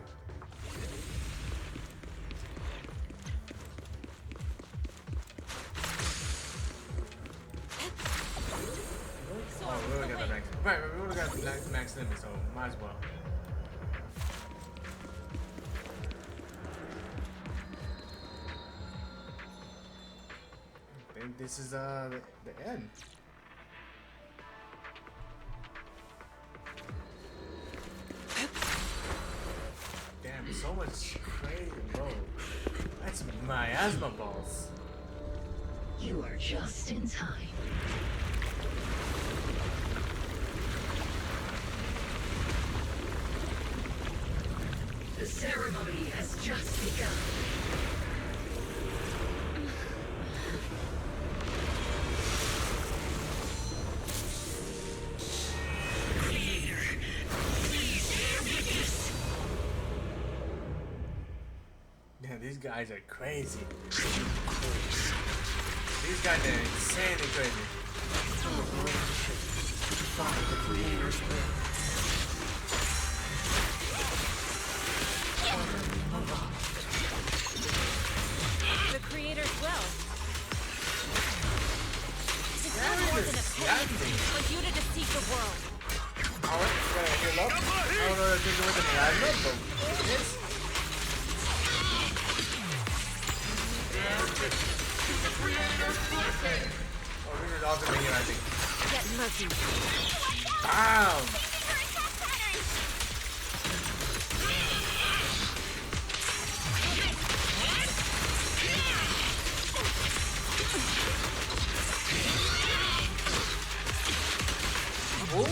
Oh, we only got the max. Right, we only got the max limit, so might as well. I think this is the end. Damn, so much crazy, bro. That's miasma balls.
You are just in time. The ceremony has just begun. Creator, please bear witness.
Yeah, these guys are crazy. These guys are insanely crazy.
Find the Creator's will.
Creator's will. It's
Yeah,
no more
it
than a
is.
penance for you to deceive the world.
Alright, gotta heal up. I don't know if it's with the plasma, but it is. Oh, this is ultimate here, I think.
Get mercy.
Bam! Oh.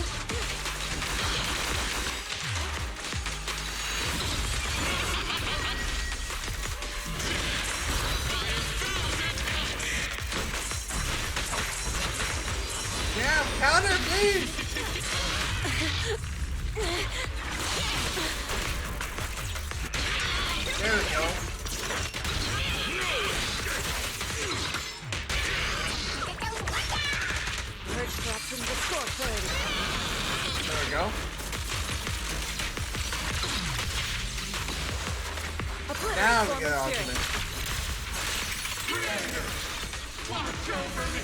Damn, counter, please! There we go.
Merge drops in the score play.
There we go. Now we get our ultimate.
Watch over me.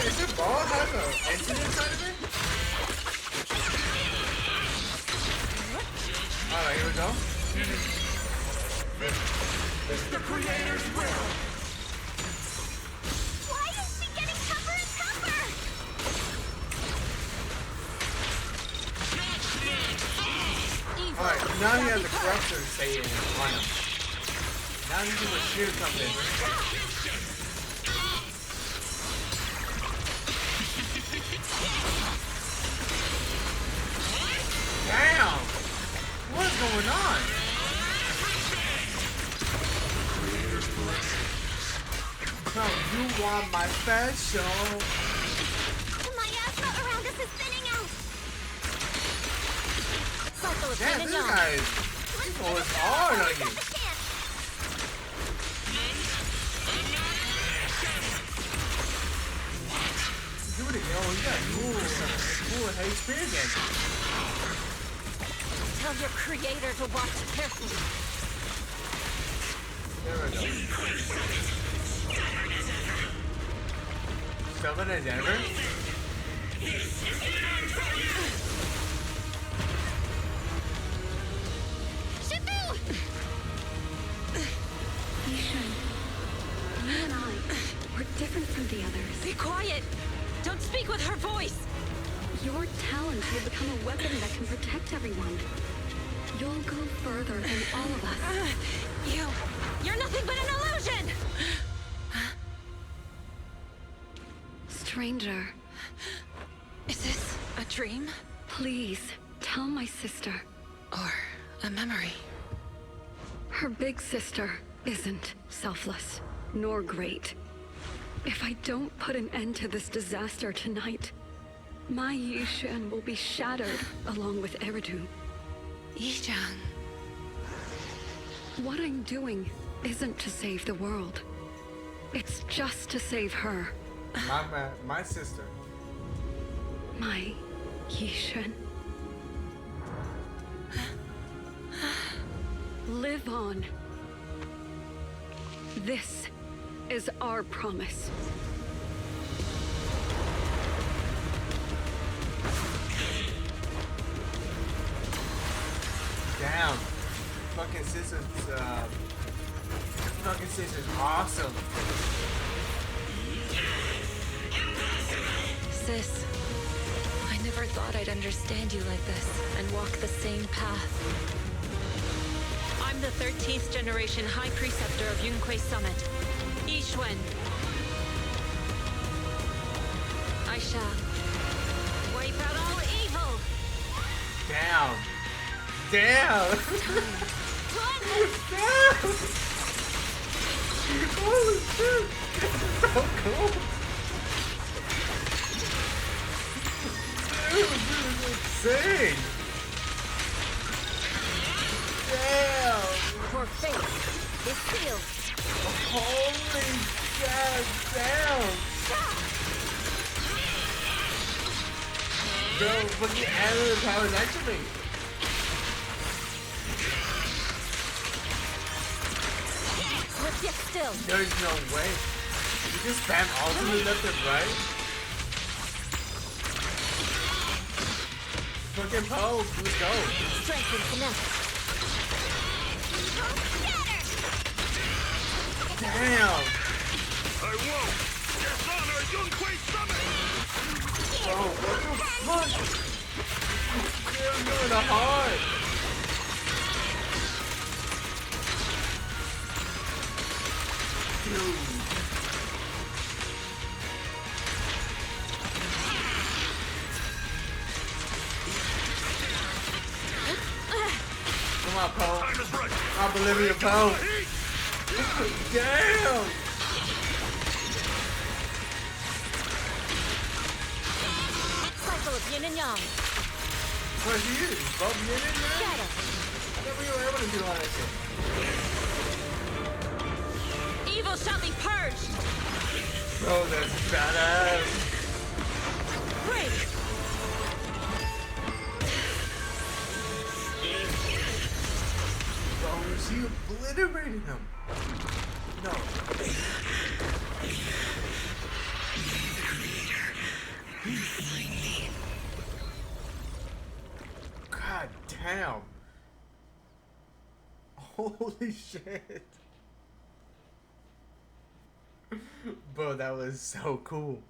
Is your ball have an engine inside of it? Alright, here we go.
It's the Creator's will. Why is she getting tougher and tougher?
Alright, now he has the corruption stay in on him. Now he can shoot something. Damn! What is going on? No, you want my special?
The miasma around us is thinning out.
Cycle of
Damn, this guy is going hard on you. Do it again. You got cool HP again.
Tell your creator to watch carefully.
There we go. Summon a Denver?
Jifufu!
Yishan, you and I, we're different from the others.
Be quiet! Don't speak with her voice!
Your talent will become a weapon that can protect everyone. You'll go further than all of us.
You're nothing but an illusion!
Stranger.
Is this a dream?
Please, tell my sister.
Or a memory?
Her big sister isn't selfless, nor great. If I don't put an end to this disaster tonight, my Yishan will be shattered along with Eridu.
Yishan.
What I'm doing isn't to save the world. It's just to save her.
My sister.
My Yishan. Live on. This is our promise.
Damn. Fucking sister's awesome.
Sis, I never thought I'd understand you like this and walk the same path. I'm the 13th generation High Preceptor of Yunquei Summit, Yixuan. I shall wipe out all evil.
Damn. Damn. Damn. Holy shit. So cool. Dude, this is insane. Damn.
For fate is sealed.
Holy god damn. fucking animal powers activate.
Let's get still.
There's no way. You just spam ultimate left and right. Fucking Poe, let's go.
Strength and finesse.
Damn.
I won't dishonor Yunquei Summit.
Bro, what the fuck? You're doing the hard. Dude. Come on, Poe. I believe in you, Poe. Damn.
Cycle of yin and yang.
What he is? Both yin and yang?
Shadow.
I never even able to do all that shit.
Evil shall be purged.
Bro, that's badass.
Break.
Bro, she obliterated him. No. God damn. Holy shit. Bro, that was so cool.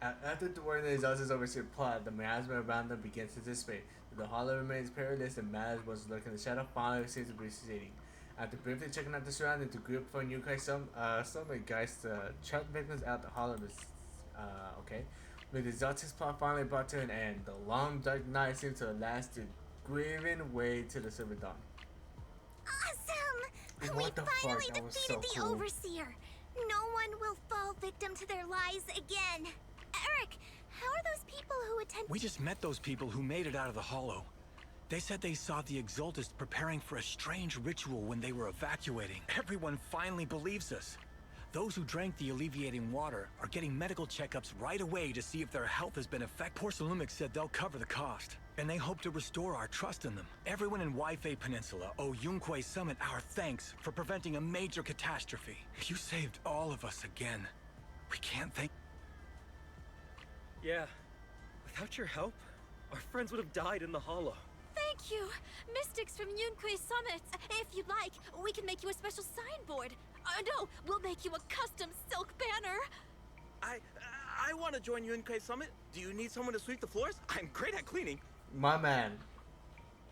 After the war is also overseer plot, the miasma around them begins to dissipate. The hollow remains perilous and Maz was lurking in the shadow finally seems to be receding. After briefly checking out the surroundings, the group for Yunquei summon guys to chuck victims out the hollow. Okay. With the Zeltis plot finally brought to an end, the long dark night seems to last the grieving way to the silver dawn.
Awesome!
What the
finally
fuck? That was
defeated
so
the
cool.
Overseer. No one will fall victim to their lies again. Eric, how are those people who attend?
We just met those people who made it out of the hollow. They said they saw the Exaltists preparing for a strange ritual when they were evacuating. Everyone finally believes us. Those who drank the alleviating water are getting medical checkups right away to see if their health has been affected. Porcelumix said they'll cover the cost, and they hope to restore our trust in them. Everyone in Waifei Peninsula owe Yunquei Summit our thanks for preventing a major catastrophe. You saved all of us again. We can't thank...
Yeah. Without your help, our friends would have died in the hollow.
Thank you, Mystics from Yunquei Summit. If you'd like, we can make you a special signboard. No, we'll make you a custom silk banner.
I want to join Yunquei Summit. Do you need someone to sweep the floors? I'm great at cleaning.
My man.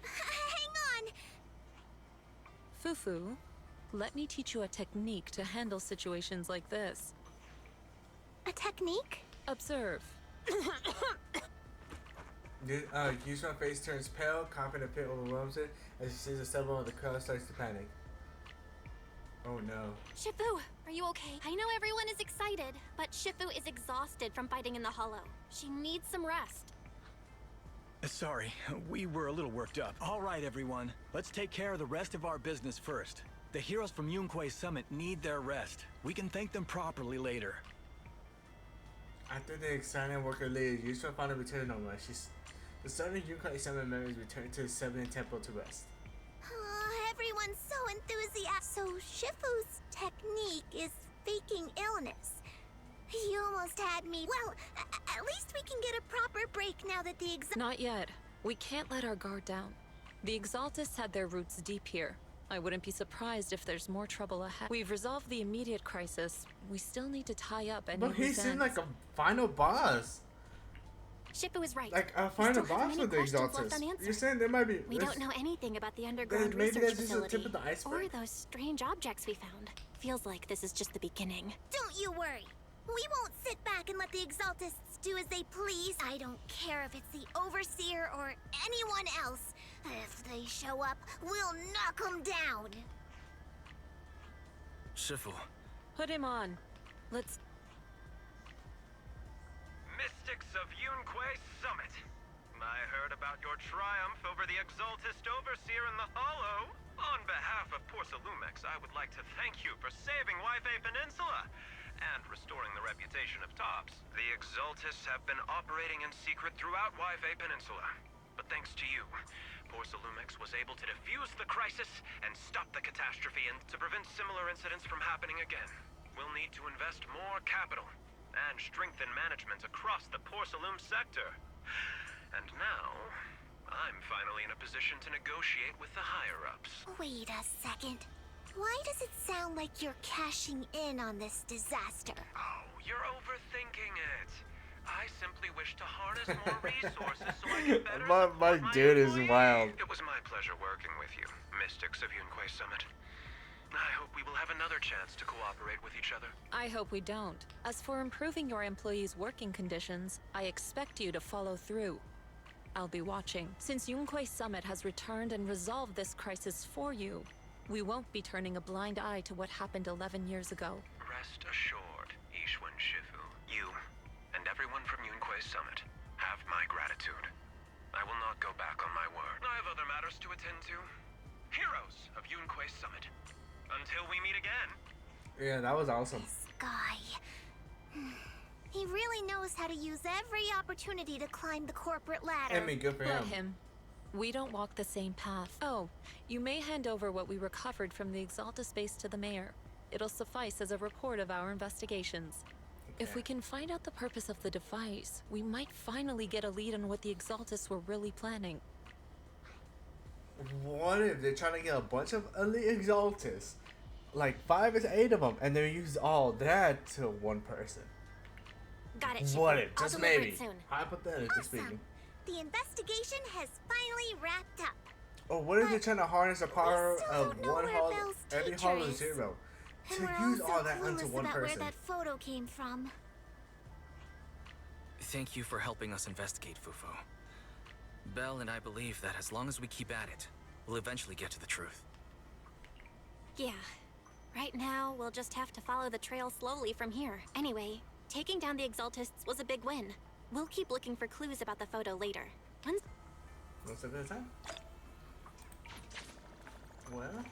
Hang on.
Fufu, let me teach you a technique to handle situations like this.
A technique?
Observe.
Yusuf's face turns pale, confident pit overwhelms it, as she sees the symbol of the crowd starts to panic. Oh no.
Shifu, are you okay? I know everyone is excited, but Shifu is exhausted from fighting in the hollow. She needs some rest.
Sorry, we were a little worked up. All right, everyone. Let's take care of the rest of our business first. The heroes from Yunquei Summit need their rest. We can thank them properly later.
After the exciting worker leaves, Yusuf finally returns to normal. The southern Yunquei Summit members return to the Seven Temple to rest.
Everyone's so enthusiastic. So Shifu's technique is faking illness. He almost had me. Well, at least we can get a proper break now that the
Not yet. We can't let our guard down. The Exaltists had their roots deep here. I wouldn't be surprised if there's more trouble ahead. We've resolved the immediate crisis. We still need to tie up any
But he seemed like a final boss.
Shifu is right.
Like a final boss with the Exaltists. You're saying there might be...
We don't know anything about the underground
maybe
research
that's just the
facility
tip of the iceberg.
or those strange objects we found. Feels like this is just the beginning.
Don't you worry. We won't sit back and let the Exaltists do as they please. I don't care if it's the Overseer or anyone else. If they show up, we'll knock them down.
Shifu.
Put him on. Let's...
Mystics of Yunquei Summit. I heard about your triumph over the Exaltist Overseer in the Hollow. On behalf of Porcelumix, I would like to thank you for saving Waifei Peninsula. and restoring the reputation of Tops. The Exaltists have been operating in secret throughout Yfe Peninsula. But thanks to you, Porcelumix was able to defuse the crisis and stop the catastrophe and to prevent similar incidents from happening again. We'll need to invest more capital and strengthen management across the Porcelum sector. And now, I'm finally in a position to negotiate with the higher-ups.
Wait a second. Why does it sound like you're cashing in on this disaster?
Oh, you're overthinking it. I simply wish to harness more resources so I can better
my dude is wild.
It was my pleasure working with you, Mystics of Yunquay Summit. I hope we will have another chance to cooperate with each other.
I hope we don't. As for improving your employees' working conditions, I expect you to follow through. I'll be watching. Since Yunquay Summit has returned and resolved this crisis for you, we won't be turning a blind eye to what happened 11 years ago.
Rest assured, Ishwan Shifu, you and everyone from Yunquay Summit have my gratitude. I will not go back on my word. I have other matters to attend to. Heroes of Yunquay Summit. Until we meet again.
Yeah, that was awesome.
This guy. He really knows how to use every opportunity to climb the corporate ladder.
I mean, good for
Let
him.
him. We don't walk the same path. Oh, you may hand over what we recovered from the Exaltus base to the mayor. It'll suffice as a report of our investigations. If we can find out the purpose of the device, we might finally get a lead on what the Exaltus were really planning.
What if they're trying to get a bunch of elite Exaltus? Like 5 or 8 of them, and they use all that to one person.
Got it, Shifu.
What if?
I'll
Just
deliver
maybe.
it soon.
Hypothetically speaking.
The investigation has finally wrapped up.
Or what if they're trying to harness the power of one hollow,
Bell's
every
teacher
hollow
is.
zero
And
to
we're
use
also
all that onto
clueless
one
about
person?
where that photo came from.
Thank you for helping us investigate, Fufu. Belle and I believe that as long as we keep at it, we'll eventually get to the truth.
Yeah. Right now, we'll just have to follow the trail slowly from here. Anyway, taking down the Exaltists was a big win. We'll keep looking for clues about the photo later.
What's at a time? Well,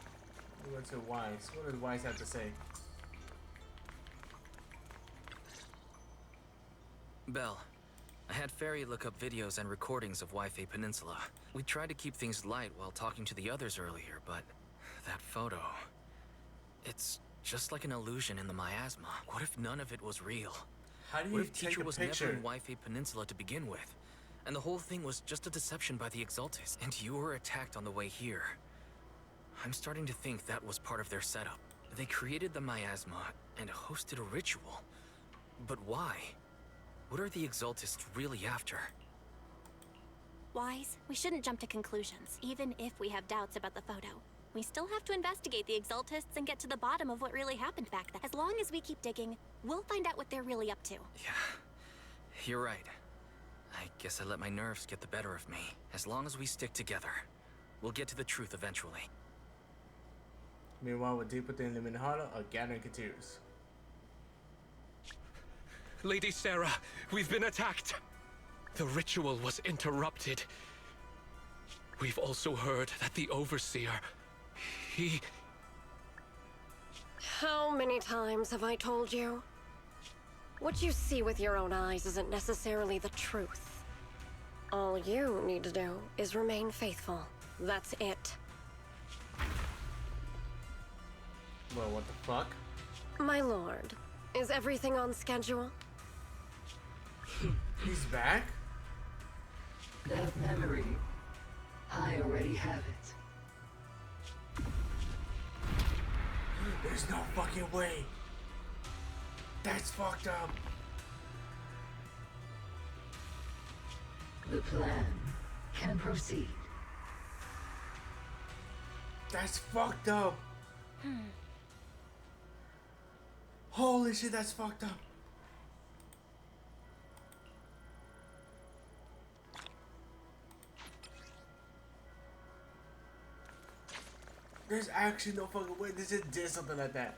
we went to Wise. What does Wise have to say?
Belle, I had Ferry look up videos and recordings of Yfe Peninsula. We tried to keep things light while talking to the others earlier, but that photo... It's just like an illusion in the miasma. What if none of it was real?
How do you
What if
take
Teacher
a
was
picture?
never in Yfe Peninsula to begin with? And the whole thing was just a deception by the Exaltis, and you were attacked on the way here. I'm starting to think that was part of their setup. They created the miasma and hosted a ritual. But why? What are the Exaltists really after?
Wise, we shouldn't jump to conclusions, even if we have doubts about the photo. We still have to investigate the Exaltists and get to the bottom of what really happened back then. As long as we keep digging, we'll find out what they're really up to.
You're right. I guess I let my nerves get the better of me. As long as we stick together, we'll get to the truth eventually.
Meanwhile, we're deep within the Minhara, a gathering continues.
Lady Sarah, we've been attacked. The ritual was interrupted. We've also heard that the Overseer, he...
How many times have I told you? What you see with your own eyes isn't necessarily the truth. All you need to do is remain faithful. That's it.
Well, what the fuck?
My lord, is everything on schedule?
He's back?
That memory, I already have it.
There's no fucking way. That's fucked up.
The plan can proceed.
That's fucked up. Holy shit, that's fucked up. There's actually no fucking way. They just did something like that.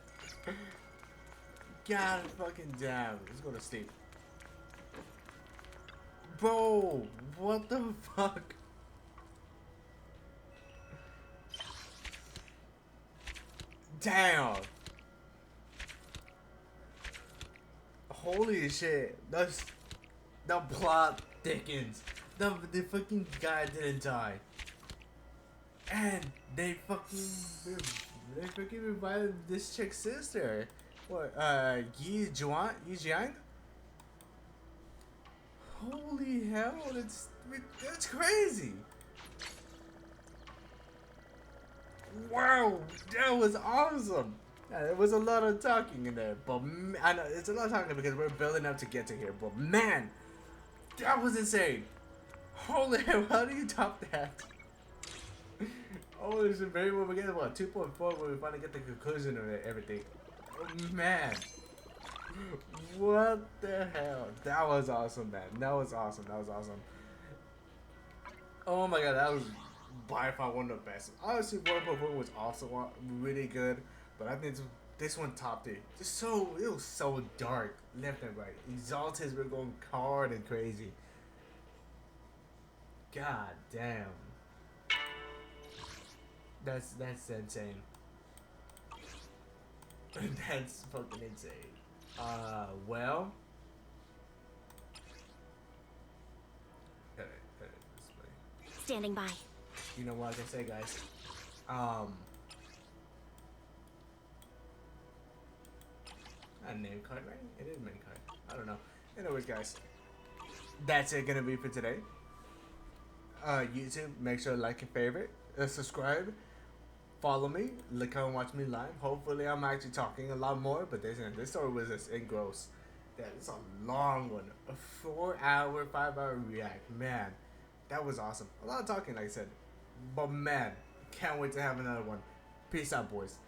God fucking damn. Let's go to sleep. Bro, what the fuck? Damn. Holy shit. The plot thickens. The fucking guy didn't die. And they fucking revived this chick's sister. What, Yi Jiang? Holy hell, that's crazy. Wow, that was awesome. Yeah, there was a lot of talking in there, but I know it's a lot of talking because we're building up to get to here. But man, that was insane. Holy hell, how do you top that? Oh, there's a very well we get what 2.4 when we finally get the conclusion of everything. Oh, man, what the hell? That was awesome, man. That was awesome. That was awesome. Oh my god, that was by far one of the best. Obviously, 1.4 was also really good, but I think this one topped it. It was so dark, left and right. Exalted were going hard and crazy. God damn. That's insane. That's fucking insane. Well.
Standing by.
You know what I can say, guys? A name card, right? It is a name card. I don't know. Anyways, guys, that's it gonna be for today. YouTube, make sure to like and favorite, subscribe, follow me, look how and watch me live. Hopefully, I'm actually talking a lot more. But this story was just engrossed. It's a long one, a 4-hour, 5-hour react. Man, that was awesome. A lot of talking, like I said. But man, can't wait to have another one. Peace out, boys.